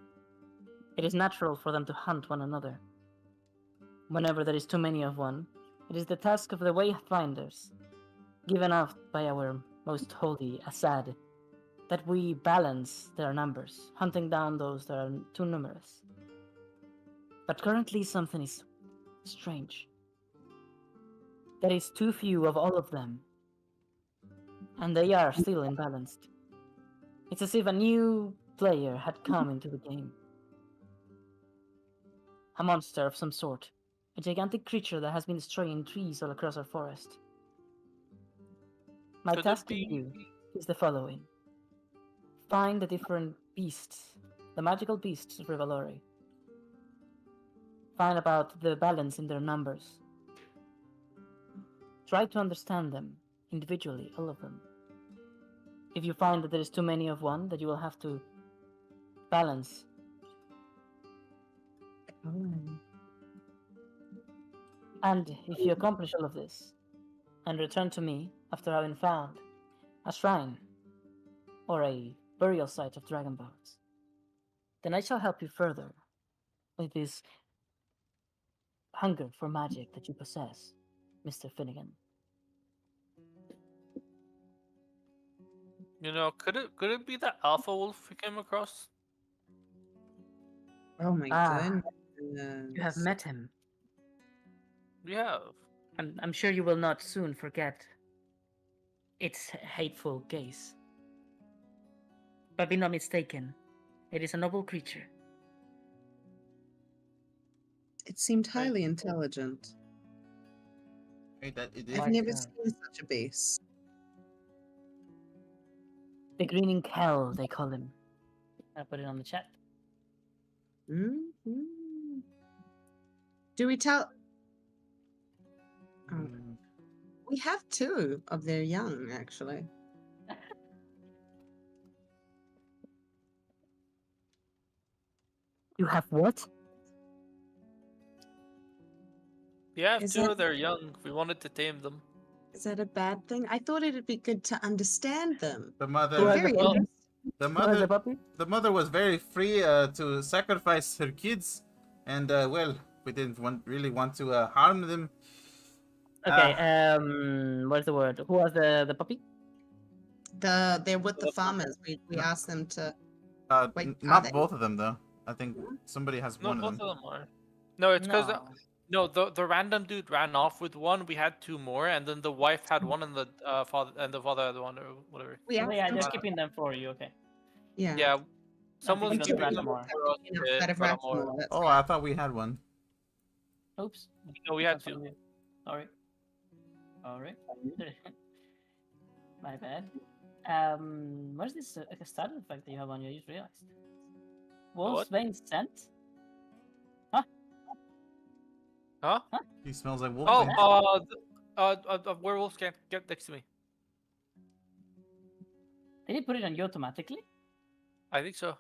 It is natural for them to hunt one another. Whenever there is too many of one, it is the task of the Wayfinders, given out by our most holy Assad, that we balance their numbers, hunting down those that are too numerous. But currently something is strange. There is too few of all of them, and they are still imbalanced. It's as if a new player had come into the game. A monster of some sort. A gigantic creature that has been destroying trees all across our forest. My Could it task to be- you is the following. Find the different beasts, the magical beasts of Rivalori. Find about the balance in their numbers. Try to understand them, individually, all of them. If you find that there is too many of one, that you will have to balance. And if you accomplish all of this, and return to me after having found a shrine or a burial site of dragon bones, then I shall help you further with this hunger for magic that you possess, Mr. Finnegan. could it be that alpha wolf we came across? Oh my Ah, goodness. you have met him. We have. I'm sure you will not soon forget its hateful gaze. But be not mistaken, it is a noble creature. It seemed highly intelligent. Hey, that it I've Like, never seen such a beast. The grinning hell, they call him. I'll put it on the chat. Mm-hmm. Do we tell? Oh, Mm. we have two of their young, actually. You have what? We have Is two that- of their young. We wanted to tame them. Is that a bad thing? I thought it'd be good to understand them. The Who mother, has Very the puppy? the Who has the mother, puppy? the mother was very free to sacrifice her kids, and well, we didn't really want to harm them. Okay, what's the word? Who has the puppy? They're with the The- farmers. We asked them to. Wait, are Not they? both of them though. I think somebody has No, one both of them. of them are. No, it's because No. the random dude ran off with one. We had two more, and then the wife had one, and the father had one, or whatever. We asked Yeah, them they're to. keeping them for you. Okay. Yeah. Yeah, I someone think We it took was didn't them know Ratmore. for us outside of but I'm more- Ratmore, that's Oh, why. I thought we had one. Oops. No, we had That's two. on you. Sorry. Alright. My bad. Where's this like a starter effect that you have on you? I just realized. Wolf's What? Bane scent? Huh? He smells like wolf. Oh, veins. werewolves can't get next to me. Did he put it on you automatically? I think so.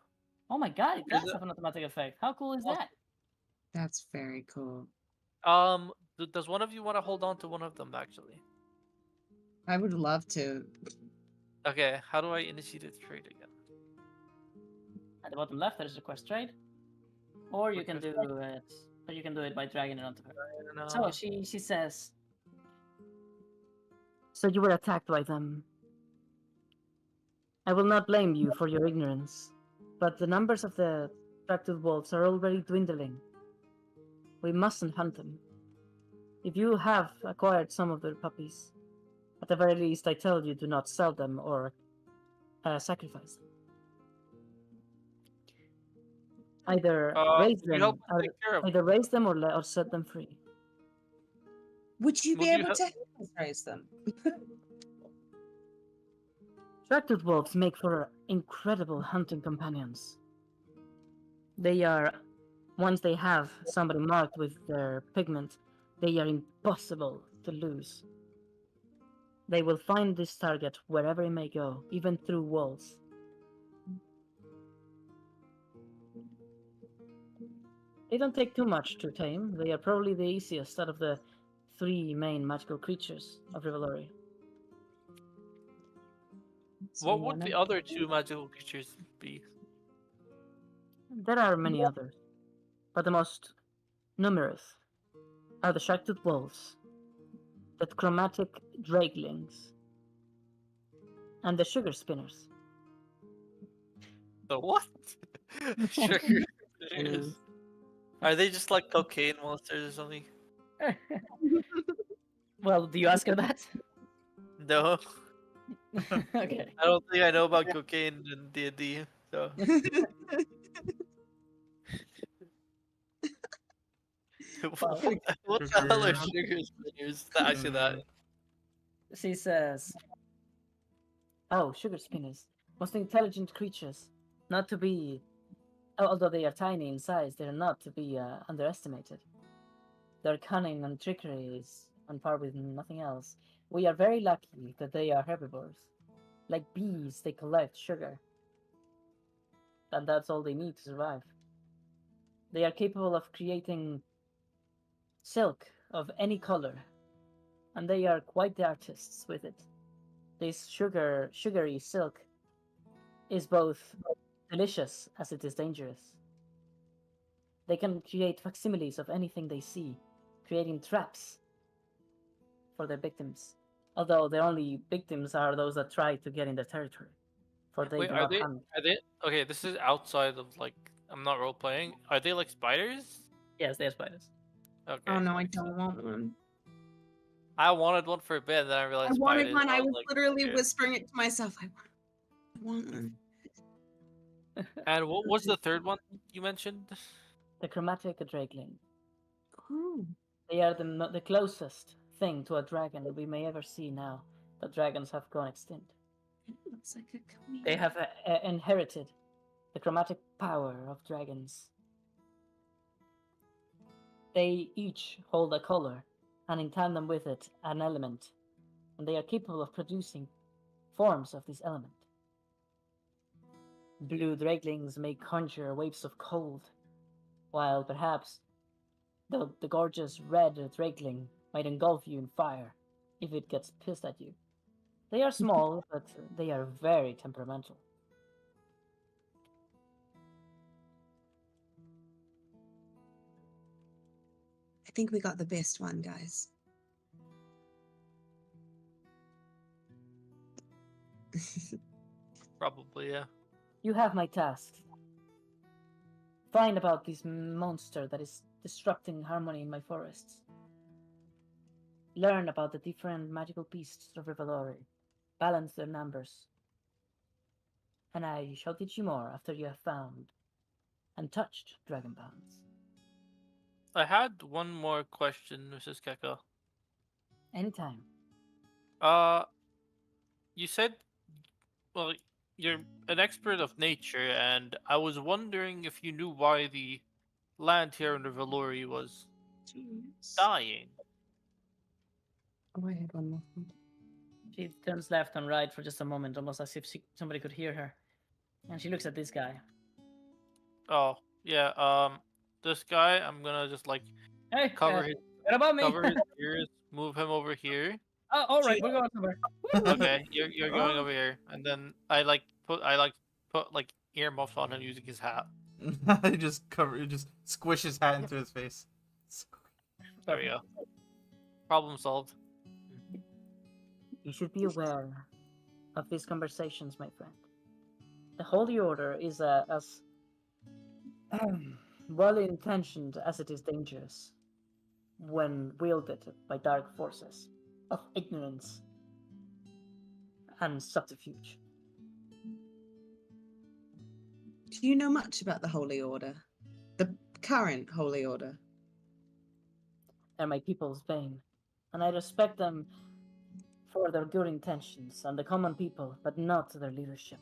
Oh my god, it Is does it- have an automatic effect. How cool is Oh. that? That's very cool. Does one of you want to hold on to one of them actually? I would love to. Okay, how do I initiate a trade again? At the bottom left, there's request trade, or you can Request do it. Or you can do it by dragging it onto her. I don't So know. she says. So you were attacked by them. I will not blame you for your ignorance, but the numbers of the attracted wolves are already dwindling. We mustn't hunt them. If you have acquired some of their puppies, at the very least, I tell you, do not sell them or sacrifice them. Either raise Would you help them, us take care of? either raise them or set them free. Would you be Would you able help- to help us raise them? Attracted wolves make for incredible hunting companions. They are, once they have somebody marked with their pigment, they are impossible to lose. They will find this target wherever it may go, even through walls. They don't take too much to tame. They are probably the easiest out of the 3 main magical creatures of Rivalry. What would the other 2 magical creatures be? There are many others, but the most numerous are the Shackled Wolves, the Chromatic Drakelings, and the Sugar Spinners. The what? Sugar spinners. Are they just like cocaine monsters or something? Well, do you ask her that? No, Okay. I don't think I know about cocaine in D&D. So what the hell are sugar spinners? Actually, that She says, "Oh, sugar spinners, most intelligent creatures, not to be, although they are tiny in size, they are not to be underestimated. Their cunning and trickery is on par with nothing else. We are very lucky that they are herbivores. Like bees, they collect sugar, and that's all they need to survive. They are capable of creating silk of any color, and they are quite the artists with it. This sugary silk is both delicious as it is dangerous. They can create facsimiles of anything they see, creating traps for their victims. Although the only victims are those that try to get in their territory, for they wait, do are not they? hunt. Are they? Okay, this is outside of like I'm not role playing. Are they like spiders? Yes, they are spiders. Okay. Oh no, I makes don't sense. want one. I wanted one for a bit, and then I I realized wanted spiders. one. I was like, literally okay. whispering it to myself. I want one. And what was the third one you mentioned? The chromatic drakeling. Oh. They are the closest thing to a dragon we may ever see now that dragons have gone extinct. It looks like a chameleon. They have inherited the chromatic power of dragons. They each hold a color, and in tandem with it, an element, and they are capable of producing forms of this element. Blue draglings may conjure waves of cold, while perhaps the gorgeous red dragling might engulf you in fire if it gets pissed at you. They are small, but they are very temperamental. I think we got the best one, guys. Probably, yeah. You have my task. Find about this monster that is disrupting harmony in my forests. Learn about the different magical beasts of Rivalori. Balance their numbers. And I shall teach you more after you have found and touched Dragonbounds. I had one more question, Mrs. Keka. Anytime. You said, well, you're an expert of nature, and I was wondering if you knew why the land here in the Valori was Jeez. dying. Oh, I had one more. She turns left and right for just a moment, almost as if somebody could hear her. And she looks at this guy. Oh, yeah, this guy, I'm gonna just like Hey, cover his What about me? cover his ears, move him over here. Oh, all right, we're going somewhere. Okay, you're going Oh. over here, and then put like earmuffs on him using his hat. He just squish his hat into his face. There we go. Problem solved. You should be aware of these conversations, my friend. The Holy Order is as well-intentioned as it is dangerous when wielded by dark forces of ignorance and subterfuge. Do you know much about the Holy Order? The current Holy Order? They're my people's bane, and I respect them for their good intentions and the common people, but not their leadership.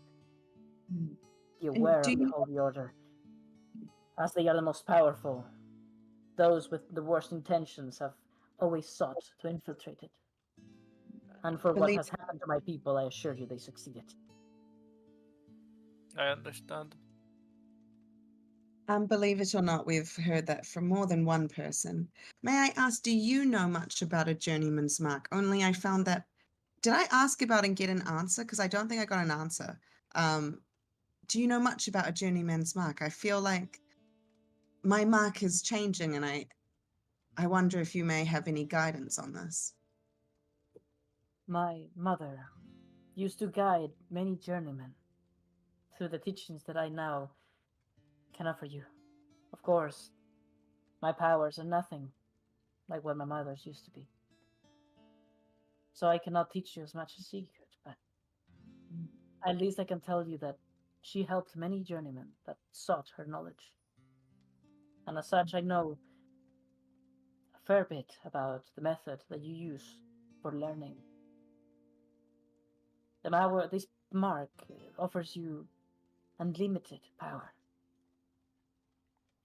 Be And aware do of the you- Holy Order, as they are the most powerful. Those with the worst intentions have always sought to infiltrate it. And for what Believe- has happened to my people, I assure you they succeeded. I understand. Believe it or not, we've heard that from more than one person. May I ask, do you know much about a journeyman's mark? Only I found that. Did I ask about and get an answer? Because I don't think I got an answer. Do you know much about a journeyman's mark? I feel like my mark is changing, and I wonder if you may have any guidance on this. My mother used to guide many journeymen through the teachings that I now can offer you. Of course, my powers are nothing like what my mother's used to be. So I cannot teach you as much as she could, but at least I can tell you that she helped many journeymen that sought her knowledge. And as such, I know a fair bit about the method that you use for learning. This mark offers you unlimited power.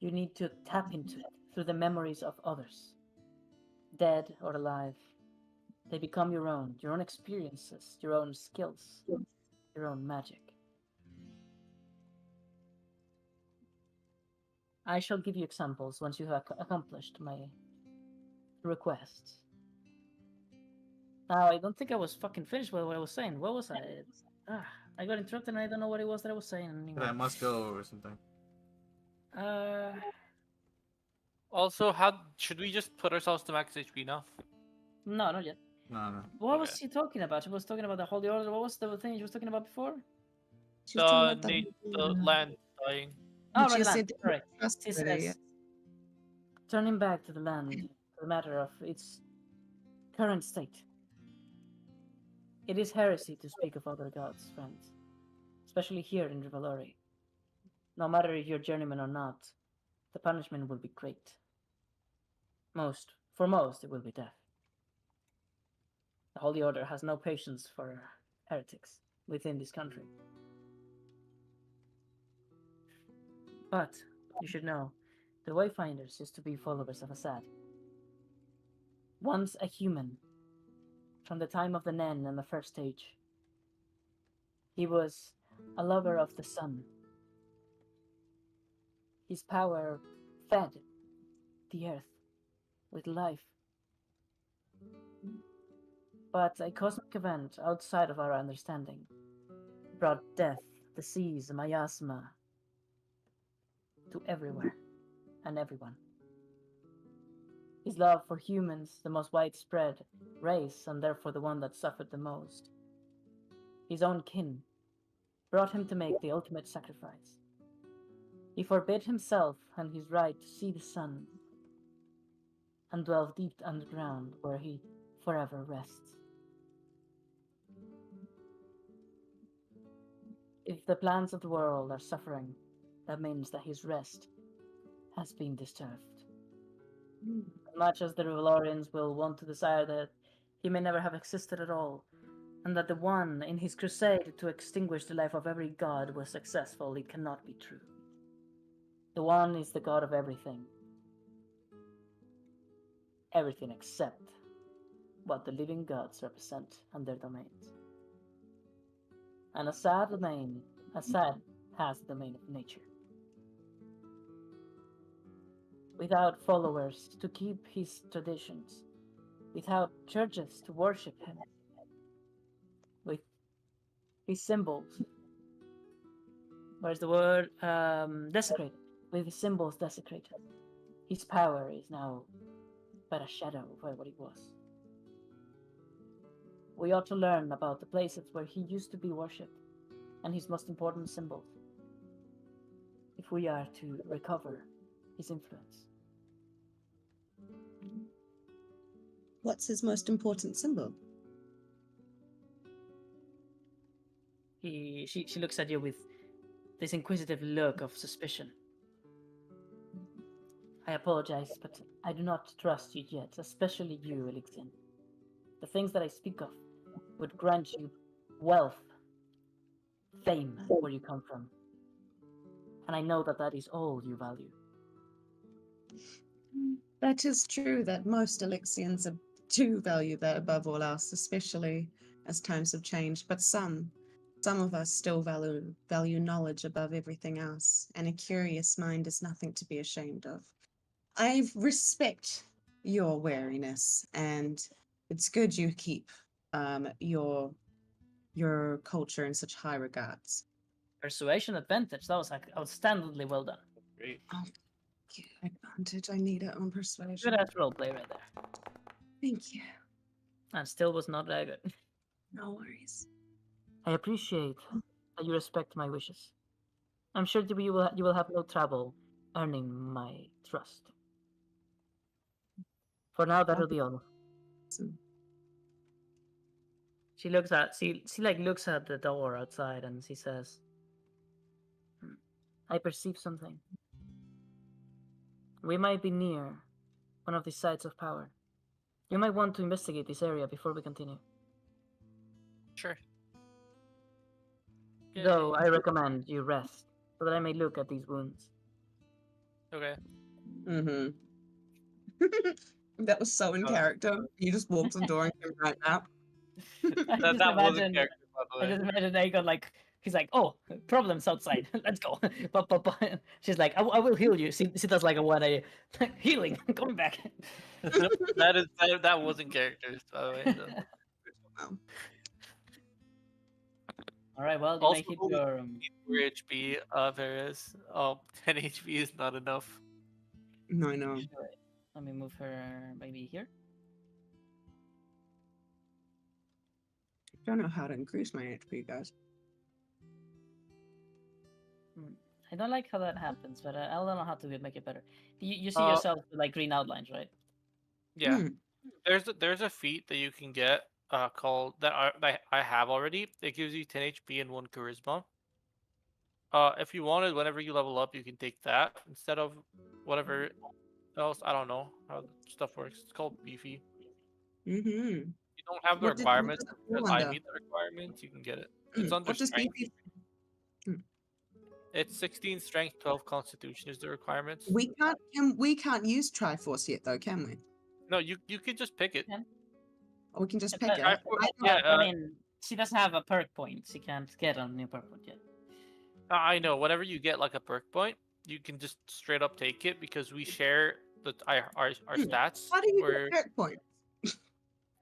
You need to tap into it through the memories of others, dead or alive. They become your own experiences, your own skills, your own magic. I shall give you examples once you have accomplished my request. Now, I don't think I was fucking finished with what I was saying. What was I? I got interrupted and I don't know what it was that I was saying anymore. I must go or something. Uh, Also, how should we just put ourselves to max HP now? no, not yet. No. What was Okay. she talking about? She was talking about the Holy Order. What was the thing she was talking about before? She was talking The about the land dying. Oh, She right, said land. that Right. you trust She her, says, yeah. Turning back to the land, the matter of its current state. It is heresy to speak of other gods, friends, especially here in Rivalori. No matter if you're journeyman or not, the punishment will be great. For most, it will be death. The Holy Order has no patience for heretics within this country. But, you should know, the Wayfinders used to be followers of Assad. Once a human, from the time of the Nen and the first age. He was a lover of the sun. His power fed the earth with life. But a cosmic event outside of our understanding brought death, disease, miasma to everywhere and everyone. His love for humans, the most widespread race, and therefore the one that suffered the most, his own kin, brought him to make the ultimate sacrifice. He forbid himself and his right to see the sun and dwell deep underground where he forever rests. If the plans of the world are suffering, that means that his rest has been disturbed. As much as the Revelorians will want to desire that he may never have existed at all, and that the one in his crusade to extinguish the life of every god was successful, it cannot be true. The one is the god of everything. Everything except what the living gods represent and their domains. And Assad has the domain of nature. without followers to keep his traditions, without churches to worship him, with his symbols. Where's the word? Desecrated. With his symbols desecrated. His power is now but a shadow of what it was. We ought to learn about the places where he used to be worshipped and his most important symbols, if we are to recover his influence. What's his most important symbol? She looks at you with this inquisitive look of suspicion. I apologize, but I do not trust you yet, especially you, Elixir. The things that I speak of would grant you wealth, fame, where you come from. And I know that that is all you value. That is true that most Elixians do value that above all else, especially as times have changed, but some of us still value knowledge above everything else, and a curious mind is nothing to be ashamed of. I respect your wariness, and it's good you keep your culture in such high regards. Persuasion advantage. That was like outstandingly well done. Great. Oh, yeah, advantage. I need it on persuasion. Good ass roleplay right there. Thank you. And still was not that good. No worries. I appreciate that you respect my wishes. I'm sure that you will have no trouble earning my trust. For now, that'll be all. She looks at she like looks at the door outside and she says, I perceive something. We might be near one of the sites of power. You might want to investigate this area before we continue. Sure. Though I recommend you rest, so that I may look at these wounds. Okay. Mm-hmm. That was so in character. You just walked the door and came right out. I just That wasn't imagine, character, by the I way. just imagine they got like, he's like, oh, problems outside. Let's go. But she's like, I will heal you. She does like a one a healing. Coming back. that wasn't characters, by the way. So. Wow. All right. Well, you Also, make it your. 4 HP, Varys. 10 HP is not enough. No, I know. Sure. Let me move her maybe here. Don't know how to increase my HP, guys. I don't like how that happens, but I don't know how to make it better. You see Uh, yourself with like green outlines, right? Yeah. Hmm. There's a feat that you can get called that I have already. It gives you 10 HP and 1 charisma. If you wanted, whenever you level up, you can take that instead of whatever else. I don't know how stuff works. It's called beefy. Mm-hmm. You don't have the What does requirements it fall because I under? meet the requirements. You can get it. It's under What does strength. BP? It's 16 strength, 12 constitution is the requirements. We can't use Triforce yet though, can we? No, you can just pick it. Or we can just Yeah, pick it. Triforce- Yeah, yeah, I mean, she doesn't have a perk point. She can't get a new perk point yet. I know. Whenever you get like a perk point, you can just straight up take it because we share our stats. How do you Where get perk points?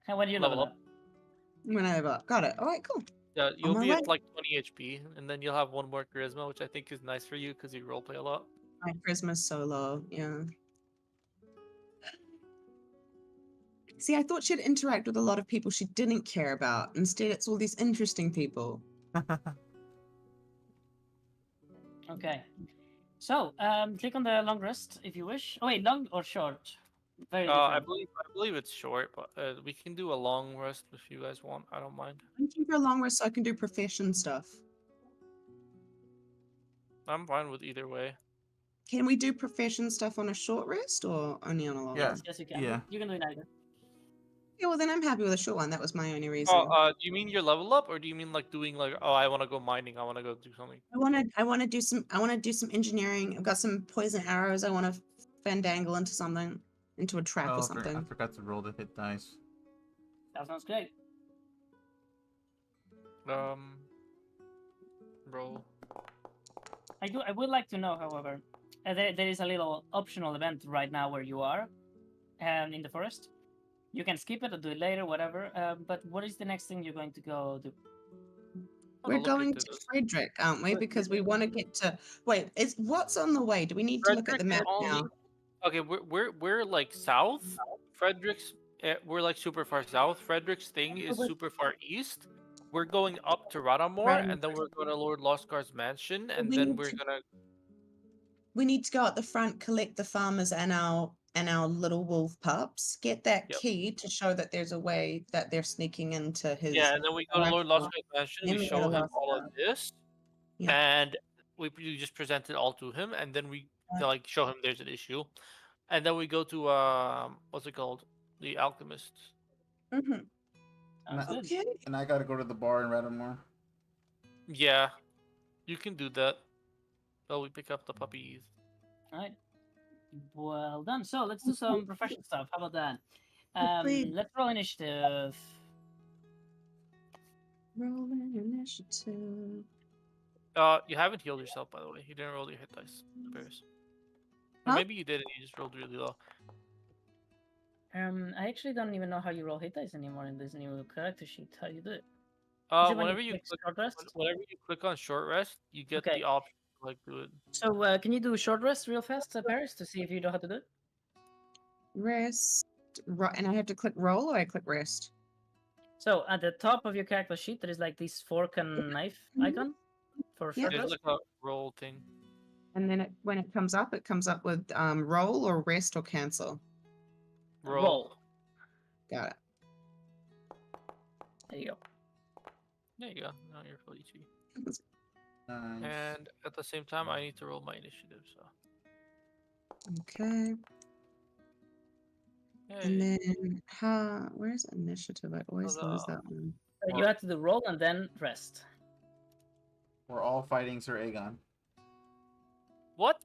And when do you Level level up. up? When I have got it. All right, cool. you'll my be way. at like 20 HP, and then you'll have 1 more charisma, which I think is nice for you because you roleplay a lot. My charisma's so low. Yeah. See, I thought she'd interact with a lot of people she didn't care about. Instead, it's all these interesting people. Okay. So, click on the long rest if you wish. Oh wait, long or short? Very I different. believe it's short, but we can do a long rest if you guys want. I don't mind. I'm looking for a long rest so I can do profession stuff. I'm fine with either way. Can we do profession stuff on a short rest or only on a long Yeah. rest? Yes, you can. Yeah. You can do it either. Yeah, well then I'm happy with a short one. That was my only reason. Oh, do you mean your level up, or do you mean like doing like, oh, I want to go mining, I want to go do something? I want to do some engineering. I've got some poison arrows. I want to fandangle into something, into a trap Oh, or I something. forgot to roll the hit dice. That sounds great. Roll. I would like to know, however, there is a little optional event right now where you are, in the forest. You can skip it or do it later, whatever. But what is the next thing you're going to go do? We're look going into to this. Frederick, aren't we? Because we want to get to. Wait, is what's on the way? Do we need to look at the map Frederick now? Okay, we're like south. Frederick's we're like super far south. Frederick's thing is super far east. We're going up to Radamore, Right. and then we're going to Lord Loskar's mansion, and We then need we're to gonna. we need to go at the front, collect the farmers and our little wolf pups, get that Yep. key to show that there's a way that they're sneaking into his. Yeah, and then we go to Lord restaurant. Loskar's mansion. Then We we go show to him all of Loscar. this, Yeah. and we just present it all to him, and then we Yeah. like show him there's an issue, and then we go to what's it called, the alchemist. Mm-hmm. Sounds good. Okay. And I gotta go to the bar in Redmore. Yeah, you can do that. Oh, we pick up the puppies. All right. Well done. So let's do some professional stuff. How about that? Please. Let's roll initiative. Rolling initiative. You haven't healed yourself, by the way. You didn't roll your hit dice, Paris. Or Huh? maybe you did, and you just rolled really low. I actually don't even know how you roll hit dice anymore in this new character sheet. How do you do it? Is it when Whenever you click click, short rest? whenever you click on short rest, you get Okay. the option to like do it. So can you do short rest real fast, Paris, to see if you know how to do it? Rest. Right, and I have to click roll or I click rest. So at the top of your character sheet, there is like this fork and knife Mhm. icon for Yeah. short There's rest. like a roll thing. And then when it comes up with roll or rest or cancel. Roll. Got it. There you go. There you go. Now you're full HP. Nice. And at the same time, I need to roll my initiative. So. Okay. And Yay. then where's initiative? I always lose that one. You have to do roll and then rest. We're all fighting Sir Aegon. What?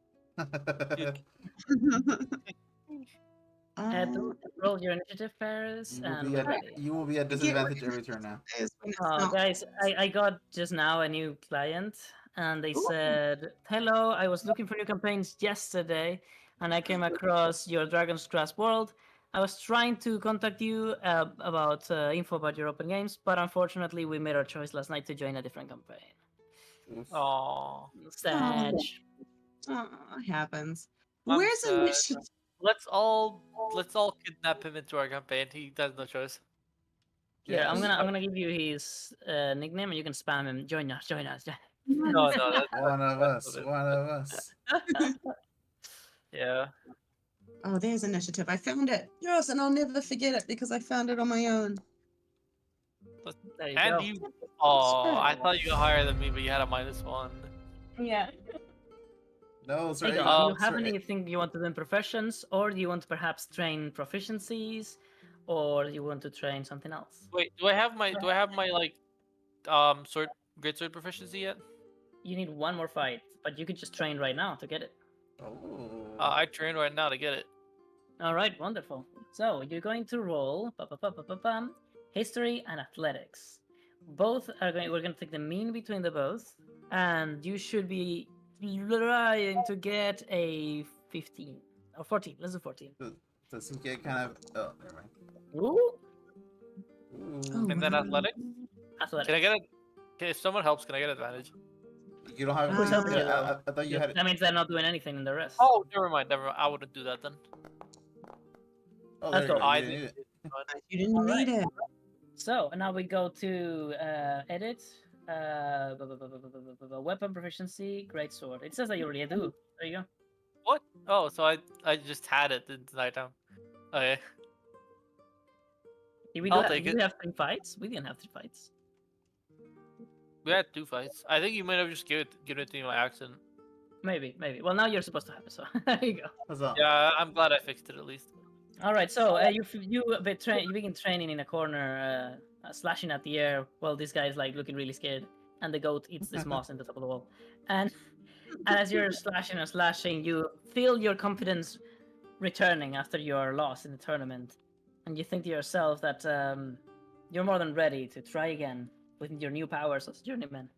Roll your initiative, Paris, and we're ready. You will be at disadvantage every turn now. Is when it's Oh, not- guys, I got just now a new client, and they Ooh. said, "Hello, I was looking for new campaigns yesterday, and I came across your Dragon's Grasp World. I was trying to contact you about info about your open games, but unfortunately, we made our choice last night to join a different campaign." Oof. Oh, Sad. It happens. I'm Where's sad. initiative? let's all kidnap him into our campaign. He has no choice. Yeah, I'm Yes. gonna give you his nickname, and you can spam him. Join us. Join us. No, that's One of that's us. it. One of us. Yeah. Oh, there's initiative. I found it. Yes, and I'll never forget it because I found it on my own. There you And go. you. Oh, I thought you got higher than me, but you had a -1. Yeah. No, Sir Hey, do Aegon. you have Sir A- anything you want to do in professions, or do you want to perhaps train proficiencies, or do you want to train something else? Wait, do I have my like sword great sword proficiency yet? You need one more fight, but you could just train right now to get it. Oh. I train right now to get it. All right, wonderful. So you're going to roll history and athletics. Both are going. We're going to take the mean between the both, and you should be trying to get a 15 or 14. Let's do 14. Does he get kind of? Oh, never mind. Ooh, Oh, And then wow. athletics. athletics. Can I get it? If someone helps, can I get advantage? You don't have. Who's helping you? I thought you had. That means they're not doing anything in the rest. Oh, never mind. I wouldn't do that then. Oh, Let's there you go. go. I You didn't need did. it. You didn't Alright. need it. So now we go to edit, weapon proficiency, great sword. It says that you already do. There you go. What? Oh, so I just had it in nighttime. Okay. I'll take Did it. we have 3 fights? We didn't have 3 fights. We had 2 fights. I think you might have just given it to me by accident. Maybe. Well, now you're supposed to have it, so there you go. Huzzah. Yeah, I'm glad I fixed it at least. All right, so you begin training in a corner, slashing at the air while this guy is like looking really scared, and the goat eats this moss in the top of the wall. And as you're slashing and slashing, you feel your confidence returning after your loss in the tournament, and you think to yourself that you're more than ready to try again with your new powers as journeyman.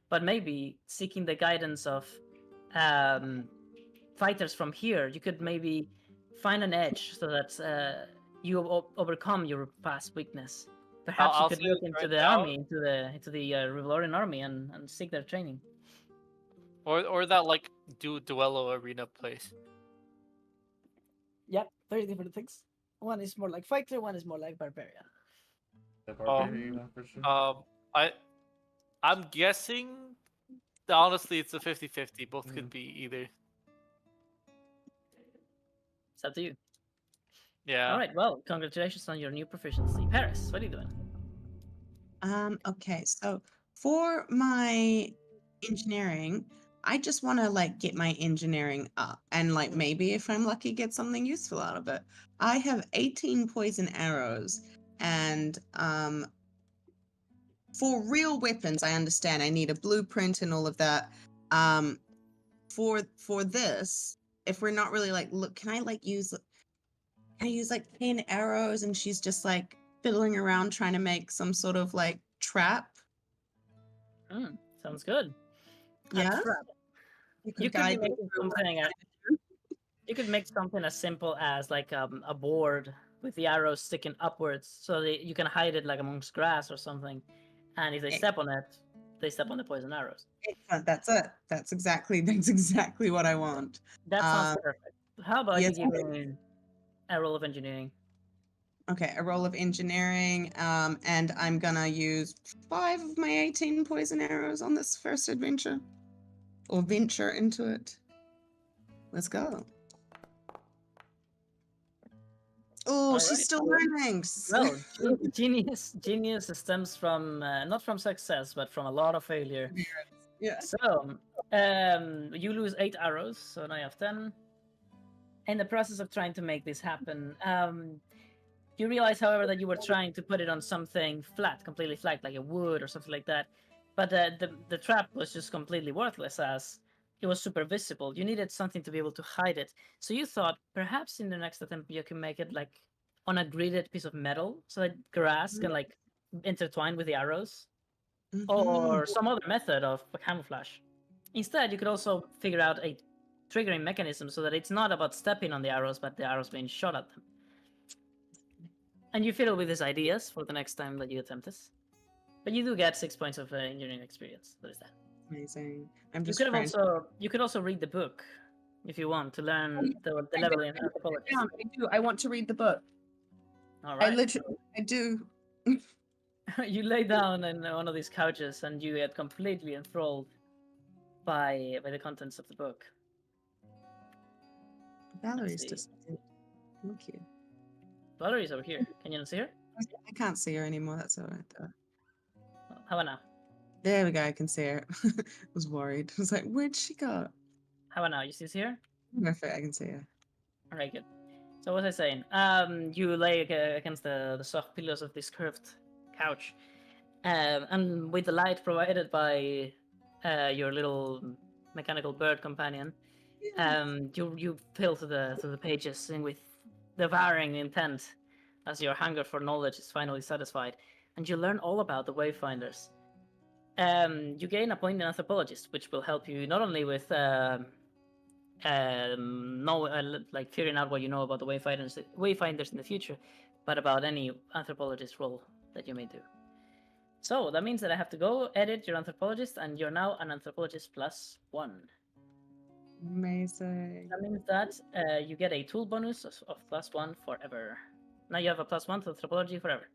But maybe seeking the guidance of fighters from here, you could maybe find an edge so that you overcome your past weakness. Perhaps you I'll could say look this into right the now, army, into the Rivaloran army, and seek their training. or that like duello arena place. Yep, very different things. One is more like fighter, one is more like barbarian. The barbarian one for sure. I I'm guessing. Honestly, it's a 50-50. Both could Mm. be either. It's up to you. Yeah. All right. Well, congratulations on your new proficiency, Paris. What are you doing? Okay, so for my engineering, I just want to like get my engineering up and like maybe if I'm lucky get something useful out of it. I have 18 poison arrows and for real weapons, I understand I need a blueprint and all of that. For this, if we're not really like look, can I use like 10 arrows and she's just like fiddling around trying to make some sort of like trap? Sounds good. A Yeah. trap. You You could be guide me making through what something. I'm trying You could make something as simple as like a board with the arrows sticking upwards, so that you can hide it like amongst grass or something. And if they Eh. step on it, they step on the poison arrows. Excellent. That's it. That's exactly what I want. That sounds perfect. How about yes, you give me a roll of engineering? Okay, a roll of engineering, and I'm gonna use 5 of my 18 poison arrows on this first adventure, or venture into it. Let's go. Oh, All she's right. still learning. Well, genius stems from not from success, but from a lot of failure. Yeah. So, you lose 8 arrows, so now you have 10. In the process of trying to make this happen, you realize, however, that you were trying to put it on something flat, completely flat, like a wood or something like that. But the trap was just completely worthless, as it was super visible. You needed something to be able to hide it. So you thought perhaps in the next attempt you can make it like on a gridded piece of metal, so that grass can like intertwine with the arrows, or some other method of camouflage. Instead, you could also figure out a triggering mechanism so that it's not about stepping on the arrows, but the arrows being shot at them. And you fiddle with these ideas for the next time that you attempt this. But you do get 6 points of engineering experience. What is that? Amazing. I'm You just could have trying. you could also read the book if you want to learn the I level do, in anthropology. I do. I want to read the book. All I right. literally, I do. You lay down in one of these couches and you get completely enthralled by the contents of the book. Valerie's see. just. Thank you. Valerie's over here. Can you not see her? I can't see her anymore. That's all right though. Well, how about now? There we go. I can see her. I was worried. I was like, where'd she go? How about now? You still see her? Perfect. I can see her. All right, good. So what was I saying? You lay against the soft pillows of this curved couch, and with the light provided by your little mechanical bird companion, you fill through the pages and with devouring intent, as your hunger for knowledge is finally satisfied, and you learn all about the Wayfinders. You gain a point in anthropologist, which will help you not only with like figuring out what you know about the Wayfinders in the future, but about any anthropologist role that you may do. So that means that I have to go edit your anthropologist, and you're now an anthropologist +1. Amazing. That means that you get a tool bonus of +1 forever. Now you have a +1 to anthropology forever.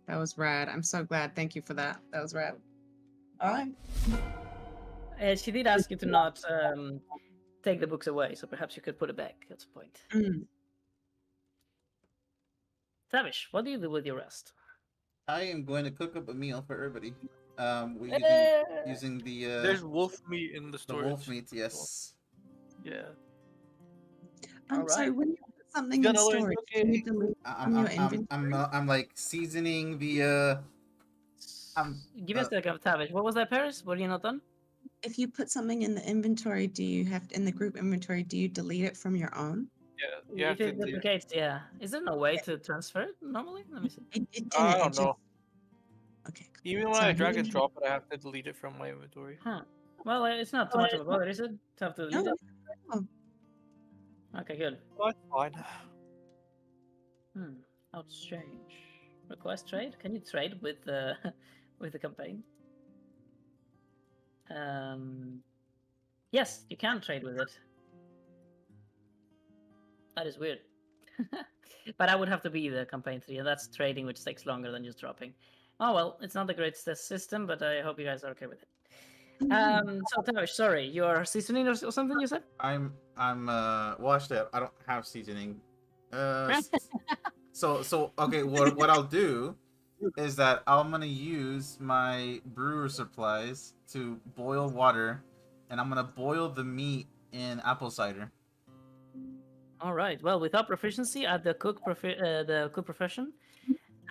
That was rad. I'm so glad. Thank you for that. That was rad. All right. She did ask you to not take the books away, so perhaps you could put it back at some point. Tavish, what do you do with your rest? I am going to cook up a meal for everybody. We're using the There's wolf meat in the the storage. wolf meat. Yes. Yeah. I'm All sorry. right. When you put something in Gonna learn storage, cooking. can you delete from your inventory? I'm like seasoning the Give me a second, Tavish. What was that, Paris? Were you not done? If you put something in the inventory, do you have in the group inventory? Do you delete it from your own? Yeah. You have If it to. duplicates, yeah. Is there no way to transfer it normally? Let me see. It didn't. I it don't just- know. Okay. Even when Sorry, I drag what and did drop it, I have to delete it from my inventory. Huh. Well, it's not too much of a bother, is it? To have to delete No, it? no. Okay, good. That's fine. How strange. Request trade? Can you trade with the with the campaign? Yes, you can trade with it. That is weird. But I would have to be the campaign 3, and that's trading, which takes longer than just dropping. Oh well, it's not the greatest system, but I hope you guys are okay with it. So Tavish, sorry, your seasoning or something you said? I'm well, actually, I don't have seasoning. So okay, what I'll do is that I'm gonna use my brewer supplies to boil water, and I'm gonna boil the meat in apple cider. All right. Well, without proficiency, add the the cook profession,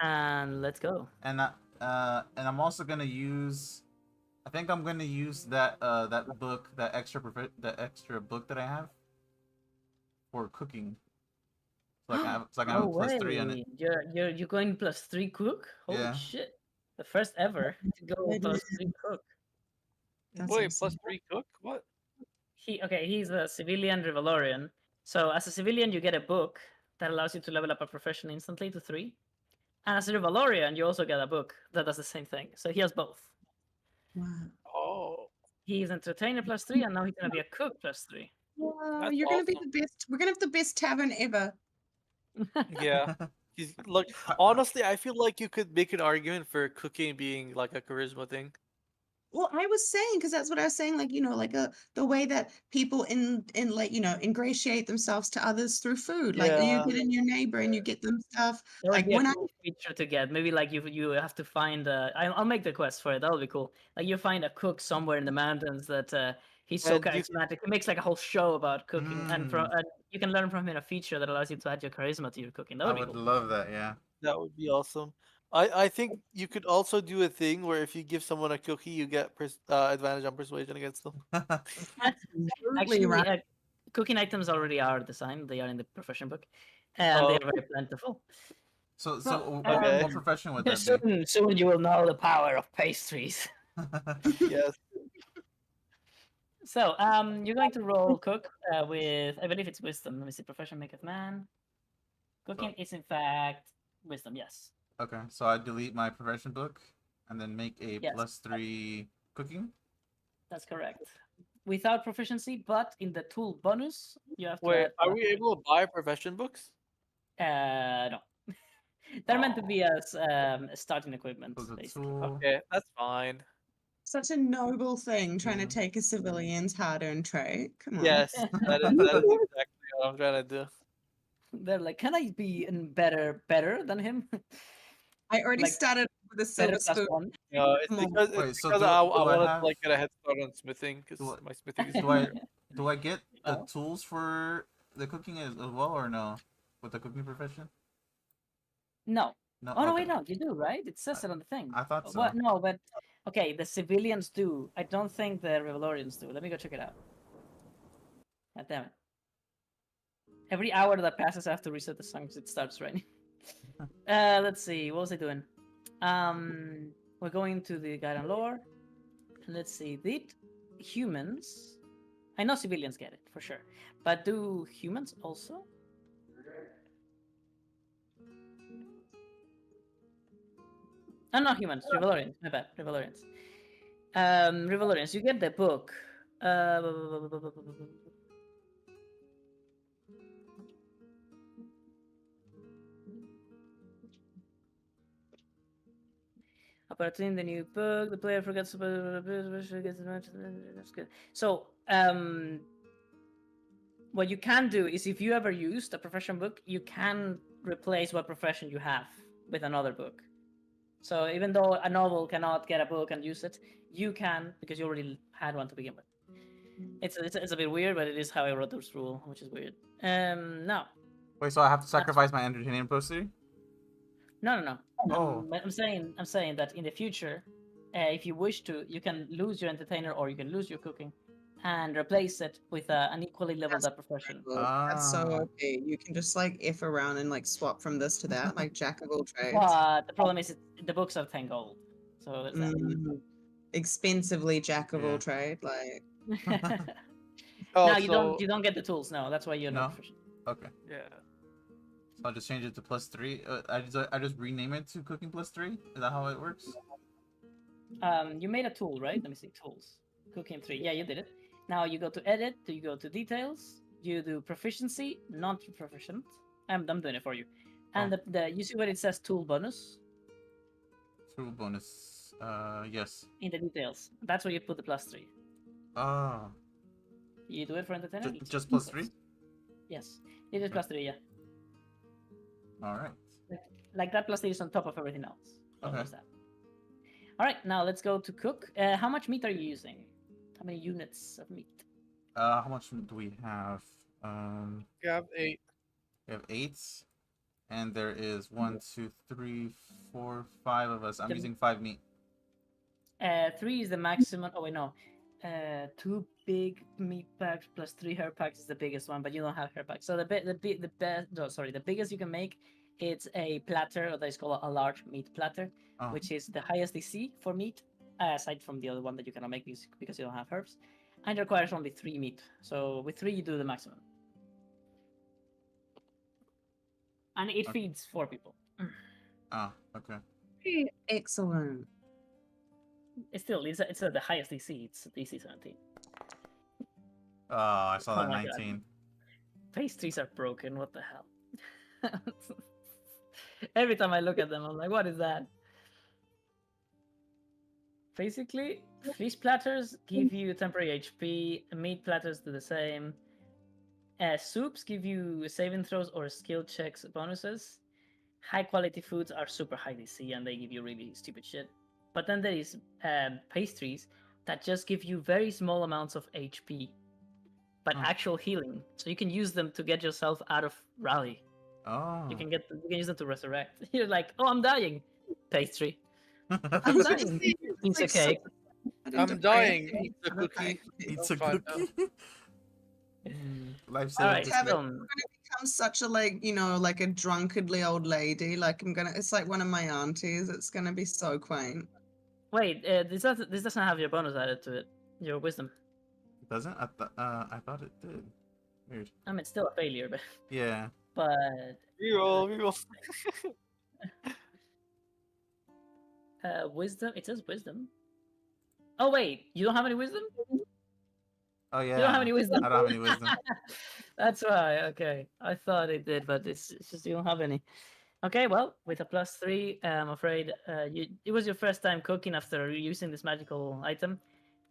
and let's go. And I'm also gonna use. I think I'm gonna use that book, that extra book that I have for cooking. So I can have No a +3 on it. way! You're going +3 cook? Holy Yeah. shit! The first ever to go Goodness. +3 cook. That's Wait, awesome. +3 cook? What? He's a civilian Revalorian. So as a civilian, you get a book that allows you to level up a profession instantly to 3. And as a Revalorian, you also get a book that does the same thing. So he has both. Wow. Oh, He's entertainer +3, and now he's gonna be a cook +3. Wow, That's you're gonna be awesome. the best. We're gonna have the best tavern ever. yeah. Look, honestly, I feel like you could make an argument for cooking being like a charisma thing. Well, I was saying because that's what I was saying. Like like the way that people in like ingratiate themselves to others through food. Like you Yeah. get in your neighbor and you get them stuff. That would Like be a when I cool feature to get. Maybe like you have to find. I'll make the quest for it. That would be cool. Like you find a cook somewhere in the mountains that he's so And you can, charismatic. He makes like a whole show about cooking, and from Mm, you can learn from him a feature that allows you to add your charisma to your cooking. That I would be would cool. love that. Yeah. that would be awesome. I think you could also do a thing where if you give someone a cookie, you get advantage on persuasion against them. absolutely Actually, right. cooking items already are designed. They are in the profession book, and Oh, they are very plentiful. So So, okay. what profession would that be? soon you will know the power of pastries. Yes. So, you're going to roll cook with, I believe it's wisdom. Let me see. Profession maketh man. Cooking is in fact wisdom. Yes. Okay, so I delete my profession book and then make a Yes. +3 cooking. That's correct. Without proficiency, but in the tool bonus, you have to Wait, add. are we able to buy profession books? No. They're meant to be as starting equipment, So the basically. tool. Okay, that's fine. Such a noble thing trying to Mhm. take a civilian's hard-earned trait. Come on. Yes, that is exactly what I'm trying to do. They're like, can I be better than him? I already Like, started with a better silver spoon. +1. No, it's Come on. because Wait, so I do I wanted have to like get a head start on smithing do because I, my smithing is do I weird. do I get the Oh. tools for the cooking as well or no with the cooking profession? No. No. Oh no, Okay. wait, no, you do, right? It says it on the thing. I thought so. What? No, but okay, the civilians do. I don't think the Revalorians do. Let me go check it out. God damn it! Every hour that passes, I have to reset the song because it starts raining. Let's see. What was I doing? We're going to the guide and lore. Let's see. Did humans? I know civilians get it for sure, but do humans also? Oh, not humans. Revalorians. My bad. Revalorians. Revalorians. You get the book. Opportunity the new book. The player forgets about that's good. So, what you can do is if you ever used a profession book, you can replace what profession you have with another book. So even though a novel cannot get a book and use it, you can because you already had one to begin with. It's a bit weird, but it is how I wrote this rule, which is weird. No, Wait, so I have to sacrifice my entertainment +3? no. Oh. I'm saying that in the future, if you wish to, you can lose your entertainer or you can lose your cooking, and replace it with an equally leveled up profession. Cool. That's so Ah. OP. You can just like F around and like swap from this to that, like jack of all trades. But the problem is the books are 10 gold, so there's that. Mm. expensively jack of Yeah. all trade. Like, Oh, No, so you don't get the tools. No, that's why you're No? not proficient. Okay. yeah. So I'll just change it to +3. I just rename it to cooking +3. Is that how it works? You made a tool, right? Let me see. Tools. Cooking 3. Yeah, you did it. Now you go to edit. You go to details. You do proficiency, not proficient. I'm doing it for you. And the you see where it says tool bonus Tool bonus. Yes. in the details. That's where you put the +3. Ah. You do it for entertainment. Just +3. Yes, it is +3. Yeah, All right. like that +3 is on top of everything else. So Okay. there's that. All right, now let's go to cook. How much meat are you using? How many units of meat? How much do we have? You have 8. We have 8, and there is 1, 2, 3, 4, 5 of us. I'm The- using 5 meat. 3 is the maximum. Oh wait, no. 2 big meat packs plus 3 herb packs is the biggest one, but you don't have herb packs. So the best. No, sorry, the biggest you can make, it's a platter, or that is called a large meat platter, Oh. which is the highest DC for meat, aside from the other one that you cannot make because you don't have herbs, and it requires only 3 meat. So with 3 you do the maximum, and it Okay. feeds 4 people. Ah, okay. excellent. It's still it's the highest DC. It's DC 17. Oh, I saw Oh that my God. 19. Pastries are broken. What the hell? Every time I look at them, I'm like, what is that? Basically, fish platters give you temporary HP. Meat platters do the same. Soups give you saving throws or skill checks bonuses. High quality foods are super high DC and they give you really stupid shit. But then there is pastries that just give you very small amounts of HP, but Huh. actual healing. So you can use them to get yourself out of rally. Oh. You can use them to resurrect. You're like, oh, I'm dying. Pastry. I I'm was gonna dying. say, Piece like, of cake. I'm dying. Eat the cookie. It's a Fine. cookie. Lifesaver. All right, biscuit. so, become such a like like a drunkardly old lady. Like it's like one of my aunties. It's gonna be so quaint. wait, this doesn't have your bonus added to it. Your wisdom. Doesn't? I thought it did. Weird. I mean, it's still a failure, but Yeah. Reroll. wisdom. It says wisdom. Oh wait, you don't have any wisdom? Oh yeah. You don't have any wisdom. I don't have any wisdom. That's why. Okay, I thought it did, but it's just you don't have any. Okay, well, with a +3, I'm afraid it was your first time cooking after using this magical item,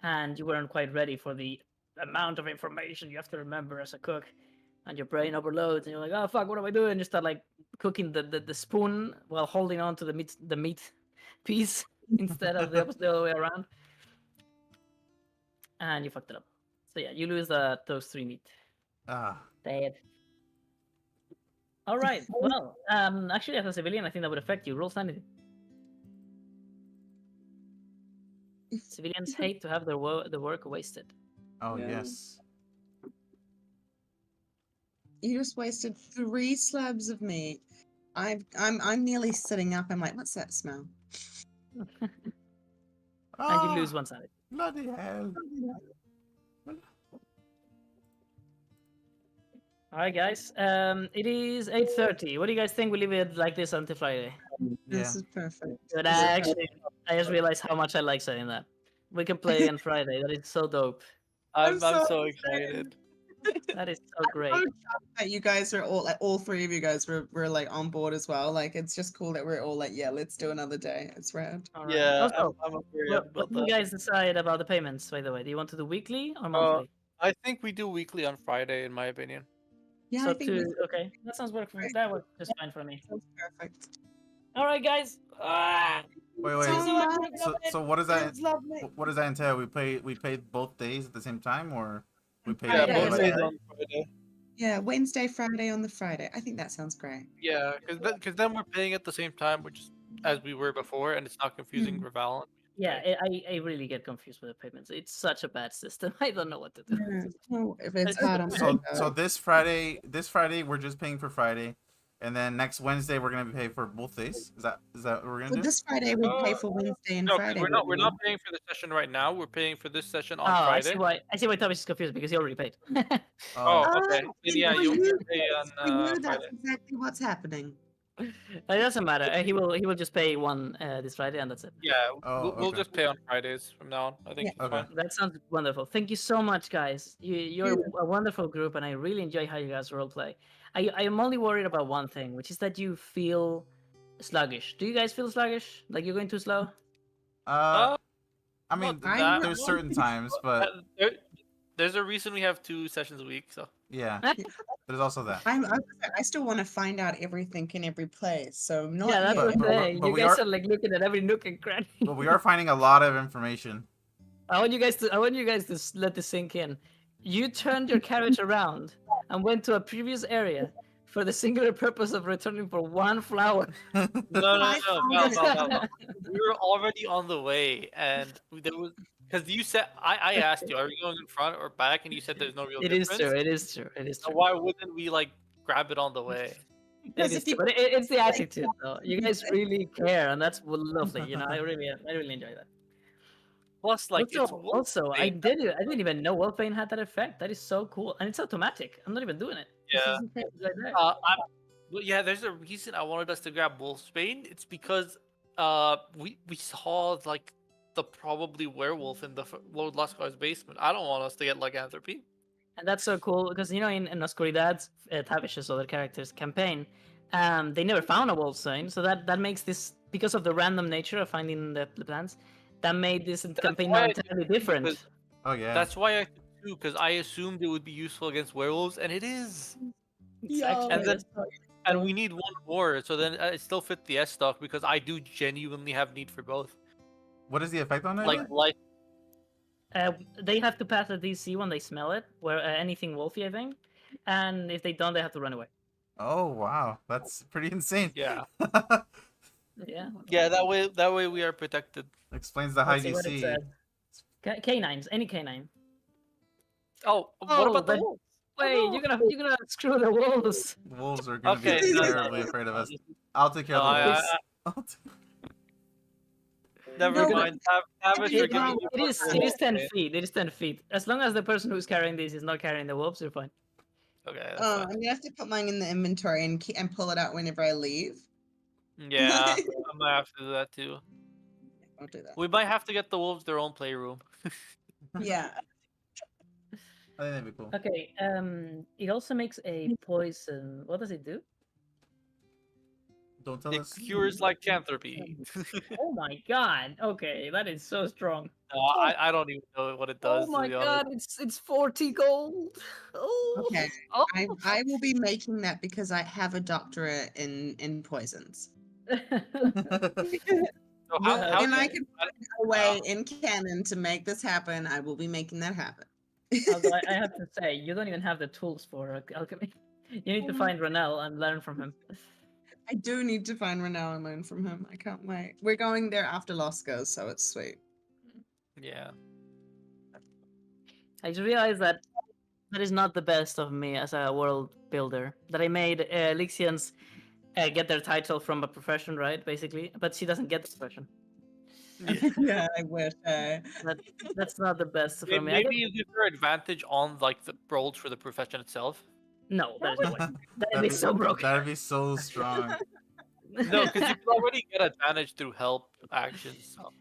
and you weren't quite ready for the amount of information you have to remember as a cook, and your brain overloads, and you're like, oh fuck, what do I do? And you start like cooking the spoon while holding on to the meat piece instead of the other way around, and you fucked it up. So yeah, you lose those 3 meat. Ah. Dead. All right. Well, actually, as a civilian, I think that would affect you. Roll sanity. Civilians hate to have their work wasted. Oh Yeah. yes. You just wasted 3 slabs of meat. I'm nearly sitting up. I'm like, what's that smell? And you lose 1 sanity. Bloody hell. All right, guys. It is 8:30. What do you guys think? We leave it like this until Friday. Yeah. This is perfect. But I just realized how much I like saying that. We can play on Friday. That is so dope. I'm so so excited. That is so great. That you guys are all like all 3 of you guys were like on board as well. Like it's just cool that we're all like, yeah, let's do another day. It's rad. All right. Yeah, Also, I'm very what happy do about you that. guys decide about the payments? By the way, do you want to do weekly or monthly? I think we do weekly on Friday, in my opinion. Yeah, So I think okay, that sounds that works just fine for me. sounds perfect. All right, guys. Wait. So what does that? What does that entail? We paid both days at the same time, or we paid? Yeah, Yeah, both yeah, days yeah. on Friday. Yeah, Wednesday, Friday on the Friday. I think that sounds great. Yeah, because then we're paying at the same time, which is as we were before, and it's not confusing for Valorant. Yeah, I really get confused with the payments. It's such a bad system. I don't know what to do. Yeah. Oh, if it's hard on So this Friday we're just paying for Friday, And then next Wednesday we're gonna pay for both days. Is that what we're gonna Well, do? this Friday we pay Uh, for Wednesday and No, because Friday. we're don't not we? paying for the session right now. We're paying for this session Oh, on Friday. I see why Thomas is confused because he already paid. Oh, Oh, okay. Oh, Then then yeah, for you'll you, pay on for you, that's Friday. exactly what's happening. It doesn't matter. He will just pay one this Friday and that's it. Yeah, Oh, we'll okay. just pay on Fridays from now on. I think Yeah. it's Okay. fine. That sounds wonderful. Thank you so much, guys. You're Yeah. a wonderful group, and I really enjoy how you guys role play. I am only worried about one thing, which is that you feel sluggish. Do you guys feel sluggish? Like you're going too slow? I Not mean, I'm- there's certain times, but There's a reason we have 2 sessions a week. So yeah, there's also that. I still want to find out everything in every place. So not Yeah, that's yet. the thing. but You we guys are- are like looking at every nook and cranny. But we are finding a lot of information. I want you guys to let this sink in. You turned your carriage around and went to a previous area for the singular purpose of returning for one flower. no, I found Val. We were already on the way, and there was because you said I asked you, are you going in front or back, and you said there's no real It is difference. true. It is true. It is So true. why wouldn't we like grab it on the way? It Because is if you- true. But it's the attitude, though. You guys really care, and that's lovely. You know, I really enjoy that. Plus, like it's Also, I Wolfbane. didn't even know Wolfbane had that effect. That is so cool, and it's automatic. I'm not even doing it. This Yeah. is right there. Well, yeah, there's a reason I wanted us to grab Wolfsbane. It's because we saw like the probably werewolf in the Lord Laskar's basement. I don't want us to get lycanthropy. And that's so cool because you know in Oscuridad's Tavish's other characters campaign, they never found a wolf sign, so that makes this because of the random nature of finding the plants, that made this campaign why not I did entirely too, different. because Oh yeah. That's why I did too, because I assumed it would be useful against werewolves, and it is. It's Yo. actually And then- just- And we need one more, so then it still fit the S stock because I do genuinely have need for both. What is the effect on it? Like they have to pass a DC when they smell it, where anything wolfy, I think, and if they don't, they have to run away. Oh wow, that's pretty insane. yeah, Yeah. yeah. That way we are protected. Explains the high Let's see what it DC. says. Canines, any canine. Oh, what Oh, about the but- wolves? Wait, no. you're gonna screw the wolves. Wolves are gonna Okay, be no, terribly afraid of us. I'll take care No, of the I- wolves. I- I'll t- Never No, mind. Tavish, It, you're gonna it is 10 feet. It is 10 feet. As long as the person who's carrying this is not carrying the wolves, you're fine. Okay. That's I'm fine. gonna have to put mine in the inventory and pull it out whenever I leave. Yeah, I might have to do that too. I'll do that. We might have to get the wolves their own playroom. Yeah. I think that'd be cool. Okay. It also makes a poison. What does it do? Don't tell It us. cures lycanthropy. Oh my god. Okay, that is so strong. No, I don't even know what it does. Oh my to be honest. god, it's 40 gold. Oh. Okay. Oh. I will be making that because I have a doctorate in poisons. So how and do I you- can find a way in canon to make this happen. I will be making that happen. Although I have to say, you don't even have the tools for alchemy. You need to find Ronell and learn from him. I do need to find Renell and learn from him. I can't wait. We're going there after Loskos, so it's sweet. Yeah. I just realized that that is not the best of me as a world builder. That I made Lixians get their title from a profession, right? Basically, but she doesn't get the profession. Yeah, I wish. That's not the best for me. I Maybe don't- you give her advantage on like the rolls for the profession itself. No, that is no way. That'd That'd be so broken. That'd be so strong. No, because you can already get advantage through help actions. So.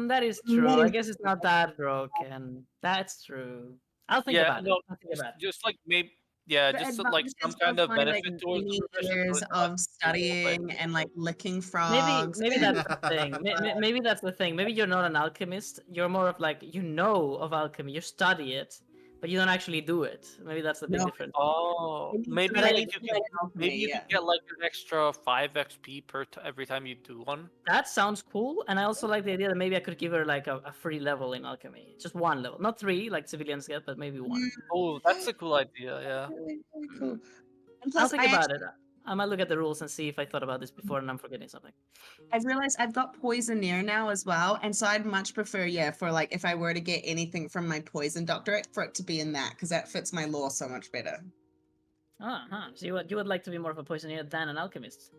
That is true. I guess it's not that broken. That's true. I'll think Yeah, about it. no, I'll think about it. Just like maybe, yeah, But just like some advantages kind of find, benefit like, towards many the profession. years so it's not of just studying like- and like licking Maybe frogs. maybe that's the thing. Maybe that's the thing. Maybe you're not an alchemist. You're more of like you know of alchemy. You study it, but you don't actually do it. Maybe that's the big No. difference. Oh, maybe But I like need you to can, like maybe alchemy, you yeah. can get like an extra 5 XP every time you do one. That sounds cool, and I also like the idea that maybe I could give her like a free level in alchemy, just one level, not 3 like civilians get, but maybe 1. Oh, that's a cool idea. Yeah. Really, really cool. And I'll plus, think about it. I might look at the rules and see if I thought about this before and I'm forgetting something. I've realized I've got Poisoneer now as well, and so I'd much prefer, yeah, for like if I were to get anything from my poison doctorate, for it to be in that because that fits my lore so much better. So you would like to be more of a poisoneer than an alchemist?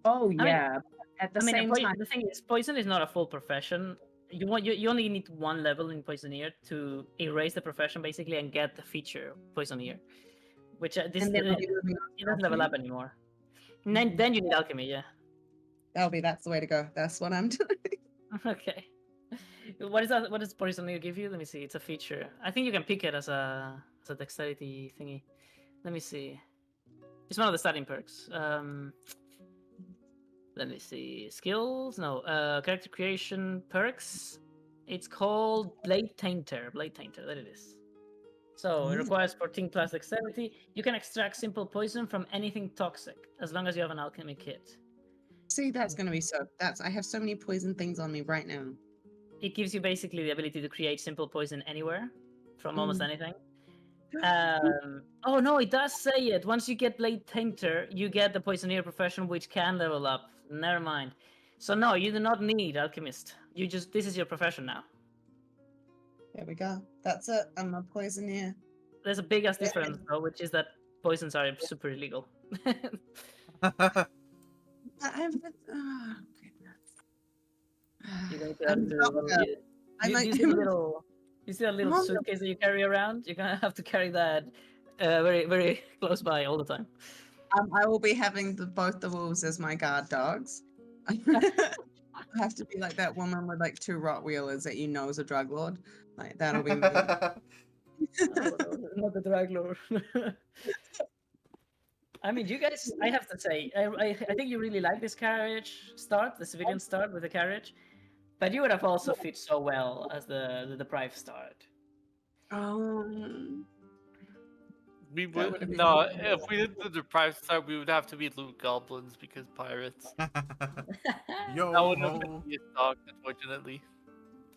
Oh I mean, yeah. At the same time, the thing is, poison is not a full profession. You only need one level in poisoneer to erase the profession basically and get the feature poisoneer, which and then I'll be moving on it to doesn't level alchemy. up anymore. And then you need alchemy, yeah. That's the way to go. That's what I'm doing. Okay. What is that? What does poisoneer give you? Let me see. It's a feature. I think you can pick it as a dexterity thingy. Let me see. It's one of the starting perks. Let me see. Skills? No. Character creation perks. It's called Blade Tainter. Blade Tainter. That it is. So it requires 14 plus dexterity. You can extract simple poison from anything toxic as long as you have an alchemy kit. See, that's gonna be so. I have so many poison things on me right now. It gives you basically the ability to create simple poison anywhere from almost Mm. anything. Oh no, it does say it. Once you get Blade Tainter, you get the Poisoneer profession, which can level up. Never mind. So no, you do not need Alchemist. This is your profession now. There we go. That's it. I'm a poisoneer. There's a big ass difference though, which is that poisons are super illegal. I'm. Oh, You're going to I'm have to. not- I Do might. you see the little? You see that little I'm suitcase that you carry around? You're gonna have to carry that very, very close by all the time. I will be having both the wolves as my guard dogs. I have to be like that woman with like 2 Rottweilers that you know is a drug lord. Like that'll be me. Oh, no, not the drag lord. I mean, you guys, I have to say, I think you really like this carriage start, the civilian start with the carriage, but you would have also fit so well as the deprived start. Um, We That would've would been no. good. If we did the deprived side, we would have to be loot goblins because pirates. Yo That would have been ho. the stock, unfortunately.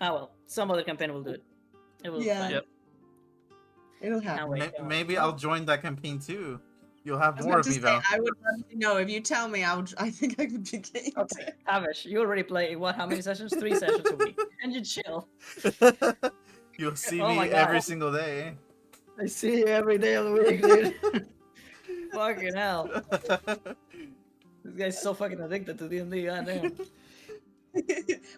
Ah well, some other campaign will do it. It will Yeah. fine. Yep. It'll Can't happen. wait. Can't wait. Maybe I'll join that campaign too. You'll I have was more about of to me say, though. I would love to know if you tell me. I think I could be game. Okay, Havish, you already play what? How many sessions? 3 sessions a week, and you chill. You'll see Oh my me every God. single day. I see you every day of the week, dude. Fucking hell, this guy's so fucking addicted to D&D. Goddamn.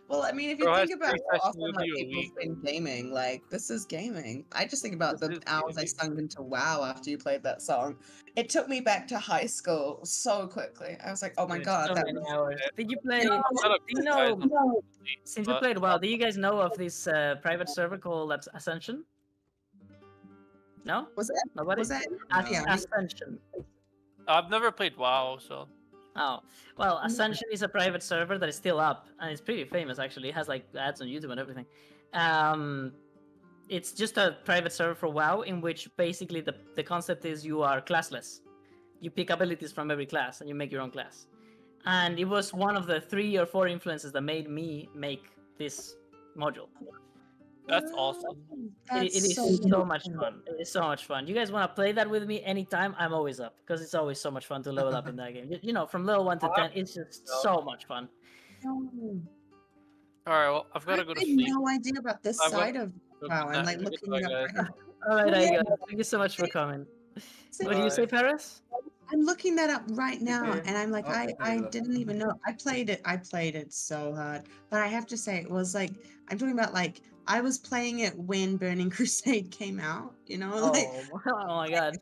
Well, I mean, if you Bro has think about 3 how sessions often with like you a people week. spend gaming, like this is gaming. I just think about This the is hours I gaming. sunk into WoW after you played that song. It took me back to high school so quickly. I was like, oh my Dude, god, so that many was hours. Did you play? No, Shut up, Do you guys. know? Since you But played WoW, do you guys know of this private server called Ascension? No, was that nobody. was that No. Ascension. I've never played WoW, so Oh, well, Ascension is a private server that is still up, and it's pretty famous actually. It has like ads on YouTube and everything. It's just a private server for WoW in which basically the concept is you are classless. You pick abilities from every class and you make your own class. And it was one of the 3 or 4 influences that made me make this module. that's awesome. It is so much fun. It is so much fun. You guys want to play that with me anytime? I'm always up because it's always so much fun to level up in that game. You know, from level 1 to 10, it's just so much fun. No. All right, well, I've got I to go to had sleep. no idea about this I've got- side of WoW. I'm like looking Goodbye, it up guys. right now. All right, Oh, yeah. Aigo, thank you so much for coming. What do you Bye. say, Paris? I'm looking that up right now, Okay. and I'm like, Oh, I there you go. didn't even know. I played it so hard, but I have to say it was like I'm talking about like I was playing it when Burning Crusade came out, you know, like Oh my god.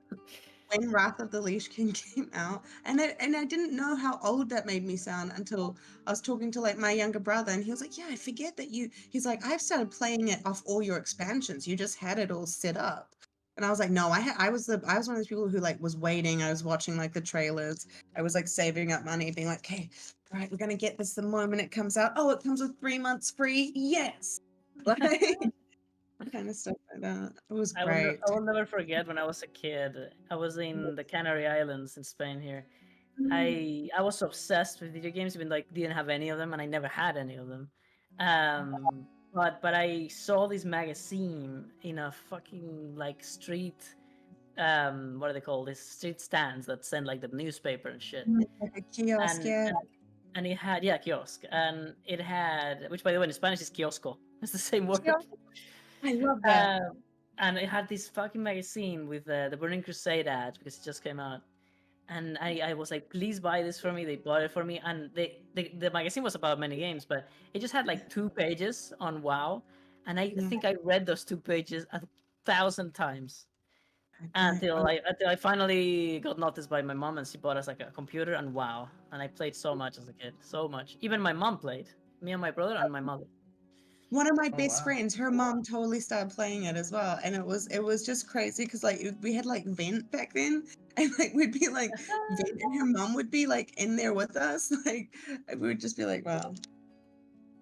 when Wrath of the Lich King came out, and I didn't know how old that made me sound until I was talking to like my younger brother, and he was like, "Yeah, I forget that you." He's like, "I've started playing it off all your expansions. You just had it all set up." And I was like, "No, I was one of those people who like was waiting. I was watching like the trailers. I was like saving up money, being like, "Okay, all right, we're gonna get this the moment it comes out. Oh, it comes with 3 months free. Yes." Like kind of stuff like that. It was great. I will never forget when I was a kid. I was in the Canary Islands in Spain here. I was obsessed with video games, even though I didn't have any of them, and I never had any of them. But I saw this magazine in a fucking like street. What are they called? These street stands that send like the newspaper and shit. Like a kiosk, And, yeah. and it had kiosk, and it had, which by the way in Spanish is kiosco. It's the same word. I love that. and it had this fucking magazine with the Burning Crusade ad because it just came out. And I was like, please buy this for me. They bought it for me, and the magazine was about many games, but it just had like 2 pages on WoW, and I Yeah. think I read those 2 pages 1,000 times until Oh, I finally got noticed by my mom, and she bought us like a computer and WoW, and I played so much as a kid, so much. Even my mom played, me and my brother and my mother. one of my Oh, best wow. friends, her mom totally started playing it as well, and it was just crazy because like we had like vent back then, and like we'd be like vent, and her mom would be like in there with us, like we would just be like, wow.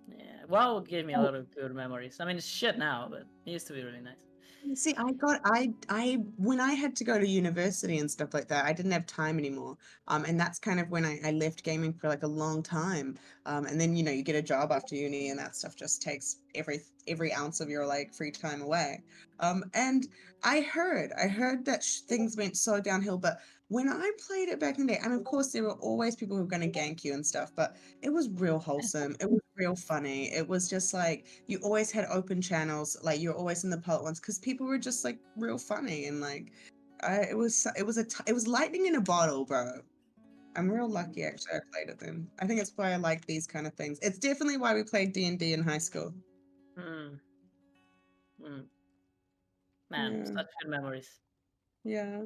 Yeah, WoW gave me a lot of good memories. I mean, it's shit now, but it used to be really nice. See, I when I had to go to university and stuff like that, I didn't have time anymore. And that's kind of when I left gaming for like a long time. And then you get a job after uni, and that stuff just takes every ounce of your like free time away. And I heard that things went so downhill, but when I played it back in the day, and of course there were always people who were going to gank you and stuff, but it was real wholesome. It was real funny. It was just like you always had open channels, like you're always in the public ones because people were just like real funny and like it was lightning in a bottle, bro. I'm real lucky actually I played it then. I think it's why I like these kind of things. It's definitely why we played D&D in high school. Hmm. Hmm. Man, Yeah. such good memories. Yeah.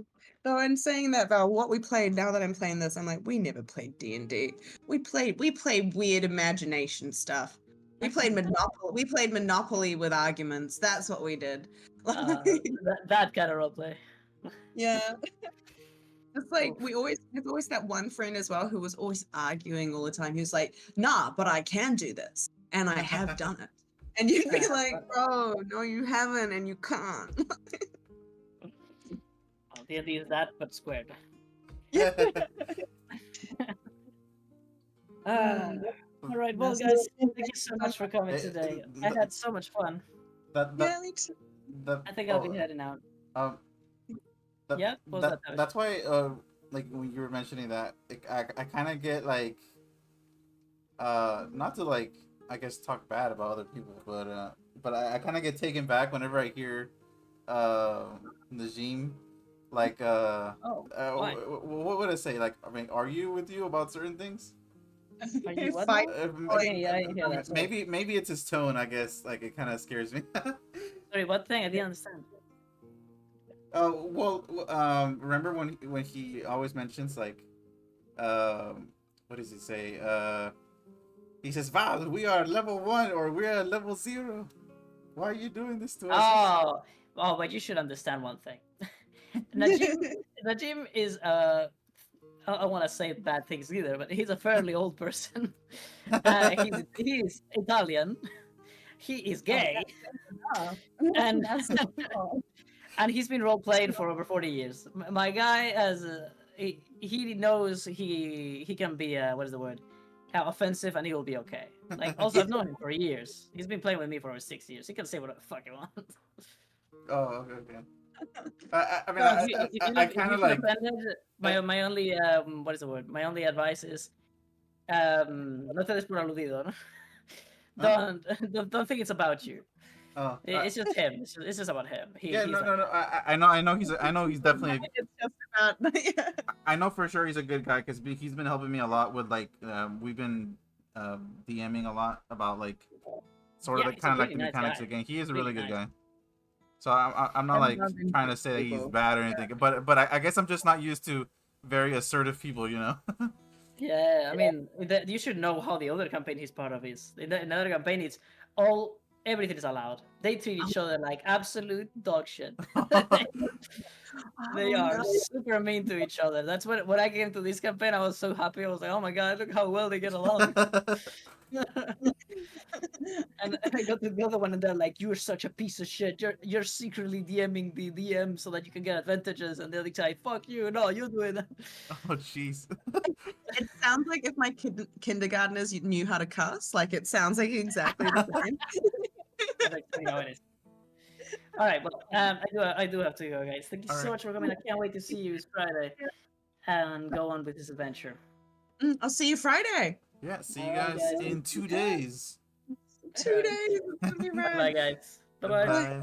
So in saying that, Val, what we played now that I'm playing this, I'm like, we never played D&D. We played weird imagination stuff. We played Monopoly. We played Monopoly with arguments. That's what we did. That kind of roleplay. Yeah. It's like Oof. there's always that one friend as well who was always arguing all the time. He was like, nah, but I can do this. And I have done it. And you'd be like, bro, no, you haven't and you can't. Oh, D&D is that, but squared. All right, well, guys, thank you so much for coming today. I had so much fun. That Yeah, me too. I think I'll be heading out. Um, Yeah, what was that, Tavish? that's why like when you were mentioning that, I kind of get like not to like I guess talk bad about other people, but I kind of get taken back whenever I hear Najim like why? what would I say, like I mean argue with you about certain things. Are you what? Fight. Okay, yeah, I didn't hear that. Sorry. Maybe it's his tone, I guess, like it kind of scares me. Sorry, what thing? I didn't understand. Oh well, remember when he always mentions like, what does he say? He says, "Val, we are level 1 or we are level 0. Why are you doing this to us?" Oh, but you should understand one thing. Najim is I don't want to say bad things either, but he's a fairly old person. He's Italian. He is gay, and and he's been role playing for over 40 years. My guy he knows he can be what is the word? Offensive, and he will be okay. Like also, I've known him for years. He's been playing with me for over 6 years. He can say what the fuck he wants. Oh, okay. I mean, I kind of like. My only what is the word? My only advice is no te des por aludido, no? Don't think it's about you. Oh, It's just him. It's just about him. yeah, He's no. I know he's definitely. It's just about yeah. I know for sure he's a good guy because he's been helping me a lot with like we've been DMing a lot about like sort of Yeah, like he's a kind of like really the nice mechanics guy. of the game. He is a Really really good nice. guy. So I'm not like trying to say that he's bad or anything, but I guess I'm just not used to very assertive people, you know. Yeah, I mean, you should know how the other campaign he's part of is. In the other campaign, it's everything is allowed. They treat each other like absolute dog shit. They are super mean to each other. That's what when I came to this campaign, I was so happy. I was like, oh my god, look how well they get along. And I got to the other one, and they're like, "You're such a piece of shit. You're secretly DMing the DM so that you can get advantages." And the other guy, "Fuck you! No, you're doing that." Oh jeez. It sounds like if my kindergartners knew how to cuss. Like it sounds like exactly the same. That's actually how it is. All right, well, I do have to go, guys. Thank you All so right. much for coming. I can't wait to see you this Friday and go on with this adventure. I'll see you Friday. Yeah. See you Alright, guys guys. in 2 days. 2 days. It's gonna be Bye, rad. guys. Bye bye. Bye.